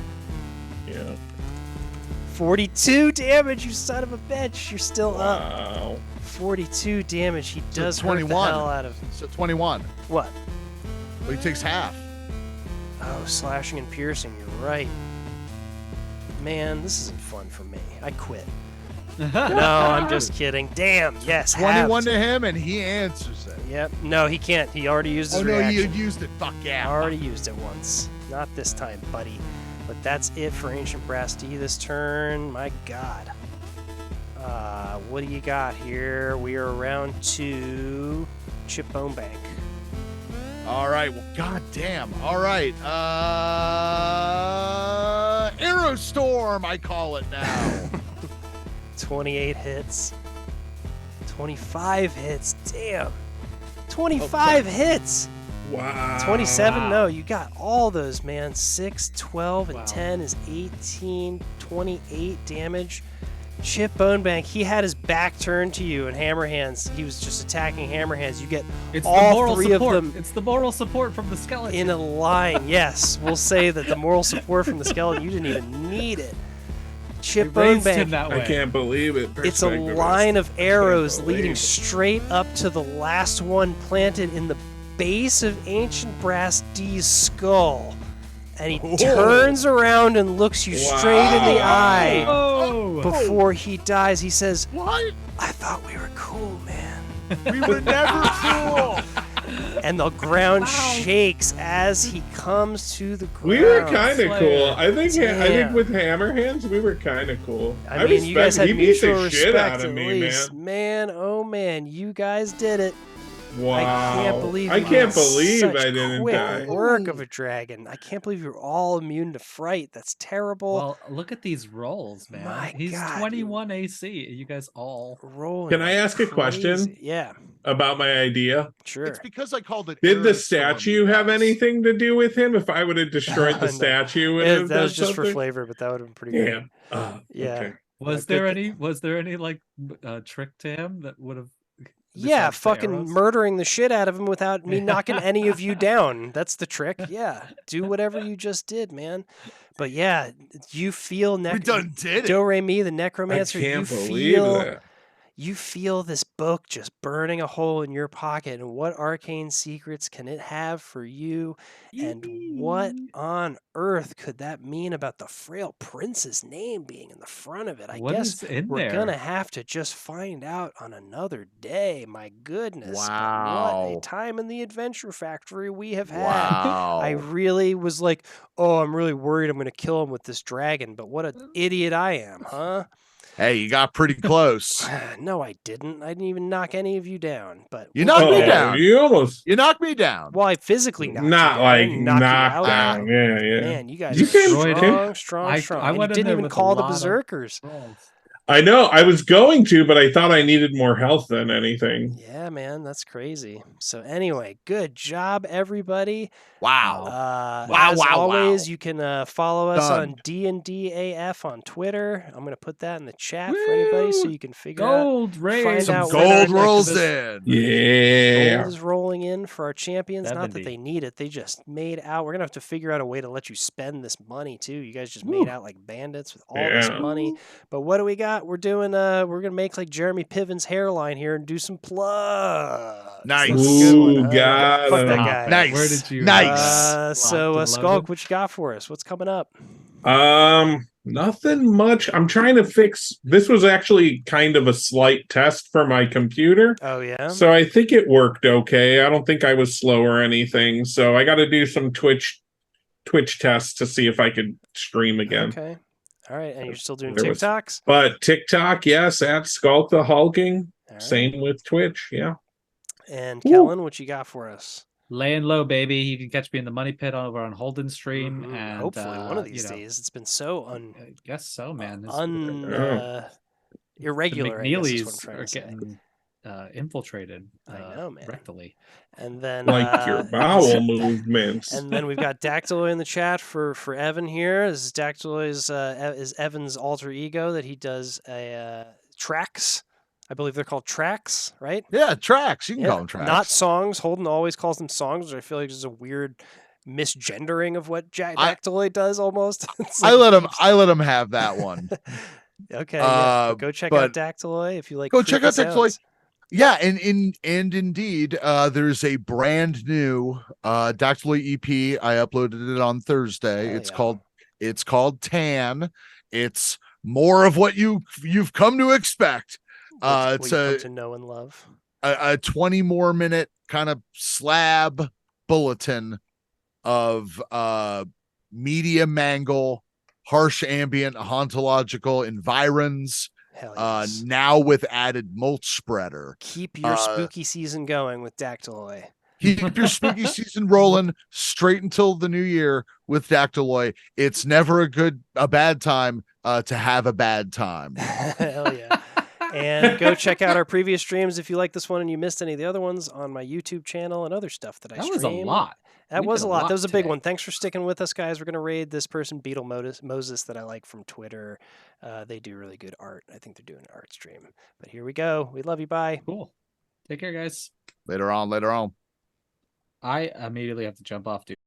Speaker 4: Yeah.
Speaker 3: 42 damage, you son of a bitch. You're still up.
Speaker 4: Wow.
Speaker 3: 42 damage. He
Speaker 1: So
Speaker 3: does hurt the
Speaker 1: 21.
Speaker 3: hell out of...
Speaker 1: So 21.
Speaker 3: What?
Speaker 1: Well, he takes half.
Speaker 3: Oh, slashing and piercing, you're right. Man, this isn't fun for me. I quit. No, I'm just kidding. Damn, yes,
Speaker 1: 21
Speaker 3: halved.
Speaker 1: to him, and he answers it.
Speaker 3: Yep. No, he can't. He already used his
Speaker 1: Oh, no, you
Speaker 3: reaction.
Speaker 1: used it. Fuck yeah.
Speaker 3: Already used it once. Not this time, buddy. But that's it for Ancient Brass D this turn. My god. What do you got here? We are around to Chip Bonebank.
Speaker 1: All right. Well, goddamn. All right. Arrow Storm, I call it now.
Speaker 3: 28 hits. 25 hits. Damn. 25 hits.
Speaker 4: Wow.
Speaker 3: 27? No, you got all those, man. 6, 12, and
Speaker 5: Wow.
Speaker 3: 10 is 18, 28 damage. Chip Bonebank, he had his back turned to you, and Hammer Hands, he was just attacking Hammer Hands. You get
Speaker 5: It's
Speaker 3: all
Speaker 5: the moral
Speaker 3: 3
Speaker 5: support.
Speaker 3: of them
Speaker 5: It's the moral support from the skeleton.
Speaker 3: in a line. Yes, we'll say that the moral support from the skeleton, you didn't even need it. Chip
Speaker 5: You raised him
Speaker 3: Bonebank,
Speaker 5: that way.
Speaker 4: I can't believe it.
Speaker 3: it's a
Speaker 4: Perspectivist.
Speaker 3: line of arrows
Speaker 4: believe
Speaker 3: leading
Speaker 4: it.
Speaker 3: straight up to the last one planted in the base of Ancient Brass D's skull. And he
Speaker 1: Oh.
Speaker 3: turns around and looks you straight in the
Speaker 4: Wow.
Speaker 3: eye.
Speaker 5: Oh!
Speaker 3: Before he dies, he says,
Speaker 1: What?
Speaker 3: I thought we were cool, man.
Speaker 1: We were never cool.
Speaker 3: And the ground shakes as he comes to the ground.
Speaker 4: We were kind of
Speaker 5: Slayer.
Speaker 4: cool. I think
Speaker 3: Damn.
Speaker 4: with Hammer Hands, we were kind of cool.
Speaker 3: I mean, you guys had
Speaker 4: he beat
Speaker 3: mutual
Speaker 4: the shit
Speaker 3: respect
Speaker 4: out of
Speaker 3: at
Speaker 4: me,
Speaker 3: least.
Speaker 4: man.
Speaker 3: Man, oh man, you guys did it.
Speaker 4: Wow.
Speaker 3: I can't believe
Speaker 4: I
Speaker 3: you
Speaker 4: can't
Speaker 3: made
Speaker 4: believe
Speaker 3: such
Speaker 4: I didn't
Speaker 3: quick
Speaker 4: die.
Speaker 3: work of a dragon. I can't believe you're all immune to fright. That's terrible.
Speaker 5: Well, look at these rolls, man.
Speaker 3: My
Speaker 5: He's
Speaker 3: God,
Speaker 5: 21 AC. You guys all.
Speaker 3: rolling.
Speaker 4: Can I
Speaker 3: like
Speaker 4: ask a question?
Speaker 3: crazy. Yeah,
Speaker 4: About my idea.
Speaker 3: sure.
Speaker 1: It's because I called it.
Speaker 4: Did the
Speaker 1: Aerostorm,
Speaker 4: statue
Speaker 1: you
Speaker 4: have
Speaker 1: guys.
Speaker 4: anything to do with him? If I would have destroyed the
Speaker 3: No.
Speaker 4: statue, would it have
Speaker 3: That
Speaker 4: done
Speaker 3: was just for
Speaker 4: something?
Speaker 3: flavor, but that would have been pretty
Speaker 4: Yeah.
Speaker 3: great. Yeah.
Speaker 4: Okay.
Speaker 5: Was
Speaker 3: good
Speaker 5: there any like trick to him that would have?
Speaker 3: Yeah,
Speaker 5: besides the
Speaker 3: fucking
Speaker 5: arrows?
Speaker 3: murdering the shit out of him without me knocking any of you down. That's the trick. Yeah, do whatever you just did, man. But yeah, you feel
Speaker 1: We done did
Speaker 3: Do
Speaker 1: it.
Speaker 3: Re Mi, the
Speaker 4: I
Speaker 3: necromancer. You
Speaker 4: can't believe
Speaker 3: feel
Speaker 4: that.
Speaker 3: you feel this book just burning a hole in your pocket, and what arcane secrets can it have for you? And what on earth could that mean about the frail prince's name being in the front of it? I
Speaker 5: What
Speaker 3: guess
Speaker 5: is in
Speaker 3: we're
Speaker 5: there?
Speaker 3: gonna have to just find out on another day. My goodness. But what a
Speaker 1: Wow.
Speaker 3: time in the adventure factory we have had.
Speaker 1: Wow.
Speaker 3: I really was like, oh, I'm really worried I'm gonna kill him with this dragon, but what an idiot I am, huh?
Speaker 1: Hey, you got pretty close.
Speaker 3: No, I didn't. I didn't even knock any of you down. But
Speaker 1: You knocked me
Speaker 3: Oh,
Speaker 1: down.
Speaker 4: You almost
Speaker 1: You knocked me down.
Speaker 3: Well, I physically knocked
Speaker 4: not
Speaker 3: you down. I
Speaker 4: like
Speaker 3: didn't knock you
Speaker 4: knocked
Speaker 3: out.
Speaker 4: down. Yeah, yeah.
Speaker 3: Man, you guys
Speaker 4: You
Speaker 3: are
Speaker 4: came-
Speaker 5: Destroyed
Speaker 3: strong, strong,
Speaker 5: I
Speaker 3: strong.
Speaker 5: I
Speaker 3: And you
Speaker 5: went in
Speaker 3: didn't
Speaker 5: there
Speaker 3: even
Speaker 5: with a
Speaker 3: call the
Speaker 5: lot of
Speaker 3: berserkers.
Speaker 5: rolls.
Speaker 4: I know. I was going to, but I thought I needed more health than anything.
Speaker 3: Yeah, man, that's crazy. So anyway, good job, everybody.
Speaker 1: Wow.
Speaker 3: As
Speaker 1: wow,
Speaker 3: always,
Speaker 1: wow.
Speaker 3: you can follow us
Speaker 1: Done.
Speaker 3: on D&DAF on Twitter. I'm gonna put that in the chat for anybody so you can figure
Speaker 5: Gold raise.
Speaker 3: find
Speaker 1: Some
Speaker 3: out when our
Speaker 1: gold rolls
Speaker 3: next-
Speaker 1: in.
Speaker 4: Yeah.
Speaker 3: Gold is rolling in for our champions. Not that
Speaker 5: 70.
Speaker 3: they need it. They just made out. We're going to have to figure out a way to let you spend this money, too. You guys just
Speaker 5: Woo.
Speaker 3: made out like bandits with all this
Speaker 4: Yeah.
Speaker 3: money. But what do we got? We're doing, we're going to make like Jeremy Piven's hairline here and do some plugs.
Speaker 1: Nice.
Speaker 3: That's a good one,
Speaker 4: Ooh,
Speaker 3: huh?
Speaker 4: got
Speaker 3: Fuck that
Speaker 4: him.
Speaker 3: guy.
Speaker 1: Nice.
Speaker 5: Where did you?
Speaker 1: Nice.
Speaker 3: So,
Speaker 5: locked and
Speaker 3: Skulk,
Speaker 5: loaded?
Speaker 3: what you got for us? What's coming up?
Speaker 4: Nothing much. I'm trying to fix. This was actually kind of a slight test for my computer.
Speaker 3: Oh, yeah?
Speaker 4: So I think it worked okay. I don't think I was slow or anything. So I got to do some Twitch tests to see if I could stream again.
Speaker 3: Okay. All right. And you're still doing
Speaker 4: There was-
Speaker 3: TikToks?
Speaker 4: But TikTok, yes, at Skulk the Hulking.
Speaker 3: All right.
Speaker 4: Same with Twitch, yeah.
Speaker 3: And
Speaker 4: Ooh.
Speaker 3: Kellen, what you got for us?
Speaker 5: Laying low, baby. You can catch me in the Money Pit over on Holden Stream,
Speaker 3: Mhm.
Speaker 5: and
Speaker 3: Hopefully, one of
Speaker 5: you
Speaker 3: these
Speaker 5: know,
Speaker 3: days. It's been so
Speaker 5: I guess so, man. This,
Speaker 4: Oh.
Speaker 3: irregular. I guess is what I'm
Speaker 5: McNeelys
Speaker 3: trying
Speaker 5: are
Speaker 3: to say.
Speaker 5: getting infiltrated.
Speaker 3: I know, man.
Speaker 5: Rectally.
Speaker 3: And then
Speaker 4: Like your bowel movements.
Speaker 3: And then we've got Dactyloid in the chat for Evan here. This is Dactyloid's is Evan's alter ego that he does tracks. I believe they're called tracks, right?
Speaker 1: Yeah, tracks. You can call them tracks.
Speaker 3: Not songs. Holden always calls them songs, which I feel like is a weird misgendering of what Dactyloid does almost.
Speaker 1: I let him have that one.
Speaker 3: Okay, yeah. But go check out
Speaker 1: but
Speaker 3: Dactyloid if you like.
Speaker 1: go check out
Speaker 3: creepy
Speaker 1: Dactyloid.
Speaker 3: sounds.
Speaker 1: Yeah, and indeed, there's a brand new Dactyloid EP. I uploaded it on Thursday.
Speaker 3: Hell
Speaker 1: It's called Tan. It's more of what you've come to expect.
Speaker 3: What
Speaker 1: It's
Speaker 3: you come to know and love.
Speaker 1: a 20 more minute kind of slab bulletin of media mangle, harsh ambient hauntological environs.
Speaker 3: Hell yes.
Speaker 1: Now with added mulch spreader.
Speaker 3: Keep your spooky season going with Dactyloid.
Speaker 1: Keep your spooky season rolling straight until the new year with Dactyloid. It's never a bad time to have a bad time.
Speaker 3: Hell yeah. And go check out our previous streams if you like this one and you missed any of the other ones on my YouTube channel and other stuff that I stream.
Speaker 5: That was a lot.
Speaker 3: That
Speaker 5: We
Speaker 3: was
Speaker 5: did
Speaker 3: a lot. That was a big
Speaker 5: today.
Speaker 3: one. Thanks for sticking with us, guys. We're going to raid this person, Beetle Moses, that I like from Twitter. They do really good art. I think they're doing an art stream. But here we go. We love you. Bye.
Speaker 5: Cool. Take care, guys.
Speaker 1: Later on.
Speaker 5: I immediately have to jump off, dude.